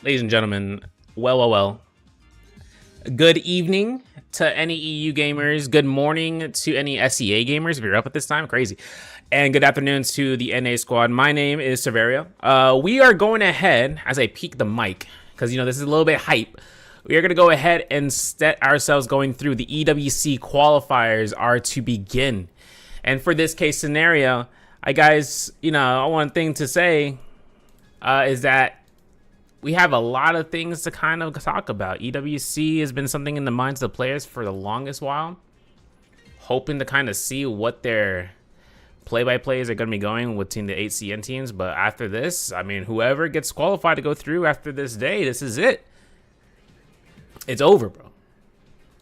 Ladies and gentlemen, well. Good evening to any EU gamers. Good morning to any SEA gamers if you're up at this time. Crazy. And good afternoon to the NA squad. My name is Severio. We are going ahead, as I peek the mic, because, you know, this is a little bit hype. We are going to go ahead and set ourselves going through the EWC qualifiers are to begin. And for this case scenario, guys, you know, one thing to say is that we have a lot of things to kind of talk about. EWC has been something in the minds of the players for the longest while, hoping to kind of see what their play-by-plays are going to be going within the 8 CN teams. But after this, I mean, whoever gets qualified to go through after this day, this is it. It's over, bro.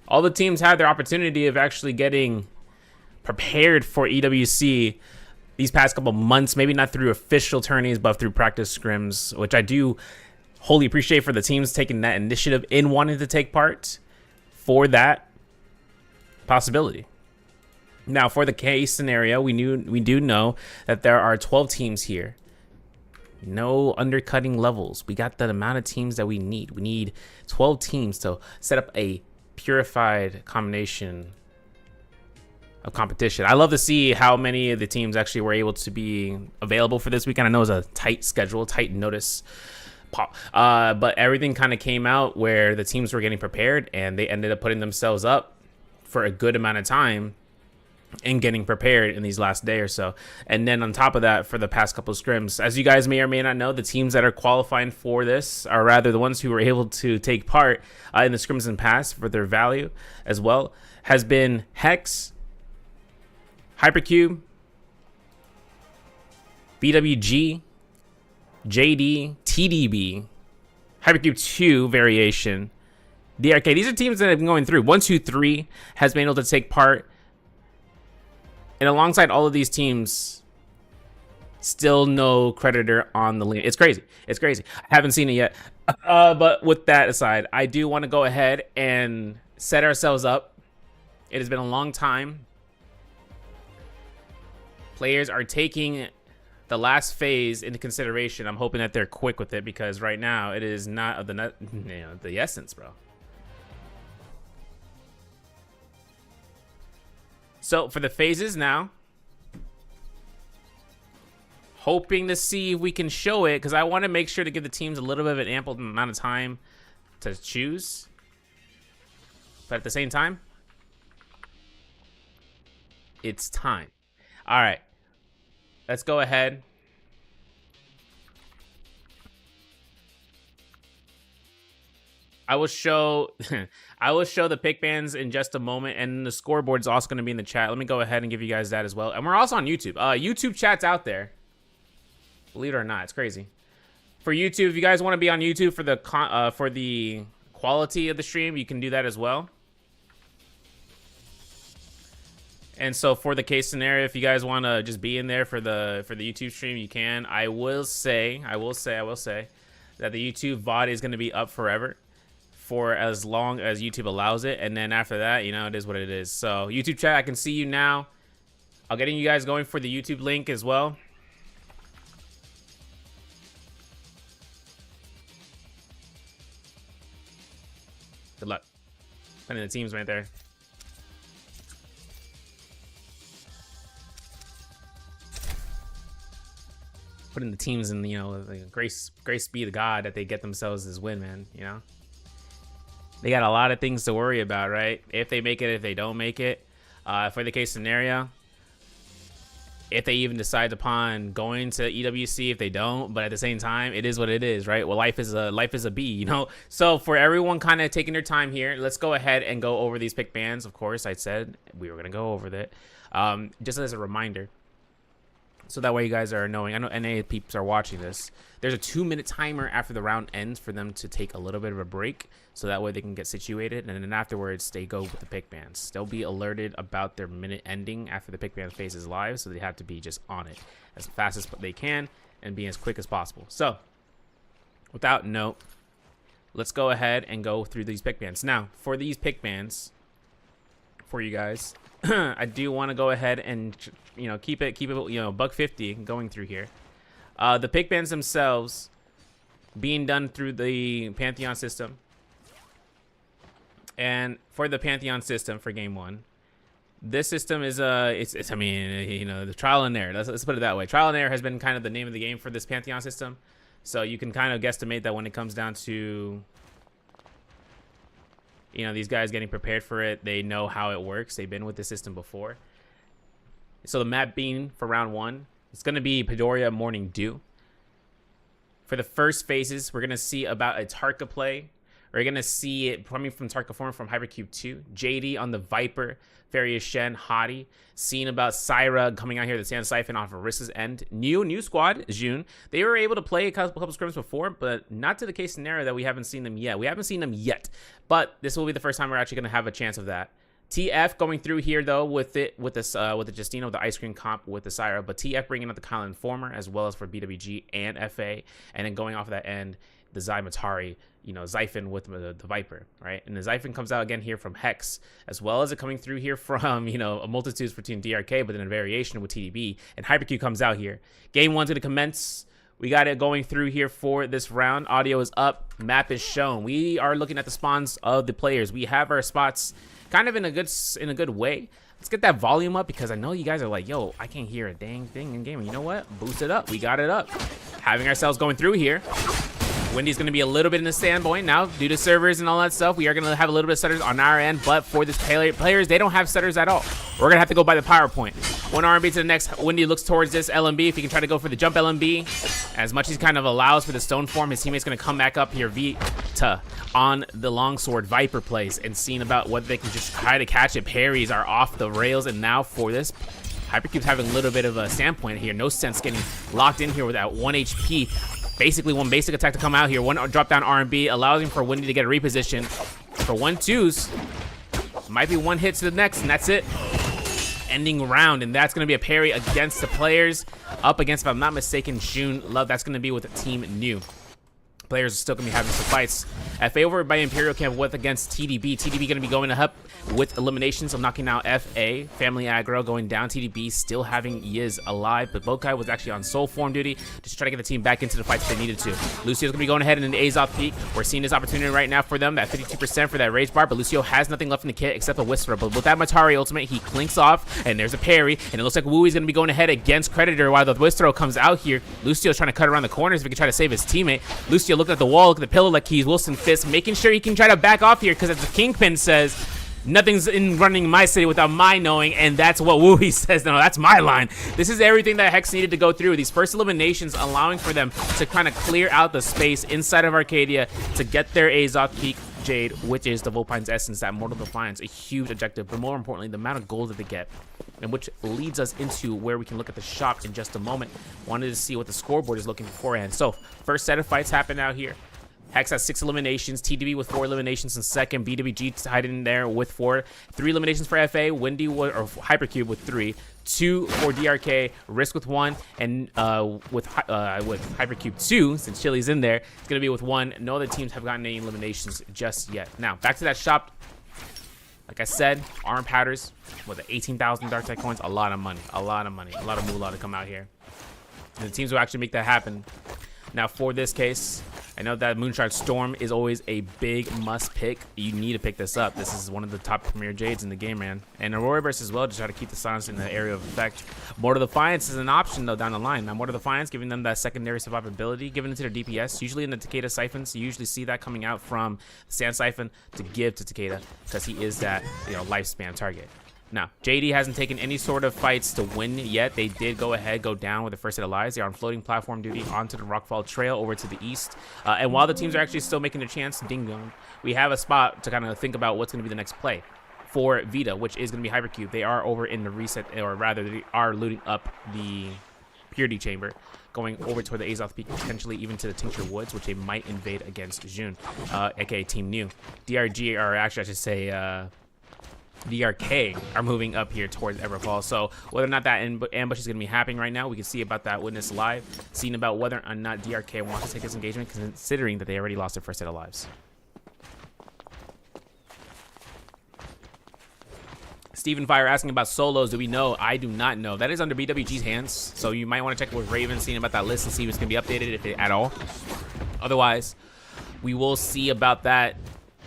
All the teams had their opportunity of actually getting prepared for EWC these past couple months, maybe not through official tourneys, but through practice scrims, which I do wholly appreciate for the teams taking that initiative in wanting to take part for that possibility. Now, for the case scenario, we do know that there are 12 teams here. No undercutting levels. We got the amount of teams that we need. We need 12 teams to set up a purified combination of competition. I love to see how many of the teams actually were able to be available for this weekend. I know it was a tight schedule, tight notice. But everything kind of came out where the teams were getting prepared and they ended up putting themselves up for a good amount of time and getting prepared in these last day or so. And then on top of that, for the past couple of scrims, as you guys may or may not know, the teams that are qualifying for this are rather the ones who were able to take part in the scrims and pass for their value as well, has been Hex, Hypercube, BWG, JD, TDB, Hypercube 2 variation, DRK. These are teams that have been going through. 1, 2, 3 has been able to take part. And alongside all of these teams, still no creditor on the link. It's crazy. It's crazy. I haven't seen it yet. But with that aside, I do want to go ahead and set ourselves up. It has been a long time. Players are taking the last phase into consideration. I'm hoping that they're quick with it because right now it is not of the essence, bro. So for the phases now, hoping to see if we can show it because I want to make sure to give the teams a little bit of an ample amount of time to choose. But at the same time, it's time. All right. Let's go ahead. I will show the pick bands in just a moment, and the scoreboard is also going to be in the chat. Let me go ahead and give you guys that as well. And we're also on YouTube. YouTube chat's out there. Believe it or not, it's crazy. For YouTube, if you guys want to be on YouTube for the quality of the stream, you can do that as well. And so for the case scenario, if you guys want to just be in there for the YouTube stream, you can. I will say that the YouTube VOD is going to be up forever for as long as YouTube allows it. And then after that, you know, it is what it is. So YouTube chat, I can see you now. I'll get you guys going for the YouTube link as well. Good luck. Putting the teams right there. Putting the teams in, you know, like grace be the God that they get themselves this win, man. You know, they got a lot of things to worry about, right? If they make it, if they don't make it, for the case scenario, if they even decide upon going to EWC, if they don't, but at the same time, it is what it is, right? Well, life is a bee, you know. So for everyone kind of taking their time here, let's go ahead and go over these pick bands. Of course, I said we were gonna go over that, just as a reminder. So that way you guys are knowing. I know NA peeps are watching this. There's a 2-minute timer after the round ends for them to take a little bit of a break. So that way they can get situated. And then afterwards, they go with the pick bands. They'll be alerted about their minute ending after the pick band phase is live. So they have to be just on it as fast as they can and be as quick as possible. So without note, let's go ahead and go through these pick bands. Now, for these pick bands, for you guys, I do want to go ahead and, you know, keep it, you know, $150 going through here. The pick bands themselves being done through the Pantheon system. And for the Pantheon system for game 1, this system is it's I mean, you know, the trial and error. Let's put it that way. Trial and error has been kind of the name of the game for this Pantheon system. So you can kind of guesstimate that when it comes down to, you know, these guys getting prepared for it, they know how it works. They've been with the system before. So the map being for round 1, it's going to be Pedoria Morning Dew. For the first phases, we're going to see about a Tarka play. We're going to see it coming from Tarka form from Hypercube 2. JD on the Viper. Farius Shen, Hottie. Seeing about Syra coming out here, the Sand Siphon off of Rissa's end. New squad, June. They were able to play a couple scrims before, but not to the case scenario that we haven't seen them yet. We haven't seen them yet, but this will be the first time we're actually going to have a chance of that. TF going through here though with the Justino, the ice cream comp with the Syra, but TF bringing out the Kyle Informer as well as for BWG and FA, and then going off of that end, the Zymatari, you know, Zyphon with the Viper, right? And the Zyphon comes out again here from Hex, as well as it coming through here from, you know, a multitudes between DRK, but then a variation with TDB, and Hypercube comes out here. Game 1's going to commence. We got it going through here for this round. Audio is up, map is shown. We are looking at the spawns of the players. We have our spots kind of in a good way. Let's get that volume up because I know you guys are like, yo, I can't hear a dang thing in game. You know what? Boost it up. We got it up. Having ourselves going through here. Wendy's going to be a little bit in the standpoint now due to servers and all that stuff. We are going to have a little bit of stutters on our end, but for this players, they don't have stutters at all. We're going to have to go by the PowerPoint. One RB to the next. Wendy looks towards this LMB. If he can try to go for the jump LMB, as much as he kind of allows for the stone form, his teammate's going to come back up here Vita on the longsword Viper plays and seeing about what they can just try to catch it. Parries are off the rails, and now for this, Hypercube's having a little bit of a standpoint here. No sense getting locked in here with that 1 HP. Basically, one basic attack to come out here. One drop down R&B allows him for Wendy to get a reposition. For 1-2s, might be one hit to the next, and that's it. Ending round, and that's going to be a parry against the players. Up against, if I'm not mistaken, June Love. That's going to be with Team New. Players are still going to be having some fights. FA over by Imperial Camp with against TDB. TDB going to be going up with eliminations, so knocking out FA. Family aggro going down. TDB still having Yiz alive, but Bokai was actually on soul form duty just to try to get the team back into the fights if they needed to. Lucio's going to be going ahead in an Azoth peak. We're seeing this opportunity right now for them, that 52% for that Rage Bar, but Lucio has nothing left in the kit except a Whisper. But with that Matari ultimate, he clinks off, and there's a parry, and it looks like Wooey's going to be going ahead against Creditor while the Whisper comes out here. Lucio's trying to cut around the corners if he can try to save his teammate. Lucio looked at the wall, look at the pillar like he's Wilson Fisk, making sure he can try to back off here, because as the Kingpin says, nothing's in running my city without my knowing, and that's what Wooey says. No, that's my line. This is everything that Hex needed to go through. These first eliminations allowing for them to kind of clear out the space inside of Arcadia to get their Azoth Peak Jade, which is the Vulpine's Essence, that Mortal Defiance, a huge objective, but more importantly, the amount of gold that they get, and which leads us into where we can look at the shop in just a moment. Wanted to see what the scoreboard is looking beforehand. So, first set of fights happen out here. Hex has 6 eliminations, TDB with 4 eliminations in second, BWG tied in there with 4, 3 eliminations for FA, Wendy or Hypercube with 3, 2 for DRK, Risk with 1, and with Hypercube 2, since Chili's in there, it's going to be with 1. No other teams have gotten any eliminations just yet. Now, back to that shop. Like I said, arm powders with the 18,000 Dark Tech coins, a lot of money, a lot of moolah to come out here. And the teams will actually make that happen. Now, for this case, I know that Moonshard Storm is always a big must pick. You need to pick this up. This is one of the top premier Jades in the game, man. And Aurora Burst as well, to try to keep the silence in the area of effect. Mortal Defiance is an option, though, down the line. Now, Mortal Defiance, giving them that secondary survivability, giving it to their DPS. Usually in the Takeda Siphons, you usually see that coming out from the Sand Siphon to give to Takeda, because he is that, you know, lifespan target. Now, JD hasn't taken any sort of fights to win yet. They did go down with the first set of lives. They are on floating platform duty onto the Rockfall Trail over to the east. And while the teams are actually still making their chance, ding dong, we have a spot to kind of think about what's going to be the next play for Vita, which is going to be Hypercube. They are over in the reset, or rather, they are looting up the Purity Chamber, going over toward the Azoth Peak, potentially even to the Tincture Woods, which they might invade against June, aka Team New. DRG, or actually I should say, DRK are moving up here towards Everfall. So whether or not that ambush is going to be happening right now, we can see about that witness live, seeing about whether or not DRK wants to take this engagement, considering that they already lost their first set of lives. Stephen Fire asking about solos. Do we know? I do not know. That is under BWG's hands, so you might want to check with Raven, seeing about that list and see if it's going to be updated, if it, at all. Otherwise, we will see about that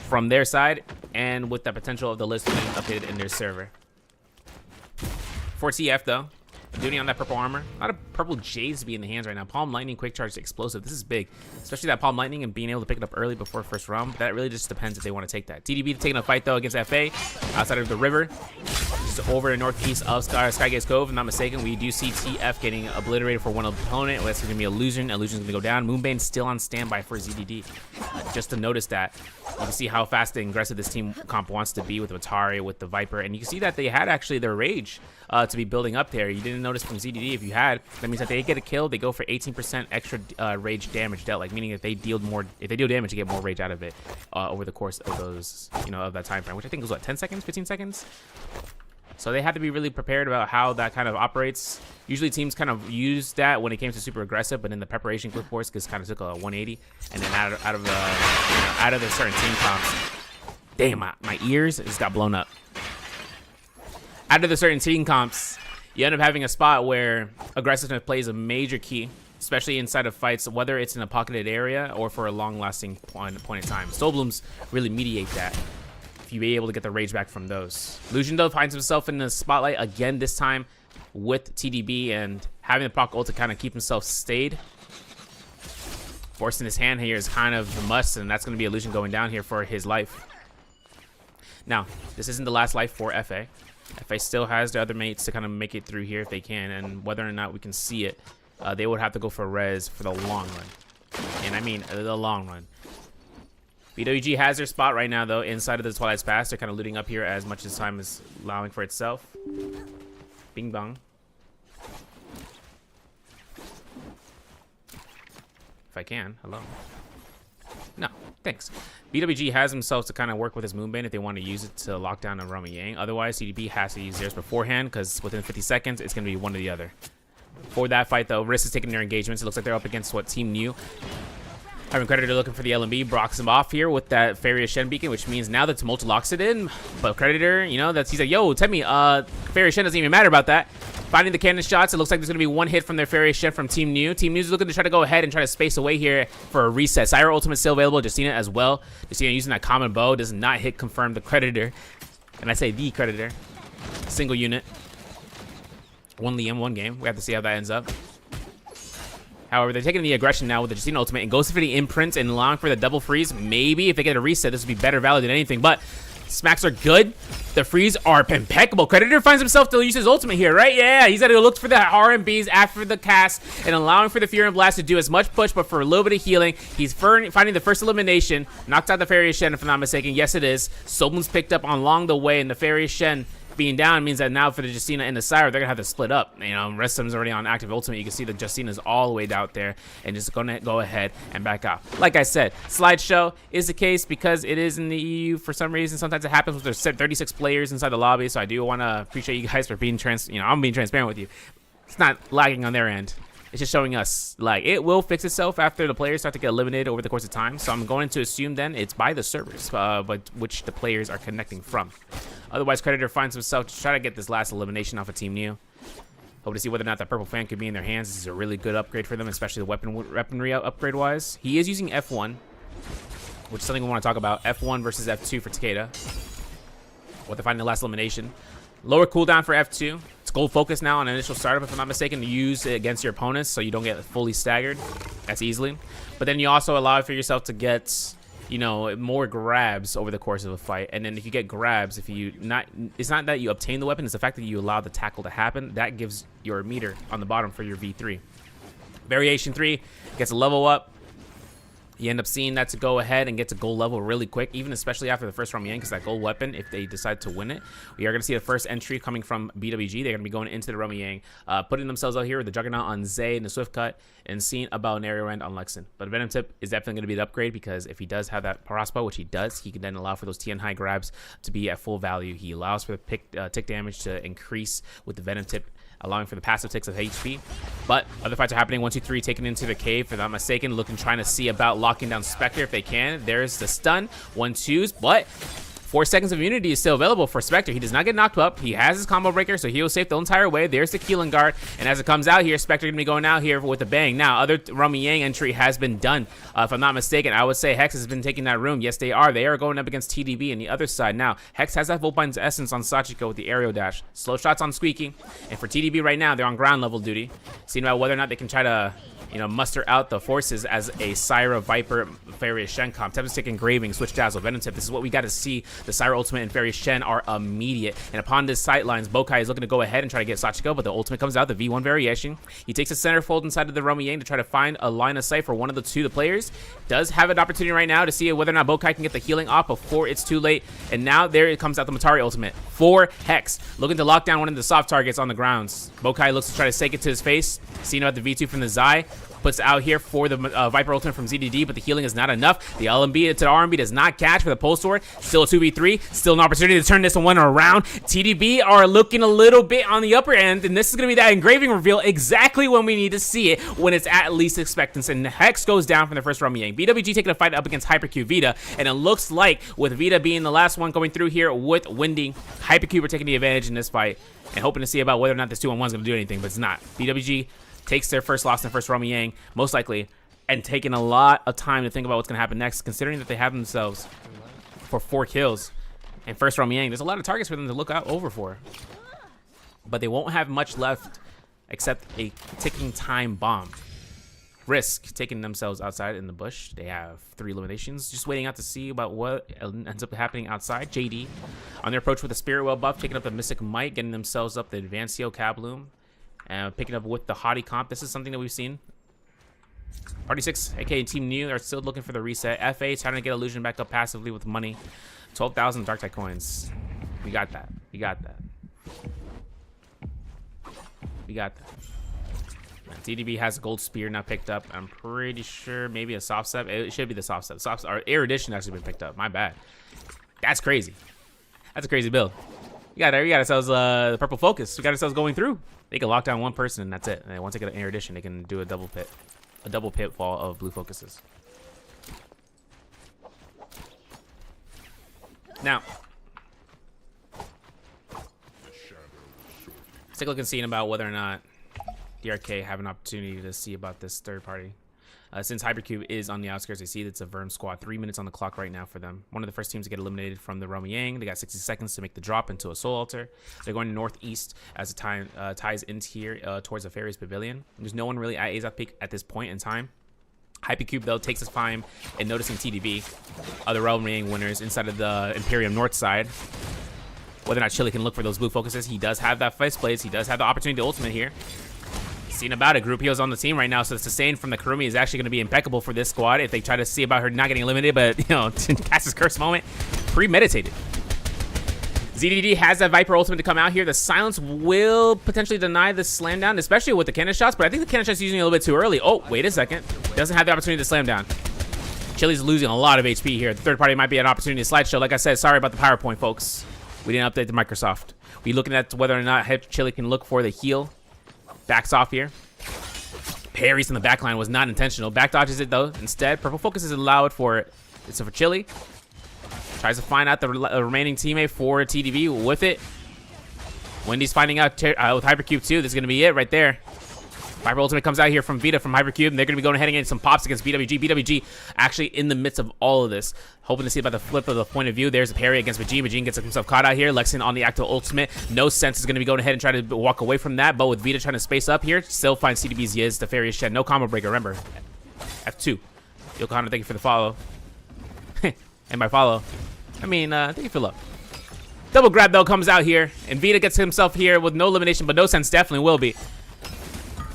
from their side, and with the potential of the list being updated in their server. For TF though, duty on that purple armor. A lot of purple J's to be in the hands right now. Palm Lightning, Quick Charge, Explosive. This is big, especially that Palm Lightning and being able to pick it up early before first round. But that really just depends if they want to take that. TDB taking a fight though against FA outside of the river. Just over the northeast of Skygate's Cove, if I'm not mistaken. We do see TF getting obliterated for one opponent. Well, that's going to be Illusion. Illusion's going to go down. Moonbane's still on standby for ZDD. Just to notice that, you can see how fast and aggressive this team comp wants to be with Atari, with the Viper. And you can see that they had actually their Rage to be building up there. You didn't notice from ZDD. If you had, that means that they get a kill, they go for 18% extra Rage damage dealt. Like, meaning if they deal damage, you get more Rage out of it over the course of those, of that time frame, which I think was what, 10 seconds, 15 seconds? So they had to be really prepared about how that kind of operates. Usually teams kind of use that when it came to super aggressive, but in the preparation clipboards, just kind of took a 180, and then out of the certain team comps, damn, my ears just got blown up. Out of the certain team comps, you end up having a spot where aggressiveness plays a major key, especially inside of fights, whether it's in a pocketed area or for a long-lasting point in time. Soul Blooms really mediate that, if you be able to get the Rage back from those. Illusion though finds himself in the spotlight again, this time with TDB and having the proc ult to kind of keep himself stayed. Forcing his hand here is kind of a must, and that's going to be Illusion going down here for his life. Now, this isn't the last life for FA. FA still has the other mates to kind of make it through here if they can, and whether or not we can see it, they would have to go for res for the long run. And I mean the long run. BWG has their spot right now, though, inside of the Twilight's Pass. They're kind of looting up here as much as time is allowing for itself. Bing bong. If I can. Hello. No, thanks. BWG has themselves to kind of work with his Moonbane if they want to use it to lock down a Romy Yang. Otherwise, CDB has to use theirs beforehand, because within 50 seconds, it's going to be one or the other. For that fight, though, Risk is taking their engagements. It looks like they're up against what, Team New. Having Creditor looking for the LMB, blocks him off here with that Farius Shen beacon, which means now that Tumult locks it in. But Creditor, he's like, yo, tell me, Farius Shen doesn't even matter about that. Finding the cannon shots, it looks like there's going to be one hit from their Farius Shen from Team New. Team New's looking to try to go ahead and try to space away here for a reset. Syra Ultimate still available, Justina as well. Justina using that common bow, does not hit confirm the Creditor. And I say the Creditor. Single unit. One Liam, one game. We have to see how that ends up. However, they're taking the aggression now with the Justina Ultimate and goes for the imprint and allowing for the double freeze. Maybe if they get a reset, this would be better value than anything. But smacks are good. The freeze are impeccable. Creditor finds himself to use his ultimate here, right? Yeah, he's got to look for the RMBs after the cast and allowing for the Fury and Blast to do as much push, but for a little bit of healing. He's finding the first elimination. Knocked out the Farius Shen, if I'm not mistaken. Yes, it is. Soblin's picked up along the way, and the Farius Shen being down means that now for the Justina and the Syra, they're gonna have to split up. Rest of them's already on active ultimate. You can see the Justina's all the way out there and just gonna go ahead and back out. Like I said, slideshow is the case because it is in the EU for some reason. Sometimes it happens with there's 36 players inside the lobby, so I do want to appreciate you guys for being I'm being transparent with you. It's not lagging on their end. It's just showing us, like, it will fix itself after the players start to get eliminated over the course of time. So I'm going to assume then it's by the servers, but which the players are connecting from. Otherwise, Creditor finds himself to try to get this last elimination off of Team New. Hope to see whether or not that purple fan could be in their hands. This is a really good upgrade for them, especially the weaponry upgrade-wise. He is using F1, which is something we want to talk about. F1 versus F2 for Takeda. What to find the last elimination. Lower cooldown for F2. It's gold focus now on initial startup, if I'm not mistaken, to use it against your opponents so you don't get fully staggered. That's easily. But then you also allow for yourself to get, more grabs over the course of a fight. And then if you get grabs, it's not that you obtain the weapon, it's the fact that you allow the tackle to happen. That gives your meter on the bottom for your V3. Variation 3 gets a level up. You end up seeing that to go ahead and get to gold level really quick, even especially after the first Romy Yang, because that gold weapon, if they decide to win it, we are going to see the first entry coming from BWG. They're going to be going into the Romy Yang, putting themselves out here with the Juggernaut on Zay and the Swift Cut, and seeing about Narrow End on Lexin. But Venom Tip is definitely going to be the upgrade, because if he does have that Paraspa, which he does, he can then allow for those TN high grabs to be at full value. He allows for the tick damage to increase with the Venom Tip, allowing for the passive ticks of HP. But other fights are happening. 1, 2, 3 taken into the cave, if I'm not mistaken, trying to see about locking down Spectre if they can. There's the stun. 1-2s, but 4 seconds of immunity is still available for Spectre. He does not get knocked up. He has his combo breaker, so he was safe the entire way. There's the Keelan guard, and as it comes out here, Spectre gonna be going out here with a bang. Now, other Romy Yang entry has been done. If I'm not mistaken, I would say Hex has been taking that room. Yes, they are. They are going up against TDB on the other side. Now, Hex has that Voltbind's Essence on Sachiko with the aerial dash. Slow shots on Squeaky, and for TDB right now, they're on ground level duty. Seeing about whether or not they can try to, you know, muster out the forces as a Syra, Viper, Farius Shen comp. Tempest Engraving, Switch Dazzle, Venom Tip. This is what we got to see. The Syra Ultimate and Farius Shen are immediate. And upon this sightlines, Bokai is looking to go ahead and try to get Sachiko, but the ultimate comes out, the V1 variation. He takes a centerfold inside of the Romy Yang to try to find a line of sight for one of the two. The players does have an opportunity right now to see whether or not Bokai can get the healing off before it's too late. And now there it comes out the Matari ultimate for Hex, looking to lock down one of the soft targets on the grounds. Bokai looks to try to stake it to his face. Seeing about the V2 from the Zai. Puts out here for the Viper ultimate from ZDD, but the healing is not enough. The LMB to the RMB does not catch for the pulse sword. Still a 2v3. Still an opportunity to turn this one around. TDB are looking a little bit on the upper end, and this is going to be that engraving reveal exactly when we need to see it, when it's at least expectancy. And Hex goes down from the first Romy Yang. BWG taking a fight up against Hypercube Vita, and it looks like with Vita being the last one going through here with Windy, Hypercube are taking the advantage in this fight and hoping to see about whether or not this 2-on-1 is going to do anything, but it's not. BWG takes their first loss in the first Romy Yang, most likely, and taking a lot of time to think about what's going to happen next, considering that they have themselves for 4 kills in first Romy Yang. There's a lot of targets for them to look out over for, but they won't have much left except a ticking time bomb. Risk taking themselves outside in the bush. They have 3 eliminations, just waiting out to see about what ends up happening outside. JD on their approach with the Spirit Well buff, taking up the Mystic Might, getting themselves up the Advancio Cabloom. And picking up with the Hottie comp. This is something that we've seen. Party 6, aka Team New, are still looking for the reset. FA trying to get Illusion back up passively with money. 12,000 Dark Tide coins. We got that. We got that. We got that. Man, TDB has a gold spear now picked up. I'm pretty sure maybe a soft step. It should be the soft step. Soft or Erudition actually been picked up. My bad. That's crazy. That's a crazy build. We got ourselves the purple focus. We got ourselves going through. They can lock down one person and that's it. And once they get an Erudition, they can do a double pitfall of blue focuses. Now, let's take a look and see about whether or not DRK have an opportunity to see about this third party. Since Hypercube is on the outskirts, they see it's a Verm squad. 3 minutes on the clock right now for them. One of the first teams to get eliminated from the Romy Yang. They got 60 seconds to make the drop into a Soul Altar. They're going northeast as the time ties into here towards the Fairies Pavilion. There's no one really at Azov Peak at this point in time. Hypercube, though, takes his time in noticing TDB, other Romy Yang winners inside of the Imperium North side. Whether or not Chili can look for those blue focuses, he does have that face plays. He does have the opportunity to ultimate here. Seen about it. Group heals on the team right now, so the sustain from the Kurumi is actually going to be impeccable for this squad if they try to see about her not getting eliminated, but, you know, Cass's curse moment, premeditated. ZDD has that Viper ultimate to come out here. The silence will potentially deny the slam down, especially with the cannon shots, but I think the cannon shots using it a little bit too early. Oh, wait a second. Doesn't have the opportunity to slam down. Chili's losing a lot of HP here. The third party might be an opportunity to slideshow. Like I said, sorry about the PowerPoint, folks. We didn't update the Microsoft. We're looking at whether or not Chili can look for the heal. Backs off here. Parries in the backline was not intentional. Back dodges it though. Instead, purple focus is allowed for it. It's for Chili. Tries to find out the remaining teammate for TDB with it. Wendy's finding out with Hypercube too. This is gonna be it right there. Viper ultimate comes out here from Vita from Hypercube, and they're going to be going ahead and getting some pops against BWG. BWG actually in the midst of all of this, hoping to see about the flip of the point of view. There's a parry against Majin. Majin gets himself caught out here. Lexington on the active ultimate. No sense is going to be going ahead and try to walk away from that, but with Vita trying to space up here, still finds CDB's Yiz, the Farius Shed. No combo breaker, remember. F2. Yokohana, thank you for the follow. And by follow, I mean, thank you for love. Double grab, though, comes out here, and Vita gets himself here with no elimination, but no sense definitely will be.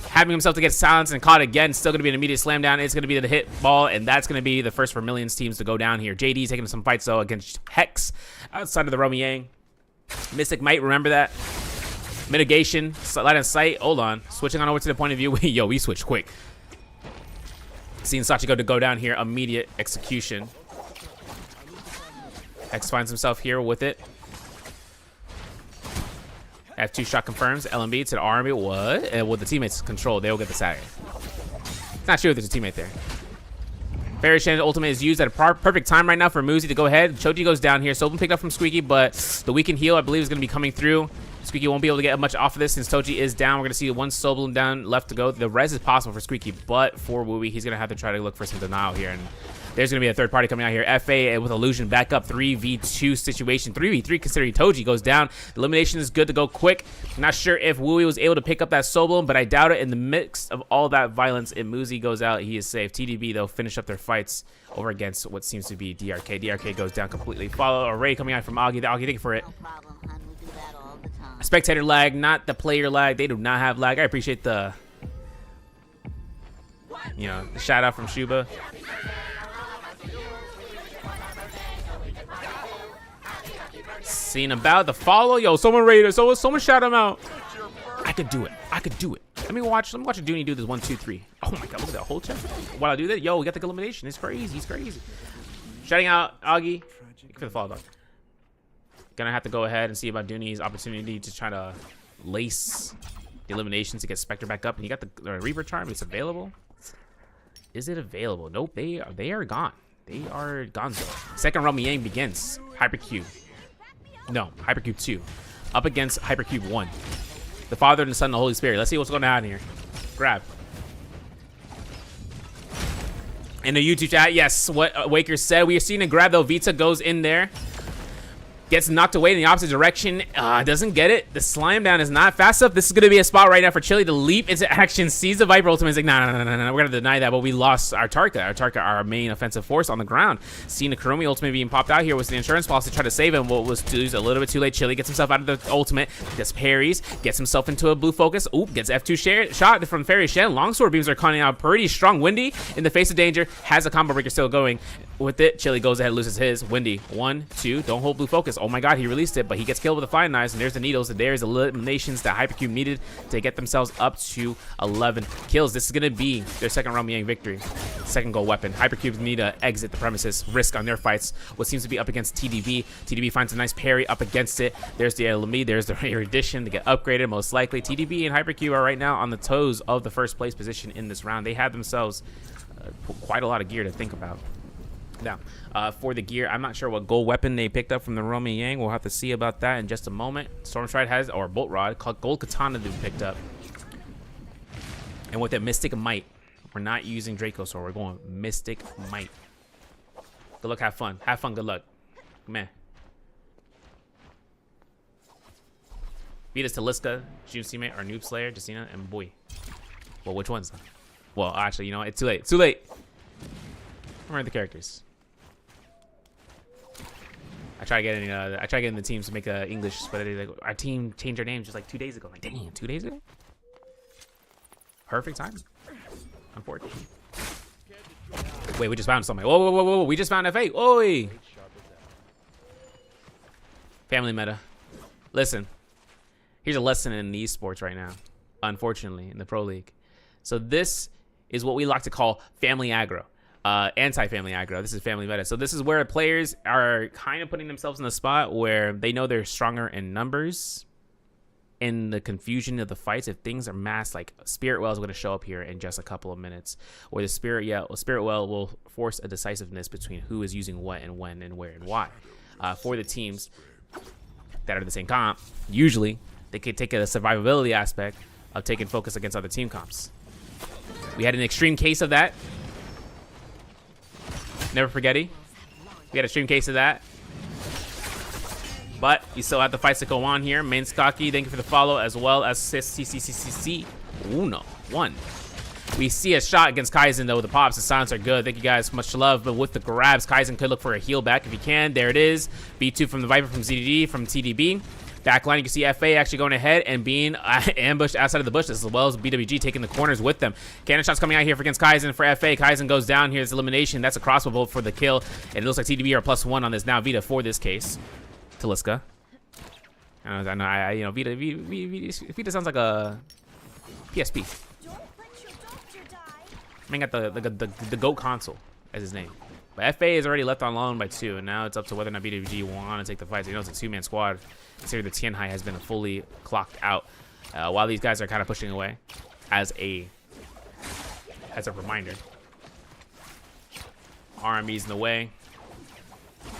Having himself to get silenced and caught again, still going to be an immediate slam down. It's going to be the hit ball, and that's going to be the first for Millions teams to go down here. JD's taking some fights, though, against Hex outside of the Romy Yang. Mystic Might, remember that. Mitigation, line of sight. Hold on. Switching on over to the point of view. Yo, we switched quick. Seeing Sachiko to go down here. Immediate execution. Hex finds himself here with it. F2 shot confirms. LMB to the RMB. What? And with the teammates control, they'll get the sag. It's not sure if there's a teammate there. Fairy Shen's ultimate is used at a perfect time right now for Muzi to go ahead. Choji goes down here. Sobun picked up from Squeaky, but the weakened heal, I believe, is going to be coming through. Squeaky won't be able to get much off of this since Toji is down. We're going to see one Sobun down left to go. The res is possible for Squeaky, but for Wooey, he's going to have to try to look for some denial here. And there's going to be a third party coming out here. FA with Illusion back up 3v2 situation. 3v3 considering Toji goes down. The elimination is good to go quick. Not sure if Wooey was able to pick up that Sobun, but I doubt it. In the mix of all that violence, if Muzi goes out, he is safe. TDB, they'll finish up their fights over against what seems to be DRK. DRK goes down completely. Follow array coming out from Augie. Augie, thank you for it. No problem, hon. We'll do that all the time. Spectator lag, not the player lag. They do not have lag. I appreciate the, the shout out from Shuba. Seeing about the follow. Yo, someone rated. Someone shout him out. I could do it. I could do it. Let me watch a Dooney do this 1, 2, 3. Oh my god, look at that whole chest. While I do that, yo, we got the elimination. It's crazy. He's crazy. Shouting out Augie. Thank you for the follow, dog. Gonna have to go ahead and see about Dooney's opportunity to try to lace the elimination to get Spectre back up. And you got the Reaver Charm. It's available. Is it available? Nope. They are gone. They are gonzo. Second realm Yang begins. Hypercube. No, Hypercube 2. Up against Hypercube 1. The Father and the Son and the Holy Spirit. Let's see what's going on here. Grab. In the YouTube chat, yes, what Waker said. We are seeing a grab, though. Vita goes in there. Gets knocked away in the opposite direction. Doesn't get it. The slime down is not fast enough. This is going to be a spot right now for Chili to leap into action. Sees the Viper ultimate. He's like, no. We're going to deny that. But we lost our Tarka. Our main offensive force on the ground. Seeing the Kurumi ultimate being popped out here was the insurance policy to try to save him. What was to use a little bit too late. Chili gets himself out of the ultimate. Gets parries. Gets himself into a blue focus. Oop. Gets F2 shot from Fairy Shen. Longsword beams are coming out pretty strong. Windy in the face of danger. Has a combo breaker still going. With it, Chili goes ahead and loses his. Windy. 1, 2. Don't hold blue focus. Oh my god, he released it, but he gets killed with the flying knives, and there's the needles, and there's the eliminations that Hypercube needed to get themselves up to 11 kills. This is going to be their second round Yang victory. Second goal weapon. Hypercubes need to exit the premises, risk on their fights. What seems to be up against TDB. TDB finds a nice parry up against it. There's the LME, there's the erudition to get upgraded, most likely. TDB and Hypercube are right now on the toes of the first place position in this round. They have themselves quite a lot of gear to think about. Now, for the gear, I'm not sure what gold weapon they picked up from the Romy Yang. We'll have to see about that in just a moment. Stormstride has, or Bolt Rod, called Gold Katana to be picked up. And with that Mystic Might, we're not using Draco Sword. We're going Mystic Might. Good luck, have fun. Have fun, good luck. Man. Vita's Taliska, June Teammate, or Noob Slayer, Justina, and Boy. Well, which ones? Well, actually, you know what? It's too late. Too late. Remember the characters. I tried getting the teams to make English, but like, our team changed their names just like 2 days ago. Like, dang, 2 days ago? Perfect time. Unfortunately. Wait, we just found something. Whoa. We just found FA. Oi! Family meta. Listen. Here's a lesson in esports right now. Unfortunately, in the Pro League. So this is what we like to call family aggro. Anti-family aggro. This is family meta. So this is where players are kind of putting themselves in a spot where they know they're stronger in numbers. In the confusion of the fights, if things are massed, like Spirit Well is going to show up here in just a couple of minutes, or the Spirit Well will force a decisiveness between who is using what and when and where and why. For the teams that are the same comp, usually they could take a survivability aspect of taking focus against other team comps. We had an extreme case of that. Never forgetty. We had a extreme case of that. But you still have the fights that go on here. Main Skaki, thank you for the follow, as well as CCCCC. Uno. 1. We see a shot against Kaizen, though. The pops, the sounds are good. Thank you guys. Much love. But with the grabs, Kaizen could look for a heal back if he can. There it is. B2 from the Viper from ZDD, from TDB. Backline, you can see FA actually going ahead and being ambushed outside of the bushes, as well as BWG taking the corners with them. Cannon shots coming out here against Kaizen for FA. Kaizen goes down. Here's elimination. That's a crossbow bolt for the kill. And it looks like TDB are +1 on this now. Vita for this case. Taliska. I know, you know, Vita sounds like a PSP. I mean, got the GOAT console as his name. But FA is already left on loan by 2, and now it's up to whether or not BWG want to take the fight. So you know, it's a 2-man squad. Consider the Tianhai has been fully clocked out, while these guys are kind of pushing away as a reminder. RMB's in the way.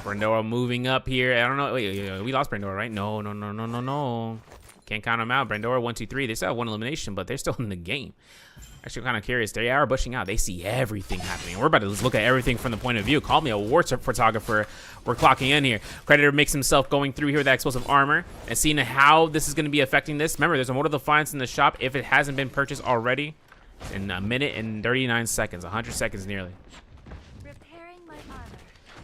Brandora moving up here. I don't know. Wait, we lost Brandora, right? No. Can't count them out. Brandora 1, 2, 3. They still have one elimination, but they're still in the game. Actually, kind of curious. They are bushing out. They see everything happening. We're about to look at everything from the point of view. Call me a war photographer. We're clocking in here. Creditor makes himself going through here with that explosive armor and seeing how this is going to be affecting this. Remember, there's a Mortal Defiance in the shop if it hasn't been purchased already. In a minute and 39 seconds. 100 seconds nearly. Repairing my armor.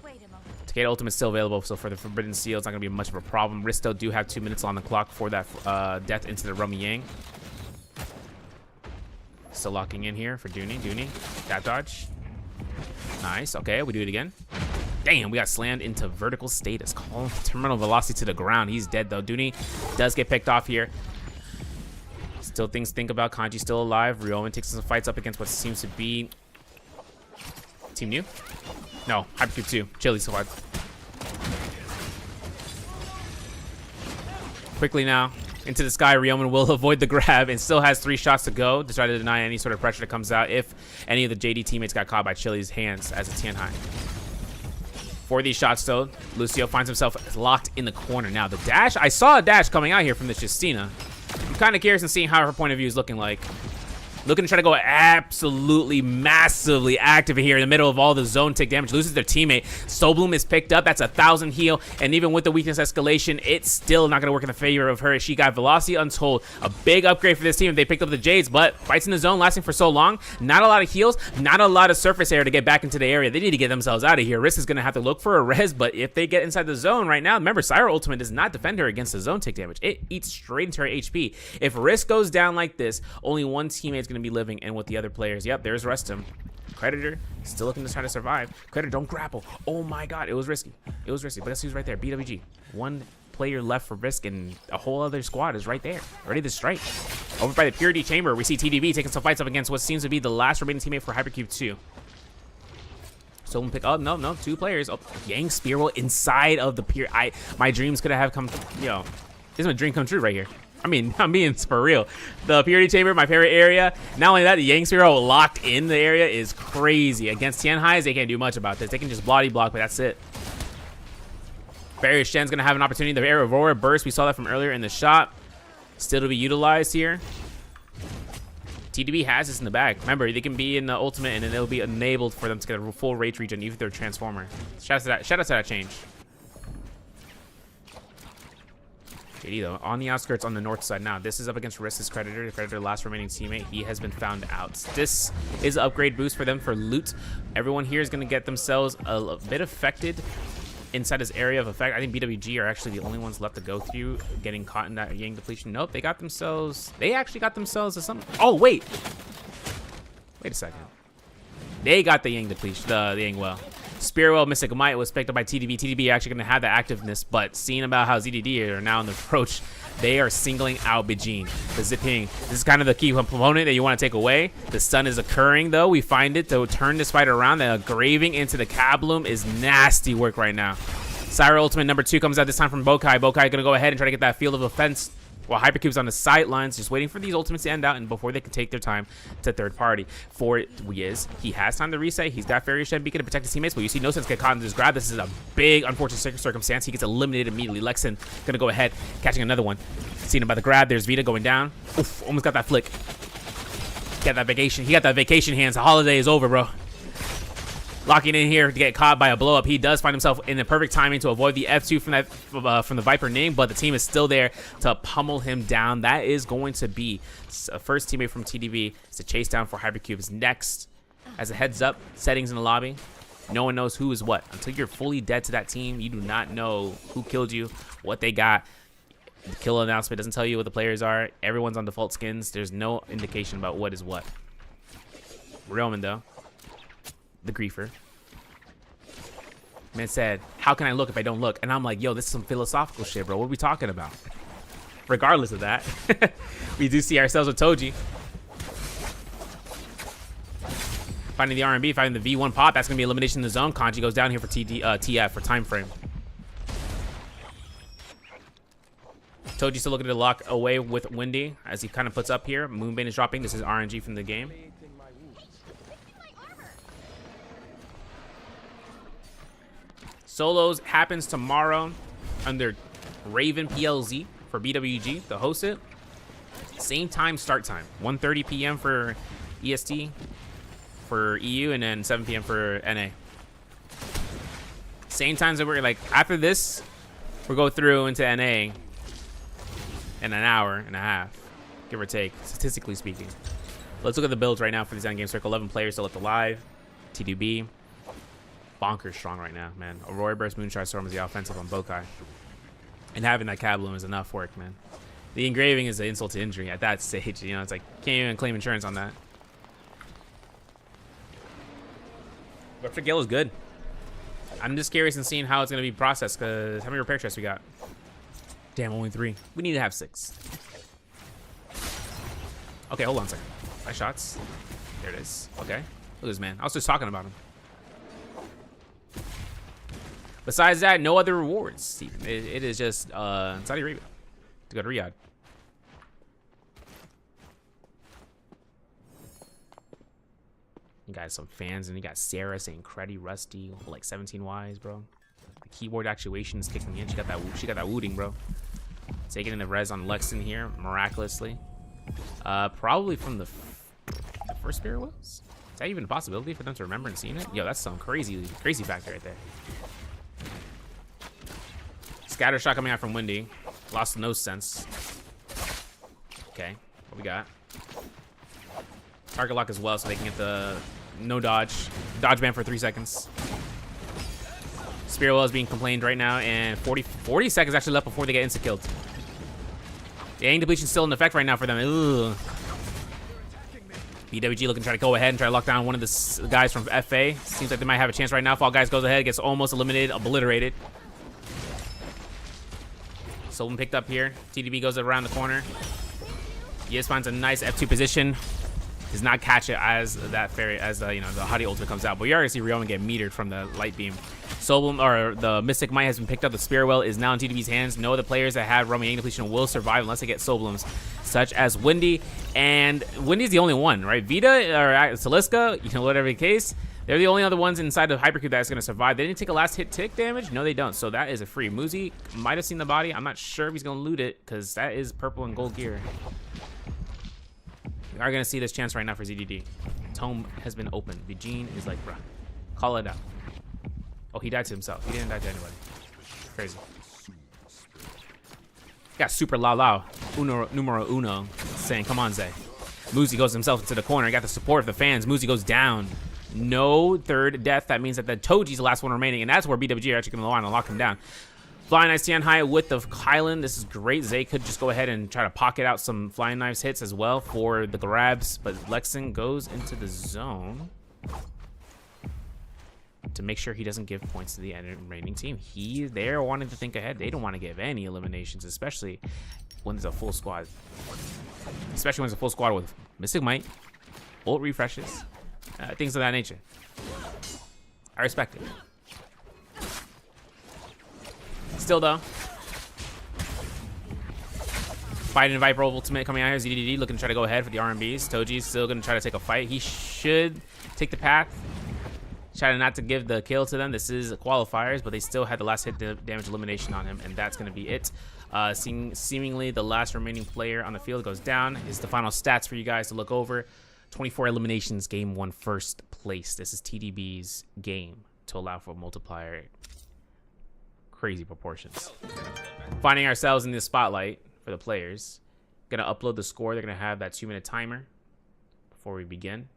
Wait a moment. Takeda Ultimate is still available, so for the Forbidden Seal, it's not going to be much of a problem. Risto do have 2 minutes on the clock for that death into the Rummy Yang. Still locking in here for Dooney. That dodge. Nice. Okay, we do it again. Damn, we got slammed into vertical status. Call terminal velocity to the ground. He's dead, though. Dooney does get picked off here. Still things to think about. Kanji still alive. Ryomen takes some fights up against what seems to be Team New? No, Hypercube 2. Chili squad. Quickly now. Into the sky, Ryomen will avoid the grab and still has 3 shots to go to try to deny any sort of pressure that comes out if any of the JD teammates got caught by Chili's hands as a Tianhai. For these shots, though, Lucio finds himself locked in the corner. Now, the dash, I saw a dash coming out here from this Justina. I'm kind of curious in seeing how her point of view is looking like. Looking to try to go absolutely massively active here in the middle of all the zone tick damage. Loses their teammate. Soulbloom is picked up. That's 1,000 heal. And even with the weakness escalation, it's still not going to work in the favor of her. She got Velocity Untold. A big upgrade for this team if they picked up the Jades. But fights in the zone lasting for so long. Not a lot of heals. Not a lot of surface area to get back into the area. They need to get themselves out of here. Risk is going to have to look for a res. But if they get inside the zone right now, remember, Syra Ultimate does not defend her against the zone tick damage. It eats straight into her HP. If Risk goes down like this, only one teammate is going to be living, and with the other players. Yep, there's Restum. Creditor still looking to try to survive. Creditor, don't grapple. Oh my god, it was risky. It was risky, but guess who's right there? BWG. One player left for Risk, and a whole other squad is right there, ready to strike. Over by the Purity Chamber, we see TDB taking some fights up against what seems to be the last remaining teammate for Hypercube 2. Someone pick up. No, 2 players. Oh, Yang Spearwell inside of the pier. My dreams could have come. Yo, this is my dream come true right here. I mean, I'm being for real. The Purity Chamber, my favorite area. Not only that, the Yang Spearwell locked in the area is crazy. Against Tianhais, they can't do much about this. They can just bloody block, but that's it. Barrier Shen's going to have an opportunity. The Aurora Burst, we saw that from earlier in the shot. Still to be utilized here. TDB has this in the bag. Remember, they can be in the ultimate, and then it'll be enabled for them to get a full rage regen, even if they're Transformer. Shout out to that change. JD, though, on the outskirts on the north side. Now, this is up against Risk's Creditor, the Creditor last remaining teammate. He has been found out. This is an upgrade boost for them for loot. Everyone here is going to get themselves a bit affected inside this area of effect. I think BWG are actually the only ones left to go through getting caught in that Yang depletion. Nope, they actually got themselves a something. Oh, wait a second. They got the Yang depletion, the Yang well. Spearwell Mystic Might was picked up by TDB. TDB actually going to have the activeness, but seeing about how ZDD are now in the approach, they are singling out Bijin. The zipping. This is kind of the key component that you want to take away. The stun is occurring, though. We find it to turn this fight around. The graving into the Kabloom is nasty work right now. Syra Ultimate number 2 comes out this time from Bokai. Bokai going to go ahead and try to get that field of offense, while Hypercube's on the sidelines, just waiting for these ultimates to end out and before they can take their time to third party. For Wiz, he has time to reset. He's got Fairy Shen Beacon to protect his teammates, but you see No Sense get caught in this grab. This is a big, unfortunate circumstance. He gets eliminated immediately. Lexin gonna go ahead, catching another one. Seen him by the grab. There's Vita going down. Oof, almost got that flick. Got that vacation. He got that vacation hands. The holiday is over, bro. Locking in here to get caught by a blow up. He does find himself in the perfect timing to avoid the F2 from the Viper name, but the team is still there to pummel him down. That is going to be a first teammate from TDB to chase down for Hypercubes. Next, as a heads up, settings in the lobby. No one knows who is what. Until you're fully dead to that team, you do not know who killed you, what they got. The kill announcement doesn't tell you what the players are. Everyone's on default skins. There's no indication about what is what. Roman, though. The griefer. Man said, how can I look if I don't look? And I'm like, yo, this is some philosophical shit, bro. What are we talking about? Regardless of that, we do see ourselves with Toji. Finding the R&B, finding the V1 pop. That's going to be elimination in the zone. Kanji goes down here for TF for time frame. Toji still looking to lock away with Windy as he kind of puts up here. Moonbane is dropping. This is RNG from the game. Solos happens tomorrow under Raven PLZ for BWG to host it. Same time, start time. 1:30 p.m. for EST for EU, and then 7 p.m. for NA. Same times that we're like, after this, we'll go through into NA in an hour and a half, give or take, statistically speaking. Let's look at the builds right now for the Endgame Circle. 11 players still left alive. TDB. Bonkers strong right now, man. Aurora Burst, Moonshine Storm is the offensive on Bokai. And having that Cab Bloom is enough work, man. The engraving is an insult to injury at that stage. You know, it's like, can't even claim insurance on that. But for Gale is good. I'm just curious in seeing how it's going to be processed, because how many repair chests we got? Damn, only 3. We need to have 6. Okay, hold on a second. 5 shots. There it is. Okay. Look at this man. I was just talking about him. Besides that, no other rewards, Steven. It is just Saudi Arabia to go to Riyadh. You got some fans, and you got Sarah saying "Cruddy Rusty" like 17 Ys, bro. The keyboard actuation is kicking in. She got that wooting, bro. Taking in the res on Lexington here miraculously. Probably from the first Spirit Wells. Is that even a possibility for them to remember and seeing it? Yo, that's some crazy factor right there. Scatter shot coming out from Windy. Lost no sense. Okay, what we got? Target lock as well, so they can get the no dodge ban for 3 seconds. Spirit Well is being complained right now, and 40 seconds actually left before they get insta killed. The aim depletion still in effect right now for them. Ugh. BWG looking to try to go ahead and try to lock down one of the guys from FA. Seems like they might have a chance right now. Fall Guys goes ahead, gets almost eliminated, obliterated. Someone picked up here. TDB goes around the corner. Yes finds a nice F2 position. Does not catch it as that fairy, as the Hadi ultimate comes out. But we already see Ryoman get metered from the light beam. Soblum, or the Mystic Might has been picked up. The Spirit Well is now in TDB's hands. No other players that have Roman depletion will survive unless they get Soblums, such as Windy. And Windy's the only one, right? Vita or Saliska, whatever the case. They're the only other ones inside of Hypercube that's going to survive. They didn't take a last hit tick damage. No, they don't. So that is a free. Muzi might have seen the body. I'm not sure if he's going to loot it, because that is purple and gold gear. We are going to see this chance right now for ZDD. Tome has been opened. Vegene is like, bruh, call it out. Oh, he died to himself. He didn't die to anybody. Crazy. Got super Lao numero uno saying, come on, Zay. Muzi goes himself into the corner. Got the support of the fans. Muzi goes down. No third death. That means that the Toji's the last one remaining, and that's where BWG are actually going to line and lock him down. Flying Knife stand high with the Highland. This is great. Zay could just go ahead and try to pocket out some Flying Knives hits as well for the grabs, but Lexington goes into the zone to make sure he doesn't give points to the remaining team. They're wanting to think ahead. They don't want to give any eliminations, especially when there's a full squad. Especially when there's a full squad with Mystic Might, Bolt refreshes, things of that nature. I respect it. Still though, fighting Viper ultimate coming out here. ZDD looking to try to go ahead for the RMBs. Toji's still going to try to take a fight. He should take the path. Try not to give the kill to them. This is qualifiers, but they still had the last hit damage elimination on him, and that's going to be it. Seemingly the last remaining player on the field goes down. Is the final stats for you guys to look over. 24 eliminations, game 1, first place. This is TDB's game to allow for a multiplier. Crazy proportions. Finding ourselves in the spotlight for the players. Gonna upload the score. They're gonna have that 2-minute timer before we begin.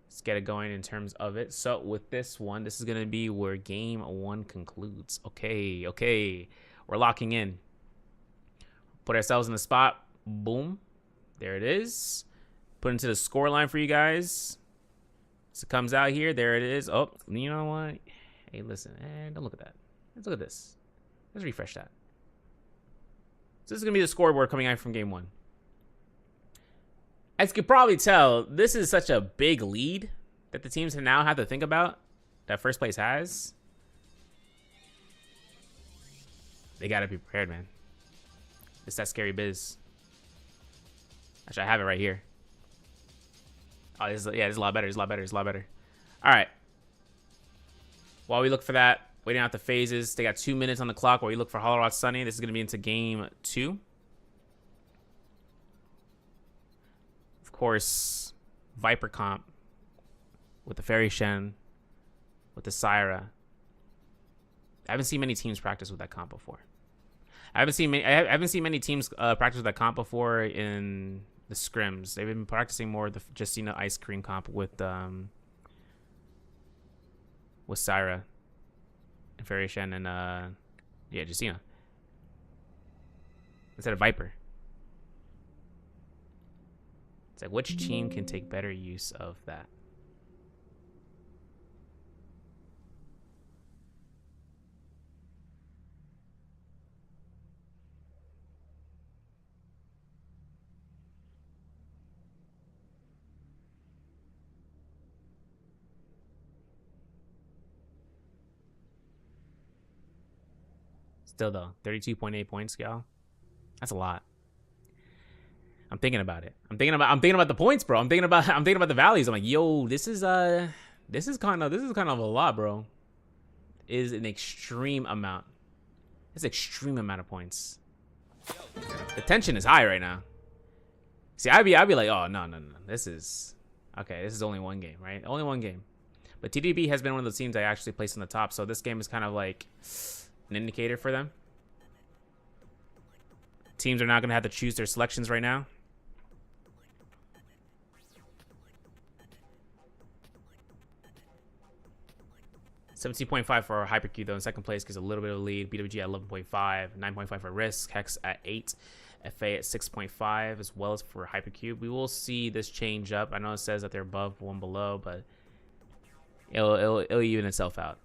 Let's get it going in terms of it. So with this one, this is gonna be where game 1 concludes. Okay. We're locking in. Put ourselves in the spot. Boom. There it is. Put into the score line for you guys. So it comes out here. There it is. Oh, you know what? Hey, listen. Don't look at that. Let's look at this. Let's refresh that. So this is going to be the scoreboard coming out from game 1. As you can probably tell, this is such a big lead that the teams now have to think about that first place has. They got to be prepared, man. It's that scary biz. Actually, I have it right here. Oh, this is a lot better. All right. While we look for that, Waiting out the phases. They got 2 minutes on the clock while we look for Hollow Rod Sunny. This is going to be into game 2. Of course, Viper comp with the Fairy Shen, with the Syra. I haven't seen many teams practice with that comp before. I haven't seen many teams practice with that comp before in the scrims. They've been practicing more the Justina Ice Cream comp with Syra and Fairy Shen and yeah, Justina instead of Viper. It's like, which team can take better use of that? Still though, 32.8 points, y'all. That's a lot. I'm thinking about it. I'm thinking about the points, bro. I'm thinking about the values. I'm like, yo, this is kind of a lot, bro. Is an extreme amount. It's an extreme amount of points. The tension is high right now. See, I'd be like, oh no. This is okay. This is only one game, right? Only one game. But TDB has been one of the teams I actually placed on the top, so this game is kind of like an indicator for them. Teams are not going to have to choose their selections right now. $17.5 for Hypercube, though, in second place, gives a little bit of a lead. BWG at 11.5, 9.5 for Risk, Hex at 8, FA at 6.5, as well as for Hypercube. We will see this change up. I know it says that they're above, one below, but it'll even itself out.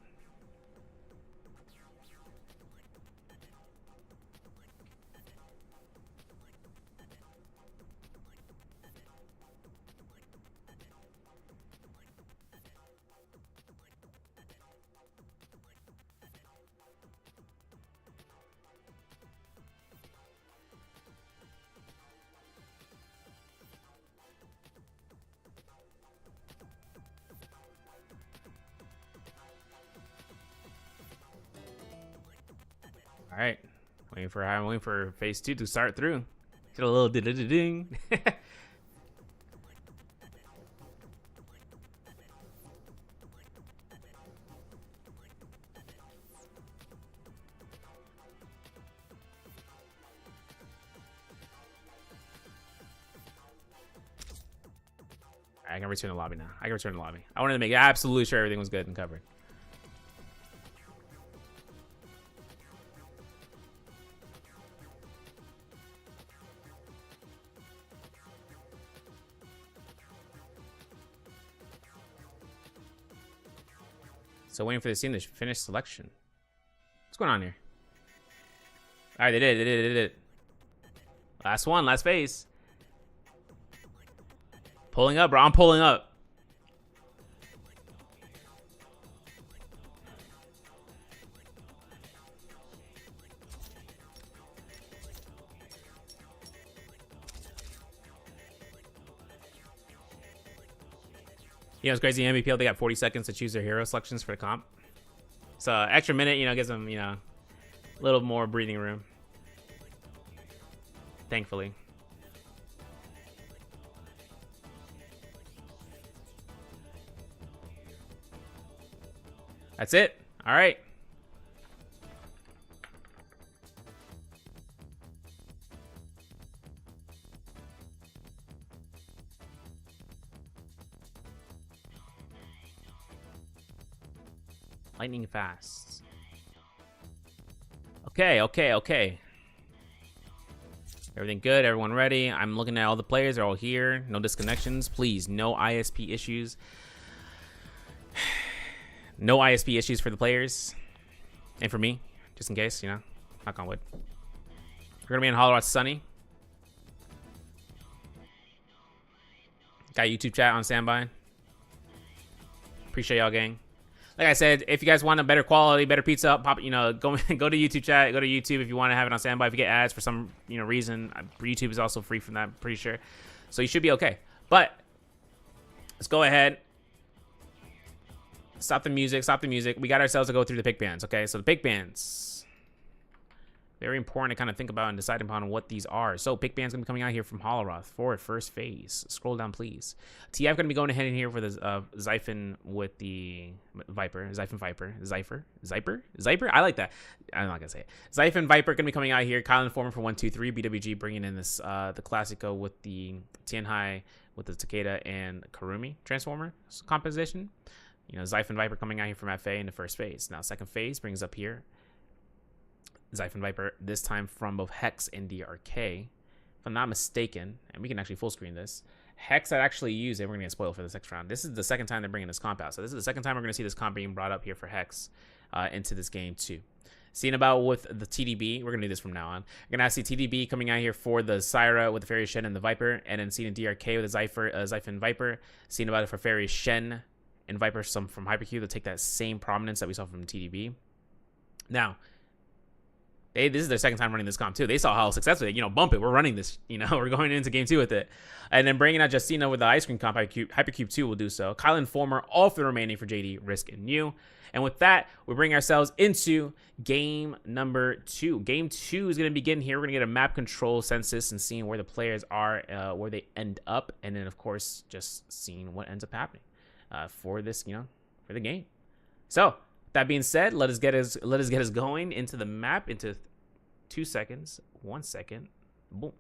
All right, waiting for phase 2 to start through. Get a little ding. I can return to the lobby now. I wanted to make absolutely sure everything was good and covered. So waiting for this team to finish selection. What's going on here? All right, they did it. Last one, last phase. Pulling up, bro. I'm pulling up. You know, it's crazy. In MVPL, they got 40 seconds to choose their hero selections for the comp. So extra minute, you know, gives them, you know, a little more breathing room. Thankfully. That's it. All right. Lightning fast. Okay. Everything good? Everyone ready? I'm looking at all the players. They're all here. No disconnections. Please, no ISP issues. No ISP issues for the players. And for me, just in case, you know. Knock on wood. We're going to be in Hollow Rod Sunny. Got YouTube chat on standby. Appreciate y'all, gang. Like I said, if you guys want a better quality, better pizza, pop, you know, go to YouTube chat. Go to YouTube if you want to have it on standby. If you get ads for some, you know, reason, YouTube is also free from that, I'm pretty sure. So you should be okay. But let's go ahead. Stop the music. Stop the music. We got ourselves to go through the pick bands. Okay, so the pick bands. Very important to kind of think about and decide upon what these are. So pick band's going to be coming out here from Holoroth for first phase. Scroll down, please. TF going to be going ahead in here for the Xiphon with the Viper. Xiphon Viper. Zyper? I like that. I'm not going to say it. Xiphon Viper going to be coming out here. Kyle Informer for 123. BWG bringing in this the Classico with the Tianhai with the Takeda and Karumi Transformer composition. You know, Xiphon Viper coming out here from FA in the first phase. Now, second phase brings up here Xiphon Viper, this time from both Hex and DRK. If I'm not mistaken, and we can actually full screen this, Hex had actually used it. We're going to get spoiled for this next round. This is the second time they're bringing this comp out. So this is the second time we're going to see this comp being brought up here for Hex into this game too. Seeing about with the TDB, we're going to do this from now on. We're going to see TDB coming out here for the Syra with the Fairy Shen and the Viper, and then seeing DRK with the Xiphon Viper. Seeing about it for Fairy Shen and Viper, some from Hypercube to take that same prominence that we saw from TDB. Now, this is their second time running this comp too. They saw how successful, bump it. We're running this, we're going into game 2 with it. And then bringing out Justina with the Ice Cream comp, Hypercube 2 will do so. Kyle Informer, all for the remaining for JD, Risk, and New. And with that, we bring ourselves into game number 2. Game 2 is going to begin here. We're going to get a map control census and seeing where the players are, where they end up. And then, of course, just seeing what ends up happening for this, for the game. So, that being said, let us get us going into the map into 2 seconds, 1 second, boom.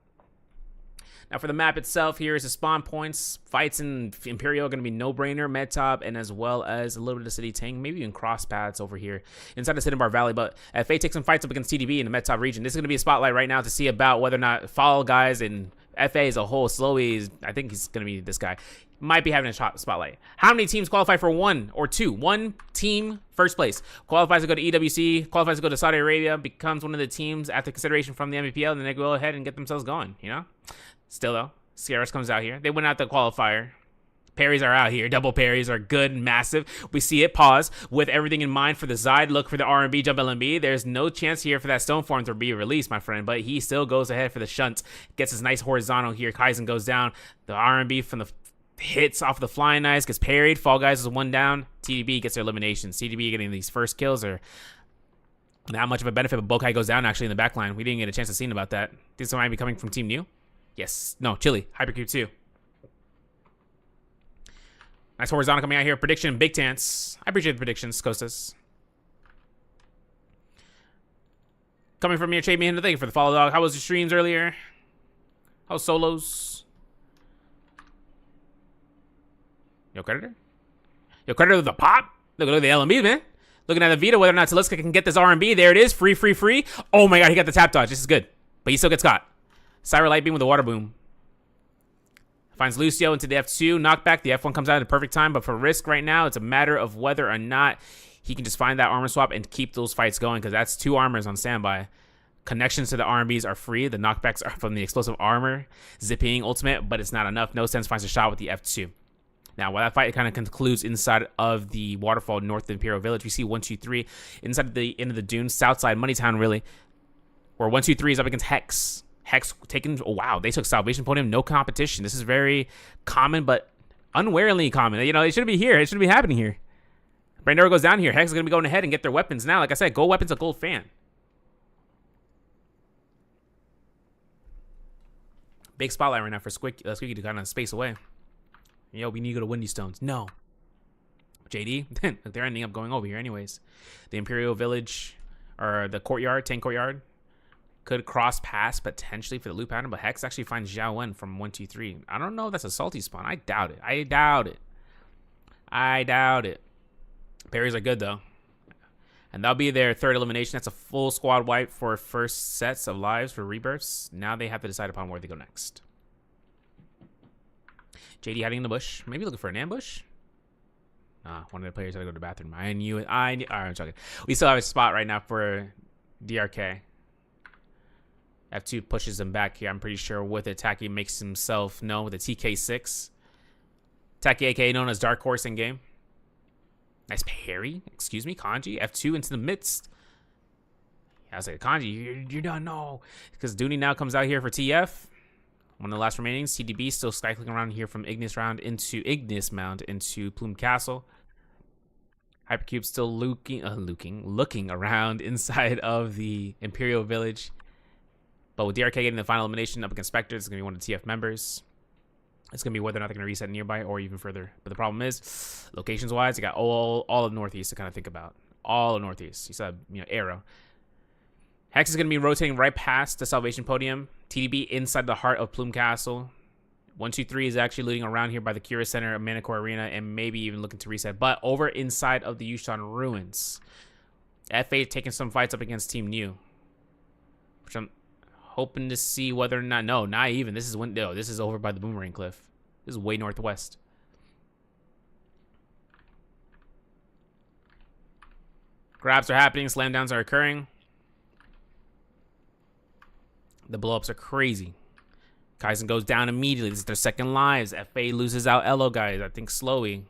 Now for the map itself, here is the spawn points. Fights in Imperial are going to be no-brainer, med top, and as well as a little bit of city tank, maybe even cross paths over here inside the Cinnabar Valley. But FA takes some fights up against TDB in the med top region. This is going to be a spotlight right now to see about whether or not Fall Guys and FA as a whole, Slowy, I think he's going to be this guy, might be having a spotlight. How many teams qualify for 1 or 2? One team, first place, qualifies to go to EWC, qualifies to go to Saudi Arabia, becomes one of the teams after consideration from the MVPL, and then they go ahead and get themselves going, Still, though, CRS comes out here. They went out the qualifier. Parries are out here. Double parries are good and massive. We see it pause with everything in mind for the Zide. Look for the R&B jump LMB. There's no chance here for that stone form to be released, my friend, but he still goes ahead for the shunt. Gets his nice horizontal here. Kaizen goes down. The R&B from the hits off the flying knives gets parried. Fall Guys is 1 down. TDB gets their elimination. TDB getting these first kills are not much of a benefit, but Bokai goes down actually in the back line. We didn't get a chance to see about that. This might be coming from Team New. Yes. No, Chili. Hypercube 2. Nice horizontal coming out here. Prediction, Big Tance. I appreciate the predictions, Costas. Coming from here, Trade Me Into Thank you for the follow, dog. How was your streams earlier? How was solos? Yo, Creditor? Yo, Creditor with the pop? Look at the LMB, man. Looking at the Vita, whether or not Taliska can get this R&B. There it is. Free, free, free. Oh, my God. He got the tap dodge. This is good. But he still gets caught. Cyber Light Beam with the Water Boom. Finds Lucio into the F2. Knockback. The F1 comes out at the perfect time. But for Risk right now, it's a matter of whether or not he can just find that armor swap and keep those fights going. Because that's 2 armors on standby. Connections to the R&Bs are free. The knockbacks are from the explosive armor. Zipping ultimate. But it's not enough. No Sense finds a shot with the F2. Now, while that fight kind of concludes inside of the waterfall north of Imperial Village, we see 1, 2, 3 inside of the end of the dunes, south side, Moneytown, really. Where 1, 2, 3 is up against Hex. Hex taking, oh wow, they took Salvation Podium, no competition. This is very common, but unwarily common. It shouldn't be here. It shouldn't be happening here. Brandero goes down here. Hex is going to be going ahead and get their weapons now. Like I said, gold weapons, a gold fan. Big spotlight right now for Squeaky to kind of space away. Yo, we need to go to Windy Stones. No. JD, they're ending up going over here anyways. The Imperial Village, or the courtyard, tank courtyard, could cross pass potentially for the loop pattern, but Hex actually finds Zhao Wen from 1, 2, 3. I don't know if that's a salty spawn. I doubt it. I doubt it. Parries are good though. And that'll be their third elimination. That's a full squad wipe for first sets of lives for rebirths. Now they have to decide upon where they go next. JD hiding in the bush. Maybe looking for an ambush. One of the players had to go to the bathroom. I knew it. All right, I'm joking. We still have a spot right now for DRK. F2 pushes him back here. I'm pretty sure with it, Taki makes himself known with a TK6. Taki, aka known as Dark Horse in game. Nice parry. Excuse me, Kanji. F2 into the midst. I was like, Kanji, you're done. No. Because Dooney now comes out here for TF. One of the last remaining. CDB still cycling around here from Ignis Mound into Plume Castle. Hypercube still looking around inside of the Imperial Village. But with DRK getting the final elimination up against Spectre, it's going to be one of the TF members. It's going to be whether or not they're going to reset nearby or even further. But the problem is, locations-wise, you got all of Northeast to kind of think about. All of Northeast. You said, Arrow. Hex is going to be rotating right past the Salvation Podium. TDB inside the heart of Plume Castle. 123 is actually looting around here by the Cura Center, Manticore Arena, and maybe even looking to reset. But over inside of the Yushan Ruins. FA taking some fights up against Team New. Which I'm hoping to see whether or not... No, not even. This is over by the Boomerang Cliff. This is way northwest. Grabs are happening. Slam downs are occurring. The blow-ups are crazy. Kaizen goes down immediately. This is their second lives. FA loses out Elo, guys. I think slowly.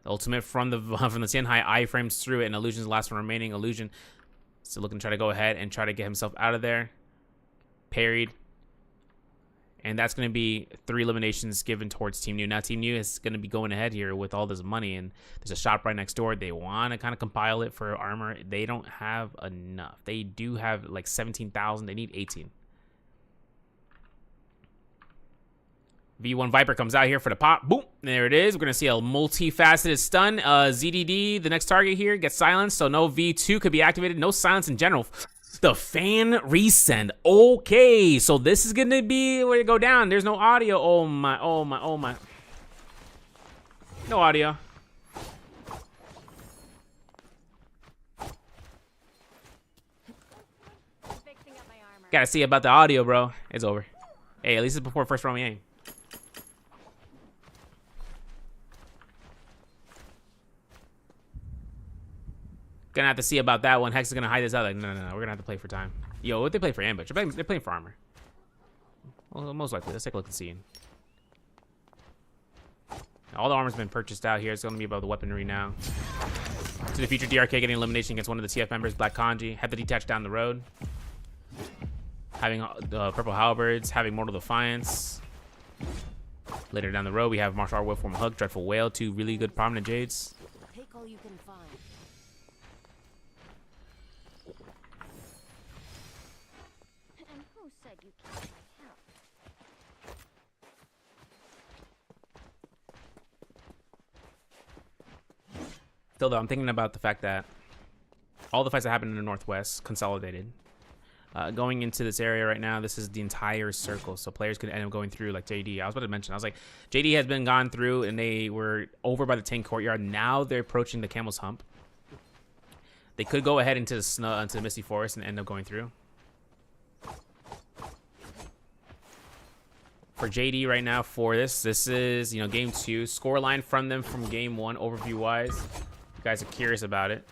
The ultimate from the Tianhai iframes through it, and Illusion's the last one remaining. Illusion still looking to try to go ahead and try to get himself out of there. Parried. And that's going to be 3 eliminations given towards Team New. Now Team New is going to be going ahead here with all this money, and there's a shop right next door. They want to kind of compile it for armor. They don't have enough. They do have like 17,000. They need 18. V1 Viper comes out here for the pop. Boom. There it is. We're going to see a multifaceted stun. ZDD, the next target here, gets silenced. So no V2 could be activated. No silence in general. The fan resend. Okay. So this is going to be where it go down. There's no audio. Oh my. Oh my. Oh my. No audio. Gotta see about the audio, bro. It's over. Hey, at least it's before first round we aim. Gonna have to see about that one. Hex is gonna hide this out. Like, no. We're gonna have to play for time. Yo, what they play for ambush? They're playing for armor. Well, most likely. Let's take a look and see. All the armor's been purchased out here. It's gonna be about the weaponry now. To the future, DRK getting elimination against one of the TF members, Black Kanji. Had to detach down the road. Having purple halberds. Having Mortal Defiance. Later down the road, we have Martial Art Whip Form Hook, Dreadful Whale, 2 really good prominent jades. Take all you can find. You can't help. Still though, I'm thinking about the fact that all the fights that happened in the Northwest consolidated. Going into this area right now, this is the entire circle, so players could end up going through like JD. I was about to mention, I was like, JD has been gone through and they were over by the Tank Courtyard. Now they're approaching the Camel's Hump. They could go ahead into the Misty Forest and end up going through. For JD right now for this is, game 2. Scoreline from them from game 1, overview-wise. You guys are curious about it.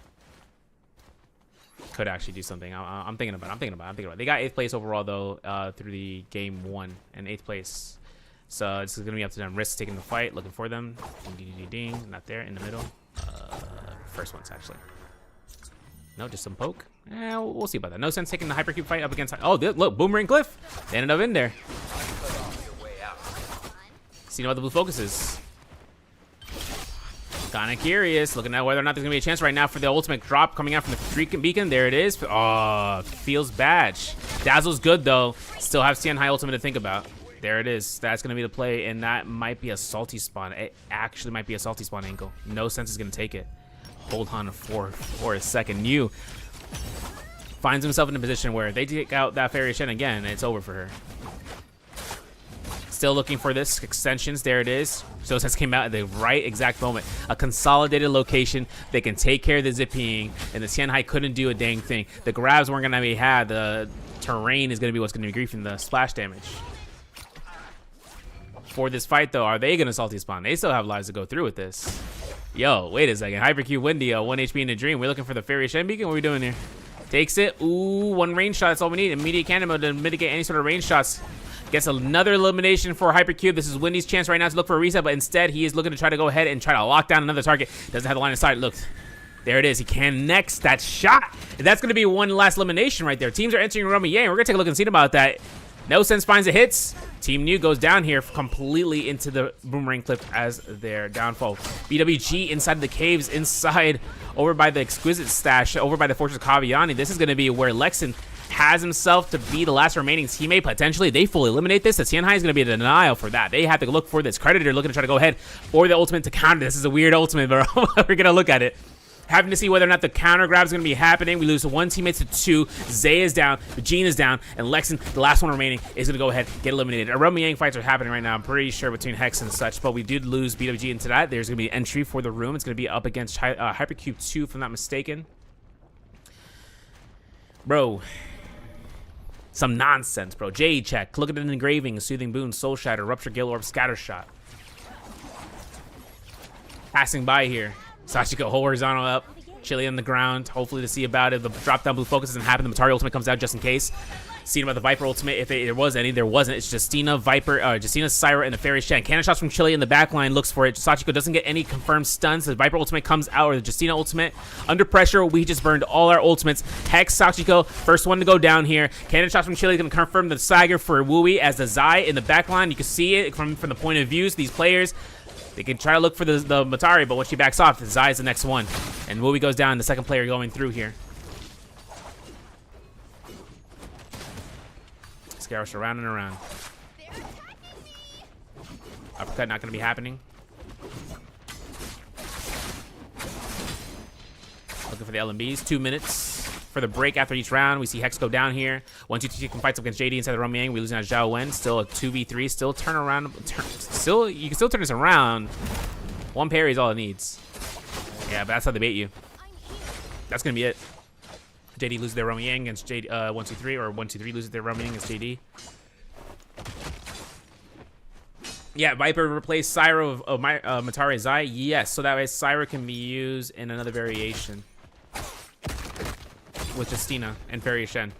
Could actually do something. I'm thinking about it. They got 8th place overall, though, through the game 1 and 8th place. So it's going to be up to them. Risk taking the fight, looking for them. Ding, ding, ding, ding. Not there, in the middle. First one's actually. No, just some poke. We'll see about that. No sense taking the Hypercube fight up against... Oh, look, Boomerang Cliff. They ended up in there. See what the blue focus is. Kinda curious. Looking at whether or not there's gonna be a chance right now for the ultimate drop coming out from the beacon. There it is. Oh, feels badge. Dazzle's good though. Still have Tian High ultimate to think about. There it is. That's gonna be the play, and that might be a salty spawn. It actually might be a salty spawn angle. No sense is gonna take it. Hold on for a second. Yu finds himself in a position where they take out that Fairy Shen again, and it's over for her. Still looking for this extensions. There it is. So it came out at the right exact moment. A consolidated location. They can take care of the zipping, and the Tianhai couldn't do a dang thing. The grabs weren't gonna be had. The terrain is gonna be what's gonna be griefing the splash damage. For this fight though, are they gonna salty spawn? They still have lives to go through with this. Yo, wait a second. Hypercube Windy, 1 HP in a dream. We're looking for the Fairy Shen beacon. What are we doing here? Takes it. Ooh, 1 range shot. That's all we need. Immediate cannon mode to mitigate any sort of range shots. Gets another elimination for Hypercube. This is Windy's chance right now to look for a reset, but instead he is looking to try to go ahead and try to lock down another target. Doesn't have the line of sight. Look, there it is. He connects that shot. And that's going to be one last elimination right there. Teams are entering Romy Yang. We're going to take a look and see about that. No Sense finds the hits. Team New goes down here completely into the boomerang clip as their downfall. BWG inside the caves, inside over by the Exquisite Stash, over by the Fortress of Kaviani. This is going to be where Lexin has himself to be the last remaining teammate. Potentially, they fully eliminate this. The Tianhai is going to be a denial for that. They have to look for this Creditor looking to try to go ahead for the ultimate to counter. This is a weird ultimate, bro. We're going to look at it. Having to see whether or not the counter grab is going to be happening. We lose one teammate to 2. Zay is down. Jean is down. And Lexin, the last one remaining, is going to go ahead and get eliminated. Yang fights are happening right now. I'm pretty sure between Hex and such. But we did lose BWG into that. There's going to be an entry for the room. It's going to be up against Hypercube 2, if I'm not mistaken. Bro. Some nonsense, bro. Jade check. Look at an engraving. Soothing Boon. Soul Shatter. Rupture Gill Orb. Scatter Shot. Passing by here. Sachiko horizontal up, Chili on the ground, hopefully to see about it. The drop down blue focus doesn't happen. The Matari ultimate comes out just in case. Seeing about the Viper ultimate, if there was any, there wasn't. It's Justina, Viper, Justina, Syra, and the Fairy Shen. Cannon shots from Chili in the back line, looks for it. Sachiko doesn't get any confirmed stuns. The Viper ultimate comes out, or the Justina ultimate. Under pressure, we just burned all our ultimates. Hex, Sachiko, first one to go down here. Cannon shots from Chili going to confirm the Sager for Wooey as the Zai in the back line. You can see it from the point of views. These players, they can try to look for the Matari, but when she backs off, Zai is the next one. And Wooey goes down, the second player going through here. Scarosh around and around. Uppercut not going to be happening. Looking for the LMBs. 2 minutes for the break after each round. We see Hex go down here. 1-2 fights up against JD inside the Romyang. We losing out Zhao Wen. Still a 2v3. Still turn around. You can still turn this around. One parry is all it needs. Yeah, but that's how they bait you. That's gonna be it. JD loses their Romyang against JD 1-2-3, or 1-2-3 loses their Romyang against JD. Yeah, Viper replaced Syra of Matari Zai. Yes, so that way Syra can be used in another variation with Justina and Fairy Shen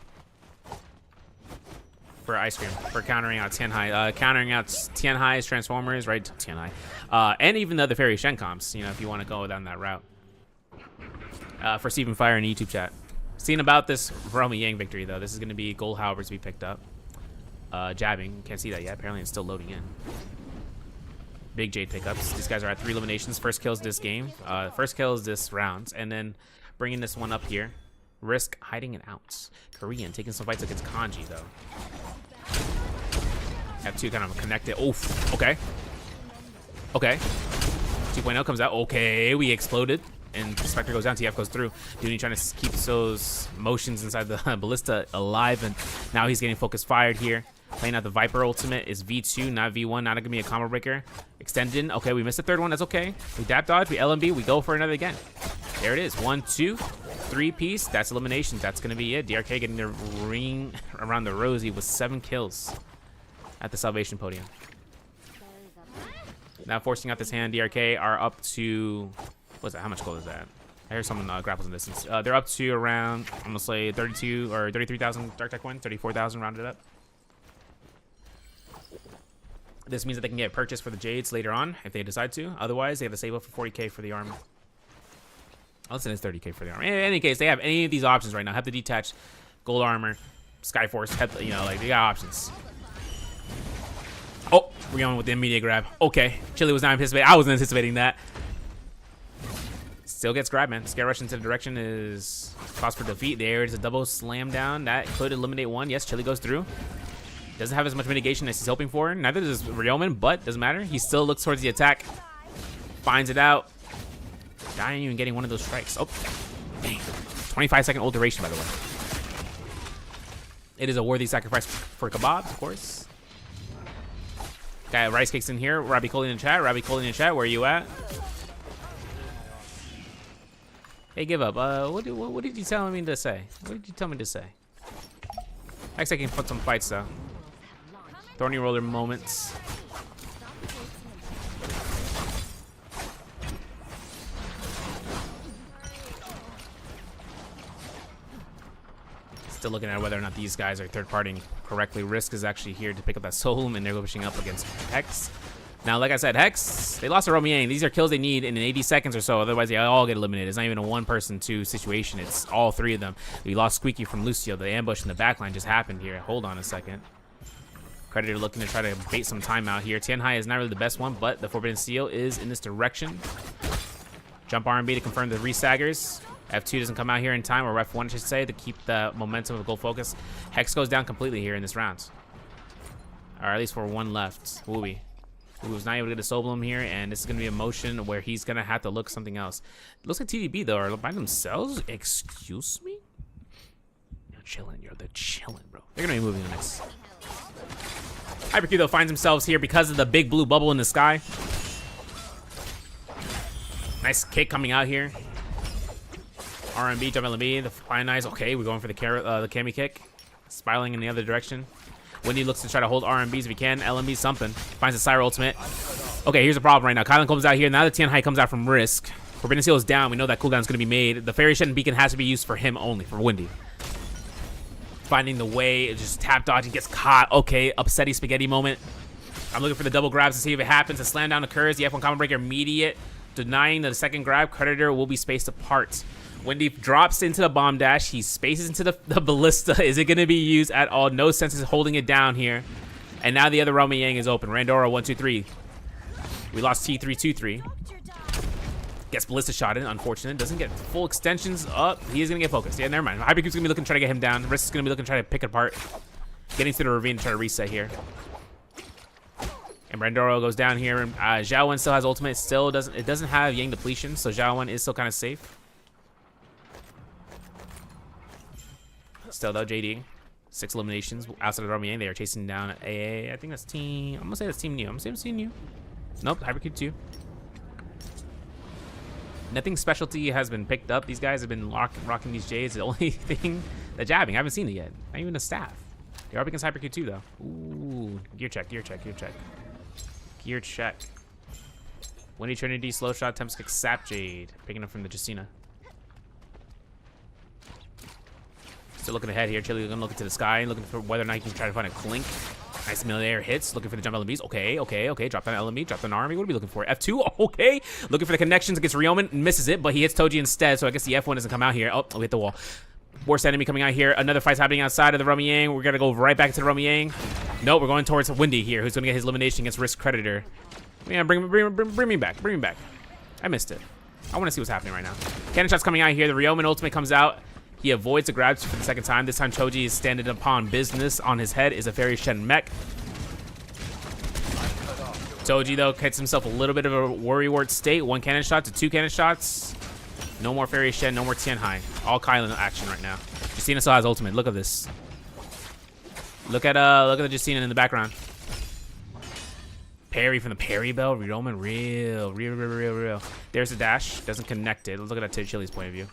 for Ice Cream, for countering out Tianhai. Countering out Tianhai's Transformers, right? Tianhai. And even the other Fairy Shen comps, you know, if you want to go down that route. For Stephen Fire in the YouTube chat. Seeing about this Romyang victory, though. This is going to be gold halberds to be picked up. Jabbing. Can't see that yet. Apparently it's still loading in. Big Jade pickups. These guys are at 3 eliminations. First kills this game. First kills this round. And then bringing this one up here. Risk hiding an ounce. Korean taking some fights against Kanji, though. Have two kind of connected. Oof. Okay. Okay. 2.0 comes out. Okay. We exploded. And Spectre goes down. TF goes through. Dooney trying to keep those motions inside the Ballista alive. And now he's getting focus fired here. Playing out the Viper ultimate is V2, not V1. Not going to be a combo breaker. Extended. Okay, we missed the third one. That's okay. We dap dodge. We LMB. We go for another again. There it is. 1, 2, 3 piece. That's elimination. That's going to be it. DRK getting the ring around the rosy with 7 kills at the Salvation podium. Now forcing out this hand. DRK are up to... What's that? How much gold is that? I hear someone grapples in distance. They're up to around, I'm going to say 32 or 33,000 Dark Tech coin. 34,000 rounded up. This means that they can get purchased for the Jades later on if they decide to. Otherwise, they have to save up for 40k for the armor. Let's say it's 30k for the armor. In any case, they have any of these options right now. Have the detached gold armor, Skyforce, you know, like they got options. Oh, we're going with the immediate grab. Okay, Chili was not anticipating. I wasn't anticipating that. Still gets grabbed, man. Scare rush into the direction is cause for defeat. There is a double slam down. That could eliminate one. Yes, Chili goes through. Doesn't have as much mitigation as he's hoping for. Neither does Ryomen, but doesn't matter. He still looks towards the attack. Finds it out. Not even getting one of those strikes. Oh, dang. 25-second ult duration, by the way. It is a worthy sacrifice for kebabs, of course. Got rice cakes in here. Robbie Coley in the chat. Robbie Coley in the chat. Where are you at? Hey, give up. What did you tell me to say? What did you tell me to say? Next, I can put some fights, though. Thorny roller moments. Still looking at whether or not these guys are third-partying correctly. Risk is actually here to pick up that Soul, and they're pushing up against Hex. Now, like I said, Hex, they lost to Romyang. These are kills they need in 80 seconds or so. Otherwise, they all get eliminated. It's not even a 1-person-2 situation. It's all 3 of them. We lost Squeaky from Lucio. The ambush in the backline just happened here. Hold on a second. Predator looking to try to bait some time out here. Tianhai is not really the best one, but the Forbidden Seal is in this direction. Jump R&B to confirm the resaggers. F2 doesn't come out here in time, or F1 I should say, to keep the momentum of goal focus. Hex goes down completely here in this round. Or at least for one left. Wooby. Who's not able to get a Soul Bloom here, and this is going to be a motion where he's going to have to look something else. It looks like TDB, though, are by themselves? Excuse me? You're chilling. They're chilling, bro. They're going to be moving the next. Hypercube, though, finds themselves here because of the big blue bubble in the sky. Nice kick coming out here. R&B, jump LMB, the fine eyes. Okay, we're going for the Kami kick. Spiraling in the other direction. Wendy looks to try to hold R&Bs if he can. LMB something. Finds the Syra ultimate. Okay, here's the problem right now. Kylan comes out here. Now the Tianhai comes out from Risk. Forbidden Seal is down. We know that cooldown is going to be made. The Fairy Shed Beacon has to be used for him only, for Wendy. Finding the way, just tap dodging, gets caught. Okay, upsetty spaghetti moment. I'm looking for the double grabs to see if it happens. The slam down occurs. The F1 combo breaker immediate. Denying the second grab. Creditor will be spaced apart. Wendy drops into the bomb dash. He spaces into the ballista. Is it going to be used at all? No sense is holding it down here. And now the other Roma Yang is open. Randora 1-2-3. We lost T3-2-3. Gets ballista shot in. Unfortunate. Doesn't get full extensions up. He is going to get focused. Yeah, never mind. Hypercube's going to be looking to try to get him down. Risk is going to be looking to try to pick it apart. Getting to the ravine to try to reset here. And Randora goes down here. And Zhao Wen still has ultimate. Still doesn't have Yang depletion. So Zhao Wen is still kind of safe. Still though, JD, 6 eliminations outside of the Roma Yang. They are chasing down AA. I think that's team. I'm gonna say that's Team New. I'm gonna say it's Team New. Nope, Hypercube 2. Nothing specialty has been picked up. These guys have been rocking these J's. The only thing, the jabbing. I haven't seen it yet. Not even a staff. They're up against Hypercube 2 though. Ooh, gear check, gear check, gear check, gear check. Windy Trinity, slow shot, attempts kick, Sap Jade, picking up from the Justina. Still looking ahead here. Chili looking to the sky, looking for whether or not he can try to find a clink. Nice middle-air hits. Looking for the jump LMBs. Okay. Drop down LMB. Drop down army. What are we looking for? F2. Okay. Looking for the connections against Ryomen. Misses it, but he hits Toji instead. So I guess the F1 doesn't come out here. Oh, we hit the wall. Worst enemy coming out here. Another fight's happening outside of the Roma Yang. We're gonna go right back to the Roma Yang. No, we're going towards Windy here, who's gonna get his elimination against Risk Creditor. Yeah, bring me back. Bring me back. I missed it. I want to see what's happening right now. Cannon shot's coming out here. The Ryomen ultimate comes out. He avoids the grabs for the second time. This time Choji is standing upon business. On his head is a Fairy Shen mech. Toji, though, gets himself a little bit of a worrywart state. 1 cannon shot to 2 cannon shots. No more Fairy Shen, no more Tianhai. All Kylan action right now. Justina still has ultimate. Look at this. Look at the Justina in the background. Parry from the parry bell. Ryomen, real. There's the dash. Doesn't connect it. Let's look at that Chili's point of view.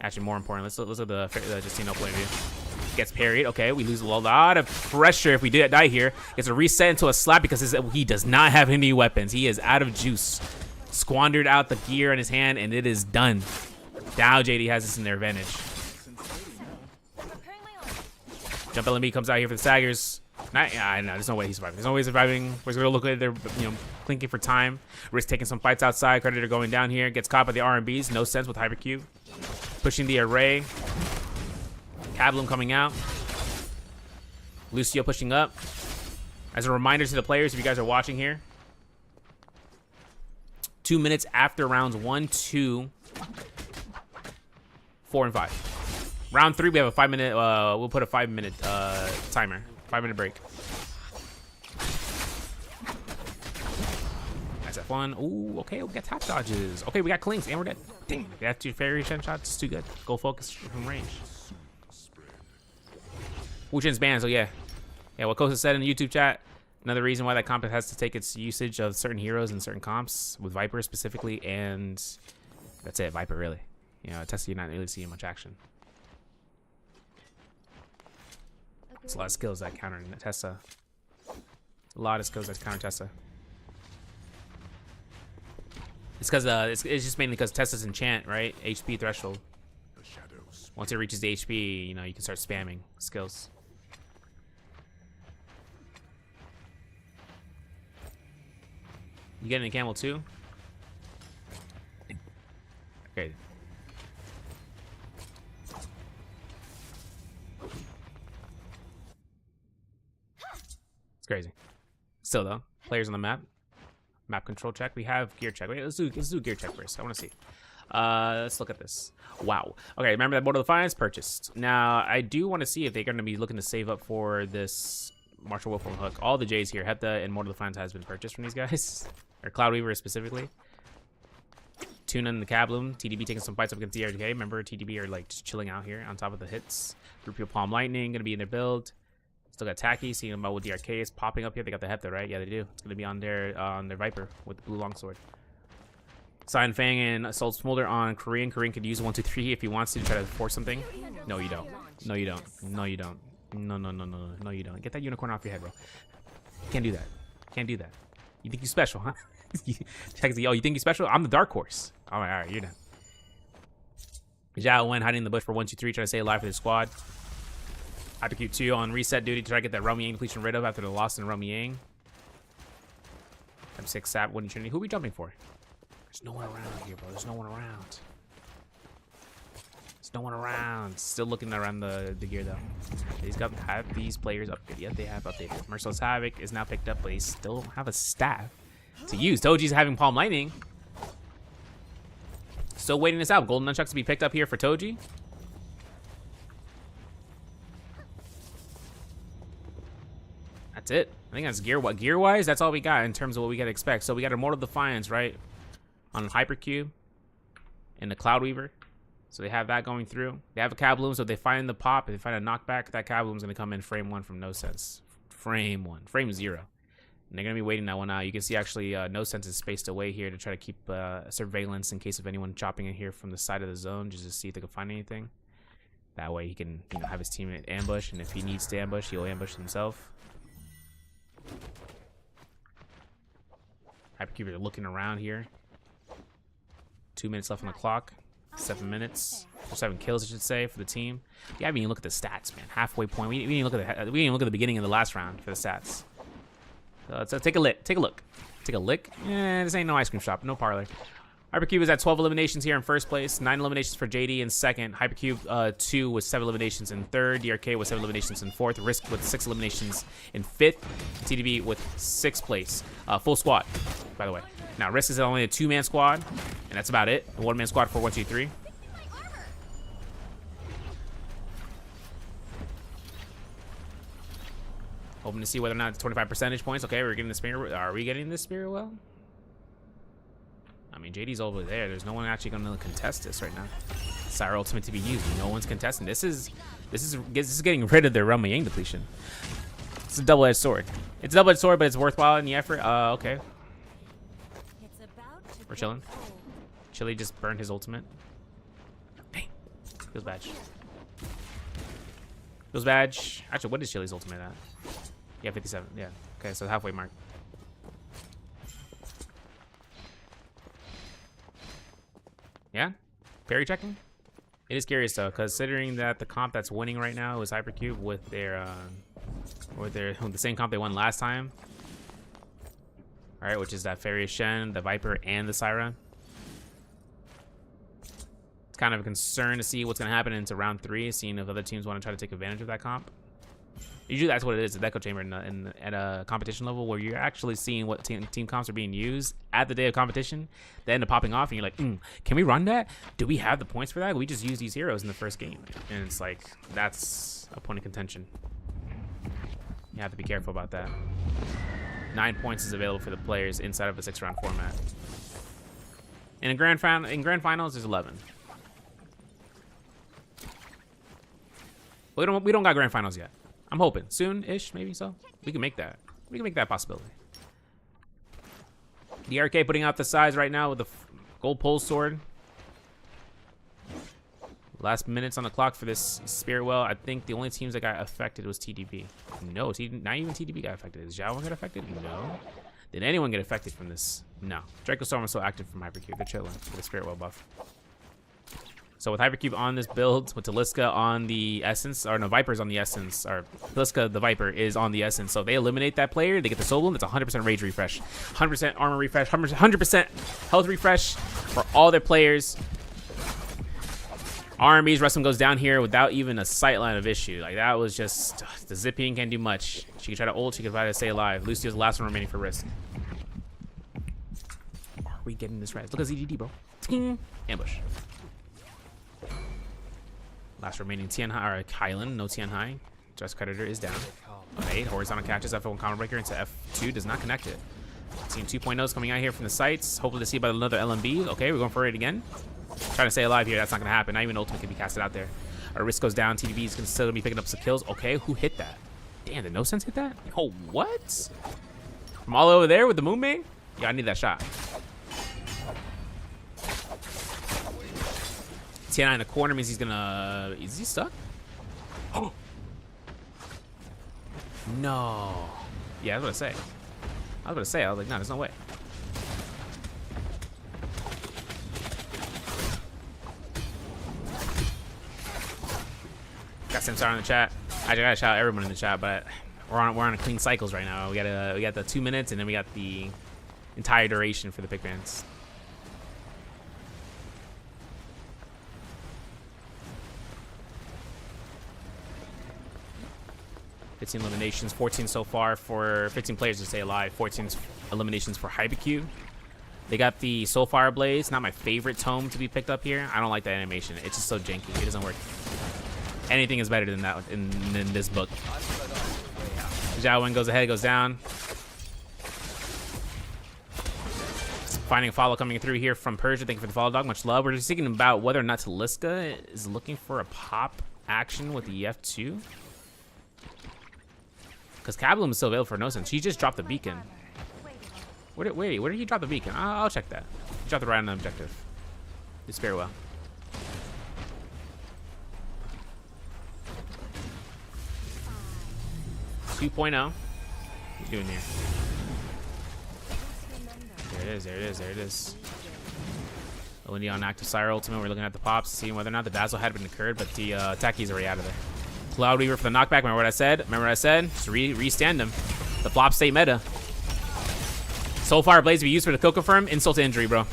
Actually, more important, let's look at the Justino point of view. Gets parried. Okay, we lose a lot of pressure if we die here. Gets a reset into a slap because he does not have any weapons. He is out of juice. Squandered out the gear in his hand, and it is done. Now JD has this in their advantage. Jump LMB comes out here for the Saggers. No, there's no way he's surviving. There's no way he's surviving. We're gonna look at their, clinking for time. Risk taking some fights outside. Creditor going down here. Gets caught by the R&Bs. No sense with Hypercube. Pushing the array. Cablum coming out. Lucio pushing up. As a reminder to the players, if you guys are watching here, 2 minutes after rounds 1, 2, 4, and 5. Round 3, we have a 5-minute. We'll put a 5-minute timer. 5-minute break. Nice F1. Ooh, okay, we got tap dodges. Okay, we got clinks, and we're dead. Dang, we got 2 Fairy Shen shots. It's too good. Go focus from range. Wu-Chin's banned, so yeah. Yeah, what Kosa said in the YouTube chat, another reason why that comp has to take its usage of certain heroes and certain comps, with Viper specifically, and that's it, Viper really. Tessa, you're not really seeing much action. It's a lot of skills that counter Tessa. A lot of skills that counter Tessa. It's because it's just mainly because Tessa's enchant, right? HP threshold. Once it reaches the HP, you can start spamming skills. You getting a camel too? Okay. crazy. Still though, players on the map. Map control check. We have gear check. Wait, let's do gear check first. I want to see. Let's look at this. Wow. Okay, remember that Mortal Defiance purchased. Now, I do want to see if they're going to be looking to save up for this Martial Wolf Hook. All the J's here, Hepta and Mortal Defiance has been purchased from these guys. Or Cloud Weaver specifically. Tuna and the Cabloom. TDB taking some fights up against DRK. Remember, TDB are like just chilling out here on top of the hits. Rupio Palm Lightning going to be in their build. Still got Tacky, seeing about what DRK is popping up here. They got the Hepta, right? Yeah, they do. It's going to be on their Viper with the blue longsword. Cyan Fang and Assault Smolder on Korean. Korean could use 1, 2, 3 if he wants to try to force something. No, you don't. No, you don't. No, you don't. No, no, no, no, no, no, you don't. Get that unicorn off your head, bro. Can't do that. Can't do that. You think you're special, huh? Oh, you think you're special? I'm the dark horse. All right, you're done. Zhao Wen hiding in the bush for 1, 2, 3, trying to stay alive for the squad. Hypercube 2 on reset duty to try to get that Romy Yang depletion rid of after the loss in Romy Yang. M6 Sap, Wooden Trinity. Who are we jumping for? There's no one around here, bro. There's no one around. There's no one around. Still looking around the gear, though. He's got have these players upgraded. Yet they have updated. Merciless Havoc is now picked up, but he still don't have a staff to use. Toji's having Palm Lightning. Still waiting this out. Golden Nunchucks to be picked up here for Toji. That's it. I think that's gear-wise, that's all we got in terms of what we gotta expect. So we got Immortal Defiance, right? On Hypercube and the Cloud Weaver. So they have that going through. They have a Cabloom, so if they find the pop, if they find a knockback, that Cabloom's gonna come in frame 1 from No Sense. Frame 1. Frame 0. And they're gonna be waiting that one out. You can see actually No Sense is spaced away here to try to keep surveillance in case of anyone chopping in here from the side of the zone, just to see if they can find anything. That way he can, you know, have his teammate ambush, and if he needs to ambush, he'll ambush himself. Hypercube are looking around here. 2 minutes left on the clock. 7 minutes. Or 7 kills, I should say, for the team. Yeah, I mean, look at the stats, man. Halfway point. We didn't look at the beginning of the last round for the stats. So take a look. Take a look. Take a lick. This ain't no ice cream shop. No parlor. Hypercube is at 12 eliminations here in first place. 9 eliminations for JD in second. Hypercube 2 with 7 eliminations in third. DRK with 7 eliminations in fourth. Risk with 6 eliminations in fifth. TDB with 6th place. Full squad, by the way. Now Risk is only a 2-man squad, and that's about it. A 1-man squad for 1, 2, 3. Hoping to see whether or not it's 25 percentage points. Okay, we're getting the spirit. Are we getting this spirit well? I mean, JD's over there. There's no one actually going to contest this right now. Sire ultimate to be used. No one's contesting. This is getting rid of their Realm Yang depletion. It's a double-edged sword. It's a double-edged sword, but it's worthwhile in the effort. Okay. We're chilling. Chili just burned his ultimate. Dang. Feels badge. Feels badge. Actually, what is Chili's ultimate at? Yeah, 57. Yeah. Okay, so halfway mark. Yeah, parry checking. It is curious though, considering that the comp that's winning right now is Hypercube with their the same comp they won last time. All right, which is that Fairy Shen, the Viper, and the Siren. It's kind of a concern to see what's gonna happen into round 3, seeing if other teams want to try to take advantage of that comp. Usually that's what it is, the Deco Chamber at a competition level where you're actually seeing what team comps are being used at the day of competition. They end up popping off and you're like, can we run that? Do we have the points for that? We just use these heroes in the first game. And it's like, that's a point of contention. You have to be careful about that. 9 points is available for the players inside of a 6-round format. In grand finals, there's 11. We don't got grand finals yet. I'm hoping soon-ish, maybe so. We can make that. We can make that possibility. DRK putting out the size right now with the gold pole sword. Last minutes on the clock for this Spirit Well. I think the only teams that got affected was TDB. No, not even TDB got affected. Did Zhao get affected? No. Did anyone get affected from this? No. Draco Storm was so active from Hypercube. They're chilling with the Spirit Well buff. So with Hypercube on this build, with Taliska on the Essence, or no, Viper's on the Essence, or Taliska the Viper is on the Essence. So if they eliminate that player, they get the Soul Bloom. That's 100% Rage refresh, 100% Armor refresh, 100% Health refresh for all their players. RMB's wrestling goes down here without even a sight line of issue. Like, that was just... the Zipping can't do much. She can try to ult. She can try to stay alive. Lucio's the last one remaining for risk. Are we getting this right? Look at ZDD, bro. Ting. Ambush. Last remaining Tianhai, or Kylan. No Tianhai. Just Creditor is down. Okay, horizontal catches F1 counter breaker into F2. Does not connect it. Team 2.0 is coming out here from the sights. Hopefully to see about another LMB. Okay, we're going for it again. Trying to stay alive here. That's not going to happen. Not even ultimate can be casted out there. Our risk goes down. TDB is going to still be picking up some kills. Okay, who hit that? Damn, did No Sense hit that? Oh, what? From all over there with the moon main? Yeah, I need that shot. TNI in the corner means he's going to... Is he stuck? Oh! No. Yeah, I was about to say. I was like, no, there's no way. Got Samsara in the chat. I gotta shout out everyone in the chat, but we're on a clean cycles right now. We got the 2 minutes, and then we got the entire duration for the pick bans. $15 eliminations, 14 so far for 15 players to stay alive. 14 eliminations for HyperQ. They got the Soulfire Blaze. Not my favorite tome to be picked up here. I don't like that animation. It's just so janky. It doesn't work. Anything is better than that in this book. Zhao Wen goes ahead, goes down. Finding a follow coming through here from Persia. Thank you for the follow, dog. Much love. We're just thinking about whether or not Taliska is looking for a pop action with the F2. Because Kablum is still available for No Sense. He just dropped the beacon. Where did he drop the beacon? I'll check that. He dropped it right on the objective. It's very well. .0. What's he doing here? There it is. Lindy on active Sire ultimate. We're looking at the pops, seeing whether or not the dazzle had been occurred, but the Taki's already out of there. Cloud Weaver for the knockback. Remember what I said? Just re-stand him. The flop state meta. Soulfire Blaze be used for the Coco Firm. Insult to injury, bro.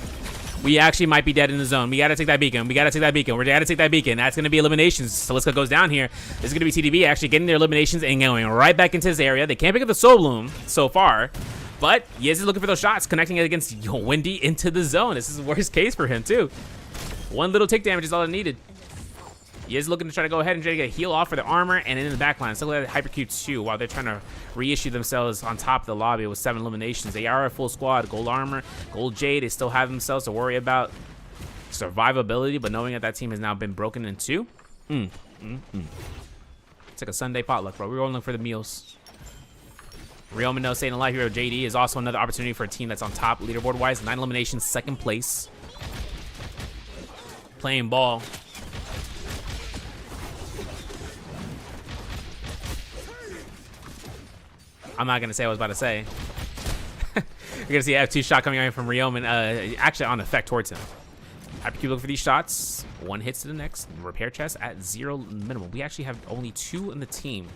We actually might be dead in the zone. We gotta take that beacon. We gotta take that beacon. That's gonna be eliminations. Taliska goes down here. This is gonna be TDB actually getting their eliminations and going right back into this area. They can't pick up the Soul Bloom so far, but Yiz is looking for those shots, connecting it against Wendy into the zone. This is the worst case for him too. One little tick damage is all it needed. Yiz looking to try to go ahead and try to get a heal off for the armor and in the backline. Still at HyperQ 2 while they're trying to reissue themselves on top of the lobby with 7 eliminations. They are a full squad. Gold armor, gold jade. They still have themselves to worry about survivability, but knowing that that team has now been broken in 2. It's like a Sunday potluck, bro. We're rolling for the meals. Real Mino staying alive here. JD is also another opportunity for a team that's on top leaderboard wise. 9 eliminations, 2nd place. Playing ball. I'm not going to say what I was about to say. You're going to see a F2 shot coming out from Ryoman, actually on effect towards him. After you look for these shots, 1 hits to the next. Repair chest at 0 minimum. We actually have only 2 in the team.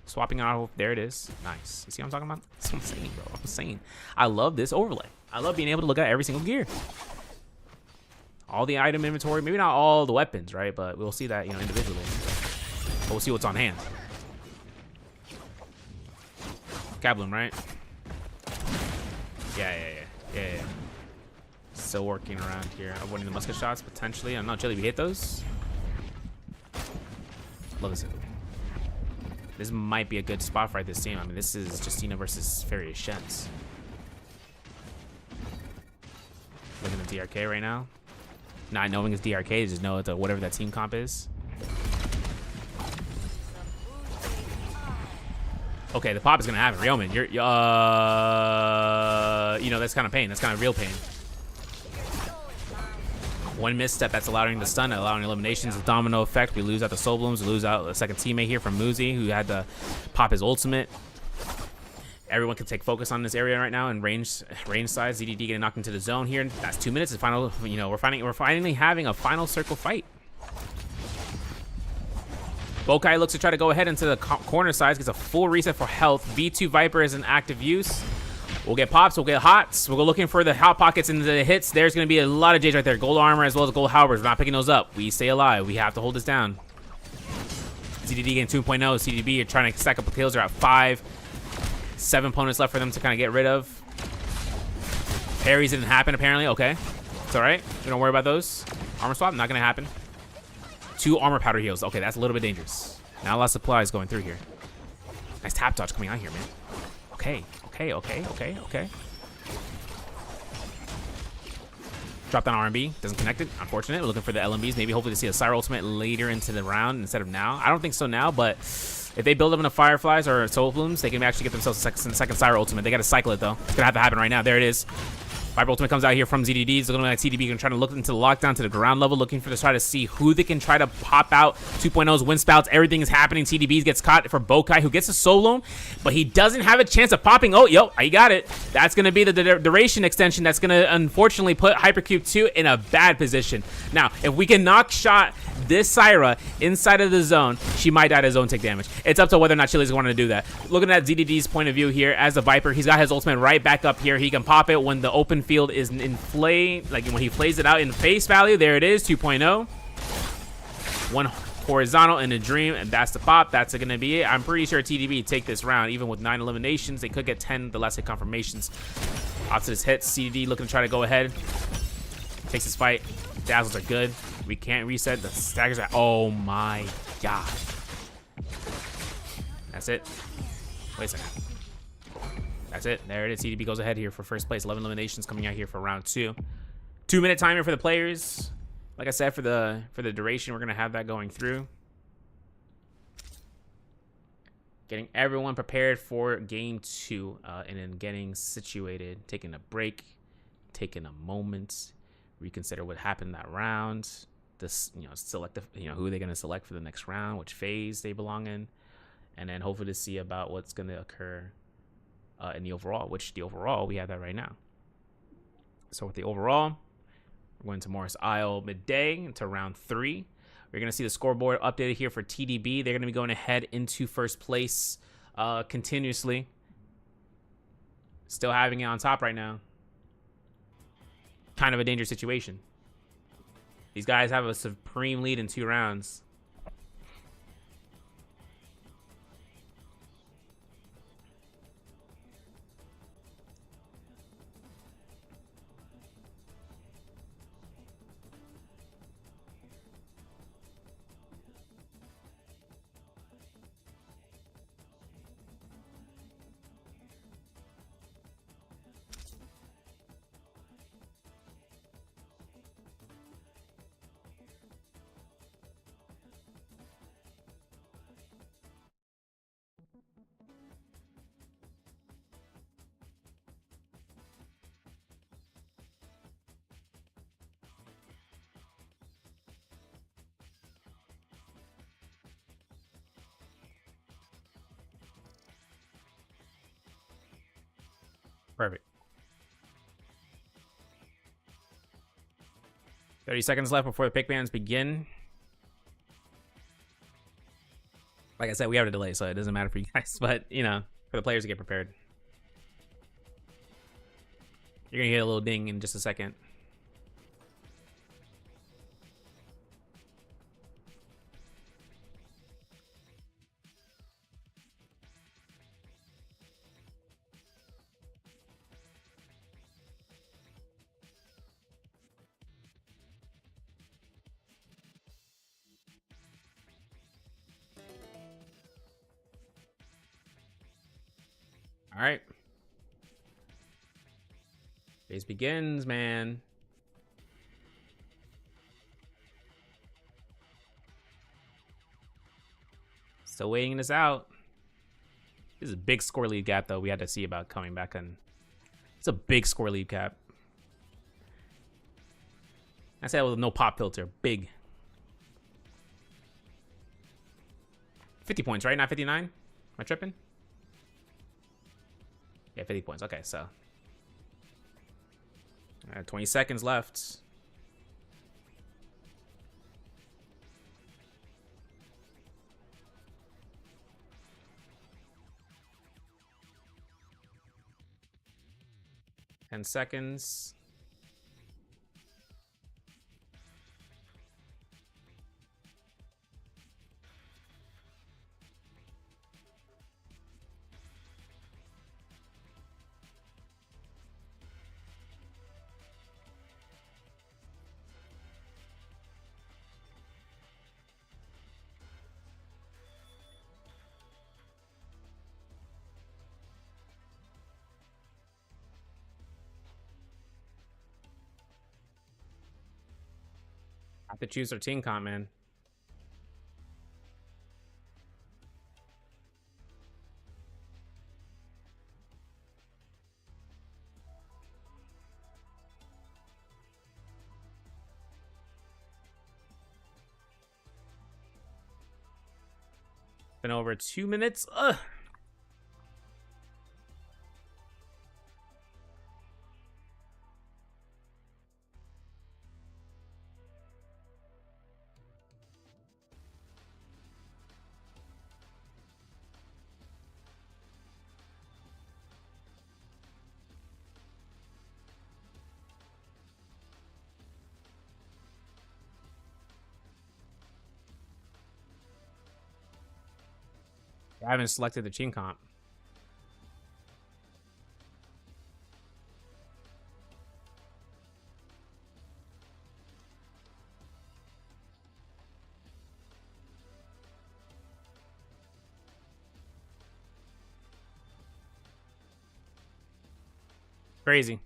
Swapping out. There it is. Nice. You see what I'm talking about? That's what I'm saying, bro. I'm saying. I love this overlay. I love being able to look at every single gear. All the item inventory. Maybe not all the weapons, right? But we'll see that, individually. But we'll see what's on hand. Kablum, right? Yeah. Still working around here. Avoiding the musket shots, potentially. I'm not sure if we hit those. Love this. This might be a good spot for this team. I mean, this is Justina versus Farius Shens. Looking at DRK right now. Not knowing it's DRK, just know it's whatever that team comp is. Okay, the pop is gonna happen. Ryoman, you're that's kind of pain. That's kind of real pain. 1 misstep, that's allowing the stun, allowing eliminations, the domino effect. We lose out the Soul Blooms. We lose out a second teammate here from Muzi, who had to pop his ultimate. Everyone can take focus on this area right now and range size. ZDD getting knocked into the zone here. That's 2 minutes. The final, we're finally having a final circle fight. Bokai looks to try to go ahead into the corner side, gets a full reset for health. V2 Viper is in active use. We'll get pops, we'll get hots. We'll go looking for the hot pockets and the hits. There's going to be a lot of J's right there. Gold armor as well as gold halberds. We're not picking those up. We stay alive. We have to hold this down. CDD getting 2.0. CDB are trying to stack up the kills. They're at 5. 7 opponents left for them to kind of get rid of. Parries didn't happen apparently. Okay. It's all right. We don't worry about those. Armor swap, not going to happen. 2 armor powder heals. Okay, that's a little bit dangerous. Not a lot of supplies going through here. Nice tap dodge coming out here, man. Okay. Okay. Drop down R&B. Doesn't connect it. Unfortunate. We're looking for the LMBs. Maybe hopefully to see a Cyber Ultimate later into the round instead of now. I don't think so now, but if they build up enough Fireflies or Soul Blooms, they can actually get themselves a second Cyber Ultimate. They got to cycle it, though. It's going to have to happen right now. There it is. Fiber Ultimate comes out here from ZDDs. They're going to like CDB and try to look into the lockdown to the ground level, looking for to try to see who they can try to pop out. 2.0's wind spouts. Everything is happening. CDBs gets caught for Bokai, who gets a solo, but he doesn't have a chance of popping. Oh, yo, he got it. That's going to be the duration extension. That's going to unfortunately put Hypercube 2 in a bad position. Now, if we can knock shot this Syra inside of the zone, she might die to zone tick damage. It's up to whether or not Chili's going to do that. Looking at ZDD's point of view here, as the Viper, he's got his ultimate right back up here. He can pop it when the open field is in play, like when he plays it out in face value. There it is, 2.0. 1 horizontal in a dream, and that's the pop. That's going to be it. I'm pretty sure TDB take this round, even with 9 eliminations. They could get 10 the last hit confirmations. Off to this hit. CDD looking to try to go ahead. Takes his fight. Dazzles are good. We can't reset. The staggers are. Oh my god. That's it. Wait a second. That's it. There it is. CDB goes ahead here for first place. 11 eliminations coming out here for round 2. 2-minute timer for the players. Like I said, for the duration, we're gonna have that going through. Getting everyone prepared for game 2, and then getting situated, taking a break, taking a moment, reconsider what happened that round. This, select the, who are they gonna select for the next round, which phase they belong in, and then hopefully to see about what's gonna occur in the overall. Which the overall we have that right now. So with the overall, we're going to Morris Isle midday into round 3. We're going to see the scoreboard updated here for TDB. They're going to be going ahead into first place continuously. Still having it on top right now. Kind of a dangerous situation. These guys have a supreme lead in 2 rounds. Perfect. 30 seconds left before the pick bans begin. Like I said, we have a delay, so it doesn't matter for you guys. But, for the players to get prepared. You're going to get a little ding in just a second. All right. Phase begins, man. Still waiting this out. This is a big score lead gap, though. We had to see about coming back on. It's a big score lead gap. I said with no pop filter. Big. 50 points, right? Not 59? Am I tripping? Yeah, 50 points. Okay, so 20 seconds left. 10 seconds. Have to choose our team comp, man. Been over 2 minutes. Ugh. I haven't selected the team comp. Crazy.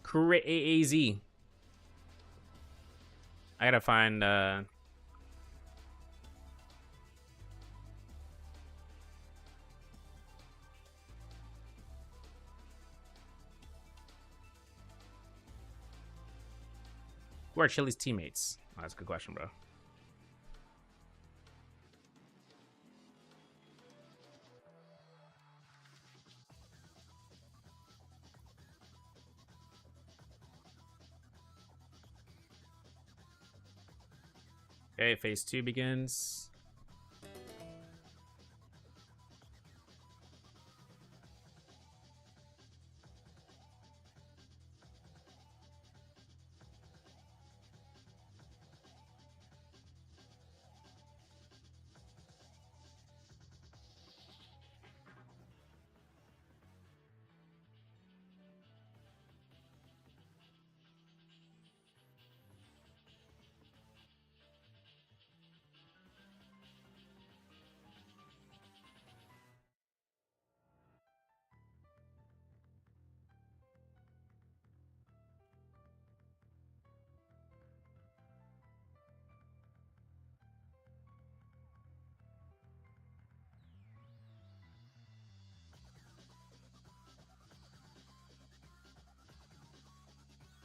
Crazy. I gotta find who are Chili's teammates? Oh, that's a good question, bro. Okay, phase 2 begins.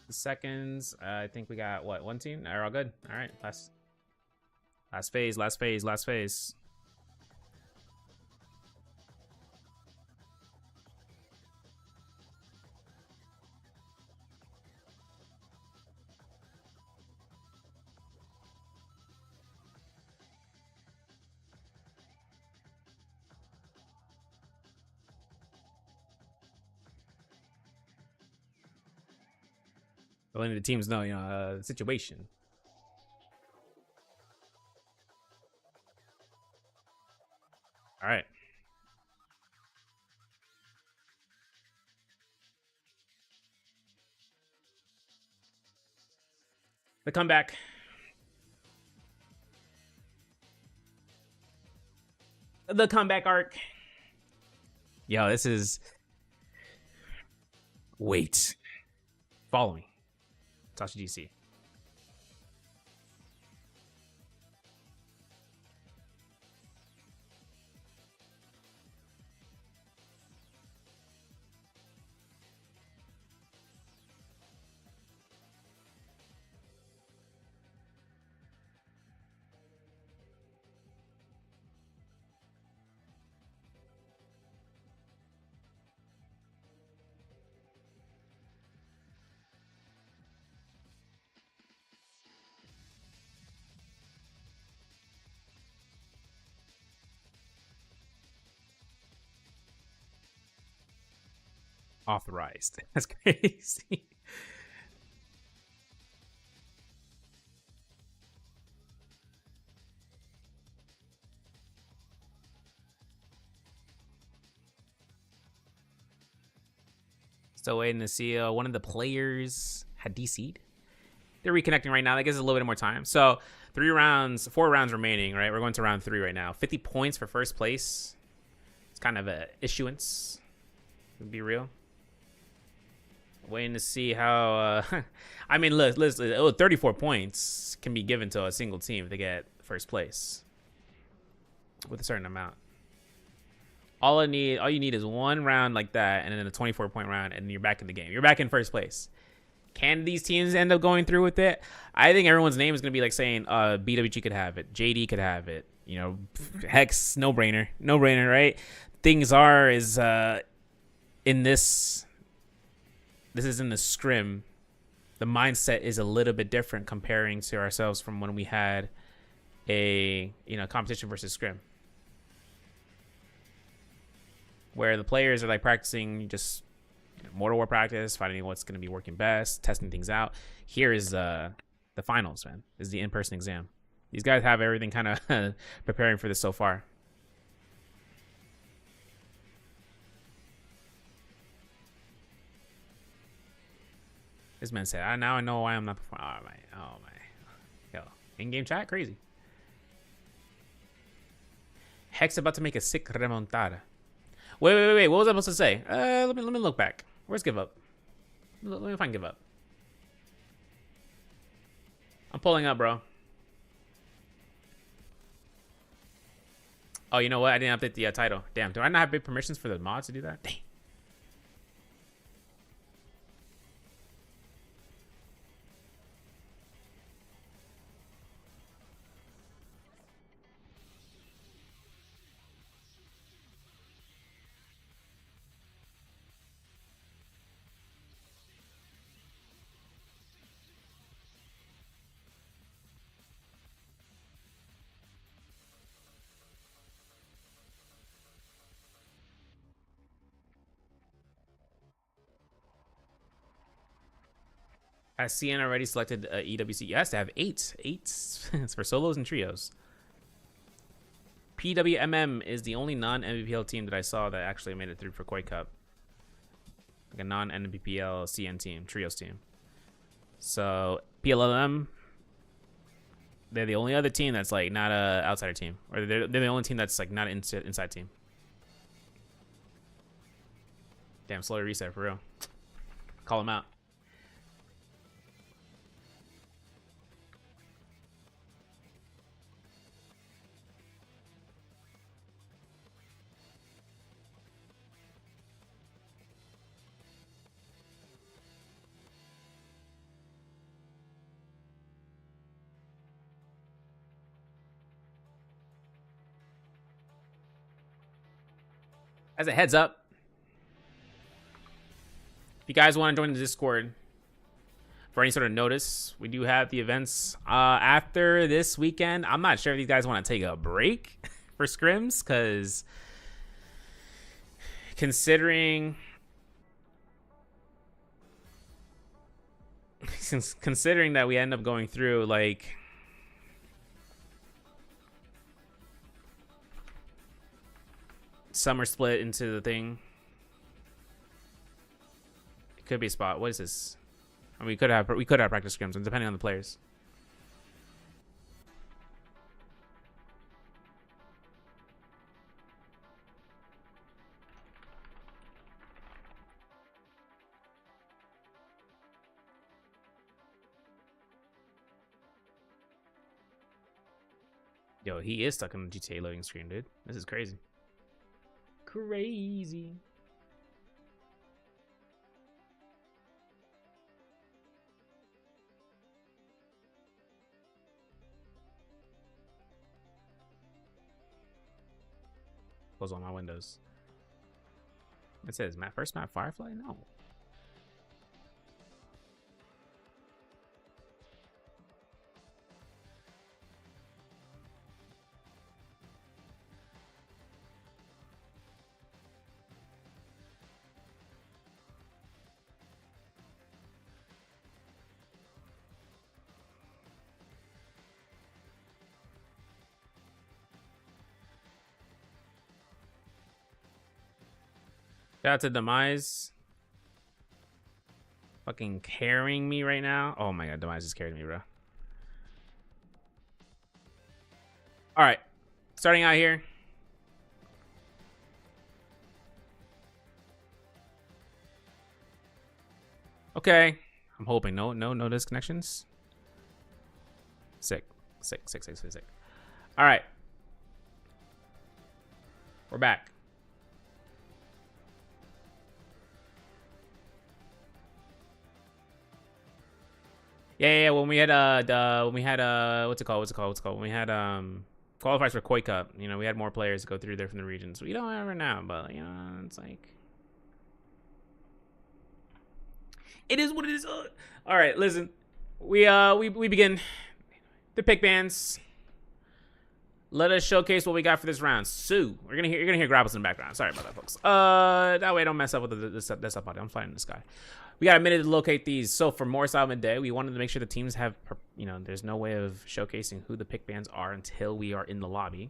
Seconds. I think we got what, one team? Are all good? All right, last phase, last phase, last phase. Letting the teams know, the situation. All right. The comeback. The comeback arc. Yo, this is. Wait. Follow me. Tashi GC. Authorized. That's crazy. Still waiting to see one of the players had DC'd. They're reconnecting right now. That gives us a little bit more time. So 4 rounds remaining, right? We're going to round 3 right now. 50 points for first place. It's kind of a issuance, to be real. Waiting to see how. I mean, listen, 34 points can be given to a single team if they get first place with a certain amount. All you need is 1 round like that, and then a 24-point round, and you're back in the game. You're back in first place. Can these teams end up going through with it? I think everyone's name is gonna be like saying, BWG could have it, JD could have it. You know, Hex, no brainer, right? Things is in this. This is in the scrim. The mindset is a little bit different comparing to ourselves from when we had a competition versus scrim, where the players are like practicing just Mortal War practice, finding what's going to be working best, testing things out. Here is the finals, man. This is the in-person exam. These guys have everything kind of preparing for this so far. This man said, now I know why I'm not performing. Oh my. Yo, in-game chat, crazy. Hex about to make a sick remontada. Wait. What was I supposed to say? Let me look back. Where's give up? Let me find give up. I'm pulling up, bro. Oh, you know what? I didn't update the title. Damn, do I not have big permissions for the mods to do that? Dang. Has CN already selected EWC? Yes, they have 8. 8 it's for solos and trios. PWMM is the only non-NBPL team that I saw that actually made it through for Koi Cup. Like a non-NBPL CN team, trios team. So PLLM, they're the only other team that's like not a outsider team, or they're the only team that's like not an inside team. Damn, slowly reset for real. Call them out. As a heads up, if you guys want to join the Discord for any sort of notice, we do have the events after this weekend. I'm not sure if these guys want to take a break for scrims, because considering that we end up going through like summer split into the thing. It could be a spot. What is this? I mean, we could have practice scrims, depending on the players. Yo, he is stuck on the GTA loading screen, dude. This is crazy. Crazy. Close all my windows. It says first map Firefly? No. Shout out to Demise. Fucking carrying me right now. Oh my god, Demise is carrying me, bro. All right, starting out here. Okay, I'm hoping no disconnections. Sick. All right, we're back. Yeah. When we had what's it called? When we had qualifiers for Koi Cup, you know, we had more players to go through there from the regions. We don't ever now, but you know, it's like it is what it is. All right, listen, we begin the pick bands. Let us showcase what we got for this round. Sue, you're gonna hear grapples in the background. Sorry about that, folks. That way I don't mess up with the desktop audio. I'm flying in the sky. We got a minute to locate these. So for more style midday, we wanted to make sure the teams have, you know, there's no way of showcasing who the pick bands are until we are in the lobby.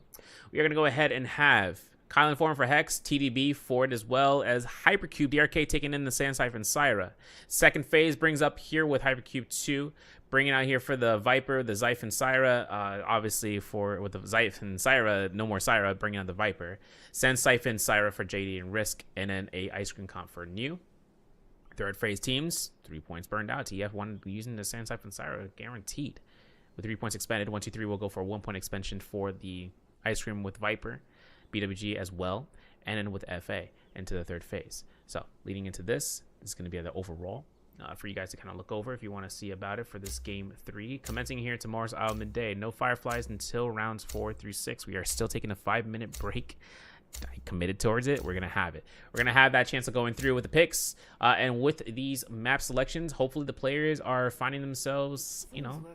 We are gonna go ahead and have Kylan Forum for Hex, TDB for it, as well as Hypercube, DRK taking in the Sand Siphon Syra. Second phase brings up here with Hypercube 2, bringing out here for the Viper, the Zyph and Syra. Obviously with the Zyph and Syra, no more Syra, bringing out the Viper. Sand Siphon Syra for JD and Risk, and then a Ice Cream Comp for New. Third phase teams, 3 points burned out. TF1 using the Sand Siphon Syra guaranteed. With 3 points expended, 1, 2, 3 will go for a 1 point expansion for the Ice Cream with Viper. BWG as well, and then with FA into the third phase. So leading into this is going to be the overall for you guys to kind of look over if you want to see about it for this game 3. Commencing here tomorrow's hour midday. No Fireflies until rounds 4 through 6. We are still taking a 5-minute break. I committed towards it. We're going to have it. We're going to have that chance of going through with the picks. And with these map selections, hopefully the players are finding themselves, you know,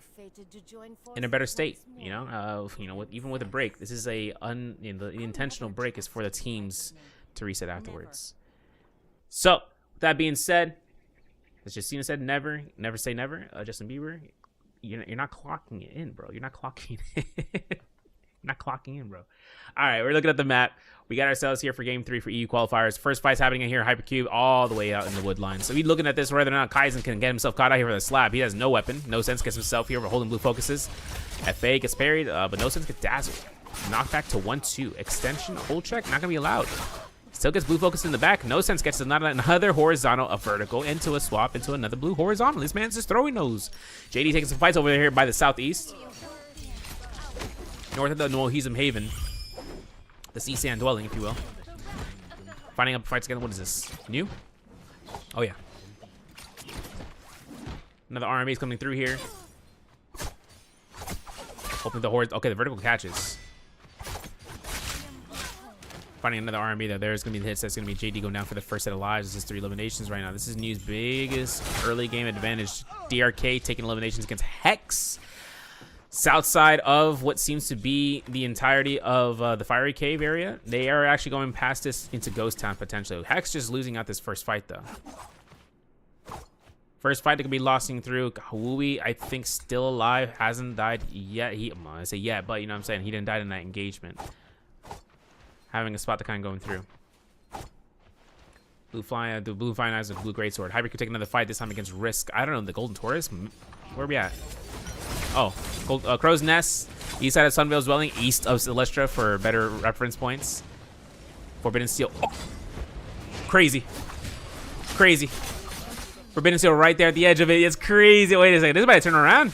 in a better state. You know, even with a break, this is the intentional break is for the teams to reset afterwards. So that being said, as Justina said, never say never. Justin Bieber, you're not clocking it in, bro. You're not clocking it. Not clocking in, bro. All right, we're looking at the map. We got ourselves here for game 3 for EU qualifiers. First fight's happening in here, Hypercube, all the way out in the wood line. So we're looking at this whether or not Kaizen can get himself caught out here for the slap. He has no weapon. No Sense gets himself here for holding blue focuses. FA gets parried, but No Sense gets dazzled. Knockback to 1-2. Extension, hold check, not going to be allowed. Still gets blue focus in the back. No Sense gets another horizontal, a vertical, into a swap, into another blue horizontal. This man's just throwing those. JD taking some fights over here by the southeast. North of the Noahism Haven. The sea sand dwelling, if you will. Finding up fights again. What is this? New? Oh, yeah. Another RMA is coming through here. Hoping the horse. Okay, the vertical catches. Finding another RMB there. There's going to be the hits. That's going to be JD going down for the first set of lives. This is 3 eliminations right now. This is New's biggest early game advantage. DRK taking eliminations against Hex. South side of what seems to be the entirety of the Fiery Cave area. They are actually going past this into Ghost Town potentially. Hex just losing out this first fight though. First fight that could be losing through. Hawui, I think, still alive. Hasn't died yet. I say yet, but you know what I'm saying. He didn't die in that engagement. Having a spot to kind of going through. The blue flying eyes with blue greatsword. Hyper could take another fight this time against Risk. I don't know, the Golden Taurus? Where are we at? Oh, Crow's Nest, east side of Sunvale's Dwelling, east of Celestra for better reference points. Forbidden Steel. Oh. Crazy. Forbidden Steel right there at the edge of it. It's crazy. Wait a second. This is about to turn around.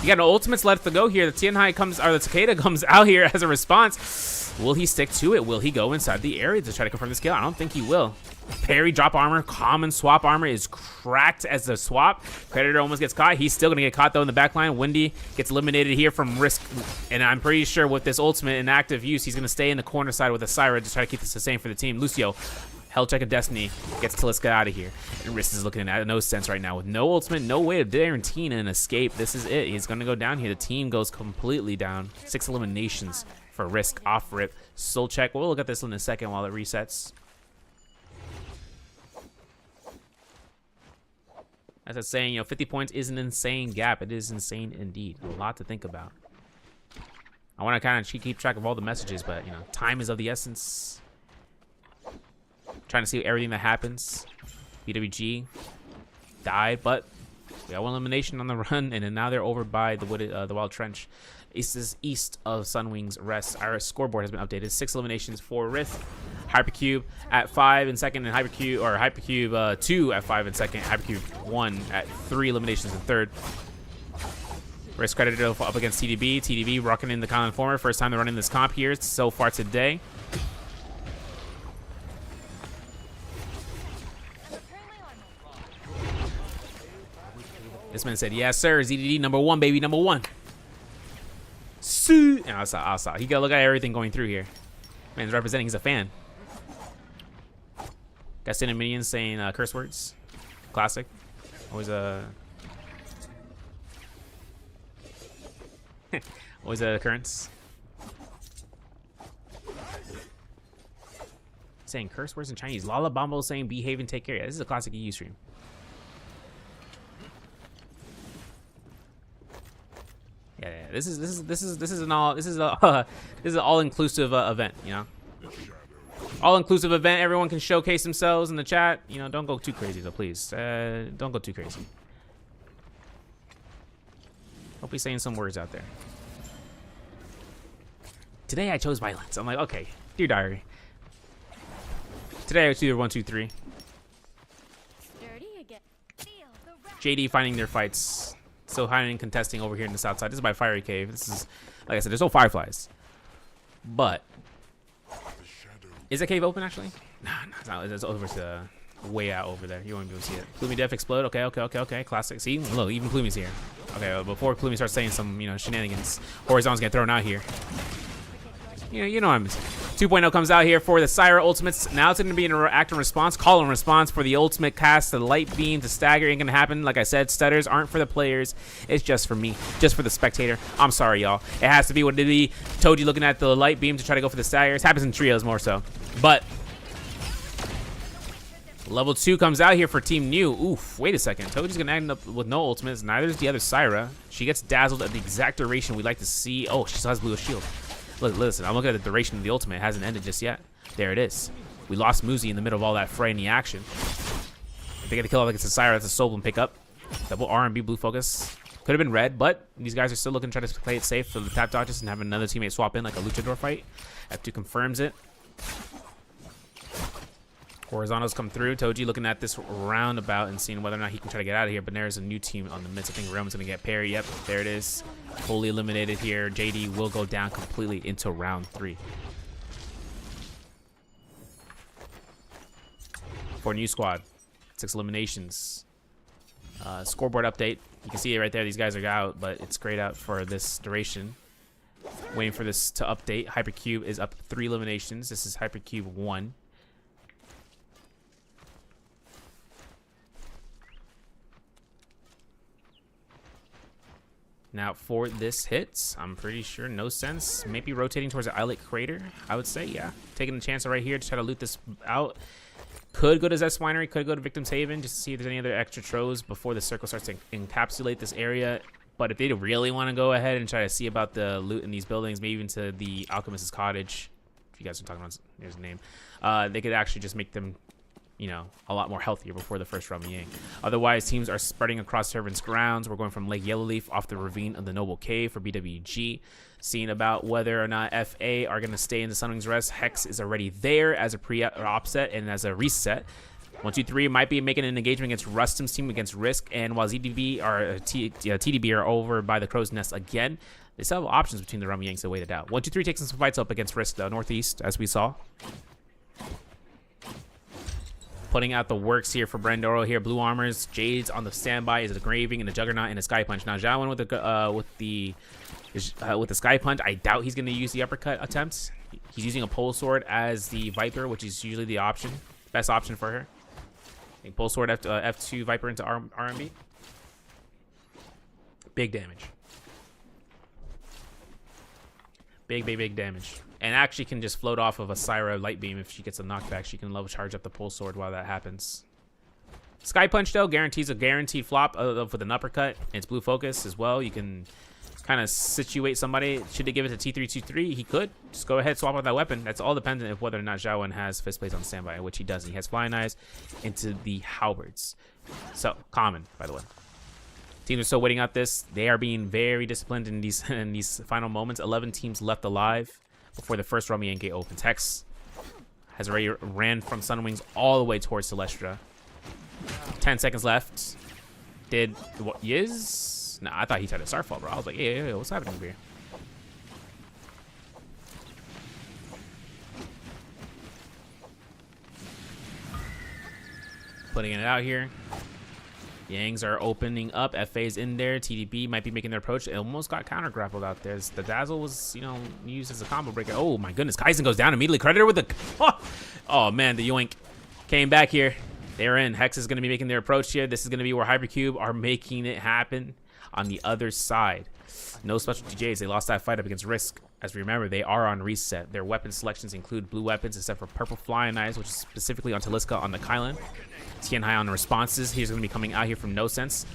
You got no ultimates left to go here. The Tianhai comes, or the Cicada comes out here as a response. Will he stick to it? Will he go inside the area to try to confirm this kill? I don't think he will. Parry, drop armor, common swap armor is cracked as the swap. Predator almost gets caught. He's still going to get caught, though, in the back line. Windy gets eliminated here from Risk. And I'm pretty sure with this ultimate in active use, he's going to stay in the corner side with a Syra to try to keep this the same for the team. Lucio, Hell Check of Destiny, gets Taliska out of here. And Risk is looking at no sense right now. With no ultimate, no way of guaranteeing an escape. This is it. He's going to go down here. The team goes completely down. 6 eliminations for Risk off rip. Soul check. We'll look at this in a second while it resets. As I was saying, you know, 50 points is an insane gap. It is insane indeed. A lot to think about. I want to kind of keep track of all the messages, but, you know, time is of the essence. trying to see everything that happens. BWG died, but we got one elimination on the run, and then now they're over by the wooded, the Wild Trench. This is east of Sunwing's Rest. Our scoreboard has been updated. 6 eliminations for Rift. Hypercube at 5 in second, and Hypercube 2 at 5 in second. Hypercube 1 at 3 eliminations in third. Risk credited up against TDB. TDB rocking in the Common Informer. First time they're running this comp here so far today. This man said, yes, sir. ZDD number 1, baby, number 1. See. I saw. He got to look at everything going through here. Man's representing. He's a fan. Got sending minions saying curse words. Classic. Always a... always an occurrence. Saying curse words in Chinese. Lala Bombo saying behave and take care. Yeah, this is a classic EU stream. Yeah, this is an all-inclusive event, you know. All-inclusive event. Everyone can showcase themselves in the chat. You know, don't go too crazy though, please. Don't go too crazy. Hope he's saying some words out there. Today I chose violence. I'm like, okay, dear diary. Today I choose 1, 2, 3. JD finding their fights. Still hiding and contesting over here in the south side. This is by Fiery Cave. This is, like I said, there's no fireflies. But is the cave open actually? Nah, it's not. It's over to way out over there. You won't be able to see it. Plumy Def explode. Okay. Classic. See, look, even Plumy's here. Okay, before Plumy starts saying some, you know, shenanigans, Horizon's getting thrown out here. You know what I'm saying. 2.0 comes out here for the Syra Ultimates. Now it's going to be an act and response, call and response for the ultimate cast. The light beam, the stagger ain't going to happen. Like I said, stutters aren't for the players. It's just for me, just for the spectator. I'm sorry, y'all. It has to be what it is. Toji looking at the light beam to try to go for the staggers. Happens in trios more so. But level 2 comes out here for Team New. Oof, wait a second. Toji's going to end up with no ultimates. Neither is the other Syra. She gets dazzled at the exact duration we like to see. Oh, she still has blue shield. Look, listen, I'm looking at the duration of the ultimate. It hasn't ended just yet. There it is. We lost Muzi in the middle of all that fray in the action. If they get the kill against the Syra, that's a Soul and pick up. Double R&B blue focus. Could have been red, but these guys are still looking to try to play it safe for the tap dodges and have another teammate swap in like a luchador fight. F2 confirms it. Horizontal's come through. Toji looking at this roundabout and seeing whether or not he can try to get out of here. But there's a new team on the midst. I think Realm's going to get parried. Yep, there it is. Fully eliminated here. JD will go down completely into round 3. For new squad. 6 eliminations. Scoreboard update. You can see it right there. These guys are out, but it's grayed out for this duration. Waiting for this to update. Hypercube is up 3 eliminations. This is Hypercube 1. Now for this hits, I'm pretty sure no sense. Maybe rotating towards the islet crater, I would say, yeah. Taking the chance right here to try to loot this out. Could go to Zest Winery, could go to Victim's Haven, just to see if there's any other extra troves before the circle starts to encapsulate this area. But if they really want to go ahead and try to see about the loot in these buildings, maybe even to the Alchemist's Cottage, if you guys are talking about, here's the name, they could actually just make them, you know, a lot more healthier before the first Rum Yang. Otherwise, teams are spreading across Servant's grounds. We're going from Lake Yellowleaf off the ravine of the Noble Cave for BWG. Seeing about whether or not FA are going to stay in the Sunwing's Rest. Hex is already there as a pre-offset and as a reset. 1, 2, 3 might be making an engagement against Rustum's team against Risk. And while ZDB or TDB are over by the Crow's Nest again, they still have options between the Rum Yangs to wait it out. 1, 2, 3 takes some fights up against Risk Northeast, as we saw. Putting out the works here for Brandoro here. Blue armors, Jade's on the standby. Is it a Graving and a Juggernaut and a Sky Punch? Now Zhao with the Sky Punch. I doubt he's going to use the uppercut attempts. He's using a pole sword as the Viper, which is usually the option, best option for her. I think pole sword F2 Viper into RMB. Big damage. Big damage. And actually can just float off of a Syra light beam if she gets a knockback. She can level charge up the pole sword while that happens. Sky Punch though guarantees a guaranteed flop with an uppercut. And it's blue focus as well. You can kind of situate somebody. Should they give it to T323? He could just go ahead, swap out that weapon. That's all dependent of whether or not Xiaowen has fist plates on standby, which he doesn't. He has flying eyes into the halberds. So common, by the way. Teams are still waiting out this. They are being very disciplined in these final moments. 11 teams left alive before the first Rummy gate opens. Hex has already ran from Sunwings all the way towards Celestra. 10 seconds left. Did what? Yiz? Nah, I thought he tried to Starfall, bro. I was like, yeah, what's happening here? Putting it out here. Yangs are opening up. FA's in there. TDB might be making their approach. It almost got counter grappled out there. The Dazzle was, used as a combo breaker. Oh my goodness. Kaizen goes down immediately. Creditor with the... Oh man, the Yoink came back here. They're in. Hex is going to be making their approach here. This is going to be where Hypercube are making it happen on the other side. No special DJs. They lost that fight up against Risk. As we remember, they are on reset. Their weapon selections include blue weapons except for purple flying eyes, which is specifically on Taliska on the Kylan. Tian Hai on the responses. He's going to be coming out here from No Sense.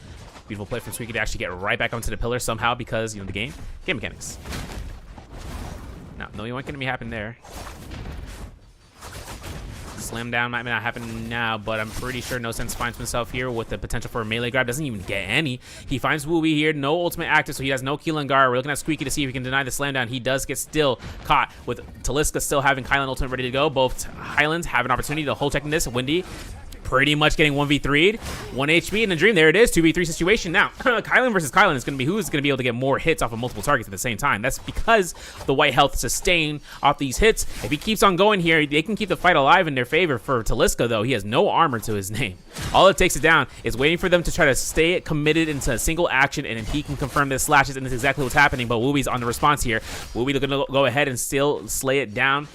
Beautiful play from Squeaky to actually get right back onto the pillar somehow because, the game mechanics. No, you ain't going to be happening there. Slam down might not happen now, but I'm pretty sure No Sense finds himself here with the potential for a melee grab. Doesn't even get any. He finds Wooby here. No ultimate active, so he has no Keelan Gar. We're looking at Squeaky to see if he can deny the slam down. He does get still caught with Taliska still having Kylan ultimate ready to go. Both Highlands have an opportunity to hold checking this. Windy pretty much getting 1v3'd. 1 HP in the dream. There it is. 2v3 situation. Now, Kylan versus Kylan is going to be who's going to be able to get more hits off of multiple targets at the same time. That's because the white health sustain off these hits. If he keeps on going here, they can keep the fight alive in their favor. For Taliska, though, he has no armor to his name. All it takes it down is waiting for them to try to stay committed into a single action, and he can confirm this slashes, and that's exactly what's happening. But Wooby's on the response here. Wooby going to go ahead and still slay it down.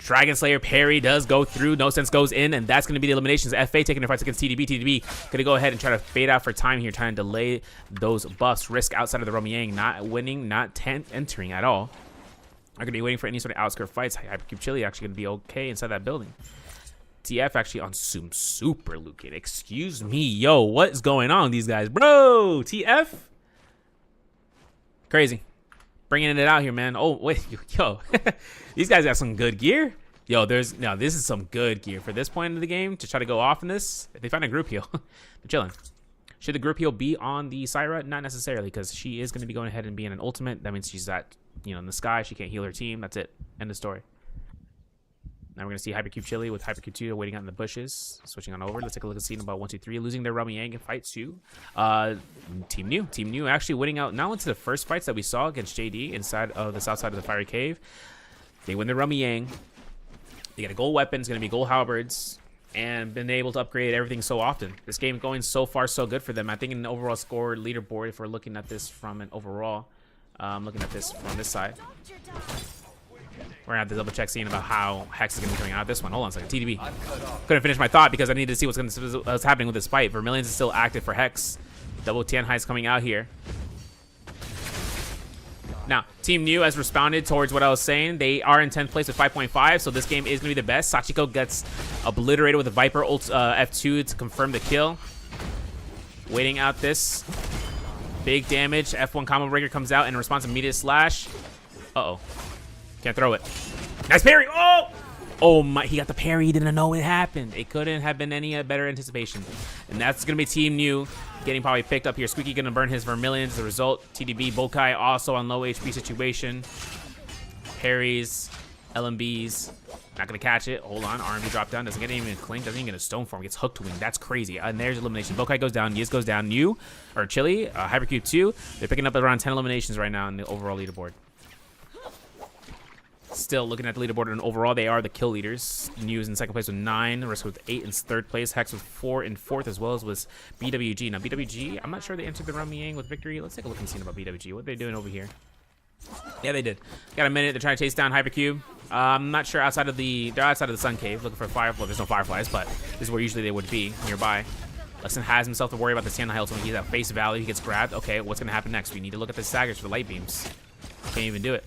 Dragon Slayer parry does go through. No Sense goes in, and that's going to be the eliminations. FA taking their fights against TDB. TDB going to go ahead and try to fade out for time here, trying to delay those buffs. Risk outside of the Romyang, not winning, not entering at all. Are going to be waiting for any sort of outskirt fights. Hypercube Chili actually going to be okay inside that building. TF actually on some super Lucan. Excuse me, yo, what is going on with these guys? Bro, TF? Crazy. Bringing it out here, man. Oh, wait, yo. These guys got some good gear. Yo, this is some good gear for this point of the game to try to go off in this. If they find a group heal, they're chilling. Should the group heal be on the Syra? Not necessarily, because she is going to be going ahead and being an ultimate. That means she's at, in the sky. She can't heal her team. That's it. End of story. Now we're going to see Hypercube Chili with Hypercube 2 waiting out in the bushes. Switching on over. Let's take a look at scene about 1, 2, 3. Losing their Rummy in fight 2. Team New actually winning out not only to the first fights that we saw against JD inside of the south side of the Fiery Cave. They win the Rummy. They get a gold weapon. It's going to be gold halberds. And been able to upgrade everything so often. This game going so far so good for them. I think in an overall score leaderboard, if we're looking at this from an overall, looking at this from this side. We're gonna have to double check seeing about how Hex is gonna be coming out of this one. Hold on a second. TDB. Couldn't finish my thought because I needed to see what's happening with this fight. Vermilion's is still active for Hex. Double Tian Hai's coming out here. Now, Team New has responded towards what I was saying. They are in 10th place with 5.5, so this game is going to be the best. Sachiko gets obliterated with a Viper ult F2 to confirm the kill. Waiting out this. Big damage. F1 combo breaker comes out and responds immediate slash. Uh-oh. Can't throw it. Nice parry. Oh! Oh my, he got the parry. He didn't know it happened. It couldn't have been any better anticipation. And that's going to be Team New getting probably picked up here. Squeaky going to burn his Vermilion as a result. TDB, Bokai also on low HP situation. Parries, LMBs. Not going to catch it. Hold on. RMB drop down. Doesn't get even a clink. Doesn't even get a stone form. Gets hooked to wing. That's crazy. And there's elimination. Bokai goes down. Yiz goes down. New, or Chili, Hypercube 2. They're picking up around 10 eliminations right now in the overall leaderboard. Still looking at the leaderboard and overall, they are the kill leaders. New is in second place with 9. Risk with 8 in third place. Hex with 4 in fourth, as well as with BWG. Now, BWG, I'm not sure they entered the Rummy with victory. Let's take a look and see about BWG. What are they doing over here? Yeah, they did. Got a minute. They're trying to chase down Hypercube. I'm not sure outside of the... They're outside of the Sun Cave looking for Firefly. Well, there's no Fireflies, but this is where usually they would be, nearby. Lesson has himself to worry about the Tian Hai ultimate. He's at face value. He gets grabbed. Okay, what's going to happen next? We need to look at the staggers for the light beams. Can't even do it.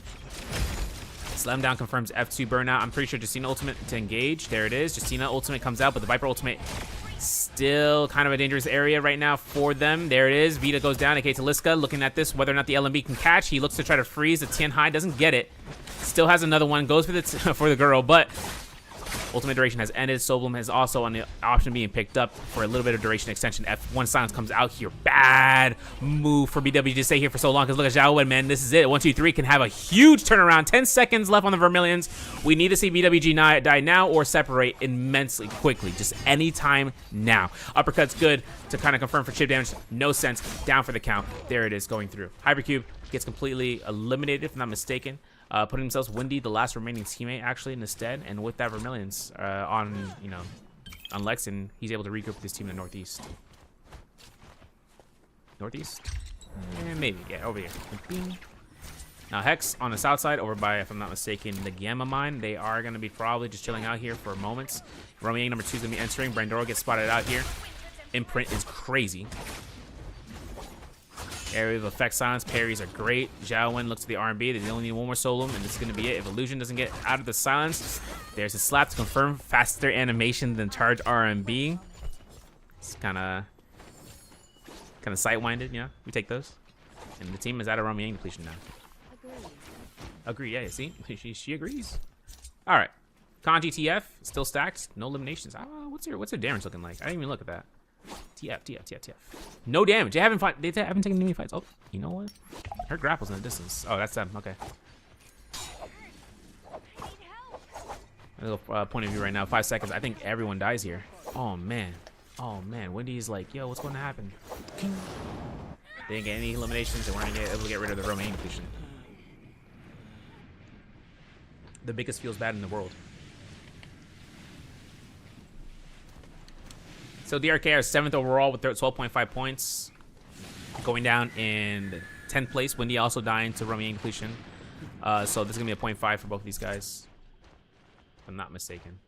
Slam down confirms F2 burnout. I'm pretty sure Justina ultimate to engage. There it is. Justina ultimate comes out, but the Viper ultimate Still kind of a dangerous area right now for them. There it is. Vita goes down. AK Taliska looking at this, whether or not the LMB can catch. He looks to try to freeze the Tian Hai. Doesn't get it. Still has another one. Goes for the for the girl, but ultimate duration has ended. Soblum has also on the option of being picked up for a little bit of duration extension. F1 silence comes out here. Bad move for BWG to stay here for so long because look at Zhao Wen, man. This is it. 1, 2, 3 can have a huge turnaround. 10 seconds left on the Vermilions. We need to see BWG die now or separate immensely quickly. Just anytime now. Uppercut's good to kind of confirm for chip damage. No sense. Down for the count. There it is going through. Hypercube gets completely eliminated if I'm not mistaken. Putting themselves Windy, the last remaining teammate, actually in the stead, and with that Vermilions on Lexin, he's able to regroup with his team in the northeast. Northeast? Maybe, yeah, over here. Now Hex on the south side, over by, if I'm not mistaken, the Gamma Mine. They are going to be probably just chilling out here for moments. Romeo number 2 is going to be entering. Brandoro gets spotted out here. Imprint is crazy. Area of effect silence parries are great. Zhao Wen looks to the R&B. They only need one more Solum, and this is going to be it. If Illusion doesn't get out of the silence, there's a slap to confirm faster animation than charge R&B. It's kind of sight-winded, yeah. We take those. And the team is out of Romeo depletion now. Agree, yeah, see? She agrees. All right. Kanji TF, still stacked. No eliminations. What's their damage looking like? I didn't even look at that. TF. No damage. They haven't taken any fights. Oh, you know what? Her grapple's in the distance. Oh, that's them. Okay. A little point of view right now. 5 seconds. I think everyone dies here. Oh man. Wendy's like, yo, what's going to happen? They didn't get any eliminations. They weren't able to get rid of the Romaine depletion. The biggest feels bad in the world. So DRK are 7th overall with 12.5 points. Going down in 10th place. Wendy also dying to Romeo depletion. So this is going to be a 0.5 for both of these guys. If I'm not mistaken.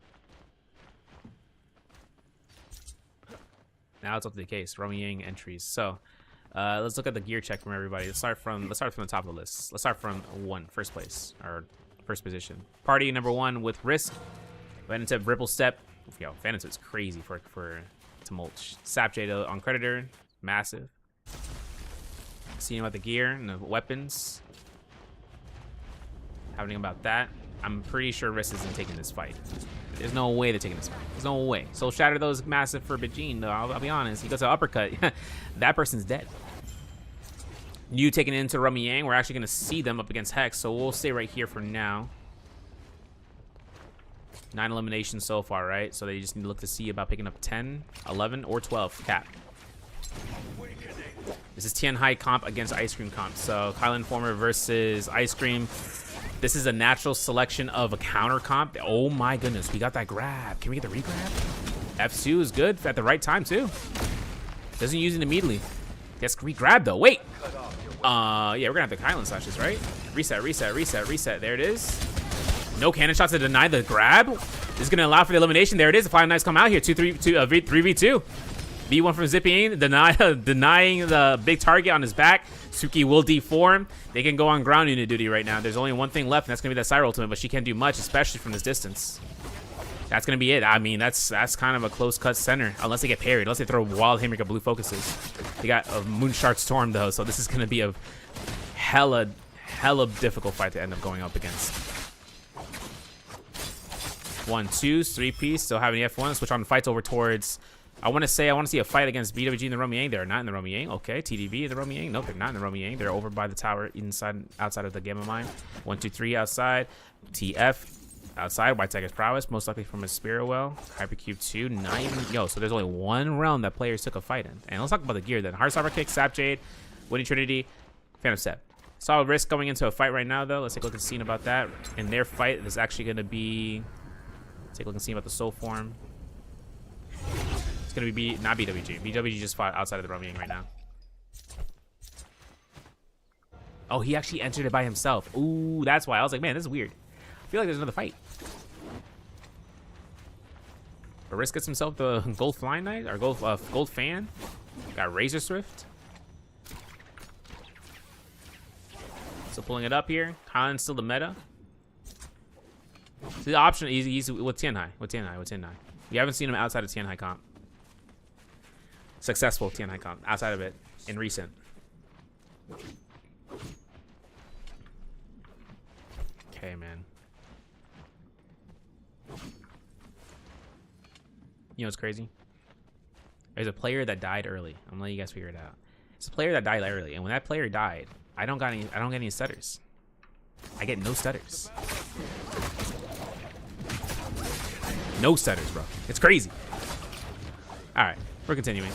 Now it's up to the case. Romeo entries. So let's look at the gear check from everybody. Let's start from the top of the list. Let's start from first place, or first position. Party number 1 with Risk. Vanitep, Ripple Step. Yo, Vanitep's crazy for Tumult. Sapjade on Creditor, massive. Seeing about the gear and the weapons. Happening about that. I'm pretty sure Risk isn't taking this fight. There's no way they're taking this fight. There's no way. Soul Shatter though is massive for Bajin though. I'll be honest. He goes to uppercut. That person's dead. You taking it into Rummy Yang. We're actually gonna see them up against Hex, so we'll stay right here for now. 9 eliminations so far, right? So they just need to look to see about picking up 10, 11, or 12 cap. This is Tian Hai comp against Ice Cream comp. So Kylan Informer versus Ice Cream. This is a natural selection of a counter comp. Oh my goodness, we got that grab. Can we get the regrab? F2 is good at the right time too. Doesn't use it immediately. Gets re-grab though. Wait. Yeah, we're gonna have the Kylan slashes, right? Reset. There it is. No cannon shots to deny the grab. This is going to allow for the elimination. There it is. The Flying Knights come out here. 3v2. B1 from Zipping, denying the big target on his back. Suki will deform. They can go on ground unit duty right now. There's only one thing left, and that's going to be that Cyber Ultimate, but she can't do much, especially from this distance. That's going to be it. I mean, that's kind of a close-cut center, unless they get parried. Unless they throw Wild Haymaker Blue Focuses. They got a Moonshark Storm, though, so this is going to be a hella difficult fight to end up going up against. 1, 2, 3-piece, still having the F1. Switch on the fights over towards. I want to see a fight against BWG in the Romeo. They're not in the Romeo. Okay, TDB in the Romeo. Nope, they're not in the Romeo. They're over by the tower outside of the Gamma Mine. 1, 2, 3 outside. TF outside. White Tiger's Prowess, most likely from a Spirit Well. Hypercube 2, not even. Yo, so there's only one round that players took a fight in. And let's talk about the gear then. Hard Cyber Kick, Sapjade, Winning Trinity, Phantom Step. Solid Risk going into a fight right now though. Let's take a look and see about that. In their fight, there's actually going to be. Take a look and see about the soul form. It's gonna be not BWG. BWG just fought outside of the Romeo right now. Oh, he actually entered it by himself. Ooh, that's why I was like, man, this is weird. I feel like there's another fight. But Risk gets himself the gold Flying Knight or gold fan. Got Razor Swift. So pulling it up here. Kylan's still the meta. So the option is with Tian Hai. We haven't seen him outside of Tian Hai comp. successful TN icon outside of it in recent. Okay, man. You know what's crazy? There's a player that died early. I'm gonna let you guys figure it out. It's a player that died early, and when that player died, I don't get any stutters. I get no stutters. No stutters, bro. It's crazy. All right, we're continuing.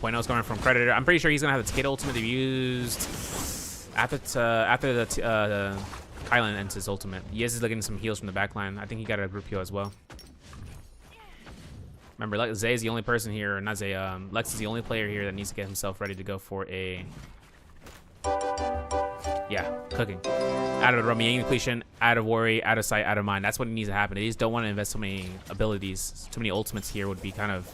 One is going from Predator. I'm pretty sure he's gonna have the Skate ultimate they used after the Kylan ends his ultimate. Yes, he's looking some heals from the backline. I think he got a group heal as well. Remember, Zay is the only person here, or not Zay, Lex is the only player here that needs to get himself ready to go for a... Yeah, cooking. Out of the Yang depletion, out of worry, out of sight, out of mind. That's what needs to happen. They just don't want to invest so many abilities. Too many ultimates here would be kind of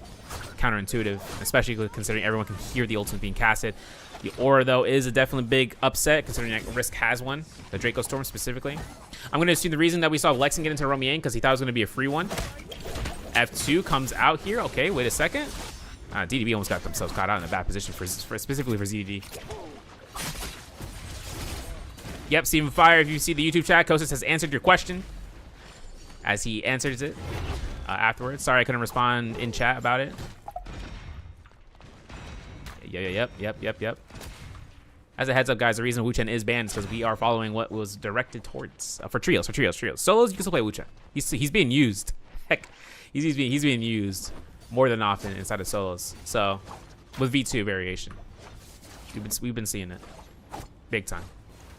counterintuitive, especially considering everyone can hear the ultimate being casted. The aura, though, is a definitely big upset, considering that Risk has one. The Draco Storm, specifically. I'm going to assume the reason that we saw Lexin get into Yang because he thought it was going to be a free one. F2 comes out here. Okay, wait a second. DDB almost got themselves caught out in a bad position for specifically for ZDD. Yep, Steven Fire, if you see the YouTube chat, Kosis has answered your question as he answers it afterwards. Sorry I couldn't respond in chat about it. Yep. As a heads up, guys, the reason Wu Chen is banned is because we are following what was directed towards for trios. Solos, you can still play Wu Chen. He's being used. Heck, he's being used more than often inside of solos. So with V2 variation, we've been seeing it big time,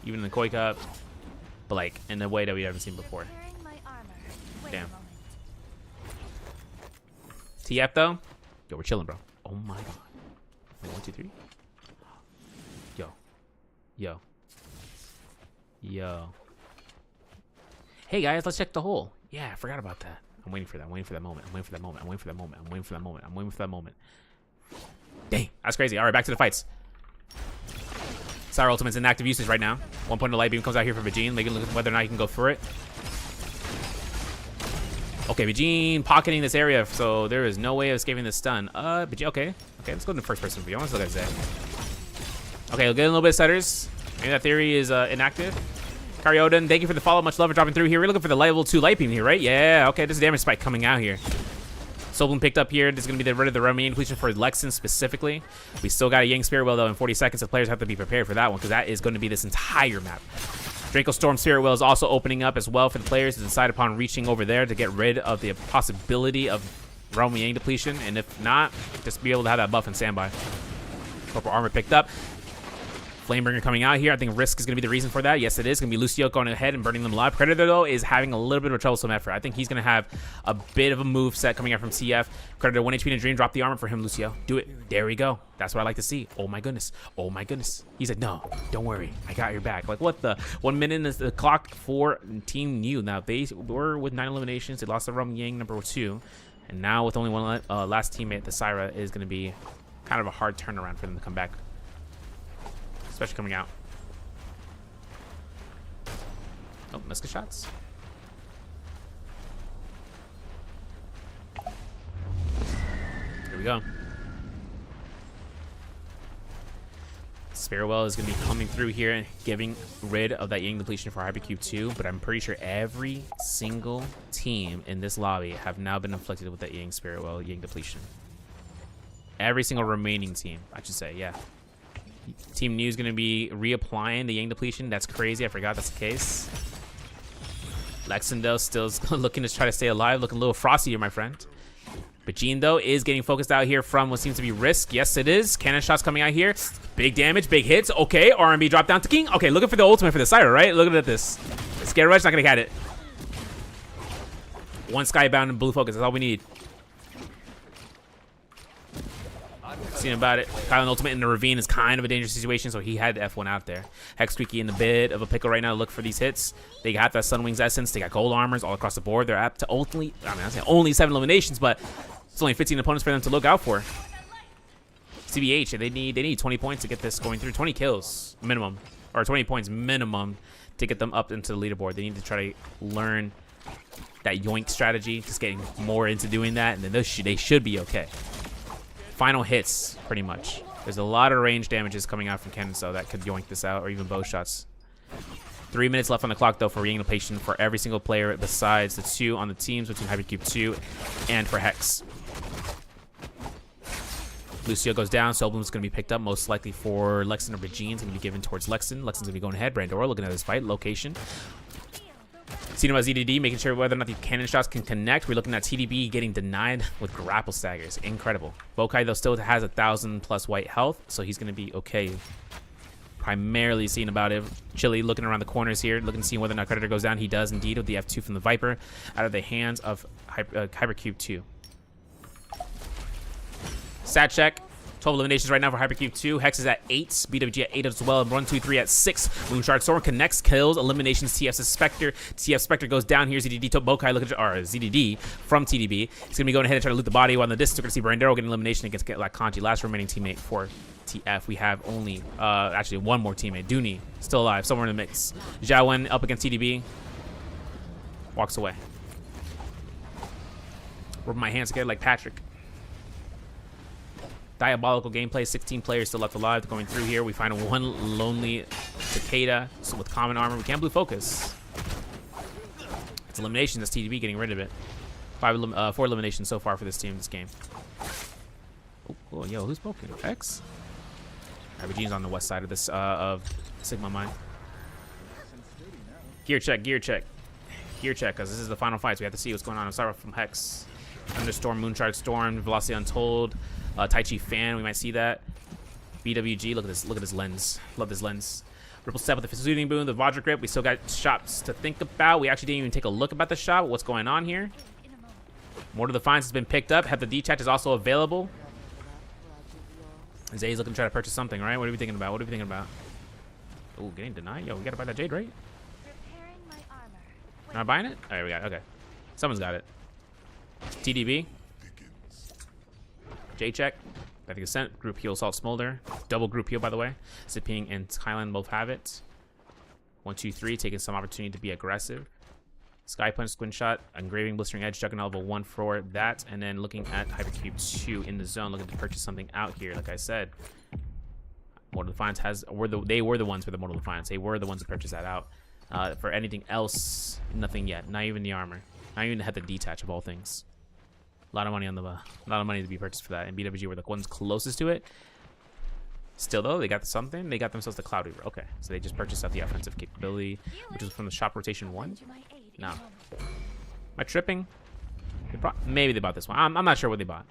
even in the Koi Cup, but like in a way that we haven't seen before. Damn. TF though, yo, we're chilling, bro. Oh my god. Wait, 1, 2, 3. Yo. Hey guys, let's check the hole. Yeah, I forgot about that. I'm waiting for that. I'm waiting for that moment. Dang, that's crazy. All right, back to the fights. Sire Ultimate's in active usage right now. 1 point of light beam comes out here for Vegene, making look whether or not he can go for it. Okay, Vegene pocketing this area, so there is no way of escaping this stun. Vegene, okay, let's go to the first person view. Let's look at Zay. Okay, we'll get a little bit of setters. Maybe that theory is inactive. Karyoden, thank you for the follow. Much love for dropping through here. We're looking for the level 2 light beam here, right? Yeah, okay, this is damage spike coming out here. Soulbloom picked up here. This is going to be the rid of the Romanian depletion for Lexin specifically. We still got a Yang Spirit Well, though, in 40 seconds. The players have to be prepared for that one, because that is going to be this entire map. Draco Storm Spirit Well is also opening up as well for the players to decide upon reaching over there to get rid of the possibility of Realm Yang depletion, and if not, just be able to have that buff and standby. Corporal Armor picked up. Flamebringer coming out here. I think Risk is going to be the reason for that. Yes, it is. Going to be Lucio going ahead and burning them alive. Predator, though, is having a little bit of a troublesome effort. I think he's going to have a bit of a move set coming out from CF. Predator 1 HP in a dream. Drop the armor for him, Lucio. Do it. There we go. That's what I like to see. Oh, my goodness. Oh, my goodness. He's like, no, don't worry. I got your back. Like, what the? 1 minute is the clock for Team New. Now, they were with 9 eliminations. They lost the Rum Yang number 2. And now with only one last teammate, the Syra is going to be kind of a hard turnaround for them to come back. Especially coming out. Oh, Muska shots. Here we go. Sparrowwell is going to be coming through here and getting rid of that Yang depletion for Hypercube 2, but I'm pretty sure every single team in this lobby have now been afflicted with that Yang Sparrowwell Yang depletion. Every single remaining team, I should say, yeah. Team New is going to be reapplying the Yang depletion. That's crazy. I forgot that's the case. Lexin, though, still looking to try to stay alive. Looking a little frosty here, my friend. But Gene, though, is getting focused out here from what seems to be Risk. Yes, it is. Cannon shots coming out here. Big damage, big hits. Okay, R&B drop down to King. Okay, looking for the ultimate for the Syra, right? Looking at this. Scare Rush, not going to get it. One Skybound and blue focus. That's all we need. Seen about it. Kylan ultimate in the ravine is kind of a dangerous situation, so he had the F1 out there. Hex Tweaky in a bit of a pickle right now to look for these hits. They got that Sunwings essence. They got gold armors all across the board. They're up to only, I say only 7 eliminations, but it's only 15 opponents for them to look out for. CBH, they need 20 points to get this going through. 20 kills minimum, or 20 points minimum to get them up into the leaderboard. They need to try to learn that yoink strategy, just getting more into doing that, and then they should be okay. Final hits, pretty much. There's a lot of range damages coming out from cannons, though, that could yoink this out, or even bow shots. 3 minutes left on the clock, though, for reanimation for every single player besides the 2 on the teams between Hypercube 2 and for Hex. Lucio goes down. Soulbloom's going to be picked up, most likely for Lexington or Bajine's going to be given towards Lexington. Lexington's going to be going ahead. Brandora looking at his fight. Location. Cinema ZDD making sure whether or not the cannon shots can connect. We're looking at TDB getting denied with grapple staggers. Incredible. Bokai, though, still has 1,000+ white health, so he's going to be okay. Primarily seeing about it. Chili looking around the corners here, looking to see whether or not Predator goes down. He does indeed with the F2 from the Viper out of the hands of Hypercube 2. Stat check. 12 eliminations right now for Hypercube 2. Hex is at 8. BWG at 8 as well. 1, 2, 3 at 6. Moonshard Storm connects, kills, eliminations. TF's Spectre. TF Spectre goes down here. ZDD to Bokai. Look at ZDD from TDB. He's going to be going ahead and try to loot the body. While in the distance, we're going to see Brandero getting elimination against Kanji. Last remaining teammate for TF. We have only, actually, one more teammate. Dooney, still alive, somewhere in the mix. Zhao Wen up against TDB. Walks away. Rub my hands together like Patrick. Diabolical gameplay. 16 players still left alive. Going through here, we find one lonely Takeda with common armor. We can't blue focus. It's elimination. That's TDB getting rid of it. 4 eliminations so far for this team in this game. Oh, yo, who's poking? X? Gene's on the west side of this of Sigma Mine. Gear check, gear check, gear check, because this is the final fight, so we have to see what's going on. I'll start from Hex. Thunderstorm, Moonshard Storm, Velocity Untold, Tai Chi Fan. We might see that. BWG. Look at this. Look at this lens. Love this lens. Ripple Step with the Shooting Boom, the Vajra Grip. We still got shots to think about. We actually didn't even take a look about the shot. What's going on here? Mortal Defiance has been picked up. Have the detach is also available. Zay's looking to try to purchase something, right? What are we thinking about? What are we thinking about? Oh, getting denied? Yo, we gotta buy that Jade, right? Not buying it? Alright, we got it. Okay. Someone's got it. TDB. J-check. I think it's sent. Group heal, Salt Smolder. Double group heal, by the way. Zipping and Skyline both have it. 1, 2, 3, taking some opportunity to be aggressive. Sky Punch, Squint Shot, Engraving, Blistering Edge, Juggernaut level 1 for that. And then looking at Hypercube 2 in the zone, looking to purchase something out here. Like I said, Mortal Defiance they were the ones for the Mortal Defiance. They were the ones to purchase that out. For anything else, nothing yet. Not even the armor. Not even had the detach of all things. A lot of money on the, a lot of money to be purchased for that. And BWG were the ones closest to it. Still though, they got something. They got themselves the Cloud Reaver. Okay, so they just purchased out the offensive capability, which is from the shop rotation 1. No, am I tripping? Maybe they bought this one. I'm not sure what they bought.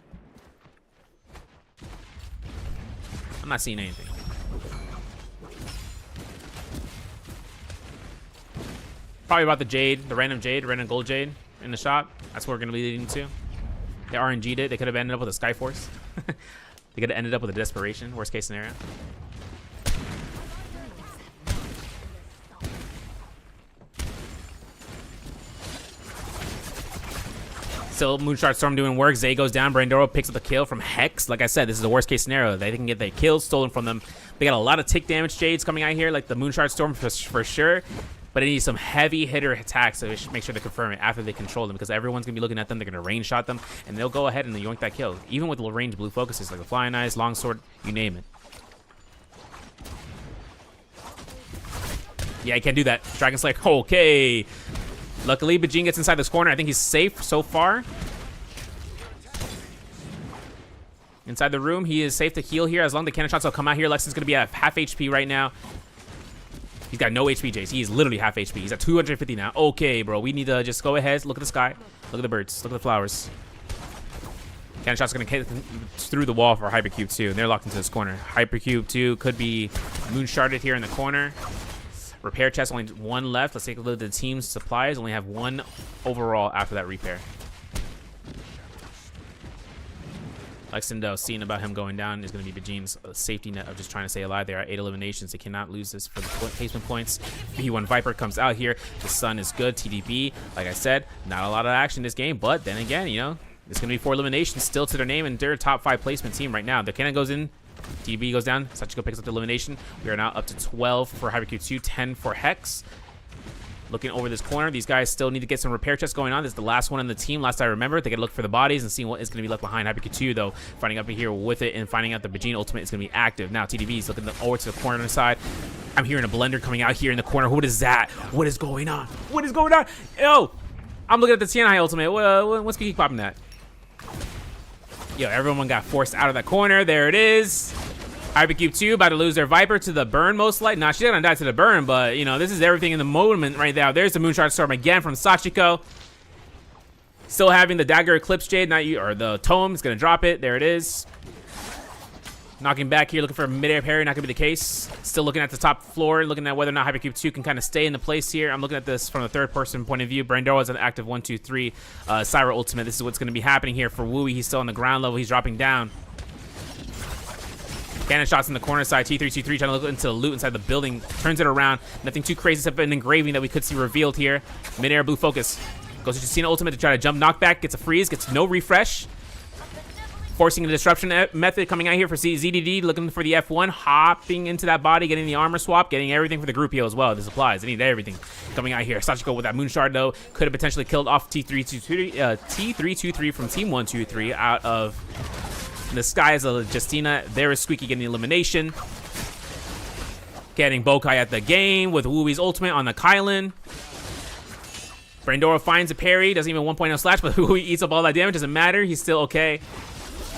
I'm not seeing anything. Probably about the Jade, the random gold Jade in the shop. That's what we're gonna be leading to. They RNG'd it. They could have ended up with a Skyforce. They could have ended up with a Desperation, worst case scenario. Still, Moonshard Storm doing work. Zay goes down. Brandoro picks up the kill from Hex. Like I said, this is the worst case scenario. They can get their kills stolen from them. They got a lot of tick damage Jades coming out here, like the Moonshard Storm for sure. But it needs some heavy hitter attacks, so they should make sure to confirm it after they control them, because everyone's going to be looking at them. They're going to range shot them, and they'll go ahead and yoink that kill. Even with the range blue focuses, like the Flying Eyes, Longsword, you name it. Yeah, he can't do that. Dragon Slayer, okay. Luckily, Bajin gets inside this corner. I think he's safe so far. Inside the room, he is safe to heal here. As long as the cannon shots will come out here, Lexington's going to be at half HP right now. He's got no HP, Jace. He is literally half HP. He's at 250 now. Okay, bro. We need to just go ahead. Look at the sky. Look at the birds. Look at the flowers. Cannon shot's going to get through the wall for Hypercube 2. And they're locked into this corner. Hypercube 2 could be moonsharded here in the corner. Repair chest, only 1 left. Let's take a look at the team's supplies. Only have 1 overall after that repair. Lexington, though, seeing about him going down is going to be Bajin's safety net of just trying to stay alive. There are 8 eliminations. They cannot lose this for the placement points. B1 Viper comes out here. The sun is good. TDB, like I said, not a lot of action in this game. But then again, you know, it's going to be 4 eliminations still to their name, and they're a top 5 placement team right now. The cannon goes in. TDB goes down. Sachiko picks up the elimination. We are now up to 12 for Hypercube 2, 10 for Hex. Looking over this corner, these guys still need to get some repair checks going on. This is the last one on the team, last I remember. They gotta look for the bodies and see what is gonna be left behind. Hyperq2 though, finding up here with it and finding out the Vegeta ultimate is gonna be active. Now TDB is looking over to the corner side. I'm hearing a blender coming out here in the corner. What is that? What is going on? What is going on? Yo, I'm looking at the Tianhai ultimate. What's keep popping that? Yo, everyone got forced out of that corner. There it is. Hyperq2 about to lose their Viper to the burn, most likely. Nah, she's gonna die to the burn, but, you know, this is everything in the moment right now. There's the Moonshot Storm again from Sachiko. Still having the Dagger Eclipse Jade, or the Tome. It's gonna drop it. There it is. Knocking back here, looking for a mid-air parry. Not gonna be the case. Still looking at the top floor, looking at whether or not Hyperq2 can kind of stay in the place here. I'm looking at this from a third-person point of view. Brandor was an active 1, 2, 3 Syra ultimate. This is what's gonna be happening here for Wooey. He's still on the ground level. He's dropping down. Cannon shots in the corner side. T323 trying to look into the loot inside the building. Turns it around. Nothing too crazy except an engraving that we could see revealed here. Mid-air blue focus. Goes to Justina ultimate to try to jump knockback. Gets a freeze. Gets no refresh. Forcing the disruption method coming out here for ZDD. Looking for the F1. Hopping into that body. Getting the armor swap. Getting everything for the group heal as well. The supplies. They need everything coming out here. Sachiko with that Moonshard though. Could have potentially killed off T323 from Team 123 out of the sky as a Justina. There is Squeaky getting the elimination. Getting Bokai at the game with Wooey's ultimate on the Kylan. Brandora finds a parry. Doesn't even 1.0 slash, but Wooey eats up all that damage. Doesn't matter. He's still okay.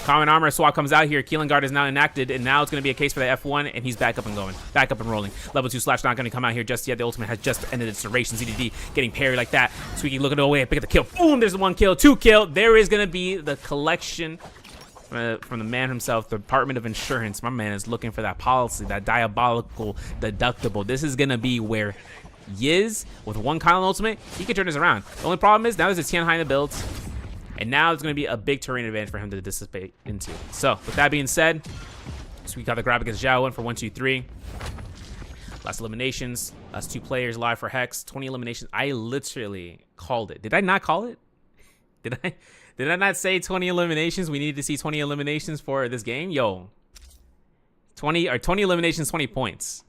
Common armor swap comes out here. Keelan Guard is now enacted, and now it's going to be a case for the F1, and he's back up and going. Back up and rolling. Level 2 slash not going to come out here just yet. The ultimate has just ended its duration. ZDD getting parried like that. Squeaky looking away. Pick up the kill. Boom! There's the 1 kill. 2 kill. There is going to be the collection from the man himself, the Department of Insurance. My man is looking for that policy, that diabolical deductible. This is going to be where Yiz, with 1 Kylan ultimate, he can turn this around. The only problem is now there's a Tianhai in the build, and now it's going to be a big terrain advantage for him to dissipate into. So, with that being said, so we got the grab against Zhao 1 for 1, 2, 3. Last eliminations. Last 2 players live for Hex. 20 eliminations. I literally called it. Did I not call it? Did I not say 20 eliminations? We needed to see 20 eliminations for this game? Yo. 20 eliminations, 20 points.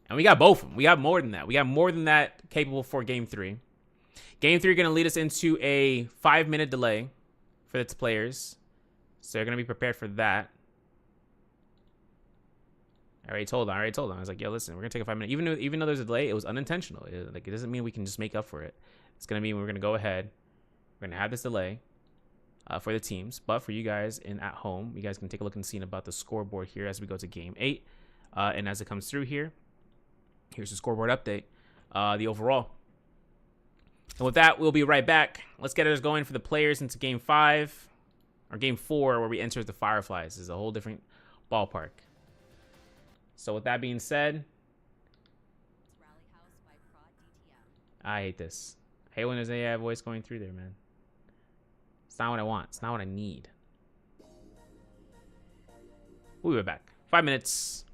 And we got both of them. We got more than that. We got more than that capable for Game 3. Game 3 going to lead us into a 5-minute delay for its players. So they're going to be prepared for that. I already told them. I was like, yo, listen, we're going to take a 5-minute. Even though there's a delay, it was unintentional. It doesn't mean we can just make up for it. It's going to mean we're going to go ahead. We're going to have this delay for the teams. But for you guys at home, you guys can take a look and see about the scoreboard here as we go to Game 8. And as it comes through here, here's the scoreboard update, the overall. And with that, we'll be right back. Let's get us going for the players into Game 5, or Game 4, where we enter the Fireflies. This is a whole different ballpark. So with that being said, I hate this. I hate when there's an AI voice going through there, man. It's not what I want. It's not what I need. We'll be back. 5 minutes.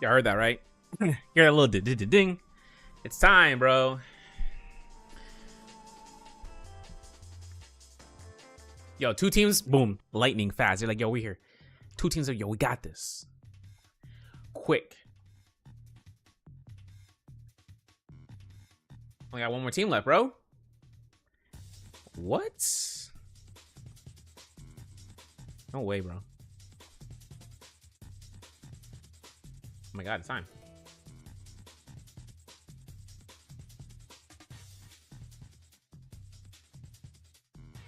You heard that, right? Hear that little ding. It's time, bro. Yo, 2 teams, boom, lightning fast. They're like, yo, we here. 2 teams are, yo, we got this. Quick. Only got 1 more team left, bro. What? No way, bro. Oh my god, it's time.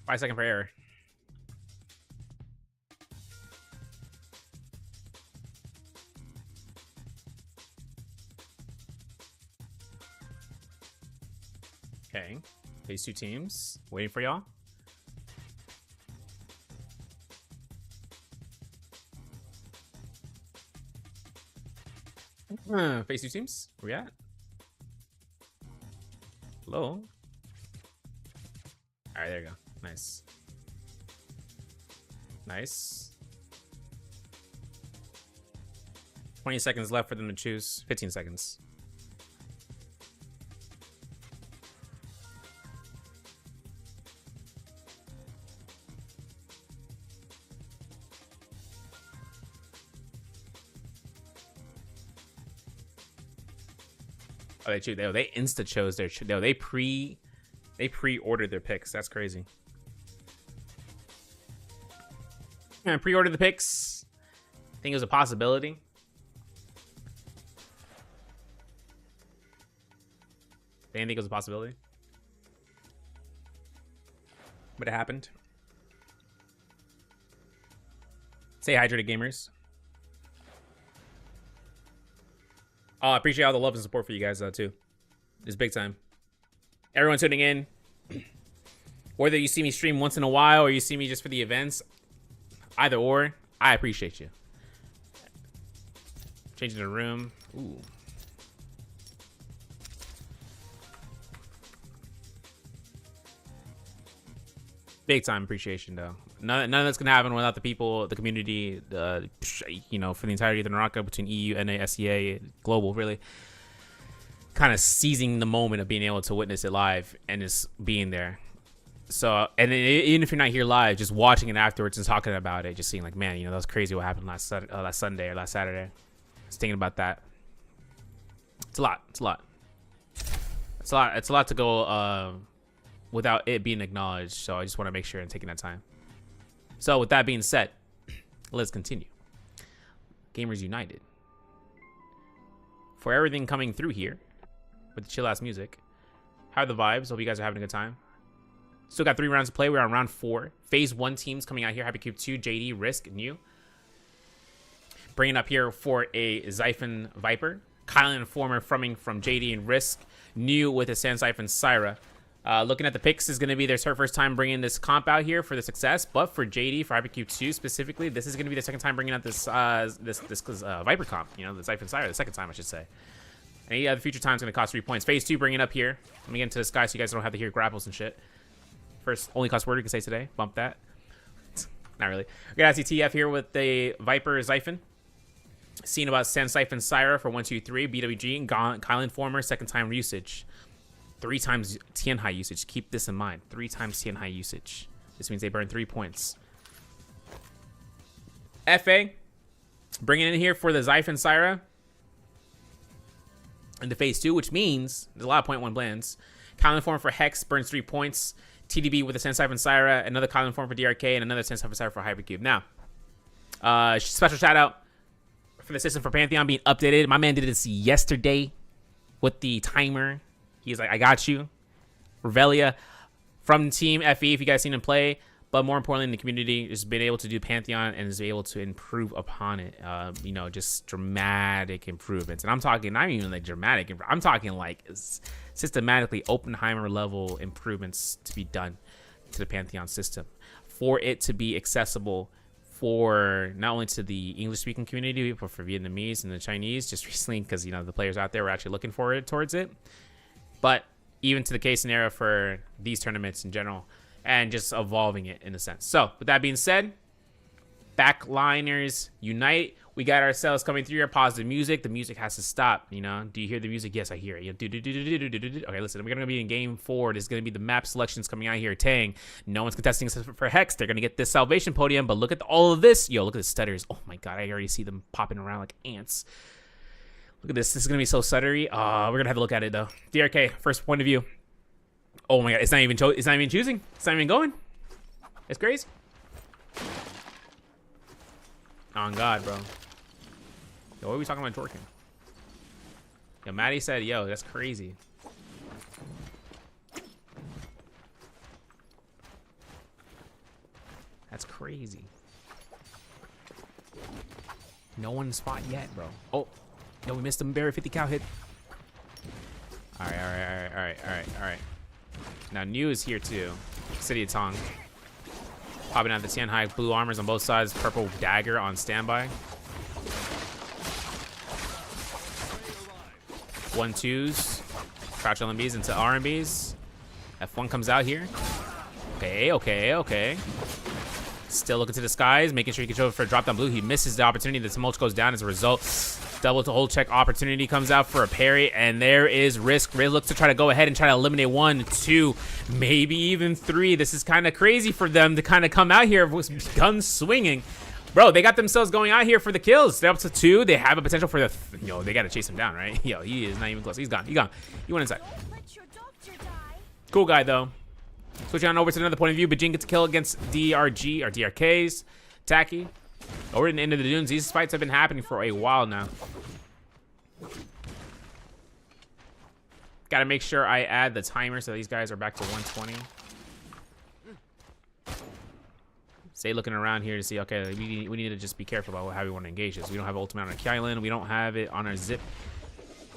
Five second for error. Okay, these 2 teams waiting for y'all. Phase 2 teams, where we at? Hello. All right, there you go. Nice. Nice. 20 seconds left for them to choose. 15 seconds. Oh, they insta chose their. No, they pre-ordered their picks. That's crazy. Yeah, pre-ordered the picks. I think it was a possibility. They didn't think it was a possibility, but it happened. Stay hydrated, gamers. Oh, I appreciate all the love and support for you guys, though, too. It's big time. Everyone tuning in. Whether you see me stream once in a while or you see me just for the events, either or, I appreciate you. Changing the room. Ooh. Big time appreciation, though. None of that's gonna happen without the people, the community, you know, for the entirety of the Naraka, between EU, NA, SEA, global, really, kind of seizing the moment of being able to witness it live and just being there. So, and even if you're not here live, just watching it afterwards and talking about it, just seeing like, man, you know, that was crazy what happened last Sunday or last Saturday. Just thinking about that. It's a lot. It's a lot. It's a lot. It's a lot to go without it being acknowledged. So I just want to make sure I'm taking that time. So with that being said, let's continue. Gamers United. For everything coming through here with the chill ass music. How are the vibes? Hope you guys are having a good time. Still got 3 rounds to play. We're on round 4. Phase 1 teams coming out here. Hypercube 2, JD, Risk, New. Bringing up here for a Xiphon Viper. Kylan Informer from JD and Risk. New with a Sand Siphon Syra. Looking at the picks is going to be their first time bringing this comp out here for the success, but for JD, for Hypercube 2 specifically, this is going to be the second time bringing out this Viper comp, you know, the Siphon Syra, the second time, I should say. And yeah, the future time is going to cost 3 points. Phase 2 bringing up here. Let me get into this guy so you guys don't have to hear grapples and shit. First, only cost word you can say today. Bump that. Not really. We got TF here with the Viper Xiphon. Seeing about Sand Siphon Syra for 1, 2, 3. BWG and Kylan Informer, second time usage. 3 times Tian High usage. Keep this in mind. 3 times Tian High usage. This means they burn 3 points. FA. Bringing in here for the Xiphon Syra. Into phase 2, which means there's a lot of 0.1 blends. Kylan Informer for Hex burns 3 points. TDB with a Sand Siphon Syra. Another Kylan Informer for DRK. And another Sand Siphon Syra for Hypercube. Now, special shout out for the system for Pantheon being updated. My man did this yesterday with the timer. He's like, I got you. Revelia from Team FE, if you guys seen him play. But more importantly, in the community, has been able to do Pantheon and is able to improve upon it. You know, just dramatic improvements. And I'm talking, not even like dramatic. I'm talking like systematically Oppenheimer level improvements to be done to the Pantheon system. For it to be accessible for not only to the English-speaking community, but for Vietnamese and the Chinese, just recently, because, you know, the players out there were actually looking for it towards it. But even to the case scenario for these tournaments in general, and just evolving it in a sense. So with that being said, Backliners Unite. We got ourselves coming through here. Pause the music. The music has to stop. You know, do you hear the music? Yes, I hear it. Okay, listen, we're gonna be in game 4. This is gonna be the map selections coming out here. Tang, no one's contesting for Hex. They're gonna get this salvation podium, but look at all of this. Yo, look at the stutters. Oh my god, I already see them popping around like ants. Look at this. This is gonna be so stuttery. We're gonna have to look at it though. DRK, first point of view. Oh my god, it's not even choosing. It's not even going. It's crazy. On God, bro. Yo, what are we talking about twerking? Yo, Maddie said, yo, that's crazy. That's crazy. No one spot yet, bro. Oh, yo, we missed him. Barry 50 cal hit. All right. Now, New is here too. City of Tong. Popping out the Tianhai blue armors on both sides. Purple dagger on standby. 1-2s. Crouch LMBs into RMBs. F1 comes out here. Okay. Still looking to the skies, making sure he can show for a drop down blue. He misses the opportunity. The Tumulch goes down as a result. Double to hold check opportunity comes out for a parry, and there is Risk. Riz looks to try to go ahead and try to eliminate 1, 2, maybe even 3. This is kind of crazy for them to kind of come out here with guns swinging. Bro, they got themselves going out here for the kills. They're up to 2. They have a potential for the... Yo, they got to chase him down, right? Yo, he is not even close. He's gone. He went inside. Cool guy, though. Switching on over to another point of view. Bajin gets a kill against DRG, or DRKs. Tacky. Over in the end of the dunes. These fights have been happening for a while now. Got to make sure I add the timer so these guys are back to 120. Stay looking around here to see, okay, we need to just be careful about how we want to engage this. We don't have ultimate on our Kylan. We don't have it on our Zip.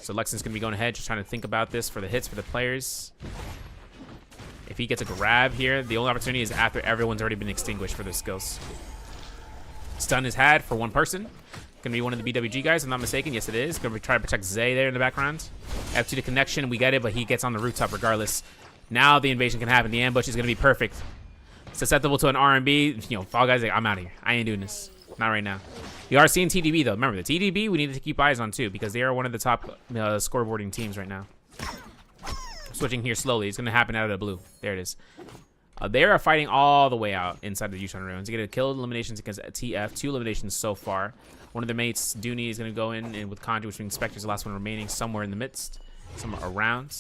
So Lexing's going to be going ahead, just trying to think about this for the hits for the players. If he gets a grab here, the only opportunity is after everyone's already been extinguished for their skills. Stun is had for 1 person. Going to be one of the BWG guys, if I'm not mistaken. Yes, it is. Going to be trying to protect Zay there in the background. F2 to connection. We get it, but he gets on the rooftop regardless. Now the invasion can happen. The ambush is going to be perfect. Susceptible to an RMB. You know, Fall Guys, like, I'm out of here. I ain't doing this. Not right now. We are seeing TDB, though. Remember, the TDB we need to keep eyes on, too, because they are one of the top scoreboarding teams right now. Switching here slowly. It's going to happen out of the blue. There it is. They are fighting all the way out inside the Yushan ruins. They get a kill eliminations against TF. 2 eliminations so far. One of their mates, Dooney, is going to go in and with Kanji, which means Spectre's the last one remaining somewhere in the midst. Somewhere around.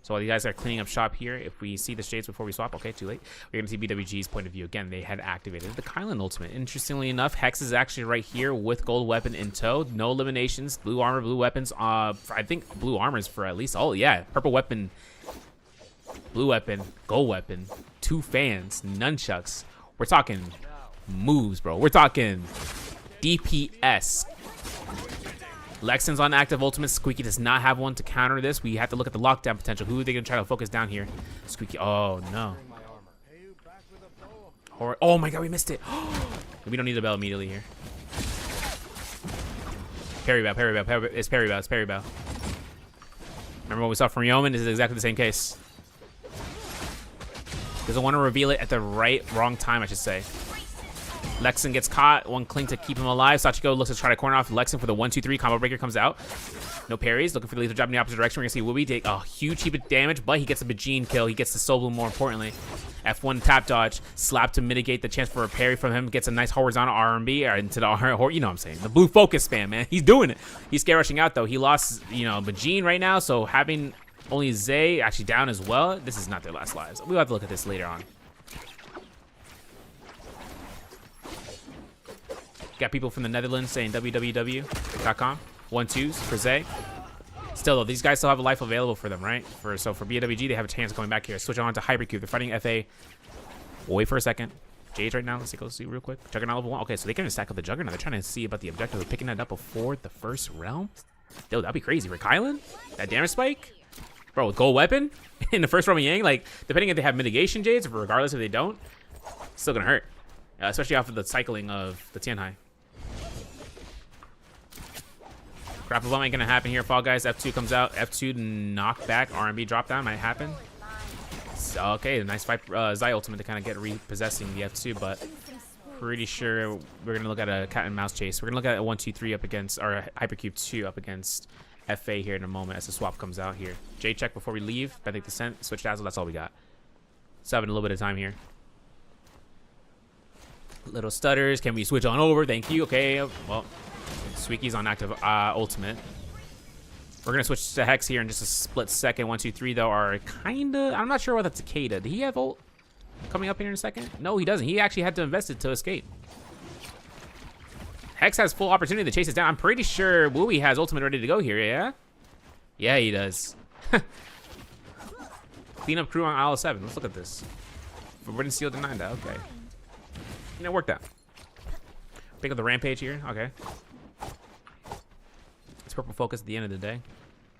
So while you guys are cleaning up shop here, if we see the shades before we swap, okay, too late. We're going to see BWG's point of view. Again, they had activated the Kylan ultimate. Interestingly enough, Hex is actually right here with gold weapon in tow. No eliminations. Blue armor, blue weapons. I think blue armor is for at least, oh yeah, purple weapon. Blue weapon, gold weapon, 2 fans, nunchucks. We're talking moves, bro. We're talking DPS. Lexing's on active ultimate. Squeaky does not have one to counter this. We have to look at the lockdown potential. Who are they going to try to focus down here? Squeaky. Oh, no. Oh, my God. We missed it. We don't need a bell immediately here. Parry bow. It's parry bow. Remember what we saw from Yeoman? This is exactly the same case. Doesn't want to reveal it at the wrong time, I should say. Lexing gets caught. 1 cling to keep him alive. Sachiko looks to try to corner off Lexing for the 1-2-3. Combo breaker comes out. No parries. Looking for the lethal jab in the opposite direction. We're going to see Wooby take a huge heap of damage, but he gets a Bajin kill. He gets the soul bloom more importantly. F1 tap dodge. Slap to mitigate the chance for a parry from him. Gets a nice horizontal RMB into the, you know what I'm saying. The blue focus spam, man. He's doing it. He's scare rushing out, though. He lost, you know, Bajin right now, so having only Zay actually down as well, this is not their last lives. We'll have to look at this later on. Got people from the Netherlands saying www.com. 1-2s for Zay. Still, though, these guys still have a life available for them, right? So for BWG, they have a chance of coming back here. Switch on to Hypercube. They're fighting FA. We'll wait for a second. Jade right now. Let's go see real quick. Juggernaut level 1. Okay, so they can stack up the Juggernaut. They're trying to see about the objective of picking that up before the first realm. Dude, that'd be crazy. For Kylan? That damage spike? Bro, with gold weapon in the first realm of Yang, like, depending if they have mitigation Jades, or regardless if they don't, it's still gonna hurt. Especially off of the cycling of the Tianhai. Grapple bomb ain't gonna happen here, Fall Guys. F2 comes out. F2 knockback. RMB drop down might happen. So, okay, a nice fight. Zai ultimate to kind of get repossessing the F2, but pretty sure we're going to look at a cat and mouse chase. We're going to look at a 1-2-3 up against, or a Hypercube 2 up against FA here in a moment as the swap comes out here. J check before we leave. Benthic Descent, switch dazzle, that's all we got. So having a little bit of time here. Little stutters. Can we switch on over? Thank you. Okay. Well, Suiki's on active ultimate. We're going to switch to Hex here in just a split second. 1-2-3, though, are kind of... I'm not sure what that's Cicada. Did he have ult coming up here in a second? No, he doesn't. He actually had to invest it to escape. Hex has full opportunity to chase it down. I'm pretty sure Wooey has ultimate ready to go here, yeah? Yeah, he does. Clean up crew on Isle 7. Let's look at this. Forbidden Seal denied that. Okay. You know, worked out. Pick up the Rampage here. Okay. It's purple focus at the end of the day.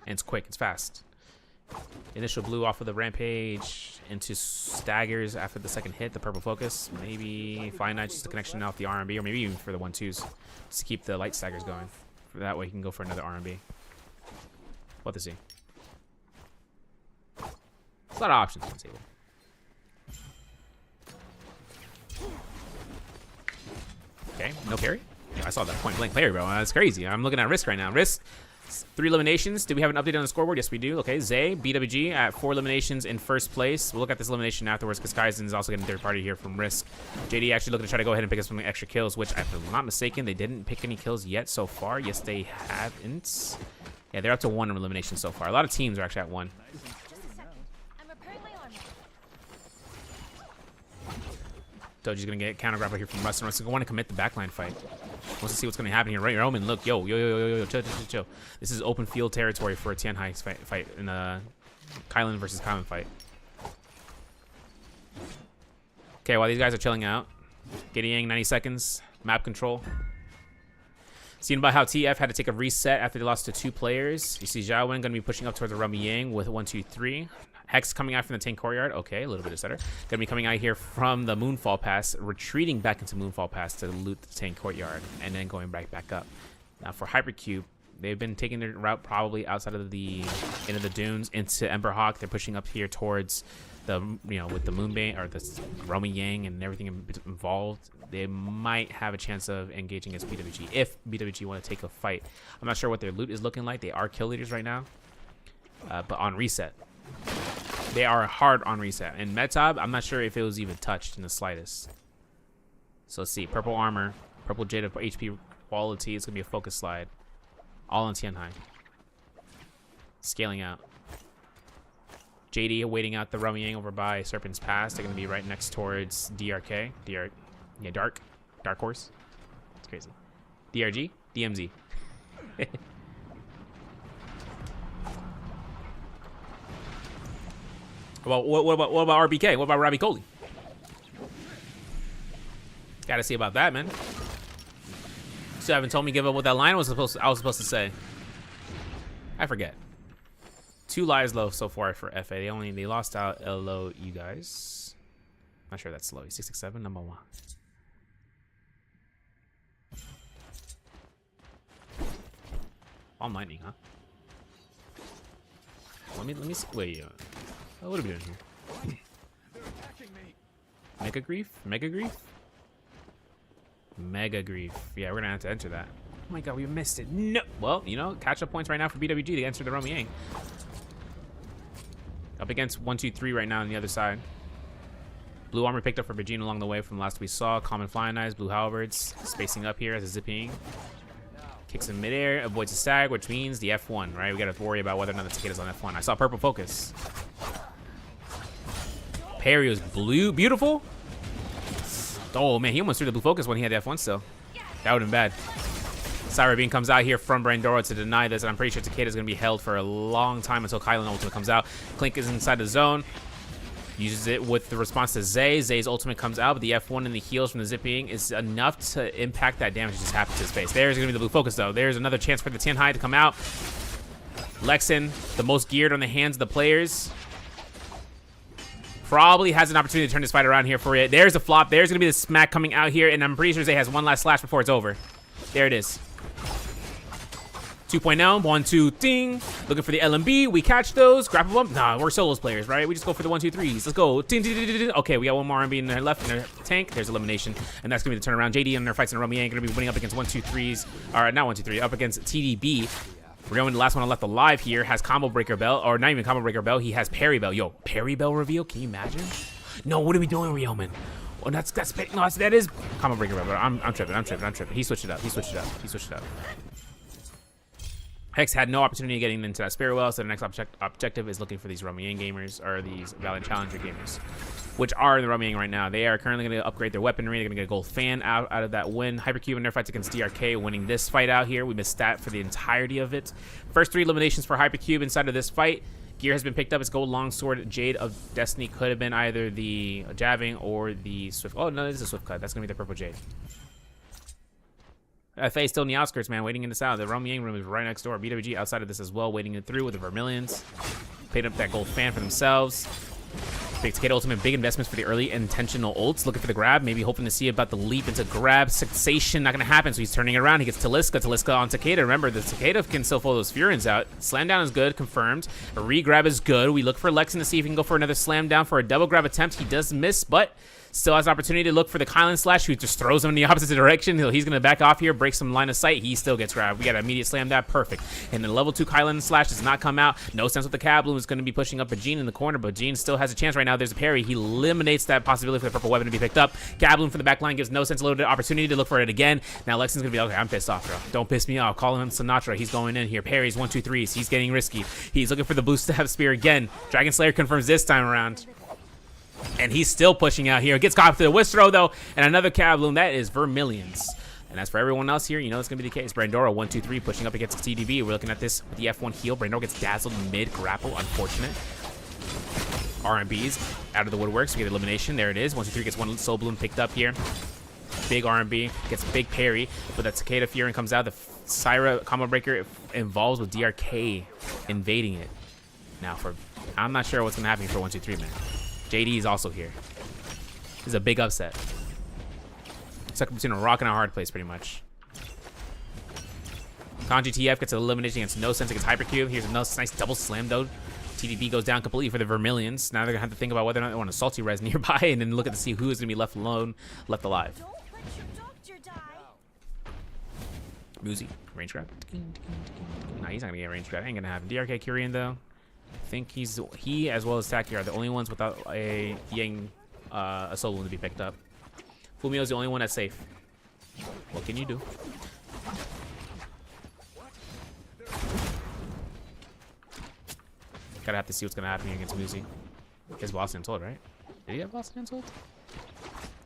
And it's quick. It's fast. Initial blue off of the Rampage into staggers after the second hit. The purple focus. Maybe Flying Knight just a connection off the RMB, or maybe even for the 1-2s. Just to keep the light staggers going. That way he can go for another RMB. What to see? There's a lot of options on the table. Okay, no parry? Yeah, I saw that point blank parry, bro. That's crazy. I'm looking at Risk right now. Risk, 3 eliminations. Do we have an update on the scoreboard? Yes, we do. Okay, Zay, BWG at 4 eliminations in first place. We'll look at this elimination afterwards because Kaizen is also getting third party here from Risk. JD actually looking to try to go ahead and pick up some extra kills, which, if I'm not mistaken, they didn't pick any kills yet so far. Yes, they haven't. Yeah, they're up to 1 elimination so far. A lot of teams are actually at 1. Doji's gonna get counter grapple here from Rustin. Rustin gonna want to commit the backline fight. Wants to see what's gonna happen here. Right, Roman, look, yo, chill. This is open field territory for a Tianhai fight in a Kylan versus Kylan fight. Okay, while these guys are chilling out, Giddy Yang, 90 seconds, map control. Seeing about how TF had to take a reset after they lost to 2 players. You see Zhao Wen gonna be pushing up towards the Rummy Yang with 1-2-3. Hex coming out from the tank courtyard. Okay, a little bit of stutter. Gonna be coming out here from the Moonfall Pass, retreating back into Moonfall Pass to loot the tank courtyard, and then going right back up. Now for Hypercube, they've been taking their route probably outside of the into the dunes into Emberhawk. They're pushing up here towards the with the Moonbane or the Romy Yang and everything involved. They might have a chance of engaging against BWG if BWG want to take a fight. I'm not sure what their loot is looking like. They are kill leaders right now, but on reset. They are hard on reset. And Metab, I'm not sure if it was even touched in the slightest. So let's see. Purple armor. Purple Jade of HP quality. It's going to be a focus slide. All on Tianhai. Scaling out. JD waiting out the Rummy Yang over by Serpent's Pass. They're going to be right next towards DRK. Yeah, Dark Horse. It's crazy. DRG? DMZ. What about RBK? What about Robbie Coley? Gotta see about that, man. Still haven't told me give up what that line was supposed to say. I forget. 2 lives low so far for FA. They lost out LO, you guys. Not sure that's low. 667, number 1. All mining, huh? Let me see. Wait, what are we doing here? Mega Grief? Mega Grief. Yeah, we're gonna have to enter that. Oh my god, we missed it. No. Well, catch up points right now for BWG to enter the Rummy Yang. Up against 1-2-3 right now on the other side. Blue armor picked up for Vegeta along the way from last we saw. Common Flying Knives, Blue Halberds. Spacing up here as a zipping. Kicks in midair, avoids a stag, which means the F1, right? We gotta worry about whether or not the Cicada's on F1. I saw purple focus. Parry was blue. Beautiful. Oh, man. He almost threw the blue focus when he had the F1 still. That would have been bad. Syra Beam comes out here from Brandora to deny this, and I'm pretty sure Cicada's going to be held for a long time until Kylan ultimate comes out. Clink is inside the zone. Uses it with the response to Zay. Zay's ultimate comes out, but the F1 and the heals from the zipping is enough to impact that damage that just happened to his face. There's going to be the blue focus, though. There's another chance for the Tianhai to come out. Lexin, the most geared on the hands of the players. Probably has an opportunity to turn this fight around here for it. There's a flop. There's going to be the smack coming out here, and I'm pretty sure Zay has one last slash before it's over. There it is. 2.0. 1, 2, ding. Looking for the LMB. We catch those. Grapple bump. Nah, we're solos players, right? We just go for the 1, 2, 3s. Let's go. Okay, we got one more RMB in their left in their tank. There's elimination. And that's going to be the turnaround. JD in their fights in a row. Ain't going to be winning up against 1, 2, 3s. Or not 1, 2, 3. Up against TDB. Ryoman, the last one I left alive here, has Combo Breaker Bell. Or not even Combo Breaker Bell. He has Parry Bell. Yo, Parry Bell reveal? Can you imagine? No, what are we doing, Ryoman? Oh, that is Combo Breaker Bell. But I'm tripping. He switched it up. Hex had no opportunity of getting into that Spirit Well, so the next objective is looking for these Romiang gamers, or these Valiant Challenger gamers, which are in the Romiang right now. They are currently going to upgrade their weaponry. They're going to get a gold fan out of that win. Hypercube in their fights against DRK, winning this fight out here. We missed that for the entirety of it. First 3 eliminations for Hypercube inside of this fight. Gear has been picked up. It's gold longsword. Jade of Destiny could have been either the Jabbing or the Swift. Oh, no, this is a Swift Cut. That's going to be the purple Jade. FA still in the outskirts, man, waiting in this out. The Romiang room is right next door. BWG outside of this as well, waiting it through with the Vermilions. Paid up that gold fan for themselves. Big Takeda ultimate, big investments for the early intentional ults. Looking for the grab, maybe hoping to see about the leap into grab. Sensation, not going to happen, so he's turning it around. He gets Taliska on Takeda. Remember, the Takeda can still pull those Furins out. Slam down is good, confirmed. A re-grab is good. We look for Lexin to see if he can go for another slam down for a double grab attempt. He does miss, but still has an opportunity to look for the Kylan Slash, who just throws him in the opposite direction. He's going to back off here, break some line of sight. He still gets grabbed. We got an immediate slam that. Perfect. And then level 2 Kylan Slash does not come out. No sense with the Cab Bloom is going to be pushing up a Jean in the corner, but Jean still has a chance right now. There's a parry. He eliminates that possibility for the purple weapon to be picked up. Cab Bloom from the back line gives no sense loaded opportunity to look for it again. Now Lexing's going to be, okay, I'm pissed off, bro. Don't piss me off. Call him Sinatra. He's going in here. Parries 1, 2, 3s. He's getting risky. He's looking for the Blue Stab Spear again. Dragon Slayer confirms this time around. And he's still pushing out here. Gets caught to the whisk throw, though. And another Cab Bloom. That is Vermilions. And as for everyone else here, you know it's going to be the case. Brandora, 1, 2, 3, pushing up against TDB. We're looking at this with the F1 heal. Brandora gets dazzled mid-grapple. Unfortunate. RMBs out of the woodworks. We get elimination. There it is. 1, 2, 3 gets one Soul Bloom picked up here. Big RMB. Gets big parry. But that Cicada Fury comes out. The Syra Combo Breaker involves with DRK invading it. Now, I'm not sure what's going to happen for 1, 2, 3, man. JD is also here. This is a big upset. Stuck between a rock and a hard place, pretty much. Kanji TF gets an elimination against No Sense against Hypercube. Here's a nice double slam, though. TDB goes down completely for the Vermilions. Now they're going to have to think about whether or not they want a Salty Res nearby and then look at to see who is going to be left alone, left alive. Don't let your doctor die. Muzi, range grab. Nah, he's not going to get range grab. Ain't going to happen. DRK Kyrian, though. I think he as well as Taki are the only ones without a solo to be picked up. Fumio's the only one that's safe. What can you do? Gotta have to see what's gonna happen here against Muzi. He has Boston Untold, right? Did he have Boston Untold?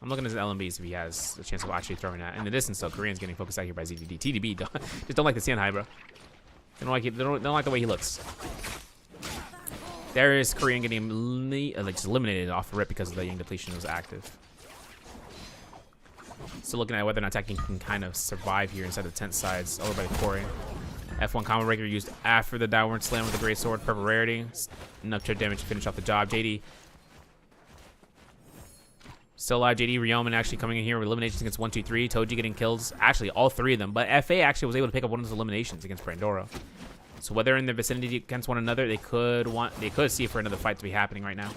I'm looking at his LMBs if he has a chance of actually throwing that. In the distance, though, Korean's getting focused out here by ZDD. TDB, just don't like the stand high, bro. They don't like the way he looks. There is Korean getting just eliminated off the rip because the Yang depletion was active. So looking at whether or not Taki can kind of survive here inside the tent sides over by the quarry. F1 Combo Breaker used after the downward slam with the Great Sword. Purple rarity. Enough trip damage to finish off the job. JD still alive. JD Ryoman actually coming in here with eliminations against 1, 2, 3. Toji getting kills. Actually, all 3 of them. But FA actually was able to pick up one of those eliminations against Brandora. So whether in the vicinity against one another, they could see for another fight to be happening right now.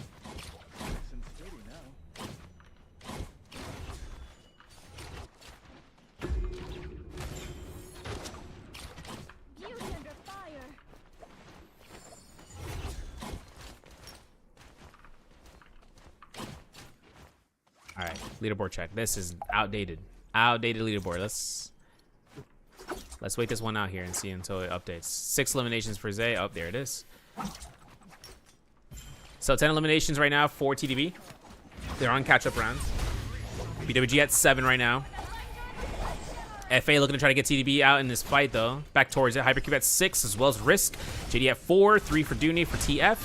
All right, leaderboard check. This is outdated leaderboard. Let's wait this one out here and see until it updates. 6 eliminations for Zay. Oh, there it is. So 10 eliminations right now for TDB. They're on catch-up rounds. BWG at 7 right now. FA looking to try to get TDB out in this fight, though. Back towards it. Hypercube at 6, as well as Risk. JD at 4. 3 for Dooney for TF.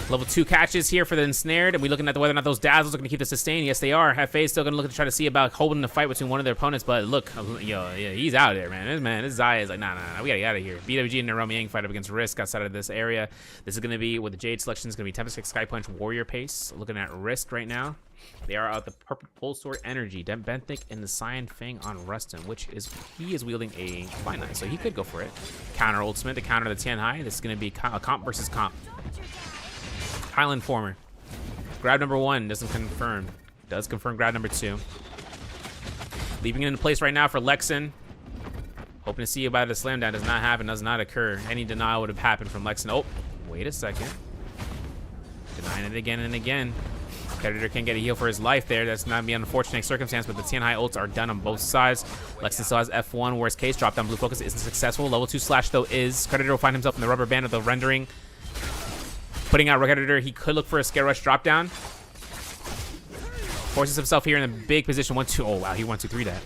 Level 2 catches here for the ensnared. And we looking at whether or not those dazzles are going to keep the sustain. Yes, they are. Hefe still going to look to try to see about holding the fight between one of their opponents. But look, yo, yeah, he's out of there, man. This Zaya is like, nah, we got to get out of here. BWG and Naromi Yang fight up against Risk outside of this area. This is going to be, with the Jade selection, is going to be Tempest Sky Punch Warrior Pace. Looking at Risk right now. They are out the Purple Full Sword Energy. Benthic and the Cyan Fang on Rustin, which is, he is wielding a Fine Knife, so he could go for it. Counter Ultimate to counter the Tianhai. This is going to be comp versus comp. Highland Former. Grab number 1 doesn't confirm. Does confirm grab number 2. Leaving it into place right now for Lexin. Hoping to see about a slam down. Does not happen. Does not occur. Any denial would have happened from Lexin. Oh, wait a second. Denying it again and again. Predator can get a heal for his life there. That's not be an unfortunate circumstance, but the Tianhai ults are done on both sides. Lexin still has F1. Worst case, drop down blue focus isn't successful. Level 2 slash though is. Predator will find himself in the rubber band of the rendering. Putting out Predator, he could look for a Scare Rush drop down. Forces himself here in a big position. 1-2. Oh wow, he 1-2-3 that.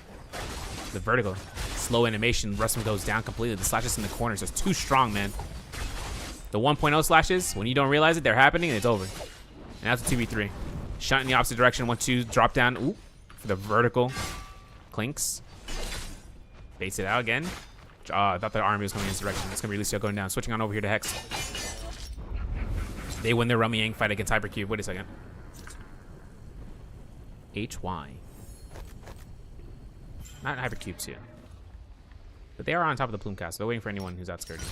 The vertical. Slow animation. Rustin goes down completely. The slashes in the corners is too strong, man. The 1.0 slashes, when you don't realize it, they're happening and it's over. And that's a 2v3. Shot in the opposite direction. 1-2 drop down. Ooh, for the vertical. Clinks. Baits it out again. I thought the army was going in this direction. It's going to be Lucio going down. Switching on over here to Hex. They win their Rummy Yang fight against Hypercube. Wait a second. HY. Not Hypercube too. But they are on top of the Plume Cast. They're waiting for anyone who's outskirting.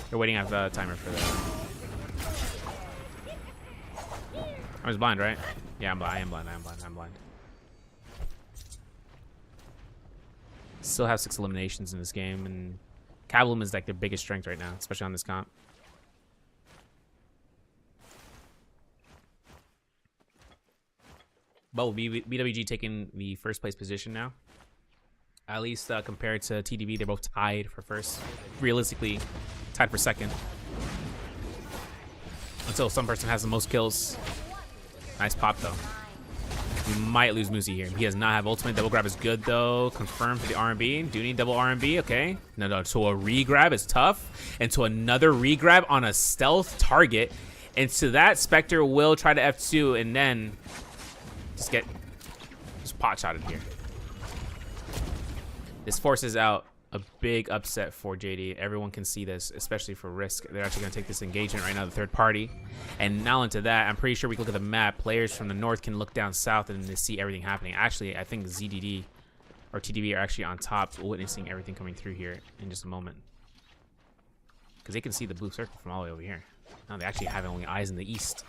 They're waiting at the timer for that. I was blind, right? Yeah, I'm blind. I am blind. I'm blind. Still have 6 eliminations in this game, and Kabloom is like their biggest strength right now, especially on this comp. But BWG taking the first place position now. At least compared to TDV, they're both tied for first. Realistically, tied for second. Until some person has the most kills. Nice pop though. We might lose Muzi here. He does not have ultimate. Double grab is good though. Confirmed for the R&B. Do need double R&B, okay. No, to a re-grab is tough. And to another re-grab on a stealth target. And to that, Spectre will try to F2 and then just pot shotted here. This forces out a big upset for JD. Everyone can see this, especially for Risk. They're actually going to take this engagement right now, the third party. And now into that, I'm pretty sure we can look at the map. Players from the north can look down south and they see everything happening. Actually, I think ZDD or TDB are actually on top, witnessing everything coming through here in just a moment. Because they can see the blue circle from all the way over here. Now they actually have only eyes in the east.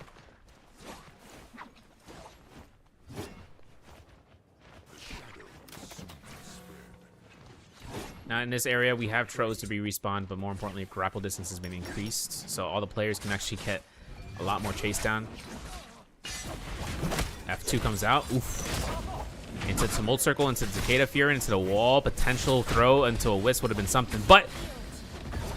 Now in this area, we have Tros to be respawned, but more importantly, grapple distance has been increased. So all the players can actually get a lot more chase down. F2 comes out. Oof. Into Tumult Circle, into Cicada Fury, into the wall. Potential throw into a Wisp would have been something. But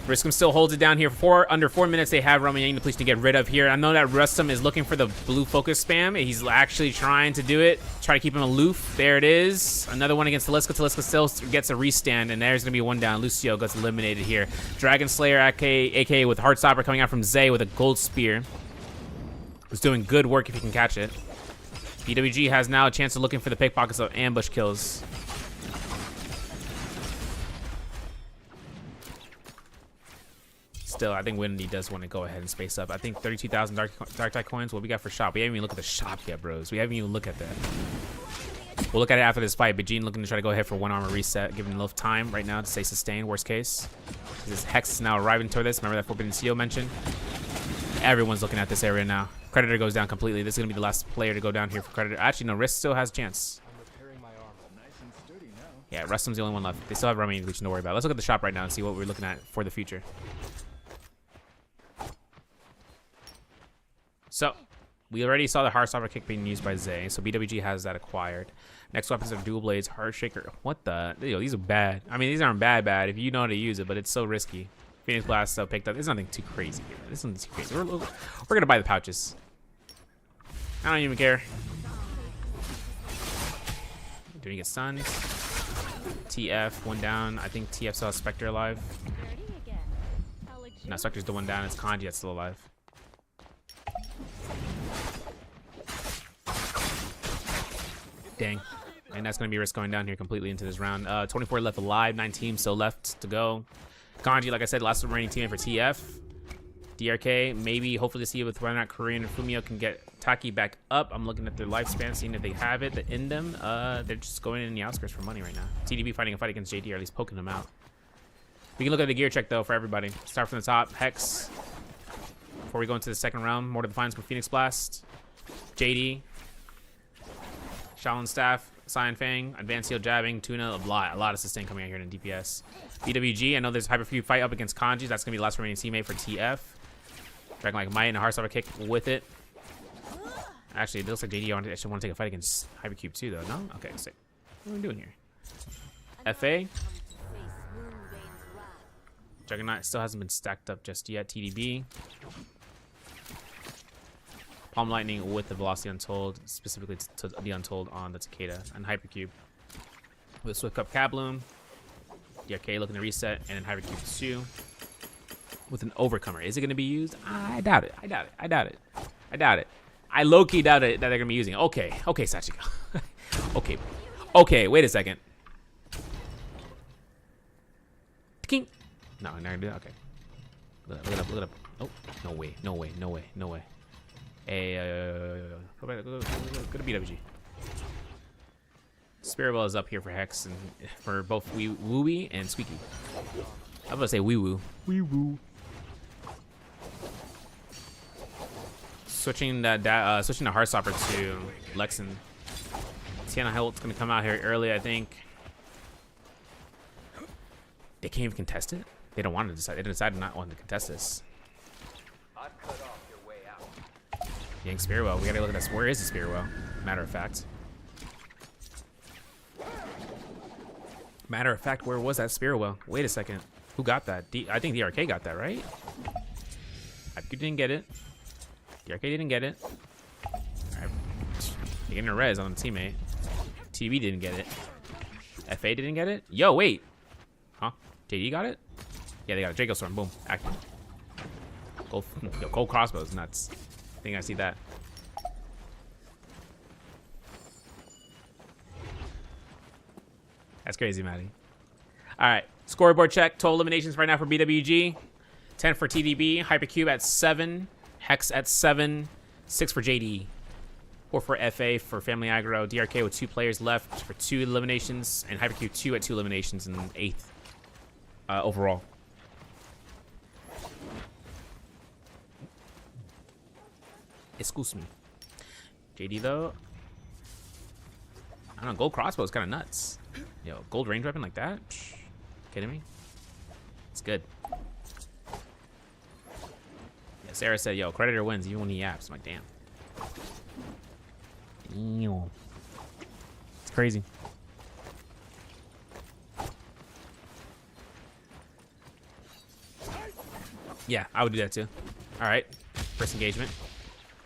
Riskum still holds it down here. Under 4 minutes, they have Roman Depletion to get rid of here. I know that Rustum is looking for the blue focus spam. He's actually trying to do it. Try to keep him aloof. There it is. Another one against Taliska. Taliska still gets a restand, and there's going to be one down. Lucio gets eliminated here. Dragon Slayer, aka with Heartstopper, coming out from Zay with a gold spear. Who's doing good work if he can catch it. BWG has now a chance of looking for the pickpockets of ambush kills. Still, I think Windy does want to go ahead and space up. I think 32,000 Dark Tide coins. What we got for shop? We haven't even looked at the shop yet, bros. We haven't even looked at that. We'll look at it after this fight. But Gene looking to try to go ahead for one armor reset, giving enough time right now to stay sustained, worst case. This Hex is now arriving toward this. Remember that Forbidden Seal mentioned? Everyone's looking at this area now. Creditor goes down completely. This is going to be the last player to go down here for Creditor. Actually, no, Risk still has a chance. Yeah, Rustum's the only one left. They still have Rummy Legion to worry about. Let's look at the shop right now and see what we're looking at for the future. So, we already saw the Heartstopper kick being used by Zay, so BWG has that acquired. Next weapons are Dual Blades, Heartshaker. What the? Yo, these are bad. I mean, these aren't bad if you know how to use it, but it's so risky. Phoenix Blast picked up. There's nothing too crazy here. This isn't too crazy. We're going to buy the pouches. I don't even care. Do we get stunned? TF, one down. I think TF saw Spectre alive. No, Spectre's the one down. It's Kanji that's still alive. Dang. And that's going to be risk going down here completely into this round. 24 left alive, 9 teams still left to go. Kanji, like I said, last remaining teammate for TF. DRK, maybe hopefully see with whether or not Korean and Fumio can get Taki back up. I'm looking at their lifespan, seeing if they have it in them. They're just going in the outskirts for money right now. TDB fighting a fight against JD, or at least poking them out. We can look at the gear check, though, for everybody. Start from the top. Hex. Before we go into the second round, more to the finals for Phoenix Blast. JD. Shaolin Staff. Cyan Fang. Advanced Heal Jabbing. Tuna. A lot of sustain coming out here in DPS. BWG. I know there's a Hyperfuse fight up against Kanji. That's going to be the last remaining teammate for TF. Dragon like Might and a Heartstopper kick with it. Actually, it looks like JD actually want to take a fight against Hypercube too, though. No? Okay, sick. What are we doing here? FA. Juggernaut still hasn't been stacked up just yet. TDB. Palm Lightning with the Velocity Untold, specifically to the Untold on the Takeda and Hypercube. With Swift Cup Kabloom. DRK looking to reset, and then Hypercube 2 with an Overcomer. Is it going to be used? I doubt it. I doubt it. I doubt it. I doubt it. I low-key doubt it that they're going to be using it. Okay. Okay, Sachiko. Okay. Okay, wait a second. King. No, I'm not going to do that. Okay. Look it up. Look it up. Oh, no way. No way. No way. No way. Go to BWG. Spirabelle is up here for Hex and for both Wooey and Squeaky. I'm gonna say Wee Woo. Wee Woo. Switching the Heartstopper to Lexan. Tiana Hilt's gonna come out here early, I think. They can't even contest it. They don't want to decide. They decided not want to contest this. Yang Spearwell. We gotta look at this. Where is the Spearwell? Matter of fact. Matter of fact, where was that Spearwell? Wait a second. Who got that? I think DRK got that, right? IQ didn't get it. DRK didn't get it. Alright. They're getting a res on the teammate. TV didn't get it. FA didn't get it? Yo, wait. Huh? JD got it? Yeah, they got it. Draco Storm. Boom. Active. Gold crossbows. Nuts. I think I see that. That's crazy, Maddie. All right. Scoreboard check. Total eliminations right now for BWG. 10 for TDB. Hypercube at 7. Hex at 7. 6 for JD. 4 for FA for Family Aggro. DRK with 2 players left for 2 eliminations. And Hypercube 2 at 2 eliminations in 8th overall. Excuse me. JD, though. I don't know. Gold crossbow is kind of nuts. Yo, gold range weapon like that? Psh, kidding me? It's good. Yeah, Sarah said, yo, Creditor wins even when he yaps. I'm like, damn. Damn. It's crazy. Yeah, I would do that too. All right. First engagement.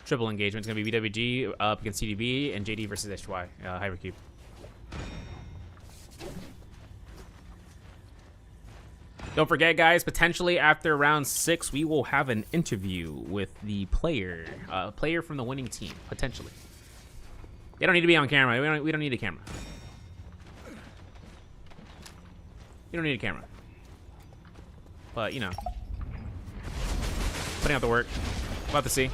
Triple engagement. It's going to be BWG up against TDB and JD versus HY. Hypercube. Don't forget, guys, potentially after round 6, we will have an interview with the player from the winning team, potentially. They don't need to be on camera. We don't need a camera. You don't need a camera. But, you know, putting out the work. About to see.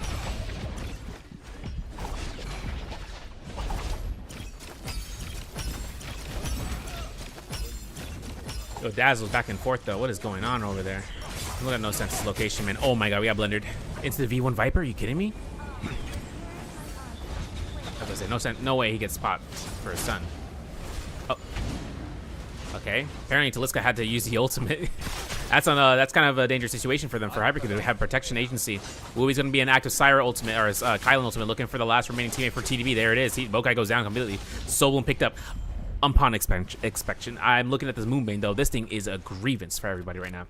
Yo, Dazzle's back and forth, though. What is going on over there? We got no sense of location, man. Oh, my God. We got blundered. Into the V1 Viper? Are you kidding me? I was gonna say, no sense. No way he gets popped for his son. Oh. Okay. Apparently, Taliska had to use the ultimate. That's kind of a dangerous situation for them for Hypercube. They have Protection Agency. Wooey's going to be an active Syra ultimate, or Kylan ultimate, looking for the last remaining teammate for TDB. There it is. Bokai goes down completely. Soulbloom picked up. Upon inspection. I'm looking at this Moonbane, though. This thing is a grievance for everybody right now.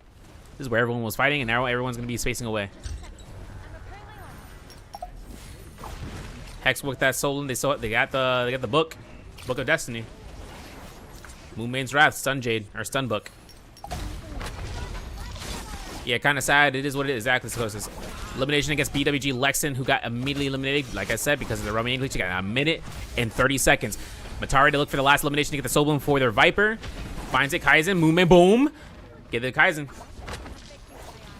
This is where everyone was fighting, and now everyone's going to be spacing away. Hex with that Soul, they got the book of Destiny. Moonbane's Wrath, Stun Jade, or Stun Book. Yeah, kind of sad. It is what it is. Exactly. So it's elimination against BWG Lexan, who got immediately eliminated, like I said, because of the remaining glitch. He got a minute and 30 seconds. Matari to look for the last elimination to get the Soul Bloom for their Viper. Finds it. Kaizen. Movement. Boom. Get the Kaizen.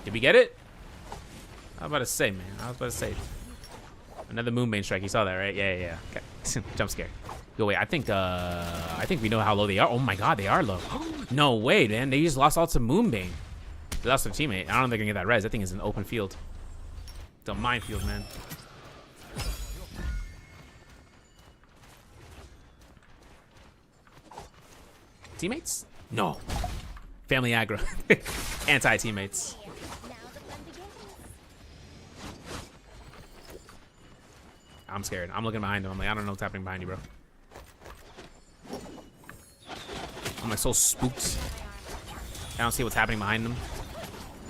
Did we get it? I was about to say, man. I was about to say. Another Moonbane strike. You saw that, right? Yeah. Okay. Jump scare. Yo, wait. I think we know how low they are. Oh my God, they are low. No way, man. They just lost all to Moonbane. They lost their teammate. I don't think they're gonna get that res. That thing is an open field. It's a minefield, man. Teammates? No. Family aggro. Anti-teammates. I'm scared. I'm looking behind him. I'm like, I don't know what's happening behind you, bro. I'm like so spooked. I don't see what's happening behind them.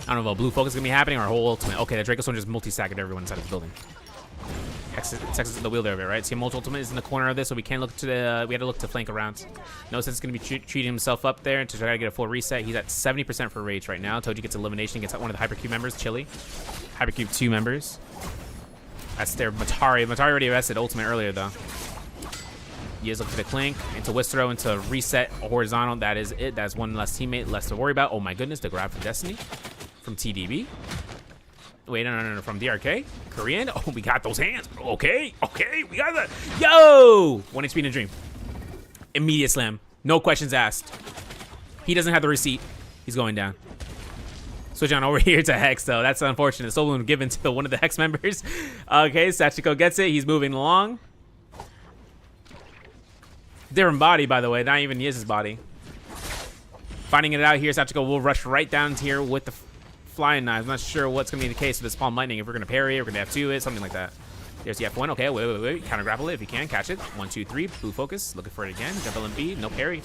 I don't know if a blue focus is gonna be happening or a whole ultimate. Okay, the Draco Stone just multi-sacked everyone inside of the building. Texas the wheel there, right? See, multi ultimate is in the corner of this, so we can't look to the. We had to look to flank around. No sense gonna be treating himself up there to try to get a full reset. He's at 70% for rage right now. Toji gets elimination, gets one of the Hypercube members, Chili. Hypercube 2 members. That's their Matari. Matari already arrested ultimate earlier though. He is looking for the clink into Wistro into reset horizontal. That is it. That's one less teammate, less to worry about. Oh my goodness, the grab for Destiny from TDB. Wait, no, from DRK. Korean. Oh, we got those hands. Okay, we got that. Yo! 1 HP in a dream. Immediate slam. No questions asked. He doesn't have the receipt. He's going down. Switch on over here to Hex, though. That's unfortunate. Soul Bloom given to one of the Hex members. Okay, Sachiko gets it. He's moving along. Different body, by the way. Not even his body. Finding it out here, Sachiko will rush right down here with the flying knives. I'm not sure what's going to be the case with this Palm Lightning. If we're going to parry it, we're going to F2 it, something like that. There's the F1. Okay, wait. Counter grapple it if you can. Catch it. 1, 2, 3. Blue focus. Looking for it again. Jump LMB. No parry.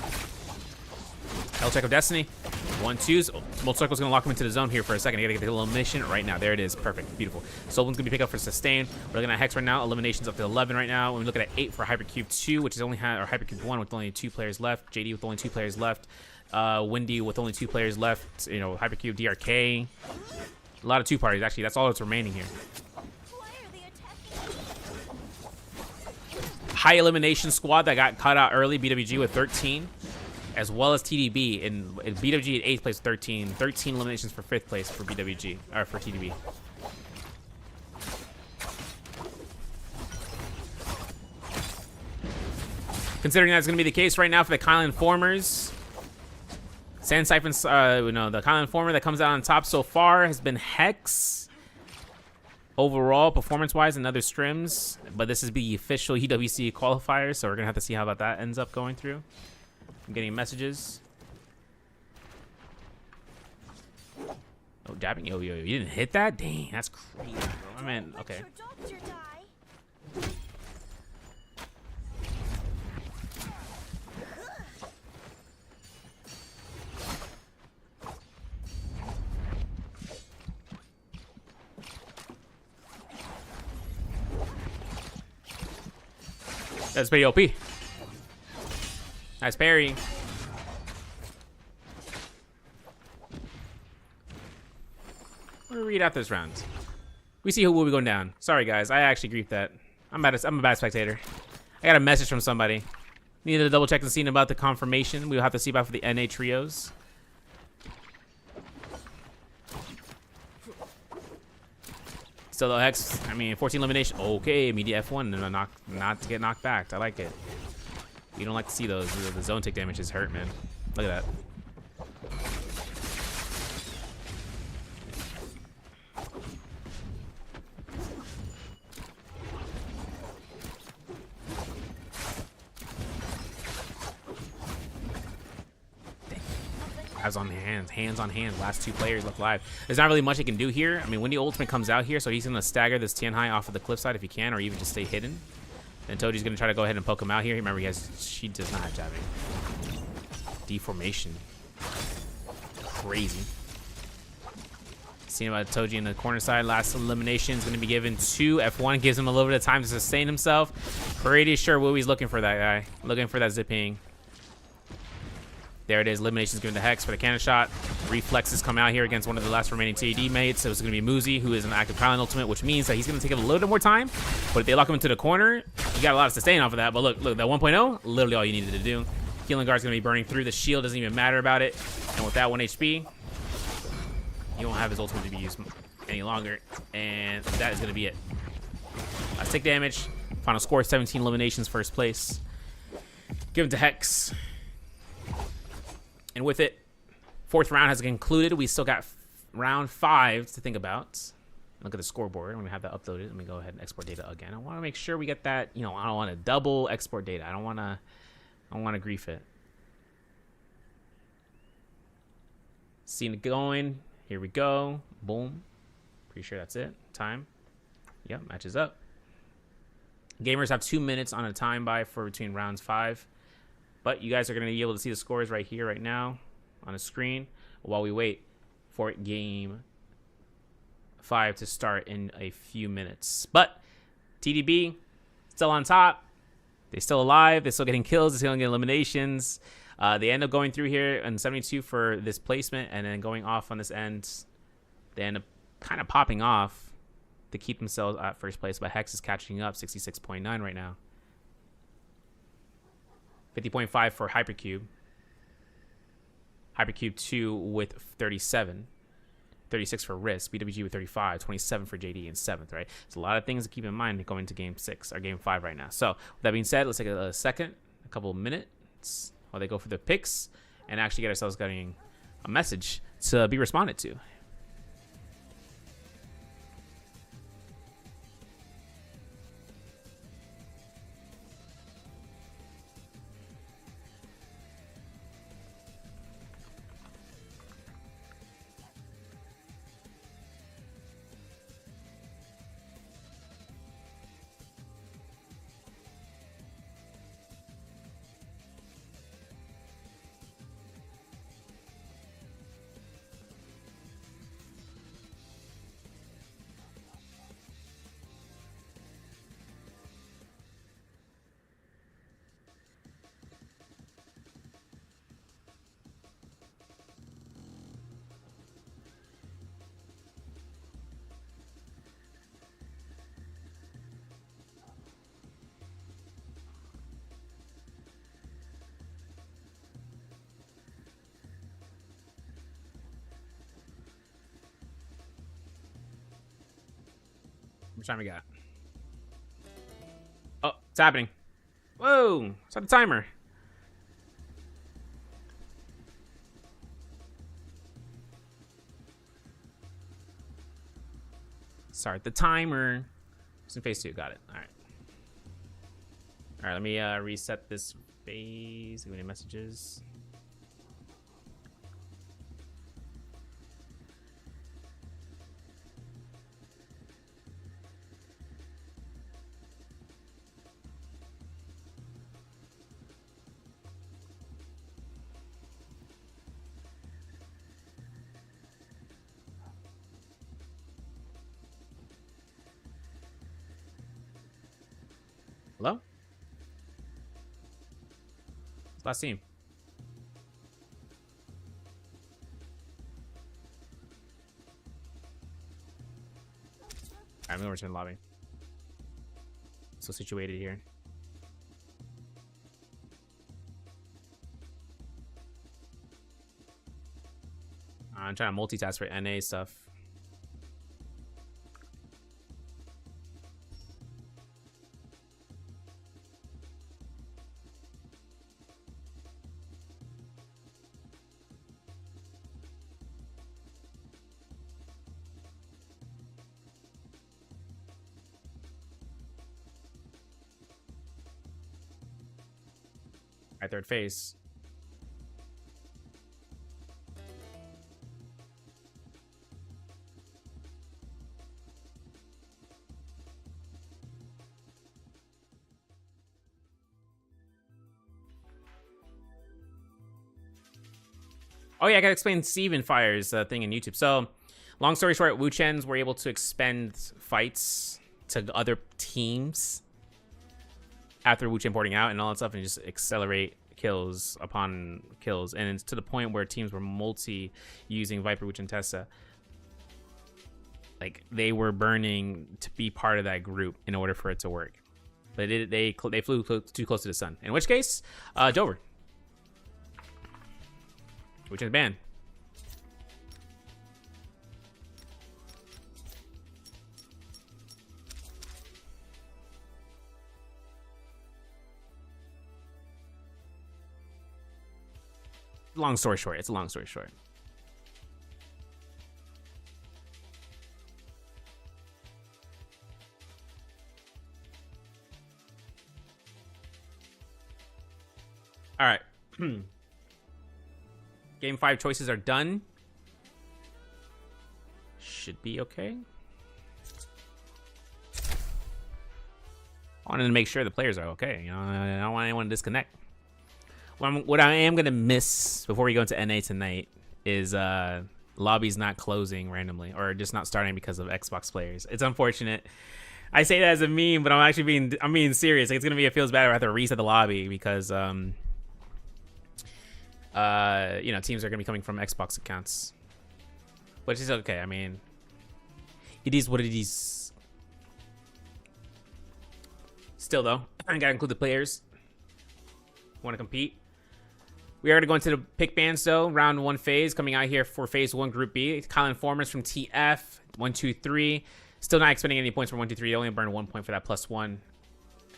Hell check of Destiny. 1, 2s. Multi-circle's going to lock him into the zone here for a second. I got to get the elimination right now. There it is. Perfect. Beautiful. Soul Bloom's going to be picked up for sustain. We're looking at Hex right now. Eliminations up to 11 right now. We're looking at 8 for Hypercube 2, which is only or Hypercube 1 with only 2 players left. JD with only 2 players left. Windy with only 2 players left. You know, Hypercube, DRK. A lot of 2 parties, actually. That's all that's remaining here. High elimination squad that got cut out early. BWG with 13. As well as TDB. In BWG at 8th place, 13. 13 eliminations for 5th place for BWG. Or for TDB. Considering that's going to be the case right now for the Kylan Informers. Sand Siphon, the Kylan Informer that comes out on top so far has been Hex. Overall, performance-wise, and other streams. But this is the official EWC qualifiers, so we're going to have to see how about that ends up going through. I'm getting messages. Oh, dabbing. Yo, you didn't hit that? Dang, that's crazy, bro. I mean, okay. That's pretty OP. Nice parry. We'll read out this round. We see who will be going down. Sorry guys, I actually griefed that. I'm a bad spectator. I got a message from somebody. Needed to double check and see about the confirmation. We'll have to see about for the NA trios. Still though, Hex, 14 elimination. Okay, immediate F1 and not to get knocked back. I like it. You don't like to see those. The zone tick damage is hurt, man. Look at that. Hands on hands. Last 2 players left live. There's not really much he can do here. Windy ultimate comes out here, so he's gonna stagger this Tianhai off of the cliffside if he can, or even just stay hidden. And Toji's gonna try to go ahead and poke him out here. Remember, she does not have jabbing. Deformation. Crazy. Seeing about Toji in the corner side. Last elimination is gonna be given to F1. Gives him a little bit of time to sustain himself. Pretty sure Wooey's looking for that guy. Looking for that zipping. There it is. Elimination's given to Hex for the cannon shot. Reflexes come out here against one of the last remaining TD mates. So it's going to be Muzi, who is an active Pilot Ultimate, which means that he's going to take a little bit more time. But if they lock him into the corner, you got a lot of sustain off of that. But look, that 1.0, literally all you needed to do. Healing Guard's going to be burning through. The shield doesn't even matter about it. And with that 1 HP, you won't have his ultimate to be used any longer. And that is going to be it. Let's take damage. Final score, 17 eliminations, first place. Give it to Hex. And with it, fourth round has concluded. We still got round 5 to think about. Look at the scoreboard. I'm going to have that uploaded. Let me go ahead and export data again. I want to make sure we get that. You know, I don't want to double export data. I don't want to grief it. Seeing it going. Here we go. Boom. Pretty sure that's it. Time. Yep, matches up. Gamers have 2 minutes on a time buy for between rounds 5. But you guys are going to be able to see the scores right here, right now on the screen while we wait for game 5 to start in a few minutes. But TDB still on top. They're still alive. They're still getting kills. They're still getting eliminations. They end up going through here in 72 for this placement and then going off on this end. They end up kind of popping off to keep themselves at first place. But Hex is catching up, 66.9 right now. 50.5 for Hypercube. Hypercube 2 with 37. 36 for Risk. BWG with 35. 27 for JD in 7th, right? There's a lot of things to keep in mind going to game 6 or game 5 right now. So, with that being said, let's take a second, a couple of minutes while they go for the picks and actually get ourselves getting a message to be responded to. How much time we got? Oh, it's happening. Whoa, start the timer. Start the timer. It's in phase 2, got it. All right. All right, let me reset this phase. Give me any messages. Hello? Last team. I'm gonna return to the lobby. So situated here. I'm trying to multitask for NA stuff. At third phase. Oh yeah, I gotta explain Steven Fire's thing in YouTube. So, long story short, Wu Chens were able to expend fights to other teams after Wu Chen porting out and all that stuff, and just accelerate kills upon kills, and it's to the point where teams were multi using Viper, Witch, and Tessa. Like, they were burning to be part of that group in order for it to work. But they flew too close to the sun. In which case, Dover, which is banned. Long story short, it's a long story short. All right. Game 5 choices are done. Should be okay. I wanted to make sure the players are okay. You know, I don't want anyone to disconnect. What I am gonna miss before we go into NA tonight is lobbies not closing randomly or just not starting because of Xbox players. It's unfortunate. I say that as a meme, but I'm being serious. Like, it's gonna be, it feels bad. I have to reset the lobby because you know, teams are gonna be coming from Xbox accounts, which is okay. I mean, it is what it is. Still though, I gotta include the players want to compete. We are going to go into the pick bands though. Round 1 phase coming out here for phase 1 group B. Kyle Informers from TF 1, 2, 3. Still not expending any points from 1, 2, 3. They only burn 1 point for that +1.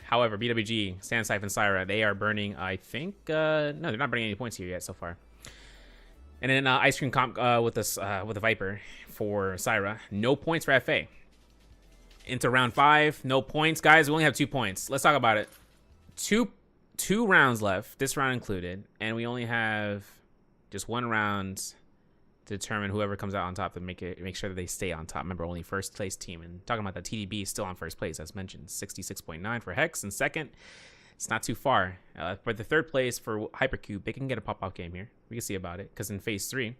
However, BWG, Sandsife, and Syra, they are burning, I think, no, they're not burning any points here yet so far. And then Ice Cream Comp with the Viper for Syra. No points for FA. Into round 5, no points. Guys, we only have 2 points. Let's talk about it. Two rounds left, this round included, and we only have just 1 round to determine whoever comes out on top and make sure that they stay on top. Remember, only first place team. And talking about the TDB is still on first place, as mentioned, 66.9 for Hex. And second, it's not too far. But the third place for Hypercube, they can get a pop-off game here. We can see about it, because in phase 3,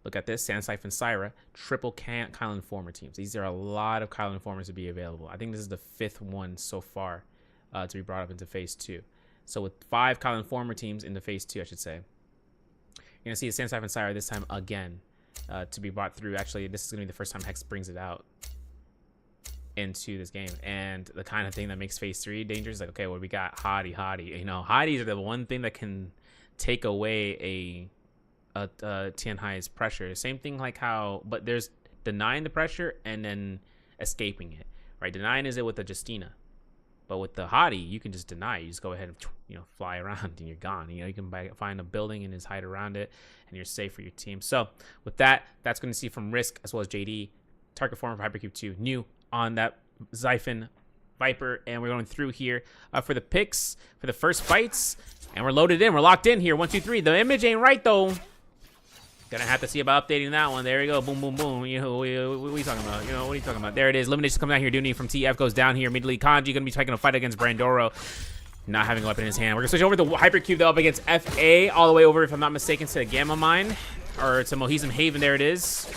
look at this, Sandsife and Syra, triple Kyle Informer teams. These are a lot of Kyle Informers to be available. I think this is the 5th one so far to be brought up into phase 2. So with 5 Kyle Informer teams in the phase 2, I should say, you're going to see the Sandsife and Syra this time again to be brought through. Actually, this is going to be the first time Hex brings it out into this game. And the kind of thing that makes phase 3 dangerous is like, okay, well, we got Hottie. You know, Hotties are the one thing that can take away a Tianhai's pressure. Same thing like how, but there's denying the pressure and then escaping it, right? Denying is it with the Justina. But with the Hottie, you can just deny. You just go ahead and, you know, fly around and you're gone. You know, you can find a building and just hide around it, and you're safe for your team. So with that, that's going to see from Risk as well as JD. Target form for Hypercube 2, new on that Xiphon Viper. And we're going through here for the picks, for the first fights. And we're loaded in. We're locked in here. 1, 2, 3. The image ain't right, though. Gonna have to see about updating that one. There we go. Boom, boom, boom. You know, what are you talking about? You know, what are you talking about? There it is. Elimination coming out here. Dooney from TF goes down here. Immediately, Kanji gonna be taking a fight against Brandoro. Not having a weapon in his hand. We're gonna switch over to Hypercube though, up against FA. All the way over, if I'm not mistaken, to Gamma Mine. Or to Mohism Haven. There it is.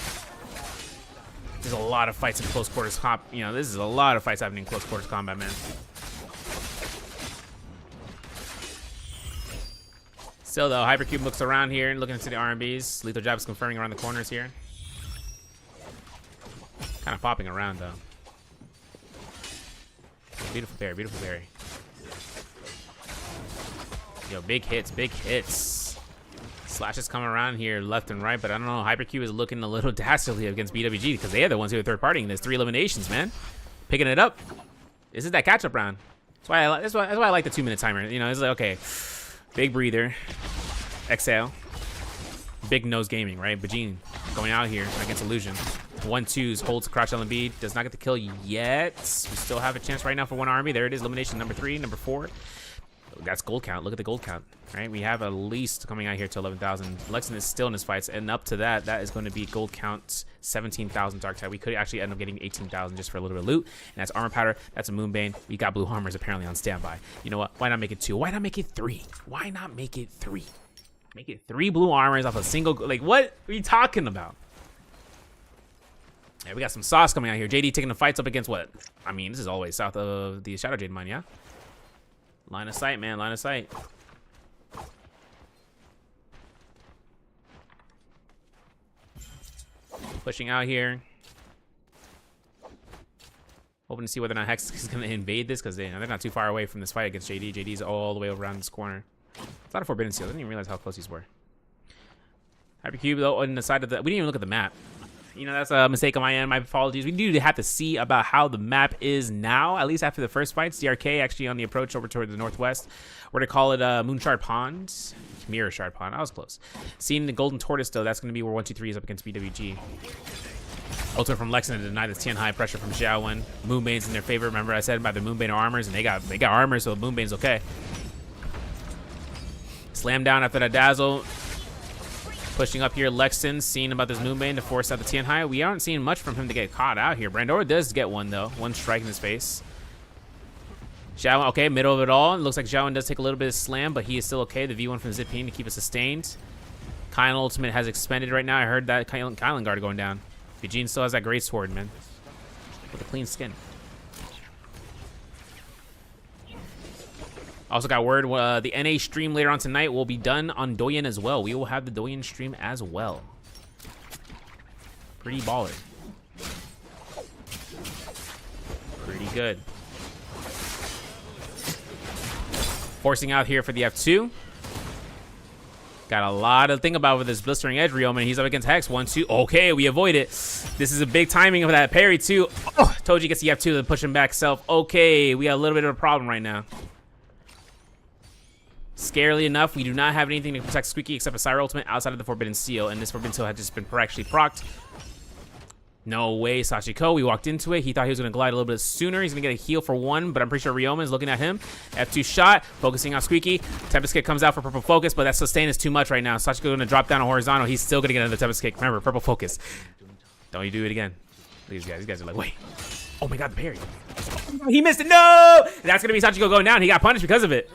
There's a lot of fights in close quarters comp. You know, this is a lot of fights happening in close quarters combat, man. Still though, Hypercube looks around here and looking into the RMBs. Lethal Jab is confirming around the corners here. Kind of popping around though. Beautiful berry, beautiful berry. Yo, big hits, big hits. Slashes coming around here left and right, but I don't know. Hypercube is looking a little dastardly against BWG because they are the ones who are third partying this. 3 eliminations, man. Picking it up. This is that catch-up round. That's why I like the 2-minute timer. You know, it's like, okay, big breather, exhale, big nose gaming, right? Bajin going out here against Illusion. 1-2s, holds crouch LMB, does not get the kill yet. We still have a chance right now for one army. There it is, elimination number 3, number 4. That's gold count. Look at the gold count, right? We have at least coming out here to 11,000. Lexington is still in his fights, and up to that, that is going to be gold count 17,000 dark tide. We could actually end up getting 18,000 just for a little bit of loot, and that's armor powder. That's a Moonbane. We got blue armors apparently on standby. You know what? Why not make it 2? Why not make it 3? Why not make it 3? Make it 3 blue armors off a single. Like, what are you talking about? Yeah, we got some sauce coming out here. JD taking the fights up against what? I mean, this is always south of the Shadow Jade mine, yeah? Line of sight, man. Line of sight. Pushing out here. Hoping to see whether or not Hex is going to invade this, because they're not too far away from this fight against JD. JD's all the way around this corner. It's not a Forbidden Seal. I didn't even realize how close these were. Hypercube, though, on the side of the... We didn't even look at the map. You know, that's a mistake on my end. My apologies. We do have to see about how the map is now, at least after the first fights. DRK actually on the approach over toward the northwest. We're to call it Moonshard Pond. Mirror Shard Pond. I was close. Seeing the Golden Tortoise, though, that's going to be where 123 is up against BWG. Ultimate from Lexington to deny this Tian high pressure from Xiaowen. Moonbane's in their favor. Remember I said about the Moonbane armors, and they got armor, so Moonbane's okay. Slam down after that dazzle. Pushing up here, Lexington, seeing about this Moonbane to force out the Tian high. We aren't seeing much from him to get caught out here. Brandora does get one, though. One strike in his face. Xiaowen, okay, middle of it all. It looks like Xiaowen does take a little bit of slam, but he is still okay. The V1 from Zipin to keep it sustained. Kylan ultimate has expended right now. I heard that Kylan guard going down. Eugene still has that great sword, man. With a clean skin. Also got word the NA stream later on tonight will be done on Douyin as well. We will have the Douyin stream as well. Pretty baller. Pretty good. Forcing out here for the F2. Got a lot to think about with this Blistering Edge Ryoman. He's up against Hex. 1-2. Okay, we avoid it. This is a big timing of that parry, too. Oh, Toji gets the F2 to push him back self. Okay, we got a little bit of a problem right now. Scarily enough, we do not have anything to protect Squeaky except a Sire Ultimate outside of the Forbidden Seal, and this Forbidden Seal had just been actually procced. No way, Sachiko. We walked into it. He thought he was going to glide a little bit sooner. He's going to get a heal for one, but I'm pretty sure Ryoman is looking at him. F2 shot, focusing on Squeaky. Tempest Kick comes out for Purple Focus, but that sustain is too much right now. Sachiko going to drop down a horizontal. He's still going to get another Tempest Kick. Remember, Purple Focus. Don't you do it again. Look at these guys. These guys are like, wait. Oh my god, the parry. Oh, he missed it. No! That's going to be Sachiko going down. He got punished because of it.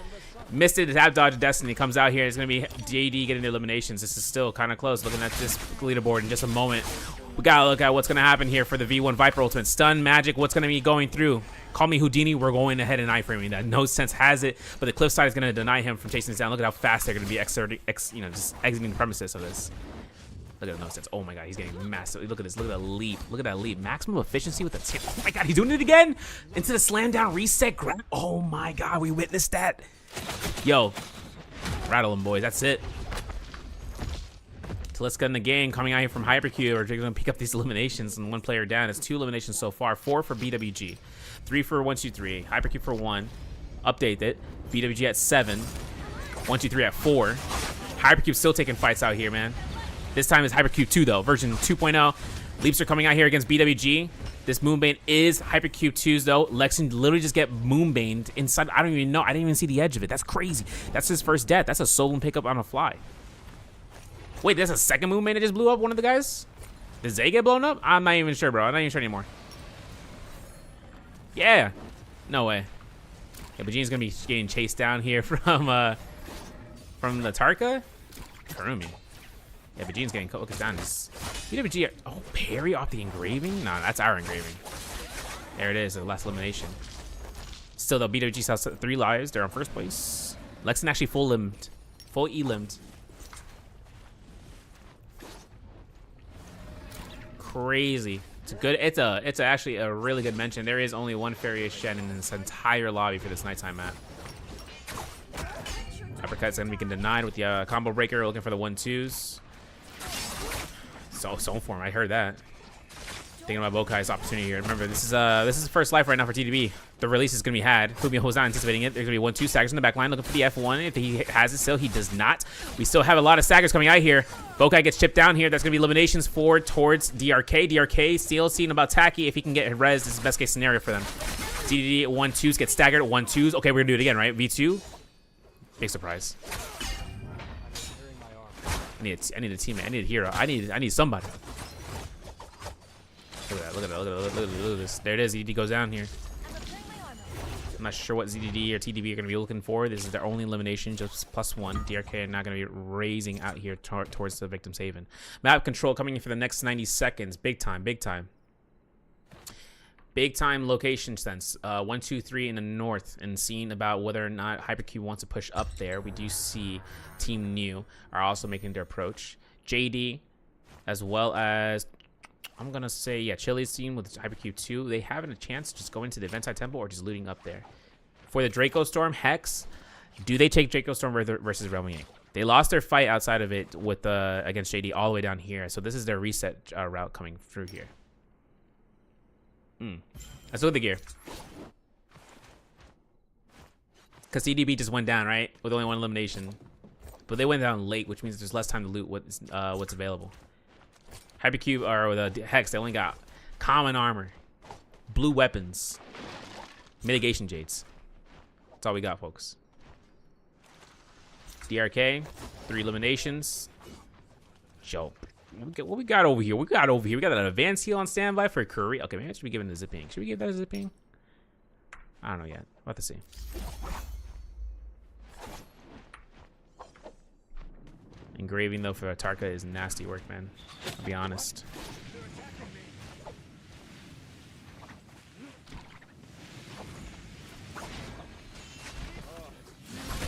Missed it. Tab dodge of Destiny comes out here. It's going to be JD getting the eliminations. This is still kind of close. Looking at this leaderboard in just a moment. We got to look at what's going to happen here for the V1 Viper Ultimate. Stun, magic, what's going to be going through? Call me Houdini. We're going ahead and iframing that. No sense has it, but the cliffside is going to deny him from chasing this down. Look at how fast they're going to be just exiting the premises of this. Look at no sense. Oh my god, he's getting massive. Look at this. Look at that leap. Look at that leap. Maximum efficiency with the... Oh my god, he's doing it again! Into the slam down reset grab. Oh my god, we witnessed that. Yo, rattle them, boys. That's it. Taliska and the gang coming out here from Hypercube are going to pick up these eliminations, and one player down. It's 2 eliminations so far. 4 for BWG, 3 for 123. Hypercube for 1. Update it. BWG at 7. 123 at 4. Hypercube still taking fights out here, man. This time is Hypercube 2 though, version 2.0. Leaps are coming out here against BWG. This Moonbane is Hypercube 2's though. Lexington literally just get Moonbaned inside. I don't even know. I didn't even see the edge of it. That's crazy. That's his first death. That's a solo pickup on a fly. Wait, there's a second Moonbane that just blew up one of the guys? Did Zay get blown up? I'm not even sure, bro. I'm not even sure anymore. Yeah. No way. Yeah, but Gene's gonna be getting chased down here from the Tarka? Karumi. Yeah, but Gene's getting focused down. BWG, oh, parry off the engraving? Nah, that's our engraving. There it is, the last elimination. Still, though, BWG still has 3 lives. They're on first place. Lexington actually full limbed. Full E-limbed. Crazy. It's a good. It's actually a really good mention. There is only one Farius Shen in this entire lobby for this nighttime map. Uppercut's gonna be denied with the combo breaker. Looking for the 1-2s. So for him. I heard that. Thinking about Bokai's opportunity here. Remember, this is first life right now for TDB. The release is gonna be had. Fumio was not anticipating it. There's gonna be 1-2 staggers in the back line, looking for the F1. If he has it still, he does not. We still have a lot of staggers coming out here. Bokai gets chipped down here. That's gonna be eliminations towards DRK. DRK still seeing about Tacky. If he can get res, this is the best case scenario for them. DDD 1-2s get staggered. 1-2s. Okay, we're gonna do it again, right? V2. Big surprise. I need a teammate. I need a hero. I need somebody. Look at that. Look at this. There it is. ZDD goes down here. I'm not sure what ZDD or TDB are going to be looking for. This is their only elimination, just +1. DRK are not going to be raising out here towards the victim's haven. Map control coming in for the next 90 seconds. Big time, big time. Big time location sense. 1, 2, 3 in the north, and seeing about whether or not Hypercube wants to push up there. We do see Team New are also making their approach. JD, as well as I'm going to say, yeah, Chili's team with Hypercube 2. They having a chance to just go into the Event Side Temple or just looting up there. For the Draco Storm, Hex, do they take Draco Storm versus Realm Yang? They lost their fight outside of it with against JD all the way down here. So this is their reset route coming through here. Let's look at the gear. Because CDB just went down, right? With only one elimination. But they went down late, which means there's less time to loot what's available. Hypercube, or the Hex, they only got common armor, blue weapons, mitigation jades. That's all we got, folks. DRK, 3 eliminations. Yo, what we got over here? We got an advanced heal on standby for Korea. Okay, maybe I should be giving the zipping. Should we give that a zipping? I don't know yet. About to see. Engraving though for Tarka is nasty work, man. I'll be honest.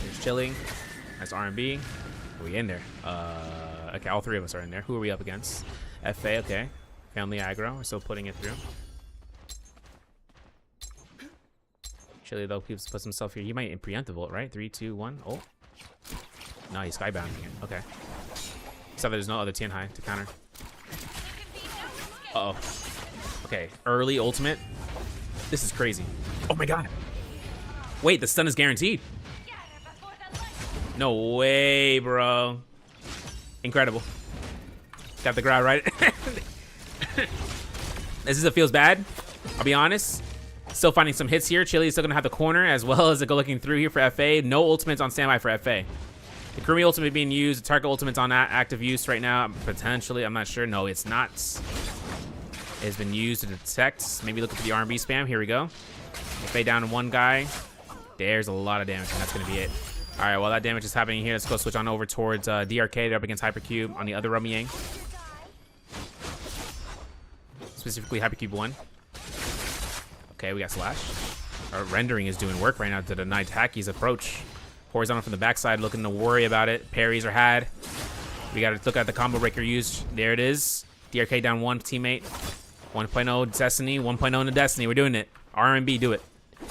There's Chilling. That's R&B. Are we in there? Okay, all 3 of us are in there. Who are we up against? FA, okay. Family aggro. We're still putting it through. Chili though puts himself here. He might preemptive ult, right? 3, 2, 1. Oh. No, he's skybounding it. Okay. Except there's no other Tianhai to counter. Uh-oh. Okay, early ultimate. This is crazy. Oh my god. Wait, the stun is guaranteed. No way, bro. Incredible. Got the crowd right. This is feels bad. I'll be honest. Still finding some hits here. Chili is still going to have the corner as well as go looking through here for FA. No ultimates on standby for FA. The Kurumi ultimate being used. The Tarka ultimate's on active use right now. Potentially. I'm not sure. No, it's not. It has been used to detect. Maybe looking for the R&B spam. Here we go. FA down 1 guy. There's a lot of damage, and that's going to be it. All right, while that damage is happening here, let's go switch on over towards DRK. They're up against Hypercube on the other Rummy Yang. Specifically Hypercube 1. Okay, we got Slash. Our rendering is doing work right now to deny Taki's approach. Horizontal from the backside, looking to worry about it. Parries are had. We got to look at the combo breaker used. There it is. DRK down 1 teammate. 1.0 Destiny, 1.0 into Destiny. We're doing it. R&B, do it.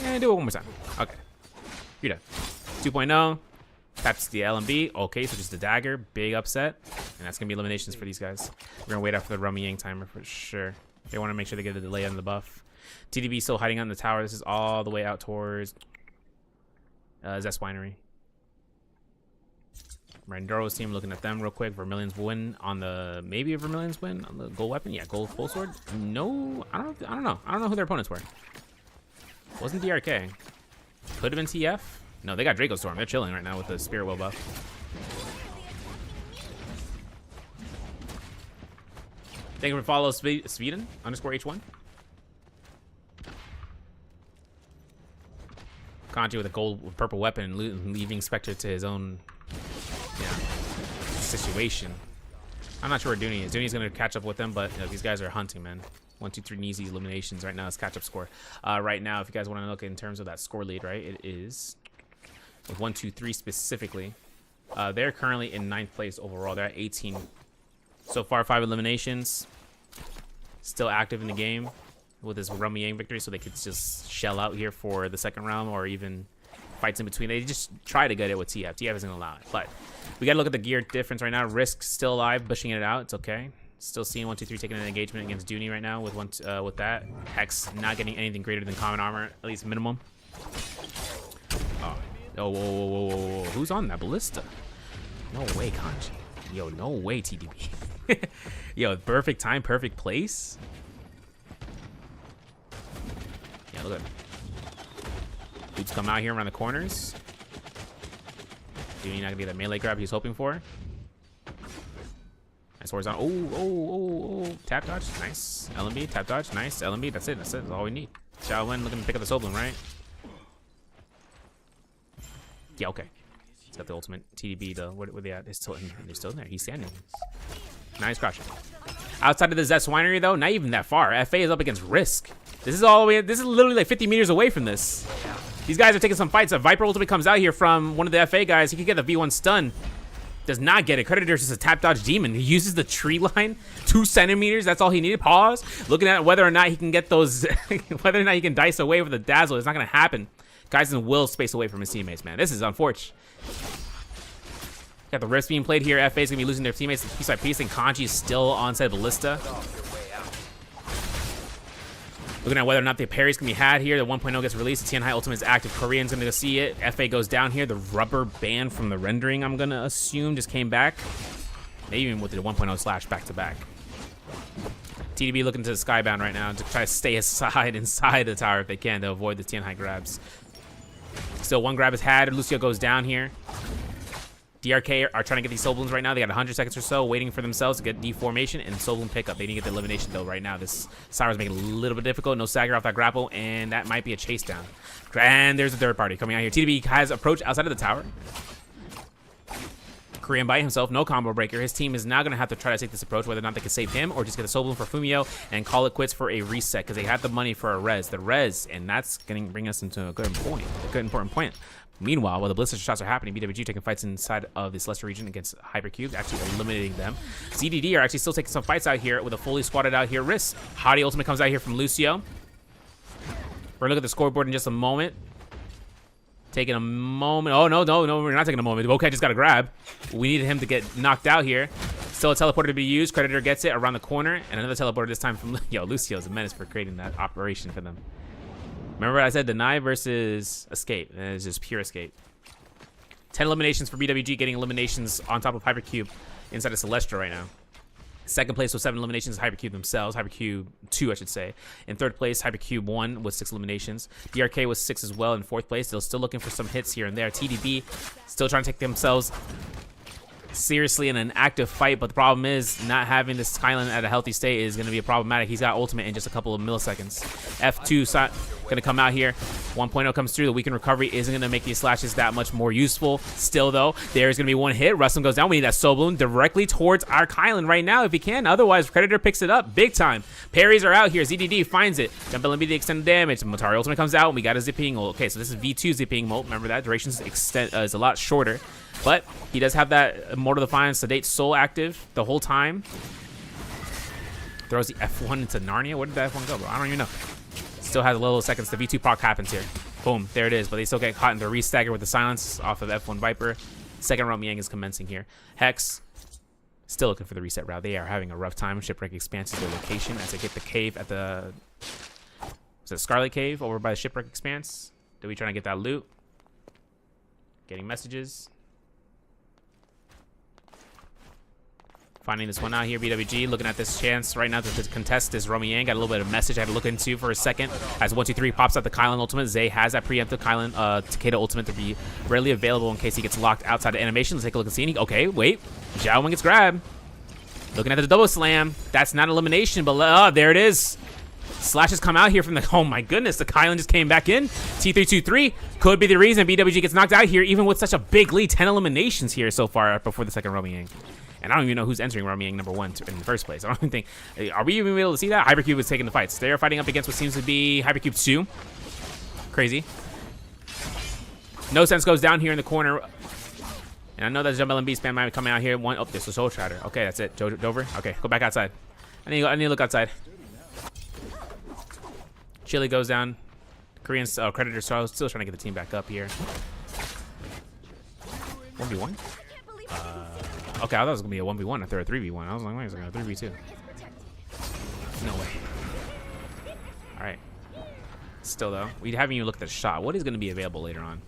And do it one more time. Okay. You're done. 2.0. Taps the LMB. Okay, so just the dagger. Big upset. And that's going to be eliminations for these guys. We're going to wait after the Rummy Yang timer for sure. They want to make sure they get a delay on the buff. TDB still hiding on the tower. This is all the way out towards Zest Winery. Randuro's team looking at them real quick. Vermilion's win on the... Maybe a Vermilion's win on the gold weapon. Yeah, gold full sword. No, I don't know. I don't know who their opponents were. Wasn't DRK. Could have been TF. No, they got Draco Storm. They're chilling right now with the Spirit Will buff. Thank you for follow Sweden _H1. Kanji with a gold purple weapon and leaving Spectre to his own situation. I'm not sure where Dooney is. Dooney's going to catch up with them, but these guys are hunting, man. 1, 2, 3 easy eliminations right now. It's catch-up score. Right now, if you guys want to look in terms of that score lead, right, it is with 1, 2, 3 specifically. They're currently in 9th place overall. They're at 18. So far, 5 eliminations. Still active in the game with this Rummy Yang victory, so they could just shell out here for the 2nd round or even fights in between. They just try to get it with TF. TF isn't going to allow it. But we got to look at the gear difference right now. Risk still alive, pushing it out. It's okay. Still seeing 1, 2, 3 taking an engagement against Dooney right now with that. Hex not getting anything greater than common armor, at least minimum. Oh, whoa. Who's on that ballista? No way, Kanji. Yo, no way, TDB. Yo, perfect time, perfect place. Yeah, look at him. Dudes come out here around the corners. Dooney not gonna get that melee grab he's hoping for. Nice horizontal. Oh. Tap dodge. Nice. LMB. Tap dodge. Nice. LMB. That's it. That's all we need. Shaolin looking to pick up the soul bloom, right? Yeah, okay. He's got the ultimate. TDB, though. Where they at? They're still in there. He's standing. Nice crouching. Outside of the Zest Winery, though, not even that far. FA is up against Risk. This is literally like 50 meters away from this. These guys are taking some fights. A Viper ultimate comes out here from one of the FA guys. He could get the V1 stun. Does not get it. Creditor's just a tap dodge demon. He uses the tree line, 2 centimeters. That's all he needed. Pause. Looking at whether or not he can get those, whether or not he can dice away with the dazzle. It's not going to happen. Geisen will space away from his teammates, man. This is unfortunate. Got the rifts being played here. FA is going to be losing their teammates piece by piece, and Kanji is still on said ballista. Looking at whether or not the parries can be had here. The 1.0 gets released. The Tian High Ultimate is active. Korean's going to go see it. FA goes down here. The rubber band from the rendering, I'm going to assume, just came back. Maybe even with the 1.0 slash back to back. TDB looking to the Skybound right now to try to stay inside the tower if they can to avoid the Tian High grabs. Still, one grab is had. Lucio goes down here. DRK are trying to get these Soul Blooms right now. They got 100 seconds or so waiting for themselves to get deformation and Soul Bloom pickup. They need to get the elimination though right now. This Cyra's making it a little bit difficult. No Sagger off that grapple, and that might be a chase down. And there's a third party coming out here. TDB has approached outside of the tower. Korean by himself, no combo breaker. His team is now going to have to try to take this approach, whether or not they can save him or just get the Soul Bloom for Fumio and call it quits for a reset because they have the money for a res. The res, and that's going to bring us into a good important point. Meanwhile, while the Blister shots are happening, BWG taking fights inside of the Celestial region against Hypercube, actually eliminating them. ZDD are actually still taking some fights out here with a fully squatted out here Riss. Hottie Ultimate comes out here from Lucio. We're looking at the scoreboard in just a moment. Taking a moment. Oh, no, we're not taking a moment. Okay, just got a grab. We needed him to get knocked out here. Still a teleporter to be used. Creditor gets it around the corner. And another teleporter this time from... Yo, Lucio's a menace for creating that operation for them. Remember I said deny versus escape. And it's just pure escape. 10 eliminations for BWG, getting eliminations on top of Hypercube inside of Celestia right now. Second place with 7 eliminations, Hypercube themselves. Hypercube 2, I should say. In third place, Hypercube 1 with 6 eliminations. DRK was 6 as well in fourth place. They're still looking for some hits here and there. TDB still trying to take themselves seriously in an active fight, but the problem is not having this Skyline at a healthy state is going to be problematic. He's got ultimate in just a couple of milliseconds. F2 going to come out here. 1.0 comes through. The weakened recovery isn't going to make these slashes that much more useful. Still, though, there's going to be one hit. Rustin goes down. We need that Soul Bloom directly towards our Kylan right now if he can. Otherwise, Predator picks it up big time. Parries are out here. ZDD finds it. Jump LMB the extended damage. Motari Ultimate comes out, and we got a zipping ult. Okay, so this is V2 zipping ult. Remember that. Duration is a lot shorter. But he does have that Immortal Defiance Sedate Soul active the whole time. Throws the F1 into Narnia. Where did that F1 go, bro? I don't even know. Still has a little seconds. The V2 proc happens here. Boom. There it is. But they still get caught in the restagger with the silence off of F1 Viper. Second round Miang is commencing here. Hex still looking for the reset route. They are having a rough time. Shipwreck expands their location as they get the cave at the... Was it Scarlet Cave over by the Shipwreck Expanse? Did we trying to get that loot? Getting messages. Finding this one out here, BWG looking at this chance right now to contest this Romy Yang. Got a little bit of message I had to look into for a second. As 1, 2, 3 pops out the Kylan ultimate. Zay has that preemptive Kylan Takeda ultimate to be readily available in case he gets locked outside of animation. Let's take a look and see. Okay, wait. Zhao Wing gets grabbed. Looking at the double slam. That's not elimination, but there it is. Slashes come out here from the... Oh my goodness, the Kylan just came back in. T323 could be the reason BWG gets knocked out here, even with such a big lead. 10 eliminations here so far before the second Romy Yang. And I don't even know who's entering Romy Yang number 1 in the first place. I don't even think... Are we even able to see that? Hypercube is taking the fights. They are fighting up against what seems to be Hypercube 2. Crazy. No Sense goes down here in the corner. And I know that Jump LMB spam might be coming out here. Oh, there's a Soul Shatter. Okay, that's it. Dover. Okay, go back outside. I need to look outside. Chili goes down. Korean Creditor still trying to get the team back up here. 1v1? Okay, I thought it was going to be a 1v1 after a 3v1. I was like, wait, it's going to be a 3v2. No way. Alright. Still, though, we haven't even looked at the shot. What is going to be available later on?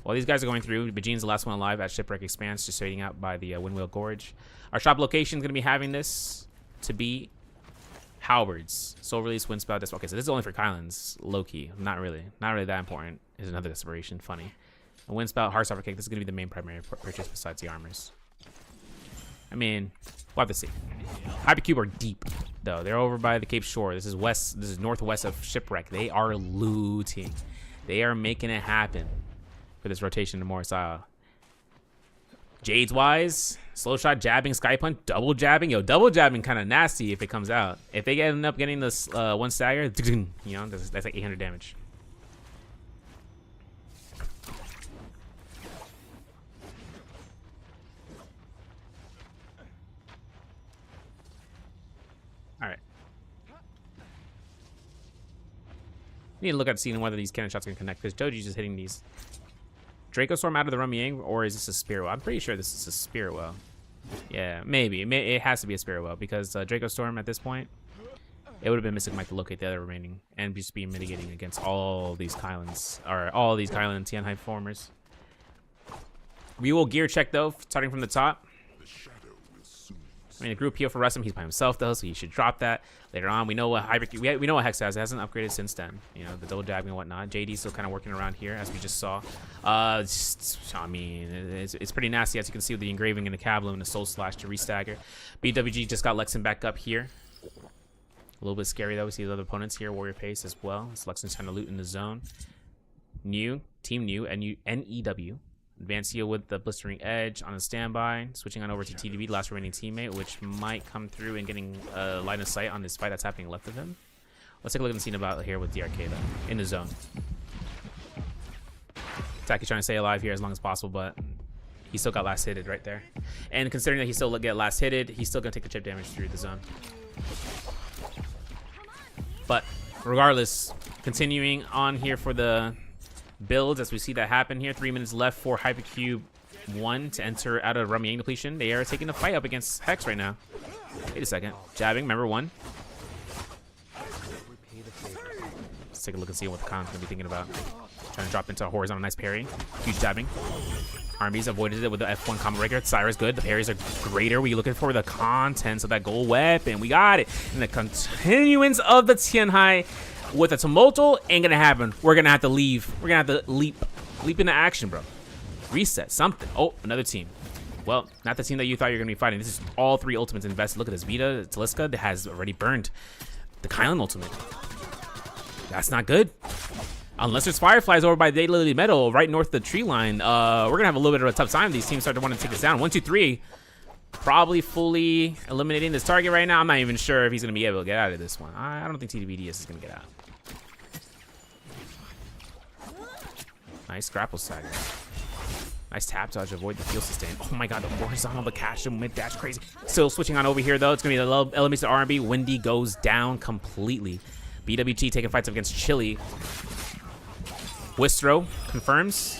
While these guys are going through, Bajine's the last one alive at Shipwreck Expanse, just fading out by the Windwheel Gorge. Our shop location is going to be having this to be Halberds. Soul Release, Windspout. Okay, so this is only for Kylan's, low-key. Not really that important. Is another desperation. Funny. A Windspout, Heartstopper Cake. This is going to be the main primary purchase besides the armors. I mean, we'll have to see. Hypercube are deep, though. They're over by the Cape Shore. This is west. This is northwest of Shipwreck. They are looting. They are making it happen for this rotation to Morrisala. Jades wise, slow shot, jabbing, sky punch, double jabbing. Yo, double jabbing kind of nasty if it comes out. If they end up getting this one stagger, you know, that's like 800 damage. We need to look at seeing whether these cannon shots can connect, because Joji's just hitting these. Draco Storm out of the Rummying, or is this a Spirit Well? I'm pretty sure this is a Spirit Well. Yeah, maybe. It has to be a Spirit Well, because Draco Storm at this point, it would have been Mystic Mike to locate the other remaining and just be mitigating against all these Kylands, or all these Kylan Tianhai formers. We will gear check though, starting from the top. I mean, a group heal for Rustum. He's by himself though, so he should drop that later on. We know what we know what Hex has. It hasn't upgraded since then. You know, the double dabbing and whatnot. JD's still kind of working around here, as we just saw. I mean, it's pretty nasty, as you can see with the engraving and the Kabloom and the Soul Slash to restagger. BWG just got Lexin back up here. A little bit scary though. We see the other opponents here. Warrior Pace as well. It's Lexin's trying to loot in the zone. Team New, NEW. Advanced heal with the Blistering Edge on a standby. Switching on over to TDB, the last remaining teammate, which might come through and getting line of sight on this fight that's happening left of him. Let's take a look at the scene about here with DRK though, in the zone. Taki's trying to stay alive here as long as possible, but he still got last hitted right there. And considering that he still get last hitted, he's still gonna take the chip damage through the zone. But regardless, continuing on here for the builds as we see that happen here. 3 minutes left for Hypercube 1 to enter out of Rummying depletion. They are taking the fight up against Hex right now. Wait a second. Jabbing, remember 1. Let's take a look and see what the Khan's gonna be thinking about. Trying to drop into a horizontal, nice parry. Huge jabbing. RMB's avoided it with the F1 combo breaker. Syra's good. The parries are greater. We're looking for the contents of that gold weapon. We got it. And the continuance of the Tianhai with a tumultual ain't gonna happen. We're gonna have to leave. We're gonna have to leap into action, bro. Reset something. Oh, another team. Well, not the team that you thought you were gonna be fighting. This is all 3 ultimates invested. Look at this. Vita Taliska that has already burned the Kylan ultimate. That's not good. Unless there's Fireflies over by Daylily Meadow, right north of the tree line, we're gonna have a little bit of a tough time. These teams start to want to take us down. 1, 2, 3. Probably fully eliminating this target right now. I'm not even sure if he's gonna be able to get out of this one. I don't think TDBDS is gonna get out. Nice grapple stagger. Nice tap dodge to avoid the field sustain. Oh my god, the horizontal, the catch, the mid dash, crazy. Still switching on over here though. It's gonna be the low elements of R&B. Windy goes down completely. BWG taking fights up against Chili. Wistro confirms.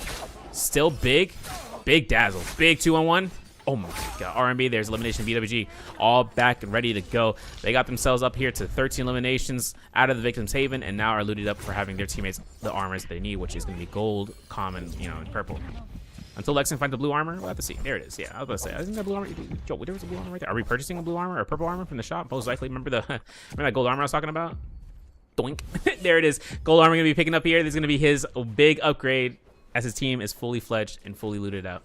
Still big dazzle. Big 2-on-1. Oh my god, R&B, there's elimination BWG, all back and ready to go. They got themselves up here to 13 eliminations out of the Victim's Haven, and now are looted up for having their teammates the armors they need, which is going to be gold, common, you know, and purple. Until Lexin finds the blue armor, we'll have to see. There it is. Yeah, I was about to say, isn't that blue armor? Yo, there was a blue armor right there. Are we purchasing a blue armor or purple armor from the shop? Most likely. Remember that gold armor I was talking about? Doink. There it is. Gold armor going to be picking up here. This is going to be his big upgrade as his team is fully fledged and fully looted out.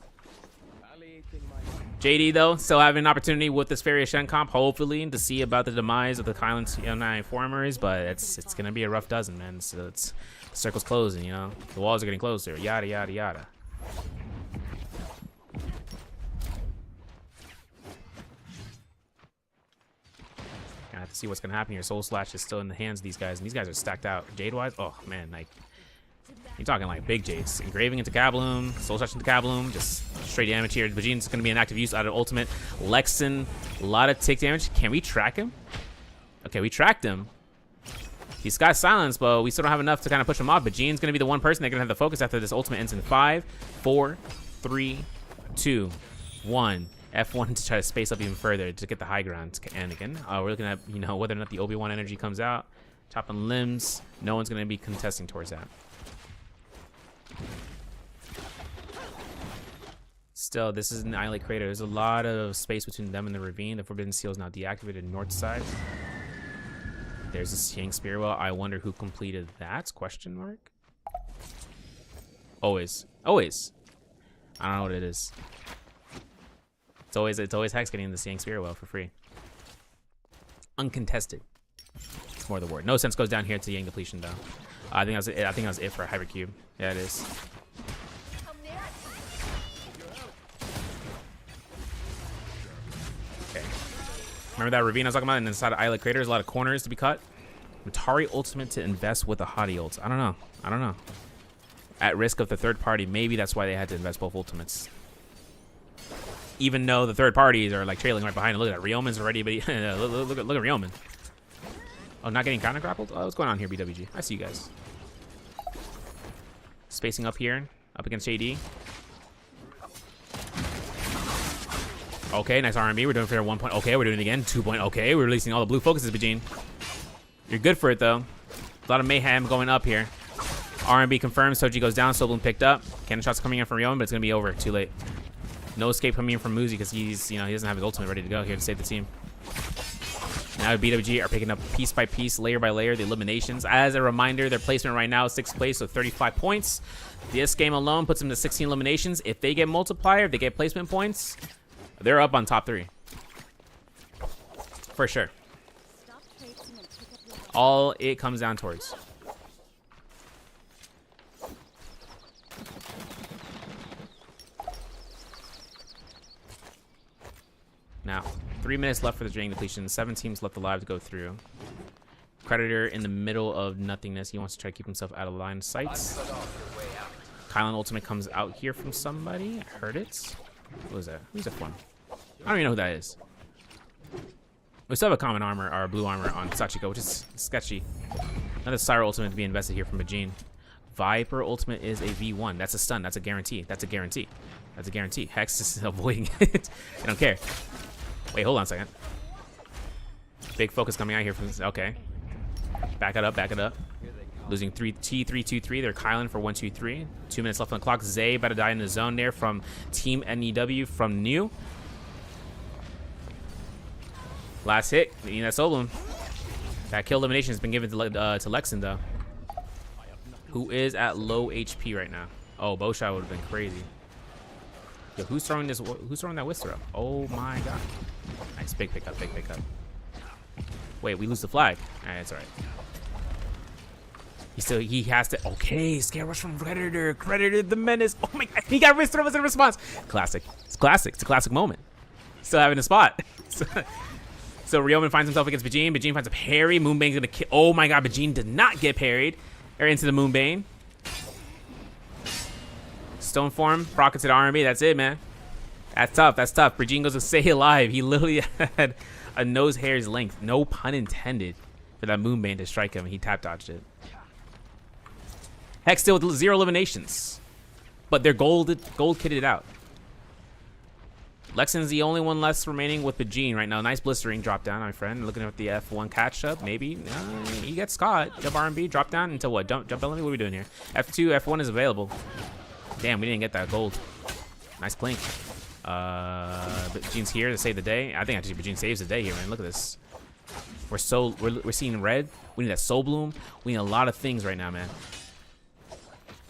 JD though, still having an opportunity with this Faria Shen comp, hopefully, to see about the demise of the Kylan Tianhai formers, but it's gonna be a rough dozen, man. So the circle's closing, you know, the walls are getting closer, yada yada yada. I have to see what's gonna happen here. Soul Slash is still in the hands of these guys, and these guys are stacked out. Jade wise, oh man, like you're talking like big Jades. Engraving into Kabloom, Soul Slash into Kabloom, just straight damage here. Vajin's going to be an active use out of ultimate. Lexin, a lot of tick damage. Can we track him? Okay, we tracked him. He's got silence, but we still don't have enough to kind of push him off. Vajin's going to be the one person that's going to have the focus after this ultimate ends in 5, 4, 3, 2, 1. F1 to try to space up even further to get the high ground. And again, we're looking at, you know, whether or not the Obi-Wan energy comes out. Chopping limbs. No one's going to be contesting towards that. Still, this is an islet crater. There's a lot of space between them and the ravine. The Forbidden Seal is now deactivated north side. There's a Yang Spearwell. I wonder who completed that? Question mark. Always. I don't know what it is. It's always Hex getting the Yang Spearwell for free. Uncontested. It's more the word. No sense goes down here to Yang depletion though. I think that was it for Hypercube. Yeah, it is. Okay. Remember that ravine I was talking about? And inside of Islet Crater, there's a lot of corners to be cut. Matari ultimate to invest with a Hottie ult. I don't know. At risk of the third party, maybe that's why they had to invest both ultimates. Even though the third parties are like trailing right behind it. Look at that. Ryomen's already, but look at Ryomen. Oh, not getting counter grappled? Oh, what's going on here, BWG? I see you guys. Spacing up here, up against JD. Okay, nice R&B. We're doing fair 1 point. Okay, we're doing it again. 2 point. Okay, we're releasing all the blue focuses, Bajin. You're good for it, though. A lot of mayhem going up here. R&B confirmed. Soji goes down. Sobloom picked up. Cannon shots coming in from Ryomen, but it's going to be over. Too late. No escape coming in from Muzi because he's, he doesn't have his ultimate ready to go here to save the team. Now BWG are picking up piece by piece, layer by layer, the eliminations. As a reminder, their placement right now is 6th place, so 35 points. This game alone puts them to 16 eliminations. If they get multiplier, if they get placement points, they're up on top 3. For sure. All it comes down towards. Now, 3 minutes left for the draining depletion. 7 teams left alive to go through. Predator in the middle of nothingness. He wants to try to keep himself out of line of sight. Kylan ultimate comes out here from somebody. I heard it. What was that? Who's F1? I don't even know who that is. We still have a common armor, or blue armor on Sachiko, which is sketchy. Another Syra ultimate to be invested here from Bajin. Viper ultimate is a V1. That's a stun. That's a guarantee. That's a guarantee. That's a guarantee. Hex is avoiding it. I don't care. Wait, hold on a second. Big focus coming out here from this. Okay. Back it up, back it up. Losing T3-2-3. They're Kylan for 1-2-3. 2 minutes left on the clock. Zay about to die in the zone there from Team NEW from New. Last hit. They need that Sobloom. That kill elimination has been given to Lexin, though. Who is at low HP right now. Oh, bow shot would have been crazy. Yo, who's throwing this? Who's throwing that Whistler? Oh my god. Nice, big pickup, big pickup. Wait, we lose the flag. Alright, that's alright. He has to. Okay, scare rush from Predator. Predator the menace. Oh my god, he got Whistler as a response. Classic. It's classic. It's a classic moment. Still having a spot. So Ryomen finds himself against Bajin. Bajin finds a parry. Moonbane's gonna kill. Oh my god, Bajin did not get parried. Or into the Moonbane. Stone form, rocket to the R&B. That's it, man. That's tough. That's tough. Bajin goes to stay alive. He literally had a nose hair's length, no pun intended, for that Moonbane to strike him. He tap dodged it. Hex still with 0 eliminations, but they're gold kitted out. Lexin's the only one less remaining with Bajin right now. Nice blistering drop down, my friend. Looking at the F1 catch up, maybe. He gets caught. Jump R&B, drop down into what? Jump element? What are we doing here? F2, F1 is available. Damn, we didn't get that gold. Nice clink. Bajin's here to save the day. I think actually Bajin saves the day here, man. Look at this. We're seeing red. We need that Sobloom. We need a lot of things right now, man.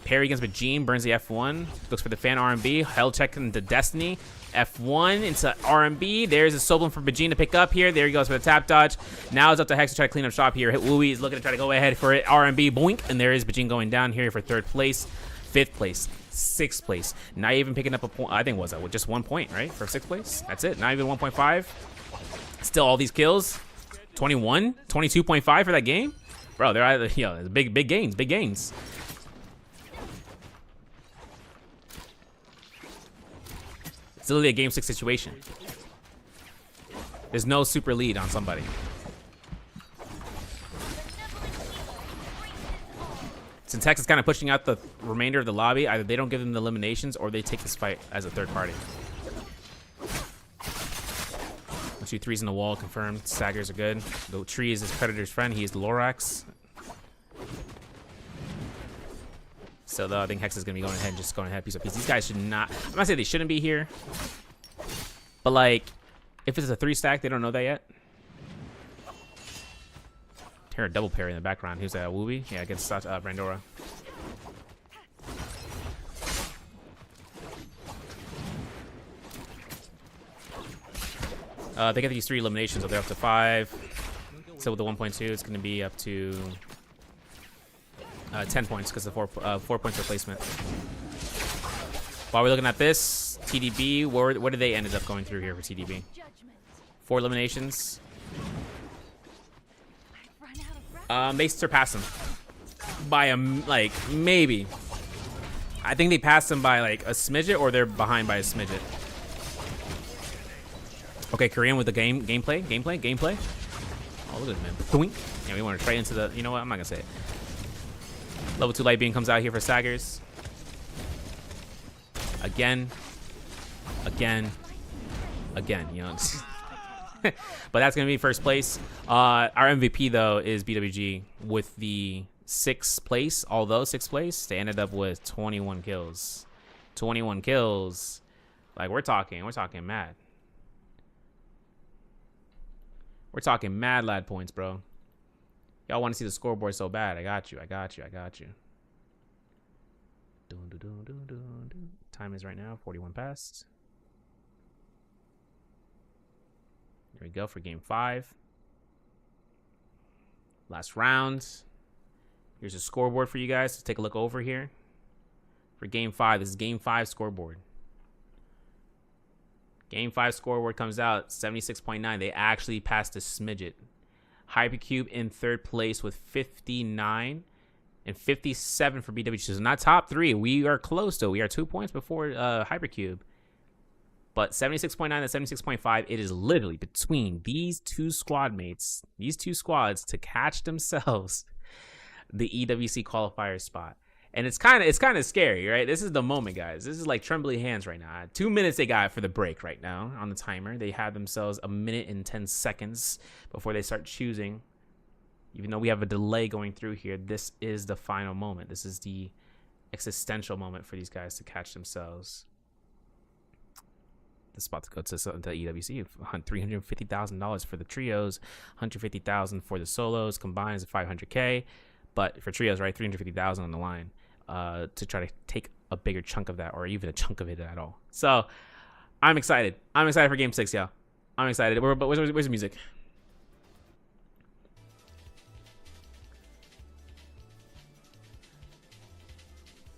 Parry against Bajin, burns the F1. Looks for the fan R&B. Hell check into Destiny. F1 into R&B. There's a Sobloom for Bajin to pick up here. There he goes for the tap dodge. Now it's up to Hex to try to clean up shop here. Hit Wooey is looking to try to go ahead for it. R&B, boink. And there is Bajin going down here for 3rd place, 5th place, 6th place. Not even picking up a point. I think it was that with just 1 point, right? For 6th place. That's it. Not even 1.5. Still all these kills. 21, 22.5 for that game. Bro, they're either, big gains, big gains. It's literally a game 6 situation. There's no super lead on somebody. Since Hex is kind of pushing out the remainder of the lobby, either they don't give them the eliminations or they take this fight as a 3rd party. 2 3s in the wall, confirmed. Staggers are good. The tree is his Predator's friend. He is Lorax. So though, I think Hex is gonna be going ahead and just going ahead piece by piece. These guys should not. I'm not saying they shouldn't be here, but like, if it's a 3 stack, they don't know that yet. Hear a double parry in the background. Who's that? Wooby? Yeah, against Brandora. They get these 3 eliminations, so they're up to 5. So with the 1.2, it's going to be up to 10 points because of 4 points replacement. While we're looking at this, TDB, what did they ended up going through here for TDB? 4 eliminations. They surpassed him by like maybe. I think they passed him by like a smidget, or they're behind by a smidget. Okay, Korean with the gameplay. Oh, look at him, man. Boink. Yeah, we want to try into the. You know what? I'm not gonna say it. Level 2 light beam comes out here for Staggers. again, you know. But that's gonna be first place. Our MVP though is BWG with the 6th place. Although 6th place, they ended up with 21 kills. 21 kills. Like we're talking mad. We're talking mad lad points, bro. Y'all want to see the scoreboard so bad? I got you. Time is right now 41 past. There we go for game 5. Last round. Here's a scoreboard for you guys to take a look over here. For game 5, this is game 5 scoreboard. Game 5 scoreboard comes out 76.9. They actually passed a smidget. Hypercube in 3rd place with 59 and 57 for BWG. So not top 3. We are close though. We are 2 points before Hypercube. But 76.9 and 76.5, it is literally between these two squad mates, these two squads to catch themselves the EWC qualifier spot. And it's kind of scary, right? This is the moment, guys. This is like trembling hands right now. 2 minutes they got for the break right now on the timer. They have themselves 1 minute and 10 seconds before they start choosing. Even though we have a delay going through here, this is the final moment. This is the existential moment for these guys to catch themselves. The spot to go to the EWC, $350,000 for the trios, $150,000 for the solos. Combined is $500K, but for trios, right, $350,000 on the line to try to take a bigger chunk of that, or even a chunk of it at all. So I'm excited. I'm excited for Game 6, y'all. I'm excited. Where's the music?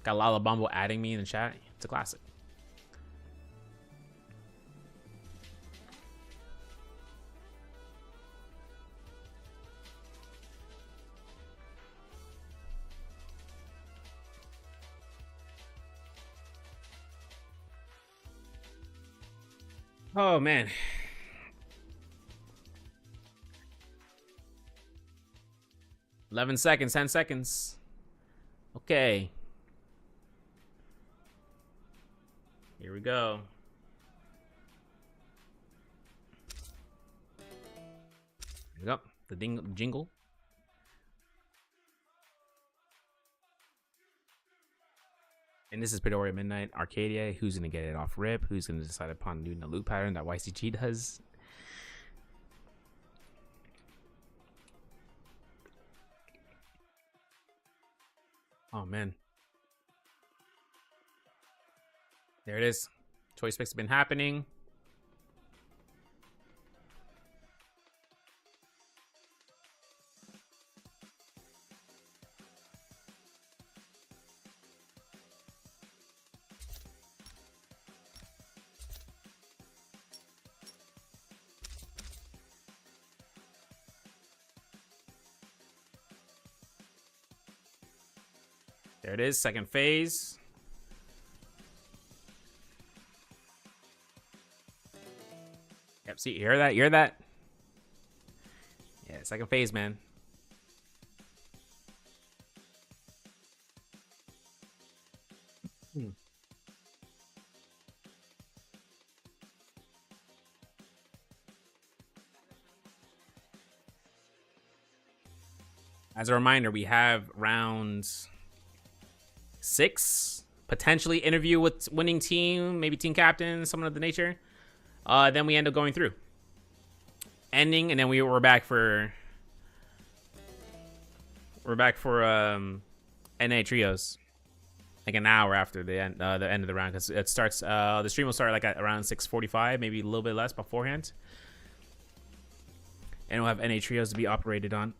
Got Lala Bumble adding me in the chat. It's a classic. Oh man. Eleven seconds, 10 seconds. Okay. Here we go. Here we go. The jingle. And this is Pedoria Midnight Arcadia. Who's going to get it off rip? Who's going to decide upon doing the loop pattern that YCG does? Oh, man. There it is. Choice picks have been happening. There it is, second phase. Yep, see, you hear that? You hear that? Yeah, second phase, man. As a reminder, we have rounds 6, potentially interview with winning team, maybe team captain, someone of the nature. Then we end up going through, ending, and then we're back for NA trios, like an hour after the end of the round, because it starts. The stream will start like at around 6:45, maybe a little bit less beforehand, and we'll have NA trios to be operated on.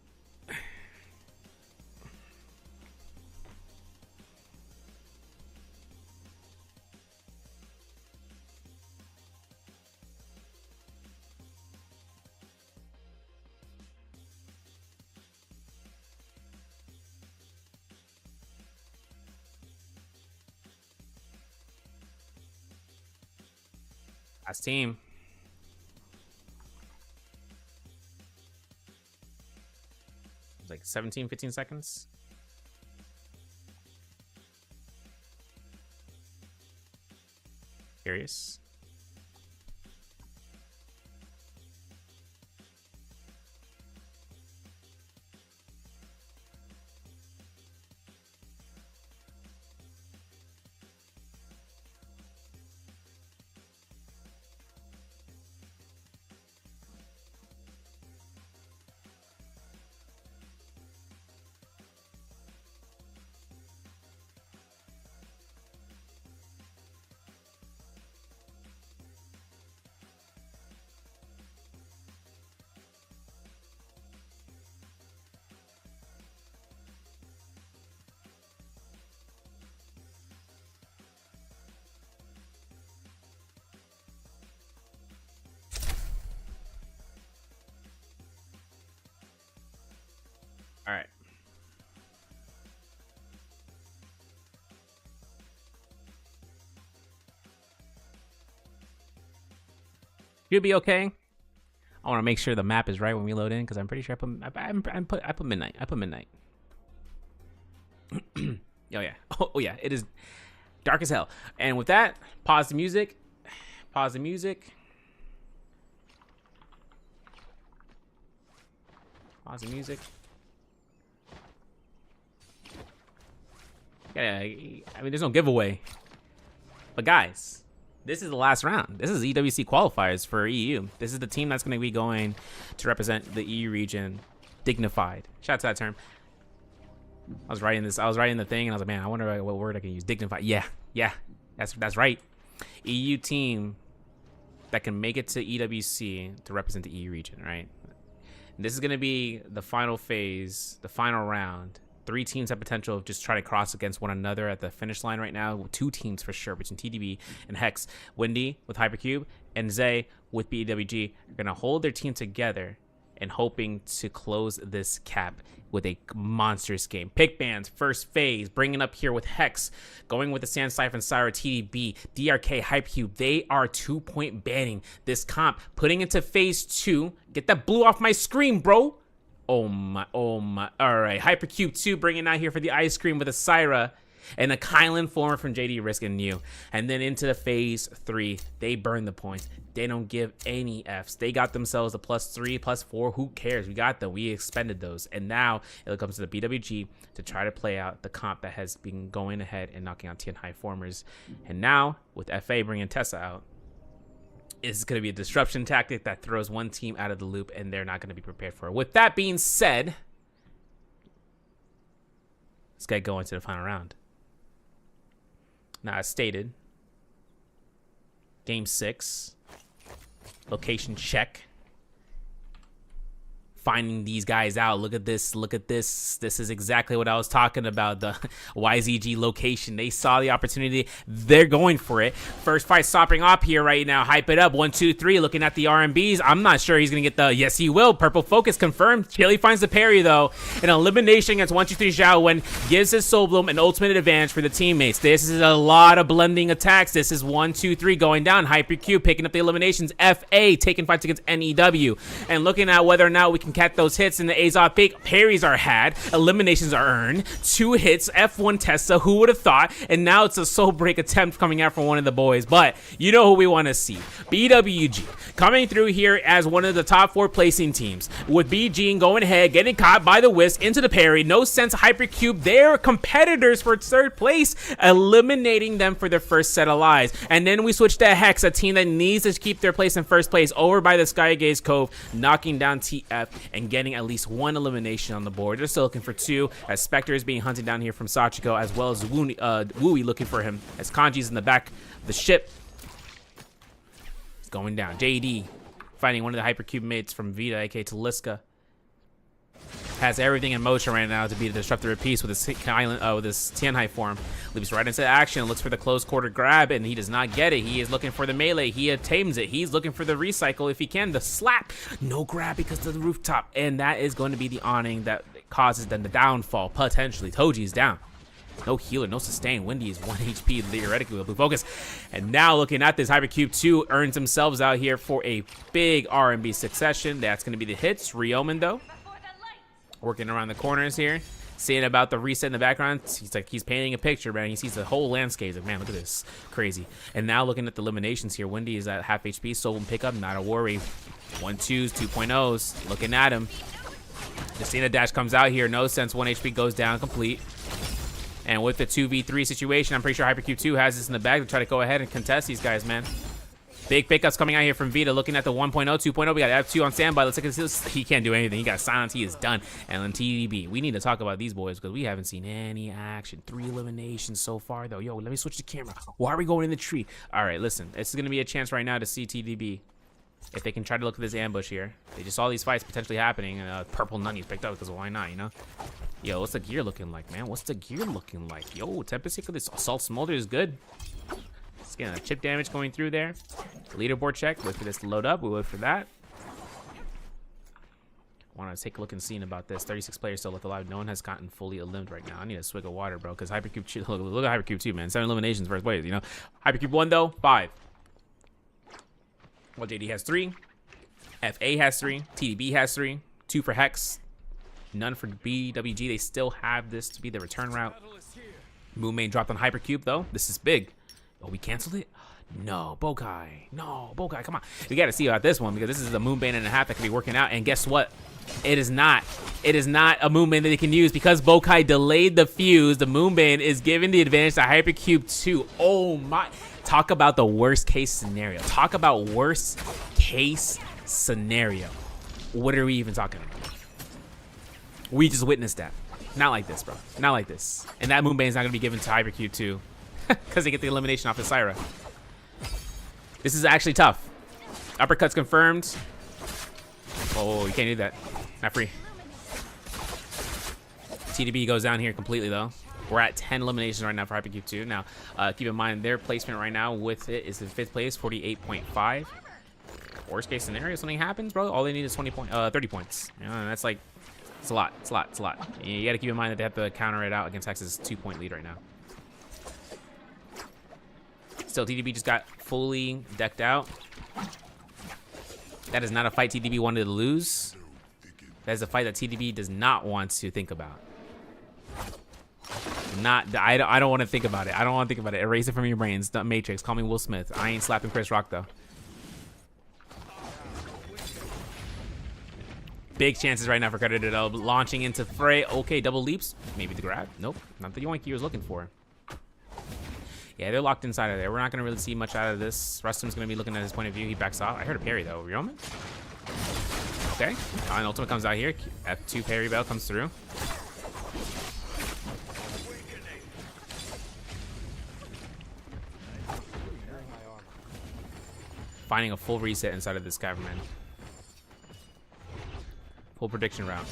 Last team. It's like 17, 15 seconds. Curious. All right. You'll be okay. I want to make sure the map is right when we load in because I'm pretty sure I put midnight. I put midnight. Oh yeah. Oh yeah. It is dark as hell. And with that, pause the music. Pause the music. Pause the music. Yeah, I mean, there's no giveaway. But guys, this is the last round. This is EWC qualifiers for EU. This is the team that's going to be going to represent the EU region. Dignified. Shout out to that term. I was writing the thing, and I was like, man, I wonder what word I can use. Dignified. Yeah, that's right. EU team that can make it to EWC to represent the EU region, right? And this is going to be the final phase, the final round. 3 teams have potential of just trying to cross against one another at the finish line right now. 2 teams for sure between TDB and Hex. Windy with Hypercube and Zay with BWG are going to hold their team together and hoping to close this cap with a monstrous game. Pick bands, first phase, bringing up here with Hex, going with the Sand Siphon, Syra, TDB, DRK, Hypercube. They are 2-point banning this comp, putting into phase 2. Get that blue off my screen, bro. Oh my. All right, Hypercube 2 bringing out here for the ice cream with a Syra and a Kylan former from JD Risk and New. And then into the phase 3, they burn the points. They don't give any Fs. They got themselves a +3, +4. Who cares? We got them. We expended those. And now it comes to the BWG to try to play out the comp that has been going ahead and knocking out Tian High formers. And now with FA bringing Tessa out, it's going to be a disruption tactic that throws one team out of the loop, and they're not going to be prepared for it. With that being said, let's get going to the final round. Now, as stated, Game 6, location check. Finding these guys out. Look at this. Look at this. This is exactly what I was talking about. The YZG location. They saw the opportunity. They're going for it. First fight stopping up here right now. Hype it up. 1, 2, 3. Looking at the RMBs. I'm not sure he's going to get the... Yes, he will. Purple focus confirmed. Chili finds the parry, though. An elimination against 1, 2, 3 Zhao Wen gives his Soul Bloom an ultimate advantage for the teammates. This is a lot of blending attacks. This is 1, 2, 3 going down. Hypercube picking up the eliminations. FA taking fights against NEW. And looking at whether or not we can catch those hits in the Azov fake. Parries are had, eliminations are earned, 2 hits, F1 Tessa, who would have thought, and now it's a soul break attempt coming out from one of the boys. But you know who we want to see. BWG coming through here as one of the top 4 placing teams, with BG going ahead, getting caught by the Wisp into the parry. No sense Hypercube, they're competitors for 3rd place, eliminating them for their first set of lives. And then we switch to Hex, a team that needs to keep their place in 1st place, over by the Skygaze Cove, knocking down TF and getting at least 1 elimination on the board. They're still looking for 2, as Spectre is being hunted down here from Sachiko, as well as Wooey looking for him, as Kanji's in the back of the ship. It's going down. JD fighting one of the Hypercube mates from Vita, aka Taliska. Has everything in motion right now to be the disruptor of peace with his Tianhai form. Leaps right into action, looks for the close quarter grab, and he does not get it. He is looking for the melee. He tames it. He's looking for the recycle if he can. The slap. No grab because of the rooftop. And that is going to be the awning that causes them the downfall, potentially. Toji is down. No healer, no sustain. Windy is 1 HP, theoretically with blue focus. And now looking at this, Hypercube 2 earns themselves out here for a big R&B succession. That's going to be the hits. Ryomen, though. Working around the corners here. Seeing about the reset in the background. He's painting a picture, man. He sees the whole landscape. He's like, man, look at this. Crazy. And now looking at the eliminations here. Wendy is at half HP. Soul and pickup. Not a worry. 1-2s, 2.0s. Looking at him. Justina dash comes out here. No sense. 1 HP goes down complete. And with the 2v3 situation, I'm pretty sure Hypercube 2 has this in the bag to try to go ahead and contest these guys, man. Big pickups coming out here from Vita. Looking at the 1.0, 2.0. We got F2 on standby. Let's look at this. He can't do anything. He got silence. He is done. And then TDB. We need to talk about these boys because we haven't seen any action. 3 eliminations so far, though. Yo, let me switch the camera. Why are we going in the tree? All right, listen. This is going to be a chance right now to see TDB. If they can try to look at this ambush here. They just saw these fights potentially happening. Purple Nunny's picked up because why not, you know? Yo, what's the gear looking like, man? What's the gear looking like? Yo, Tempest for this Assault Smolder is good. Let's get a chip damage going through there. Leaderboard check. Wait for this to load up. We'll wait for that. Want to take a look and see about this. 36 players still look alive. No one has gotten fully eliminated right now. I need a swig of water, bro, because Hypercube 2. Look at Hypercube 2, man. 7 eliminations first place, you know? Hypercube 1, though, 5. Well, JD has 3. FA has 3. TDB has 3. 2 for Hex. None for BWG. They still have this to be the return route. Moonbane dropped on Hypercube, though. This is big. Oh, we canceled it? No, Bokai. No, Bokai, come on. We got to see about this one because this is a Moonbane and a half that could be working out. And guess what? It is not. It is not a Moonbane that they can use because Bokai delayed the fuse. The Moonbane is giving the advantage to Hypercube 2. Oh, my. Talk about the worst case scenario. Talk about worst case scenario. What are we even talking about? We just witnessed that. Not like this, bro. Not like this. And that Moonbane's not going to be given to Hypercube 2 because they get the elimination off of Syra. This is actually tough. Uppercuts confirmed. Oh, you can't do that. Not free. TDB goes down here completely, though. We're at 10 eliminations right now for Hypercube 2. Now, keep in mind, their placement right now with it is in 5th place, 48.5. Worst case scenario, something happens, bro. All they need is 30 points. You know, and that's like, it's a lot. It's a lot. It's a lot. You got to keep in mind that they have to counter it out against Hex's 2-point lead right now. Still, TDB just got fully decked out. That is not a fight TDB wanted to lose. That is a fight that TDB does not want to think about. I don't want to think about it. I don't want to think about it. Erase it from your brains. The Matrix. Call me Will Smith. I ain't slapping Chris Rock, though. Big chances right now for Predator, though. Launching into fray. Okay, double leaps. Maybe the grab. Nope. Not the yoink he was looking for. Yeah, they're locked inside of there. We're not going to really see much out of this. Rustum's going to be looking at his point of view. He backs off. I heard a parry, though. Roman? Okay. And Ultimate comes out here. F2 parry bell comes through. Finding a full reset inside of this government. Full prediction round.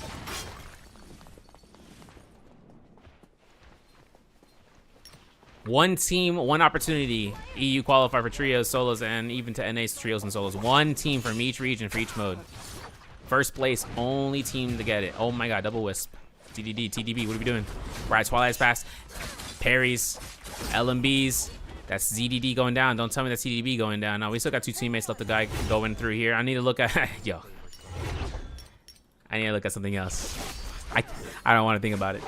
One team, one opportunity. EU qualify for trios, solos, and even to NA's trios and solos. One team from each region for each mode. First place, only team to get it. Oh my god, double wisp. TDD, TDB, what are we doing? Right, Twilight's pass. Parries, LMBs. That's ZDD going down. Don't tell me that's CDB going down. No, we still got 2 teammates left. The guy going through here. I need to look at... Yo. I need to look at something else. I don't want to think about it.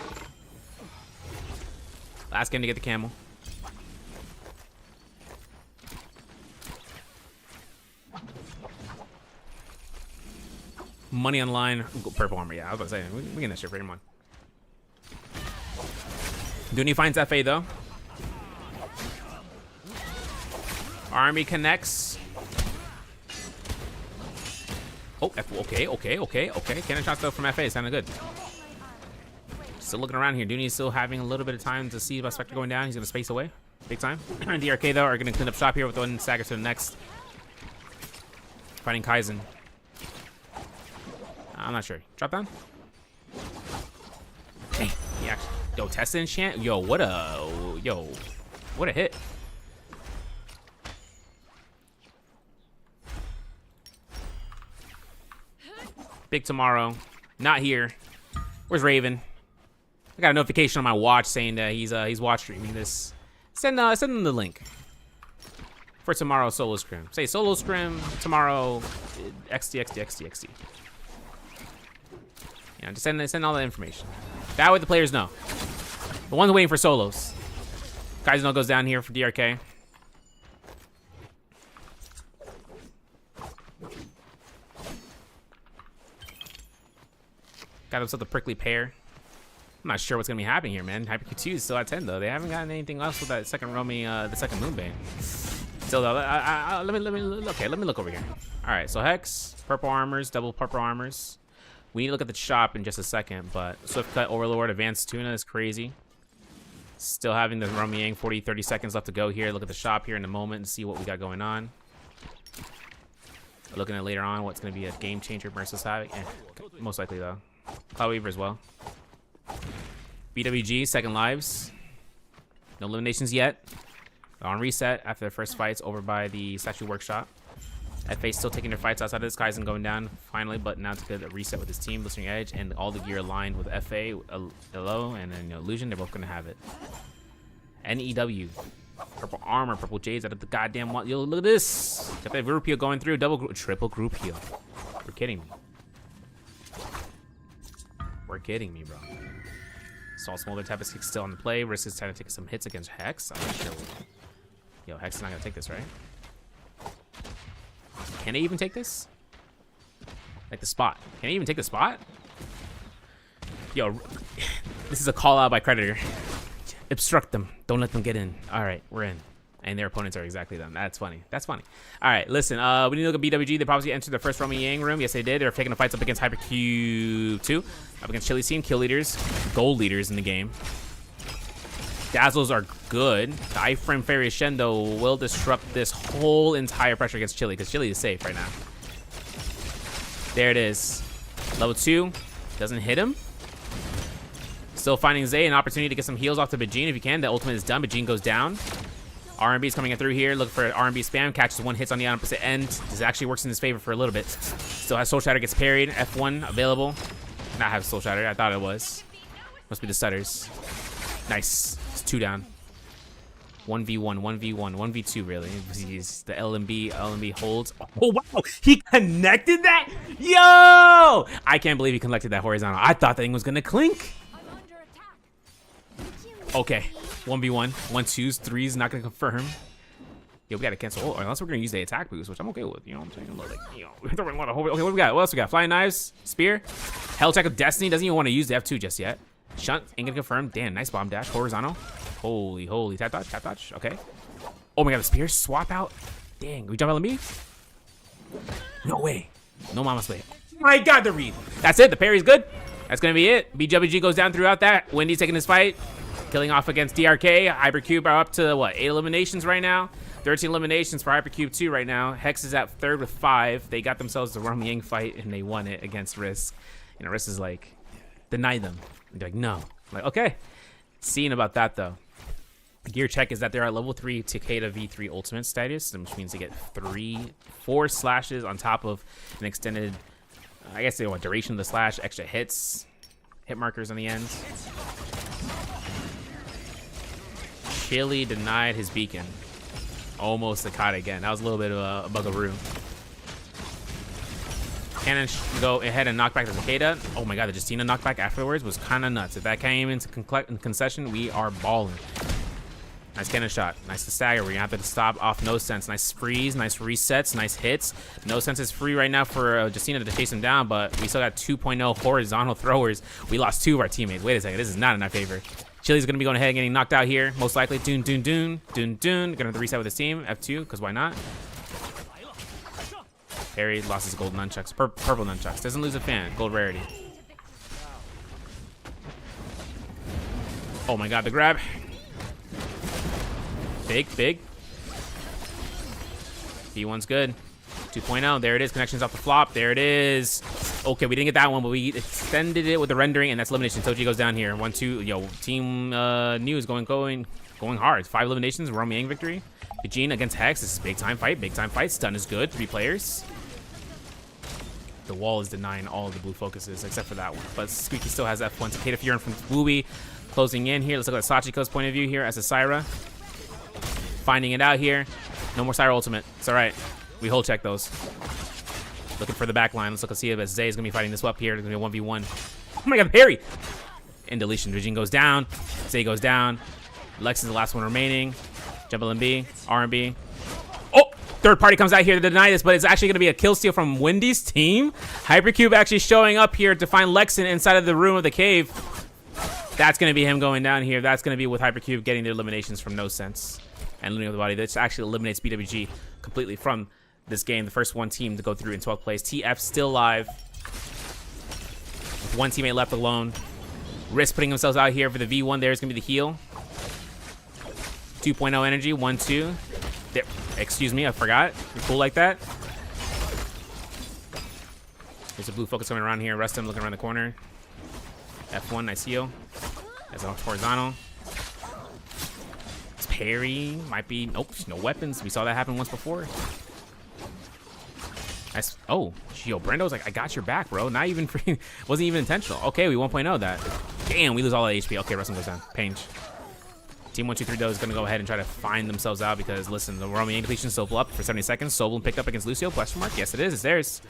Last game to get the camel. Money online. Purple armor. Yeah, I was about to say. We get that shit for everyone. Dooney finds FA, though. Army connects. Oh, okay. Cannon shots though from FA is kind of good. Still looking around here. Dooney is still having a little bit of time to see about Spectre going down. He's going to space away. Big time. DRK though are going to clean up shop here with one stagger to the next. Fighting Kaizen. I'm not sure. Drop down. Hey, yeah. Yo, Tessa enchant. Yo, what a hit. Big tomorrow. Not here. Where's Raven? I got a notification on my watch saying that he's watch streaming this. Send him the link for tomorrow solo scrim. Say solo scrim tomorrow. XD. You know, just send all the information. That way the players know. The one's waiting for solos. Kaizen goes down here for DRK. Got himself the prickly pear. I'm not sure what's gonna be happening here, man. Hyper Q2 is still at 10 though. They haven't gotten anything else with that second roaming, the second Moonbane. Still though, let me look over here. All right, so Hex, purple armors, double purple armors. We need to look at the shop in just a second, but Swift Cut, Overlord, Advanced Tuna is crazy. Still having the Romy Yang 30 seconds left to go here. Look at the shop here in a moment and see what we got going on. Looking at later on what's going to be a game changer versus Havoc. Most likely though. Cloud Weaver as well. BWG, second lives. No eliminations yet. They're on reset after their first fights over by the Statue Workshop. FA still taking their fights outside of this. Kaizen going down finally, but now to get a reset with his team, Blistering Edge, and all the gear aligned with FA, Hello, and then Illusion. They're both going to have it. NEW. Purple armor, purple jades out of the goddamn one. Yo, look at this. Got that group heal going through. Triple group heal. We're kidding me. We're kidding me, bro. Salt Smolder type of kick still on the play. Risk is trying to take some hits against Hex. I'm not sure. Yo, Hex is not going to take this, right? Can they even take this? Like the spot. Can they even take the spot? Yo, this is a call out by Creditor. Obstruct them. Don't let them get in. All right, we're in. And their opponents are exactly them. That's funny. That's funny. All right, listen. We need to look at BWG. They probably entered the first Romy Yang room. Yes, they did. They're taking the fights up against Hyper Q2. Up against Chili's team. Kill leaders. Gold leaders in the game. Dazzles are good. The iframe Fairy Shendo will disrupt this whole entire pressure against Chili because Chili is safe right now. There it is. Level 2. Doesn't hit him. Still finding Zay an opportunity to get some heals off to Bajin if you can. The ultimate is done. Bajin goes down. R&B is coming in through here. Look for R&B spam. Catches one, hits on the opposite end. This actually works in his favor for a little bit. Still has Soul Shatter, gets parried. F1 available. Not have Soul Shatter. I thought it was. Must be the stutters. Nice. It's 2 down. 1v1, 1v1, 1v2 really. He's the LMB holds. Oh wow, he connected that? Yo! I can't believe he connected that horizontal. I thought that thing was gonna clink. Okay, 1v1, 1-2s, 3s, not gonna confirm. Yo, we gotta cancel, unless we're gonna use the attack boost, which I'm okay with, you know what I'm saying? Like, you know, we're throwing a lot of, okay, what we got? What else we got? Flying knives, spear, Hell Check of Destiny, doesn't even want to use the F2 just yet. Shunt, ain't gonna confirm. Damn, nice bomb dash, horizontal. Holy, tap dodge, okay. Oh my god, the spear, swap out. Dang, we jump LMB? No way, no mama's way. My god, the read. That's it, the parry's good. That's gonna be it. BWG goes down throughout that. Wendy's taking this fight. Killing off against DRK. Hypercube are up to, what, 8 eliminations right now? 13 eliminations for Hypercube 2 right now. Hex is at 3rd with 5. They got themselves the Romy Yang fight, and they won it against Risk. You know, Risk is like, deny them. And they're like, no. I'm like, okay. Seeing about that, though. Gear check is that they're at level 3 Takeda V3 Ultimate status, which means they get 4 slashes on top of an extended, I guess, duration of the slash, extra hits, hit markers on the end. Chili denied his beacon. Almost the caught again. That was a little bit of a bugaroo. Cannon go ahead and knock back the Takeda. Oh my god, the Justina knockback afterwards was kind of nuts. If that came into concession, we are balling. Nice cannon shot. Nice to stagger. We're going to have to stop off No Sense. Nice freeze. Nice resets. Nice hits. No Sense is free right now for Justina to chase him down, but we still got 2.0 horizontal throwers. We lost 2 of our teammates. Wait a second. This is not in our favor. Chili's going to be going ahead and getting knocked out here. Most likely. Doon. Going to have to reset with his team. F2, because why not? Harry lost his gold nunchucks. Purple nunchucks. Doesn't lose a fan. Gold rarity. Oh my god, the grab. Big. B1's good. 2.0. There it is. Connections off the flop. There it is. Okay, we didn't get that one, but we extended it with the rendering, and that's elimination. Toji goes down here. 1-2. Yo, team New is going hard. 5 eliminations. Romy Yang victory. Eugene against Hex. This is big time fight. Stun is good. 3 players. The wall is denying all of the blue focuses except for that one. But Squeaky still has F1. Takeda Furin from Wooby closing in here. Let's look at Sachiko's point of view here as a Syra. Finding it out here. No more Syra ultimate. It's all right. We hold check those. Looking for the back line. Let's look and see if Zay is going to be fighting this up here. It's going to be a 1v1. my god, parry! And deletion. Regine goes down. Zay goes down. Lex is the last one remaining. Jump LMB. R&B. Oh! Third party comes out here to deny this, but it's actually going to be a kill steal from Wendy's team. Hypercube actually showing up here to find Lexin inside of the room of the cave. That's going to be him going down here. That's going to be with Hypercube getting the eliminations from No Sense and looting of the body. This actually eliminates BWG completely from this game. The first one team to go through in 12th place. TF still alive. With one teammate left alone. Risk putting themselves out here for the V1. There's going to be the heal. 2.0 energy. 1-2. There. Excuse me, I forgot. You're cool like that. There's a blue focus coming around here. Rustin looking around the corner. F1, nice heal. As a horizontal. It's parry. Might be. Nope, no weapons. We saw that happen once before. Nice. Oh, yo, Brendo's like, I got your back, bro. Not even free. Wasn't even intentional. Okay, we 1.0 that. Damn, we lose all that HP. Okay, Rustin goes down. Pange. Team 123 though is going to go ahead and try to find themselves out because, listen, the Roman depletion Sobel up for 70 seconds. Sobel picked up against Lucio? Question mark? Yes, it is. It's theirs.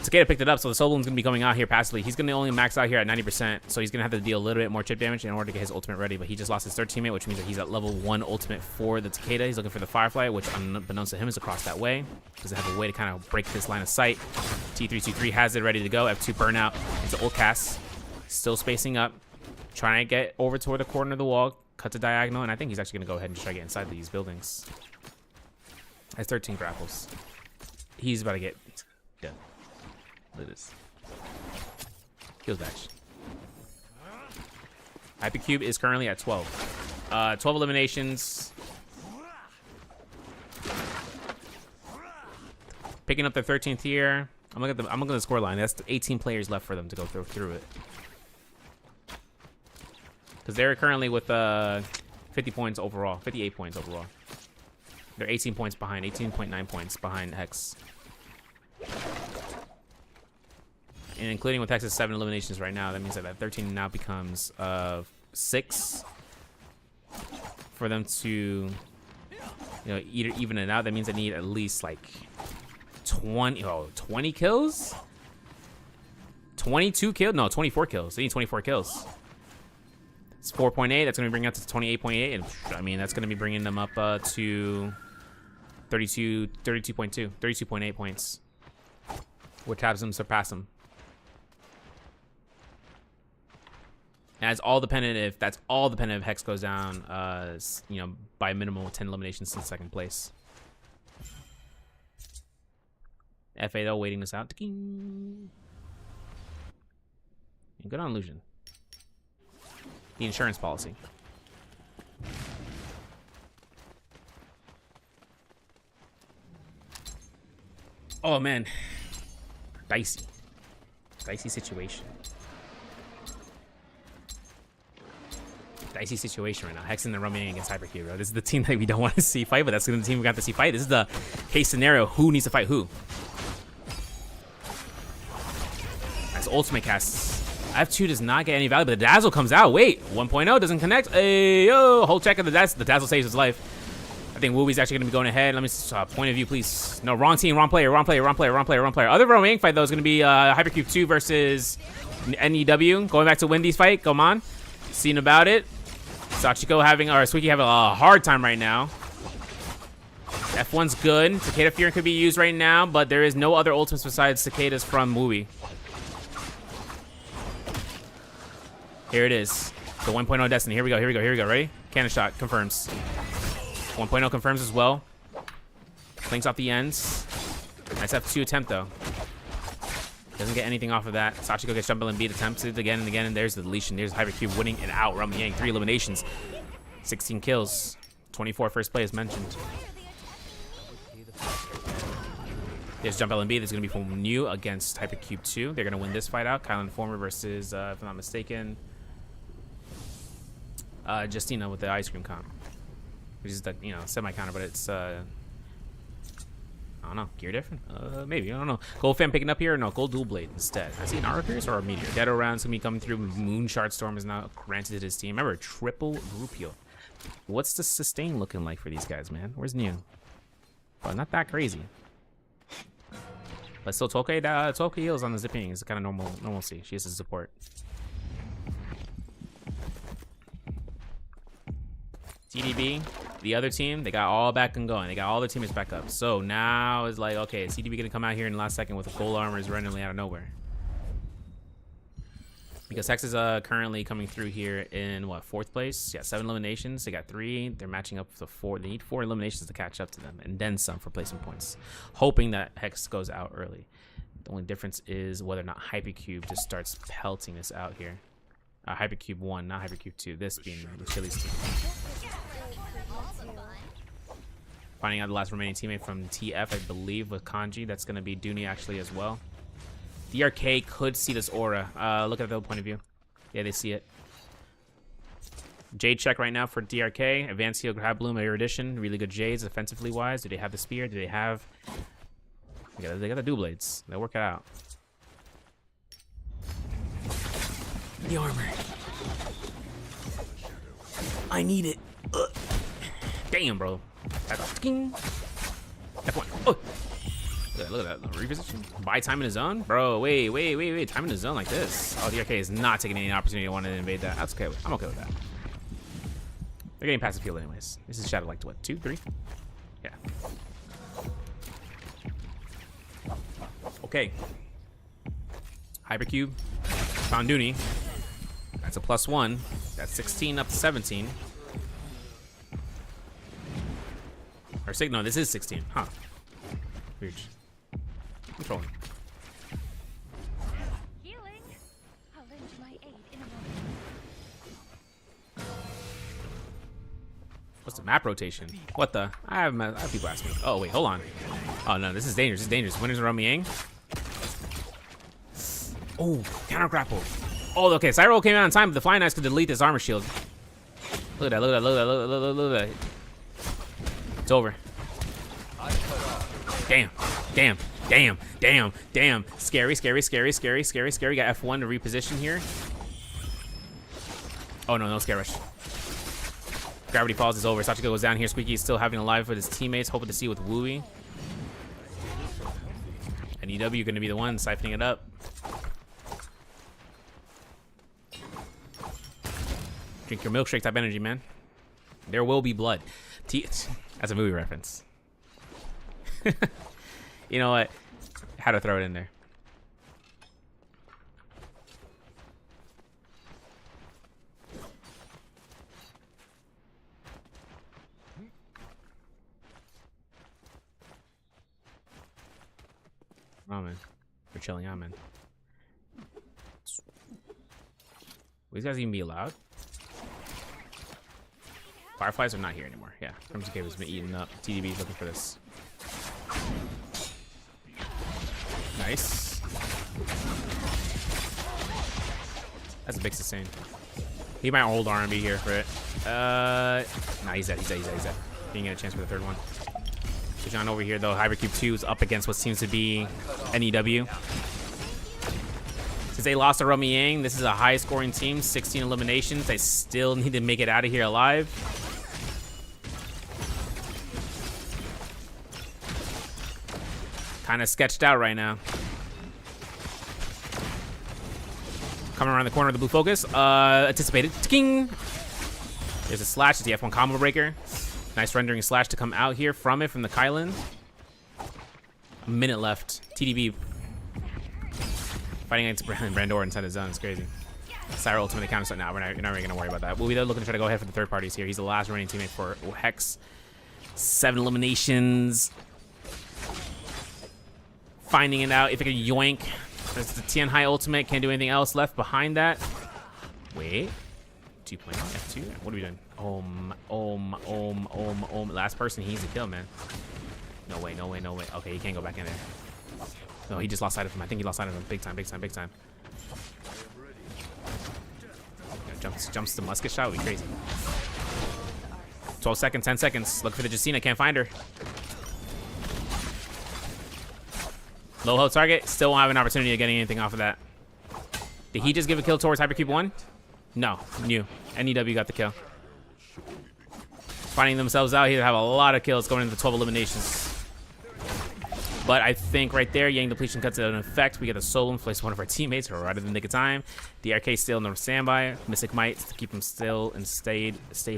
Takeda picked it up, so the Sobel's going to be coming out here passively. He's going to only max out here at 90%, so he's going to have to deal a little bit more chip damage in order to get his ultimate ready. But he just lost his third teammate, which means that he's at level 1 ultimate for the Takeda. He's looking for the Firefly, which unbeknownst to him is across that way because they have a way to kind of break this line of sight. T323 has it ready to go. F2 burnout. It's an ult cast. Still spacing up. Trying to get over toward the corner of the wall. Cut to diagonal, and I think he's actually going to go ahead and try to get inside these buildings. Has 13 grapples. He's about to get done. Look at this. Kills batch. Hypercube is currently at 12. 12 eliminations. Picking up their 13th here. I'm looking at the score line. That's 18 players left for them to go through it. Because they're currently with 50 points overall, 58 points overall. They're 18 points behind, 18.9 points behind Hex. And including with Hex's 7 eliminations right now, that means that 13 now becomes 6 for them to, either even it out. That means they need at least like 20 kills? 22 kills? No, 24 kills. They need 24 kills. It's 4.8. That's going to bring up to 28.8. And I mean, that's going to be bringing them up to 32.8 points. Which has them surpass them. And that's all dependent if Hex goes down, by a minimum of 10 eliminations in second place. FA though waiting this out. And good on Illusion. The insurance policy. Oh man, dicey situation. Dicey situation right now. Hex and the Roman against Hypercube, bro. This is the team that we don't want to see fight, but that's the team we got to see fight. This is the case scenario. Who needs to fight who? That's ultimate casts. F2 does not get any value, but the Dazzle comes out. Wait, 1.0 doesn't connect. Hey, yo, whole check of the Dazzle. The Dazzle saves his life. I think Wooby's actually going to be going ahead. Let me point of view, please. No, wrong team, wrong player. Other Roman fight, though, is going to be Hypercube 2 versus NEW. Going back to Wendy's fight. Come on. Seeing about it. Sachiko Suiki having a hard time right now. F1's good. Takeda Fear could be used right now, but there is no other ultimates besides Takeda's from Wooby. Here it is. The 1.0 Destiny. Here we go. Ready? Cannon shot. Confirms. 1.0 confirms as well. Clinks off the ends. Nice F2 attempt, though. Doesn't get anything off of that. Sachiko gets jump and beat. Attempts it again and again. And there's the deletion. There's Hypercube winning it out. Rumble Yang. 3 eliminations. 16 kills. 24 first play as mentioned. There's Jump LMB. That's going to be from New against Hypercube 2. They're going to win this fight out. Kylan Former versus, if I'm not mistaken, Justina with the ice cream comp. Which is the, semi-counter, but it's, I don't know, gear different? Maybe, I don't know. Gold Fan picking up here? No, Gold Dual Blade instead. I see an Naraka or a Meteor. Dead round's going to be coming through. Moon Shard Storm is now granted to his team. Remember, triple group heal. What's the sustain looking like for these guys, man? Where's New? Oh, not that crazy. But still 12k, 12k heals on the zipping is kind of normalcy. She has to support. TDB, the other team, they got all back and going. They got all their teammates back up. So now it's like, okay, is TDB gonna come out here in the last second with a gold armor is randomly out of nowhere? Because Hex is currently coming through here in what, 4th place? Yeah, 7 eliminations. They got 3. They're matching up to 4. They need 4 eliminations to catch up to them, and then some for placement points, hoping that Hex goes out early. The only difference is whether or not Hypercube just starts pelting this out here. Hypercube 1, not Hypercube 2. This being the Chili's team. Finding out the last remaining teammate from TF, I believe, with Kanji. That's going to be Dooney actually as well. DRK could see this aura. Look at the point of view. Yeah, they see it. Jade check right now for DRK. Advanced heal, grab bloom, erudition. Really good Jades offensively wise. Do they have the spear? Do they have... They got the dual blades. They'll work it out. The armor. I need it. Ugh. Damn, bro. F1. Oh. Look at that. Reposition. Buy time in the zone? Bro, wait. Time in the zone like this. Oh, the DRK is not taking any opportunity to want to invade that. That's okay. I'm okay with that. They're getting passive heal anyways. This is Shadow like what? 2, 3? Yeah. Okay. Hypercube. Found Dooney. That's a +1. That's 16 up to 17. Or no, this is 16. Huh. Weird. Controlling. Healing. I'll lend my aid in a moment. What's the map rotation? What the? I have people ask me. Oh wait, hold on. Oh no, this is dangerous. This is dangerous. Winners around Yang. Oh, counter grapple. Oh, okay. Cyro came out in time, but the Flying Knights could delete this armor shield. Look at that. Look at that. Look at that. It's over. Damn. Scary. Got F1 to reposition here. Oh no, scare rush. Gravity falls is over. Sachiko goes down here. Squeaky is still having a live with his teammates, hoping to see with Wooey. And EW going to be the one siphoning it up. Drink your milkshake type energy, man. There will be blood. That's a movie reference. You know what? How to throw it in there. Oh man, we're chilling out, man. Will these guys even be allowed? Fireflies are not here anymore. Yeah, Crimson Cave has been eaten up. TDB is looking for this. Nice. That's a big sustain. He might hold R&B here for it. Nah, he's dead. Didn't get a chance for the third one. Push on over here though. Hypercube 2 is up against what seems to be NEW. Since they lost to Rummy Yang, this is a high scoring team, 16 eliminations. They still need to make it out of here alive. Kind of sketched out right now. Coming around the corner of the blue focus. Anticipated. King. There's a slash. It's the F1 combo breaker. Nice rendering slash to come out here from it, from the Kylan. A minute left. TDB fighting against Brandor inside the zone. It's crazy. Cyro ultimately counter start. Now you're not really gonna worry about that. We'll be there looking to try to go ahead for the third parties here. He's the last remaining teammate for Hex. 7 eliminations. Finding it out if it can yoink. That's the Tian High ultimate. Can't do anything else left behind that. Wait. 2.0 F2. What are we doing? Last person, he needs to kill, man. No way. Okay, he can't go back in there. No, he just lost sight of him. I think he lost sight of him. Big time. Jumps the musket shot. Would be crazy. 12 seconds, 10 seconds. Look for the Justina. Can't find her. Low health target. Still won't have an opportunity of getting anything off of that. Did he just give a kill towards Hypercube 1? No. New. NEW got the kill. Finding themselves out here to have a lot of kills going into the 12 eliminations. But I think right there, Yang depletion cuts in effect. We get a soul and place one of our teammates right at the nick of time. DRK still in the standby. Mystic Might to keep him still and stay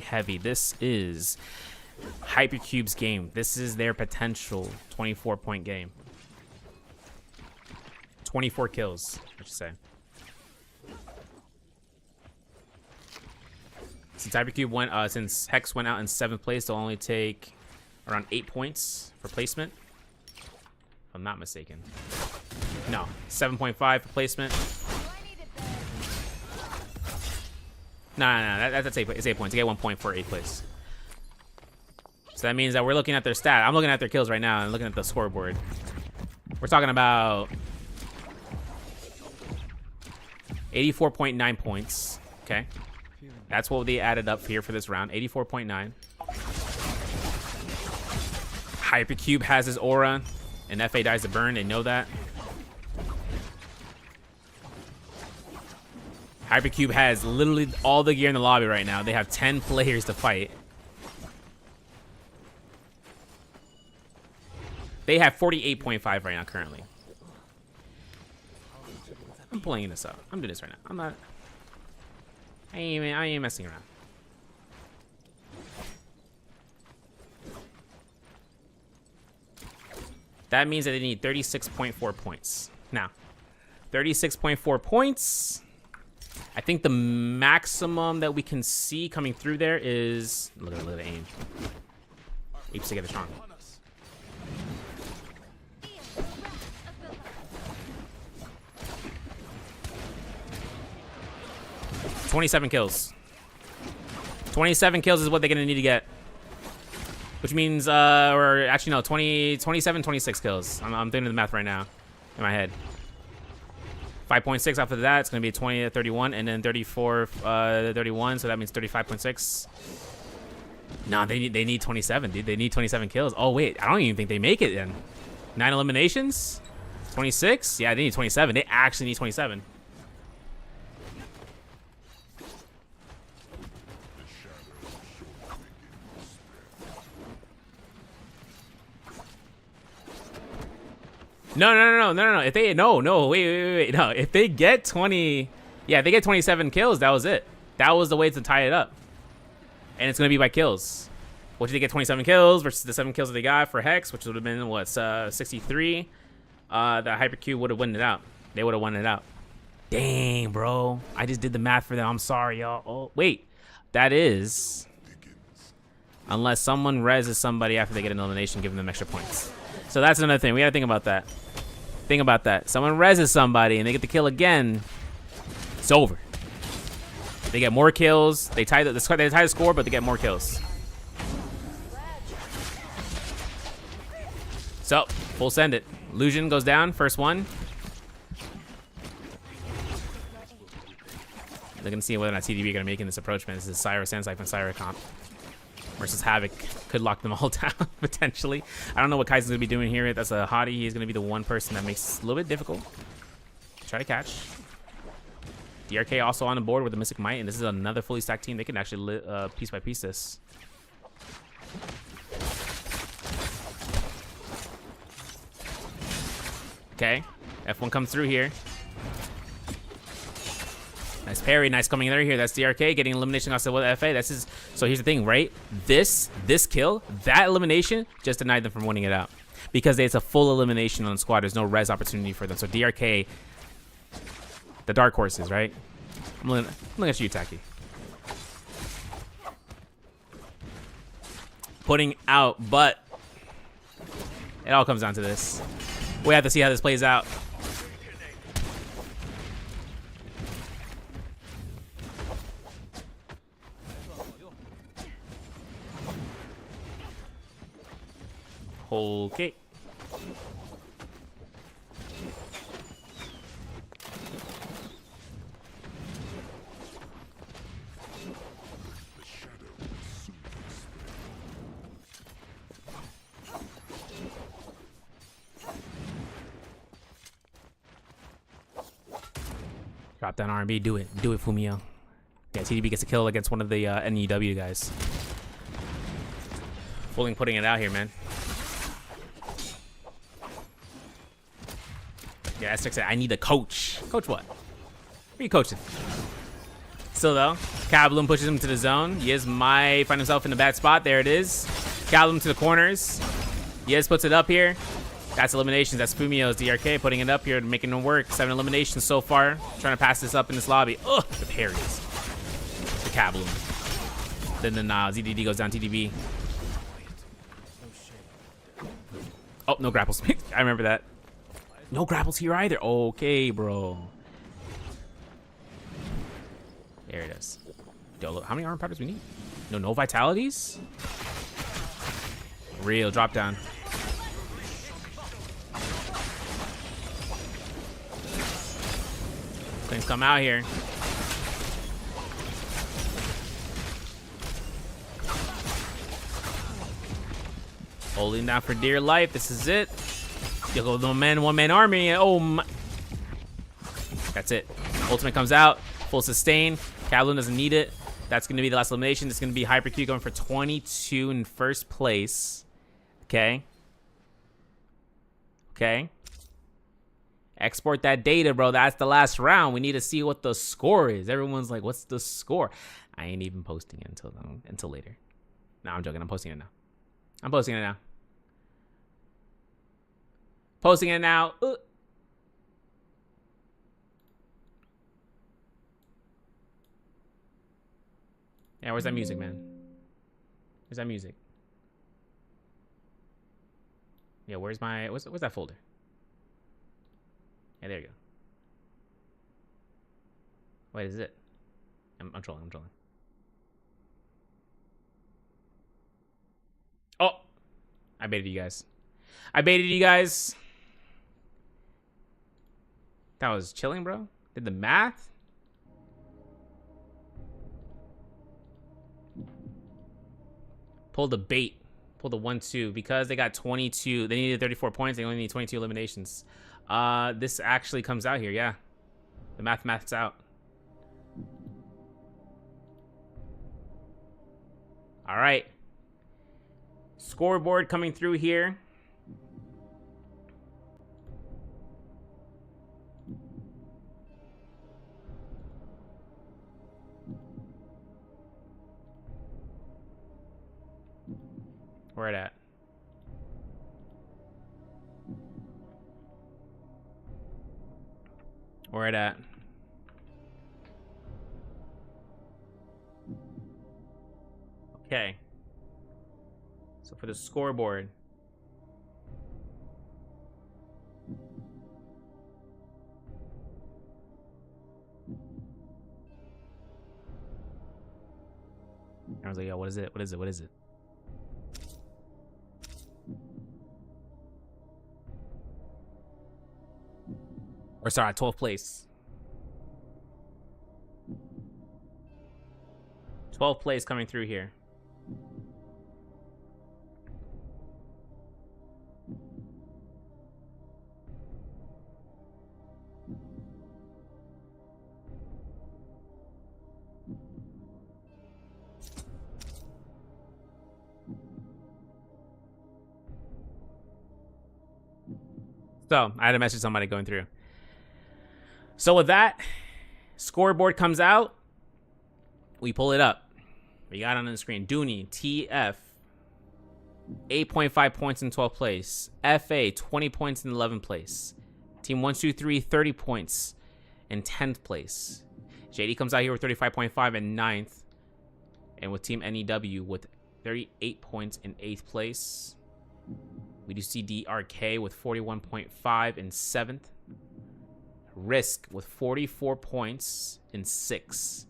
heavy. This is Hypercube's game. This is their potential 24-point game. 24 kills, I should say. Since Hypercube went, since Hex went out in 7th place, they'll only take around 8 points for placement. If I'm not mistaken. No, 7.5 for placement. No, that's 8 points. It's 8 points. You get 1 point for 8th place. So that means that we're looking at their stat. I'm looking at their kills right now and looking at the scoreboard. We're talking about 84.9 points. Okay. That's what they added up here for this round. 84.9. Hypercube has his aura, and FA dies to burn. They know that. Hypercube has literally all the gear in the lobby right now. They have 10 players to fight. They have 48.5 right now currently. I'm pulling this up. I'm doing this right now. I'm not. I ain't messing around. That means that they need 36.4 points. Now, 36.4 points. I think the maximum that we can see coming through there is look at the aim. Apes together strong. 27 kills. 27 kills is what they're gonna need to get. Which means, or actually no, 27, 26 kills. I'm doing the math right now in my head. 5.6 after that, it's gonna be 20 to 31, and then 34, 31, so that means 35.6. No, they need 27, dude. They need 27 kills. Oh wait, I don't even think they make it then. 9 eliminations? 26? Yeah, they need 27. They actually need 27. No. If they wait. No, if they get 20, yeah, if they get 27 kills, that was it. That was the way to tie it up. And it's gonna be by kills. What did they get 27 kills versus the 7 kills that they got for Hex, which would have been what 63. The Hypercube would have won it out. They would have won it out. Dang, bro. I just did the math for them. I'm sorry, y'all. Oh, wait. That is unless someone reses somebody after they get an elimination, giving them extra points. So that's another thing. We gotta think about that. Think about that. Someone reses somebody and they get the kill again. It's over. They get more kills. They tie the score, but they get more kills. So full send it. Illusion goes down. First one. They're gonna see whether or not TDB are gonna make in this approach, man. This is Syra, Sandsife, and Syra comp. Versus Havoc could lock them all down potentially. I don't know what Kaizen's gonna be doing here. That's a hottie. He's gonna be the one person that makes it a little bit difficult. Try to catch. DRK also on the board with the Mystic Might, and this is another fully stacked team. They can actually piece by piece this. Okay, F1 comes through here. Nice parry, nice coming in here. That's DRK getting elimination off the FA. That's his. So here's the thing, right? This kill, that elimination just denied them from winning it out because it's a full elimination on the squad. There's no res opportunity for them. So DRK, the dark horses, right? I'm looking at you, Taki. Putting out, but it all comes down to this. We have to see how this plays out. Okay. Drop down R&B. Do it, Fumio. Yeah, TDB gets a kill against one of the NEW guys. Fulling putting it out here, man. Yeah, Esther said, I need a coach. Coach what? Who are you coaching? Still though, Kabloom pushes him to the zone. Yiz might find himself in a bad spot. There it is. Kabloom to the corners. Yiz puts it up here. That's eliminations. That's Fumio's DRK putting it up here, making it work. 7 eliminations so far. Trying to pass this up in this lobby. Ugh, the parries. The Kabloom. Then ZDD goes down TDB. Oh, no grapples. I remember that. No grapples here either. Okay, bro. There it is. Dolo. How many armor powders we need? No vitalities? Real drop down. Things come out here. Holding down for dear life. This is it. You go the one-man army. Oh my. That's it. Ultimate comes out. Full sustain. Kabloom doesn't need it. That's going to be the last elimination. It's going to be Hypercube going for 22 in first place. Okay. Okay. Export that data, bro. That's the last round. We need to see what the score is. Everyone's like, what's the score? I ain't even posting it until later. No, I'm joking. I'm posting it now. I'm posting it now. Posting it now. Yeah, where's that music, man? Where's that music? Yeah, where's that folder? Yeah, there you go. Wait, is it? I'm trolling. Oh! I baited you guys. That was chilling, bro. Did the math? Pull the bait. Pull the 1-2 because they got 22. They needed 34 points. They only need 22 eliminations. This actually comes out here, yeah. The math's out. All right. Scoreboard coming through here. Where it at? Where it at? Okay. So for the scoreboard. I was like, yo, what is it? What is it? What is it? Or sorry, 12th place. 12th place coming through here. So I had to message somebody going through. So with that, scoreboard comes out. We pull it up. We got it on the screen. Dooney, TF, 8.5 points in 12th place. FA, 20 points in 11th place. Team 123, 30 points in 10th place. JD comes out here with 35.5 in 9th. And with Team NEW with 38 points in 8th place. We do see DRK with 41.5 in 7th. Risk with 44 points in 6th.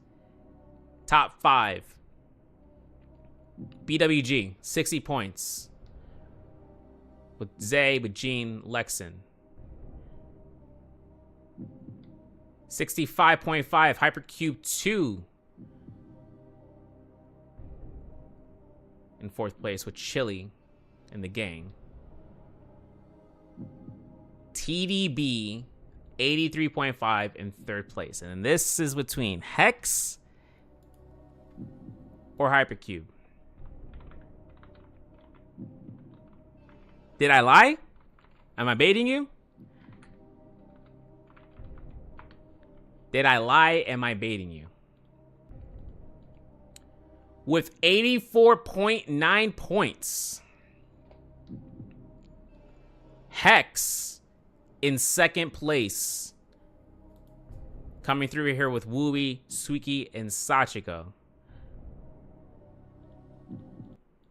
Top 5. BWG, 60 points. With Zay, with Gene, Lexin. 65.5, Hypercube 2. In 4th place with Chili and the gang. TDB, 83.5 in 3rd place. And this is between Hex or Hypercube. Did I lie? Am I baiting you? Did I lie? Am I baiting you? With 84.9 points, Hex in second place. Coming through here with Wooey, Suiki, and Sachiko.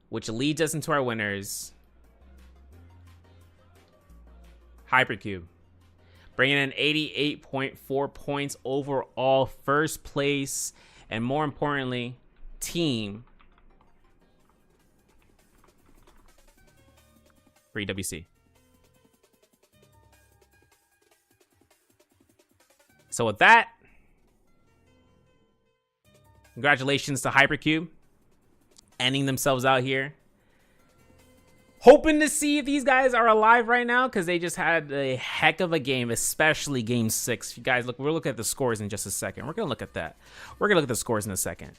Which leads us into our winners. Hypercube. Bringing in 88.4 points overall, first place. And more importantly, team for EWC. So with that, congratulations to Hypercube, ending themselves out here. Hoping to see if these guys are alive right now, because they just had a heck of a game, especially game 6. If you guys look, we'll look at the scores in just a second. We're gonna look at that. We're gonna look at the scores in a second.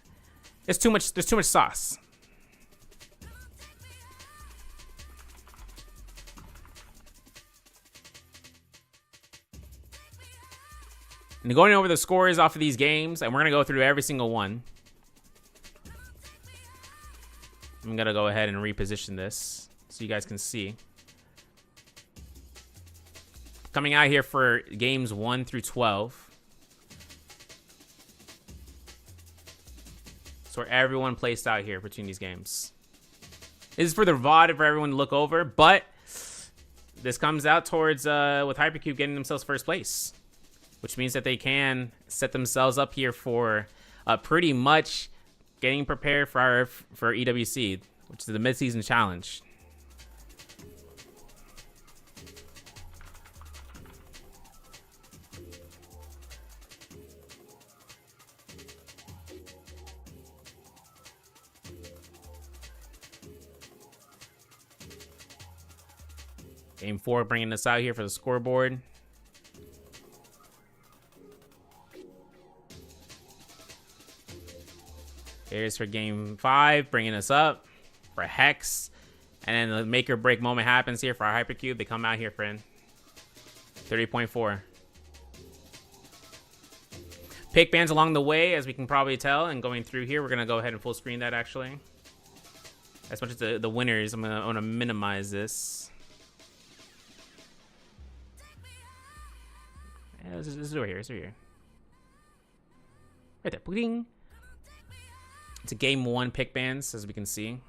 It's too much. There's too much sauce. And going over the scores off of these games, and we're going to go through every single one. I'm going to go ahead and reposition this so you guys can see. Coming out here for games 1 through 12. So everyone placed out here between these games. This is for the VOD for everyone to look over, but this comes out towards with Hypercube getting themselves first place, which means that they can set themselves up here for pretty much getting prepared for EWC, which is the mid-season challenge. Game 4 bringing us out here for the scoreboard. Here's for game 5, bringing us up for Hex. And then the make or break moment happens here for our Hypercube. They come out here, friend. 30.4. Pick bands along the way, as we can probably tell. And going through here, we're going to go ahead and full screen that, actually. As much as the winners, I'm going to minimize this. Yeah, this is over here. It's over here. Right there. Boing. It's a game 1 pick bands, as we can see.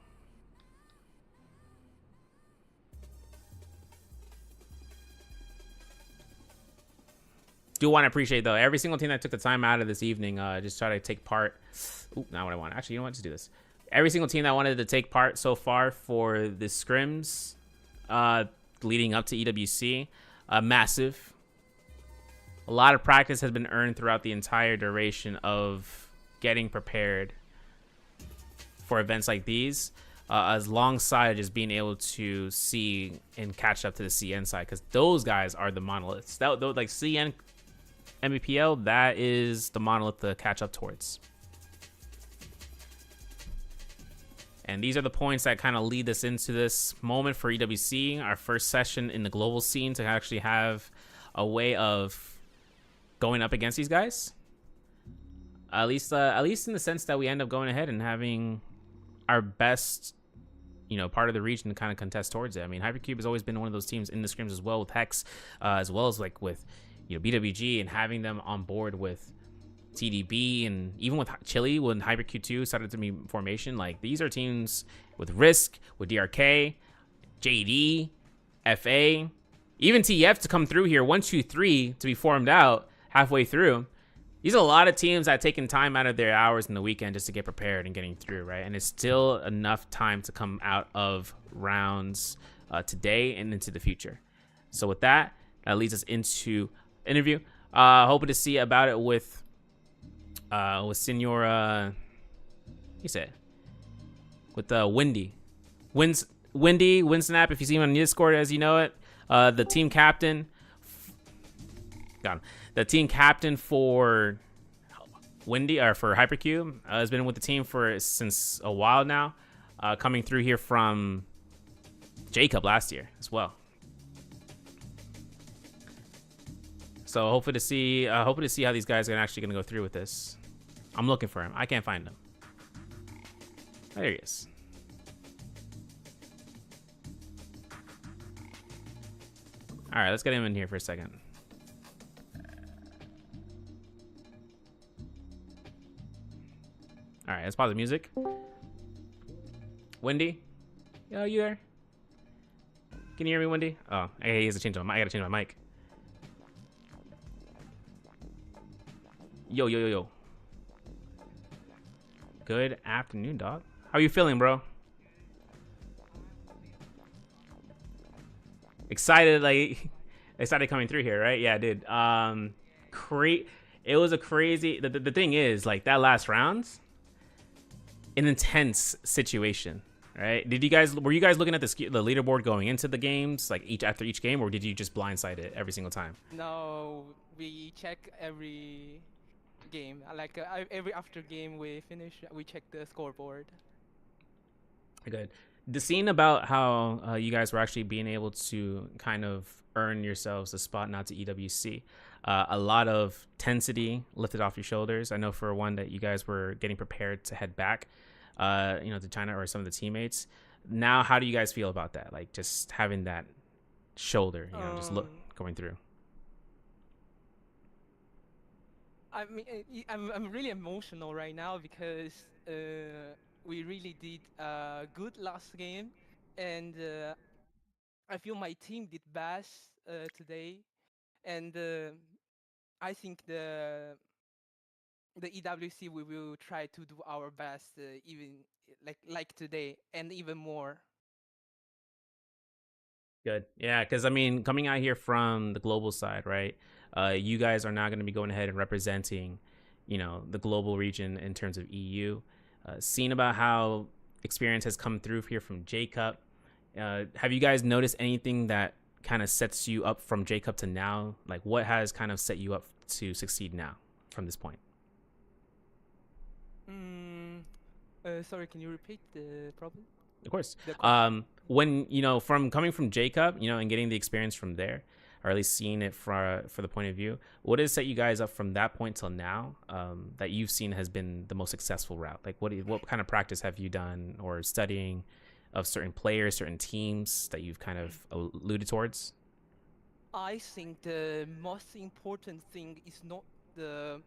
Do want to appreciate, though, every single team that took the time out of this evening, just try to take part. Ooh, not what I want. Actually, you know what? Just do this. Every single team that wanted to take part so far for the scrims leading up to EWC, massive. A lot of practice has been earned throughout the entire duration of getting prepared for events like these, alongside just being able to see and catch up to the CN side, because those guys are the monoliths. That like CN MBPL, that is the monolith to catch up towards. And these are the points that kind of lead us into this moment for EWC, our first session in the global scene, to actually have a way of going up against these guys. At least in the sense that we end up going ahead and having our best, part of the region to kind of contest towards it. I mean, Hypercube has always been one of those teams in the scrims as well, with Hex, as well as like with, BWG, and having them on board with TDB, and even with Chile when Hypercube 2 started to be formation. Like, these are teams with Risk, with DRK, JD, FA, even TF to come through here, 1, 2, 3 to be formed out halfway through. These are a lot of teams that have taken time out of their hours in the weekend just to get prepared and getting through, right? And it's still enough time to come out of rounds today and into the future. So with that, that leads us into interview. Hoping to see about it with Senor, he said, with Windy. Winsnap, if you see him on Discord as you know it. The team captain. Got him. The team captain for Windy, or for Hypercube, has been with the team since a while now, coming through here from J-Cup last year as well. So hopefully to see how these guys are actually gonna go through with this. I'm looking for him. I can't find him. Oh, there he is. All right, let's get him in here for a second. All right, let's pause the music. Wendy, yo, you there? Can you hear me, Wendy? Oh, he has to change my mic. I gotta change my mic. Yo, yo, yo, yo. Good afternoon, dog. How are you feeling, bro? Excited, like excited coming through here, right? Yeah, dude. It was a crazy. The thing is, like that last round's an intense situation, right? Were you guys looking at the leaderboard going into the games, like after each game, or did you just blindside it every single time? No, we check every game. Every after game we finish, we check the scoreboard. Good. The scene about how you guys were actually being able to kind of earn yourselves a spot now to EWC. A lot of tensity lifted off your shoulders. I know for one that you guys were getting prepared to head back, to China or some of the teammates. Now, how do you guys feel about that? Like just having that shoulder, just going through. I mean, I'm really emotional right now because we really did good last game, and I feel my team did best today, and I think the EWC we will try to do our best, even like today, and even more. Good. Yeah, because I mean, coming out here from the global side, right? You guys are now going to be going ahead and representing, the global region in terms of EU. Seeing about how experience has come through here from Jacob. Have you guys noticed anything that kind of sets you up from Jacob to now? Like, what has kind of set you up to succeed now from this point? Sorry, can you repeat the problem? Of course. The question. When from coming from Jacob, and getting the experience from there, or at least seeing it for the point of view, what has set you guys up from that point till now, that you've seen has been the most successful route? Like, what kind of practice have you done or studying of certain players, certain teams that you've kind of alluded towards? I think the most important thing is not the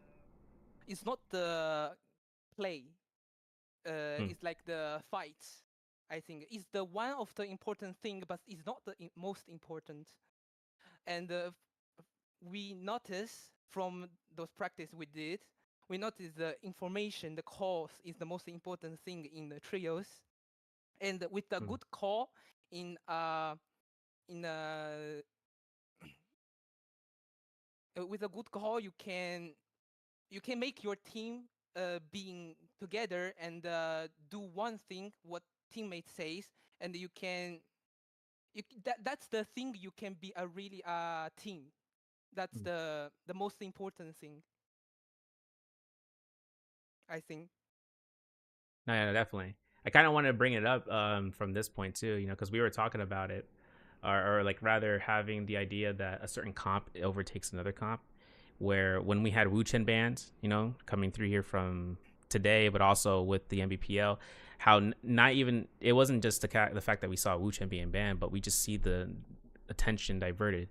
play. It's like the fights. I think is the one of the important thing, but it's not the most important. And we notice from those practice we did, we notice the information, the calls is the most important thing in the trios. And with the good call in with a good call, you can make your team being together and do one thing what teammate says, and that's the thing you can be a really team. That's the most important thing, I think. No, yeah, definitely. I kind of want to bring it up from this point too, because we were talking about it, or like rather having the idea that a certain comp overtakes another comp. Where when we had Wu Chen banned, coming through here from today, but also with the NBPL, how not even it wasn't just the fact that we saw Wu Chen being banned, but we just see the attention diverted.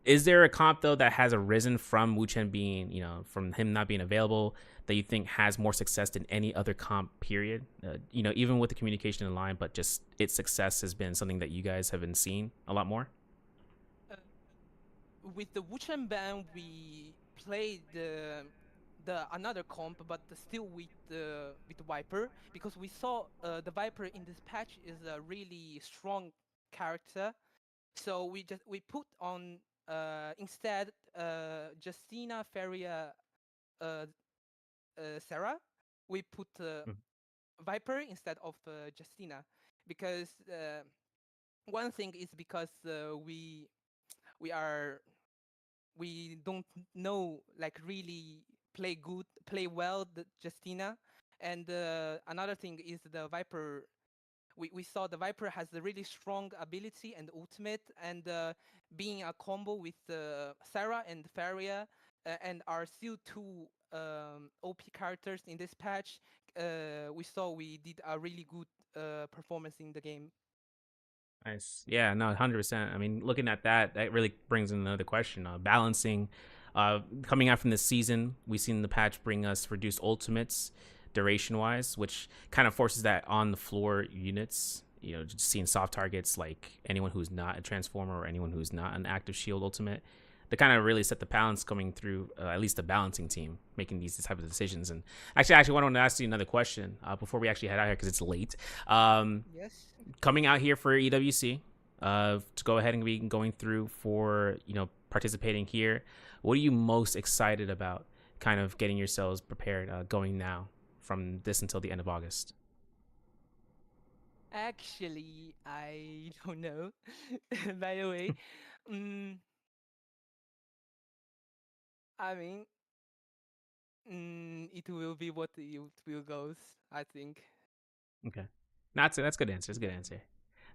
Is there a comp though that has arisen from Wu Chen being, from him not being available, that you think has more success than any other comp period? Even with the communication in line, but just its success has been something that you guys have been seeing a lot more. With the Wu Chen ban, we played the another comp, but still with Viper, because we saw the Viper in this patch is a really strong character. So we put on instead Justina, Feria, Sarah. We put Viper instead of Justina, because one thing is because we don't know like really play well the Justina, and another thing is the Viper we saw the Viper has a really strong ability and ultimate, and being a combo with Sarah and Faria, and are still two OP characters in this patch. We saw we did a really good performance in the game. Nice. Yeah, no, 100%. I mean, looking at that, that really brings in another question. Balancing, coming out from this season, we've seen the patch bring us reduced ultimates duration-wise, which kind of forces that on-the-floor units. You know, just seeing soft targets like anyone who's not a transformer or anyone who's not an active shield ultimate. They kind of really set the balance coming through, at least the balancing team, making these type of decisions. And actually, I want to ask you another question before we actually head out here because it's late. Yes. Coming out here for EWC, to go ahead and be going through for, you know, participating here, what are you most excited about kind of getting yourselves prepared going now from this until the end of August? Actually, I don't know. By the way, I mean, it will be what it will goes, I think. Okay. That's good answer. That's a good answer.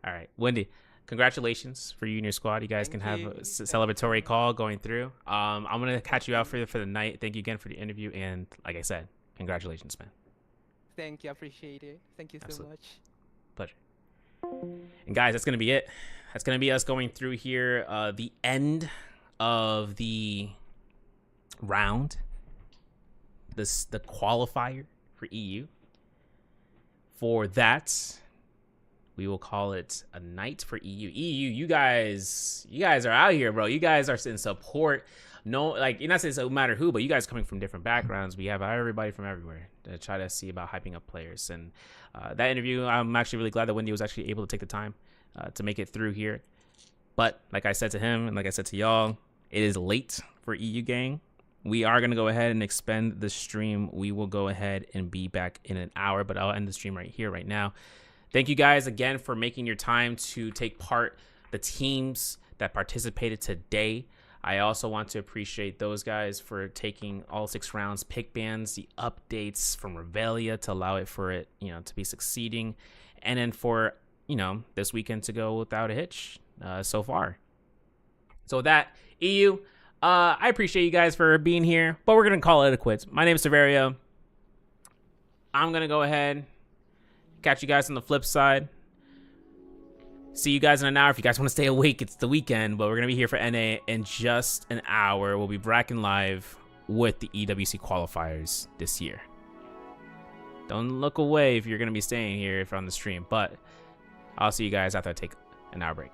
All right, Wendy, congratulations for you and your squad. You guys Thank can have you. a Thank you so celebratory much. call going through. I'm gonna catch Thank you out you. for the night. Thank you again for the interview, and like I said, congratulations, man. Thank you. Appreciate it. Thank you so Absolutely. much. Pleasure. And guys, that's gonna be it. That's gonna be us going through here. The end of the round. The qualifier for EU. For that, we will call it a night for EU. EU, you guys are out here, bro. You guys are in support. No, like, you're not saying no matter who, but you guys coming from different backgrounds. We have everybody from everywhere to try to see about hyping up players. And that interview, I'm actually really glad that Wendy was actually able to take the time to make it through here. But like I said to him, and like I said to y'all, it is late for EU gang. We are going to go ahead and expend the stream. We will go ahead and be back in an hour, but I'll end the stream right here, right now. Thank you guys again for making your time to take part, the teams that participated today. I also want to appreciate those guys for taking all 6 rounds, pick bans, the updates from Revelia to allow it for it, you know, to be succeeding. And then for, you know, this weekend to go without a hitch so far. So with that, EU, I appreciate you guys for being here, but we're going to call it a quits. My name is Severio. I'm going to go ahead, catch you guys on the flip side. See you guys in an hour. If you guys want to stay awake, it's the weekend, but we're going to be here for NA in just an hour. We'll be bracking live with the EWC qualifiers this year. Don't look away if you're going to be staying here if on the stream, but I'll see you guys after I take an hour break.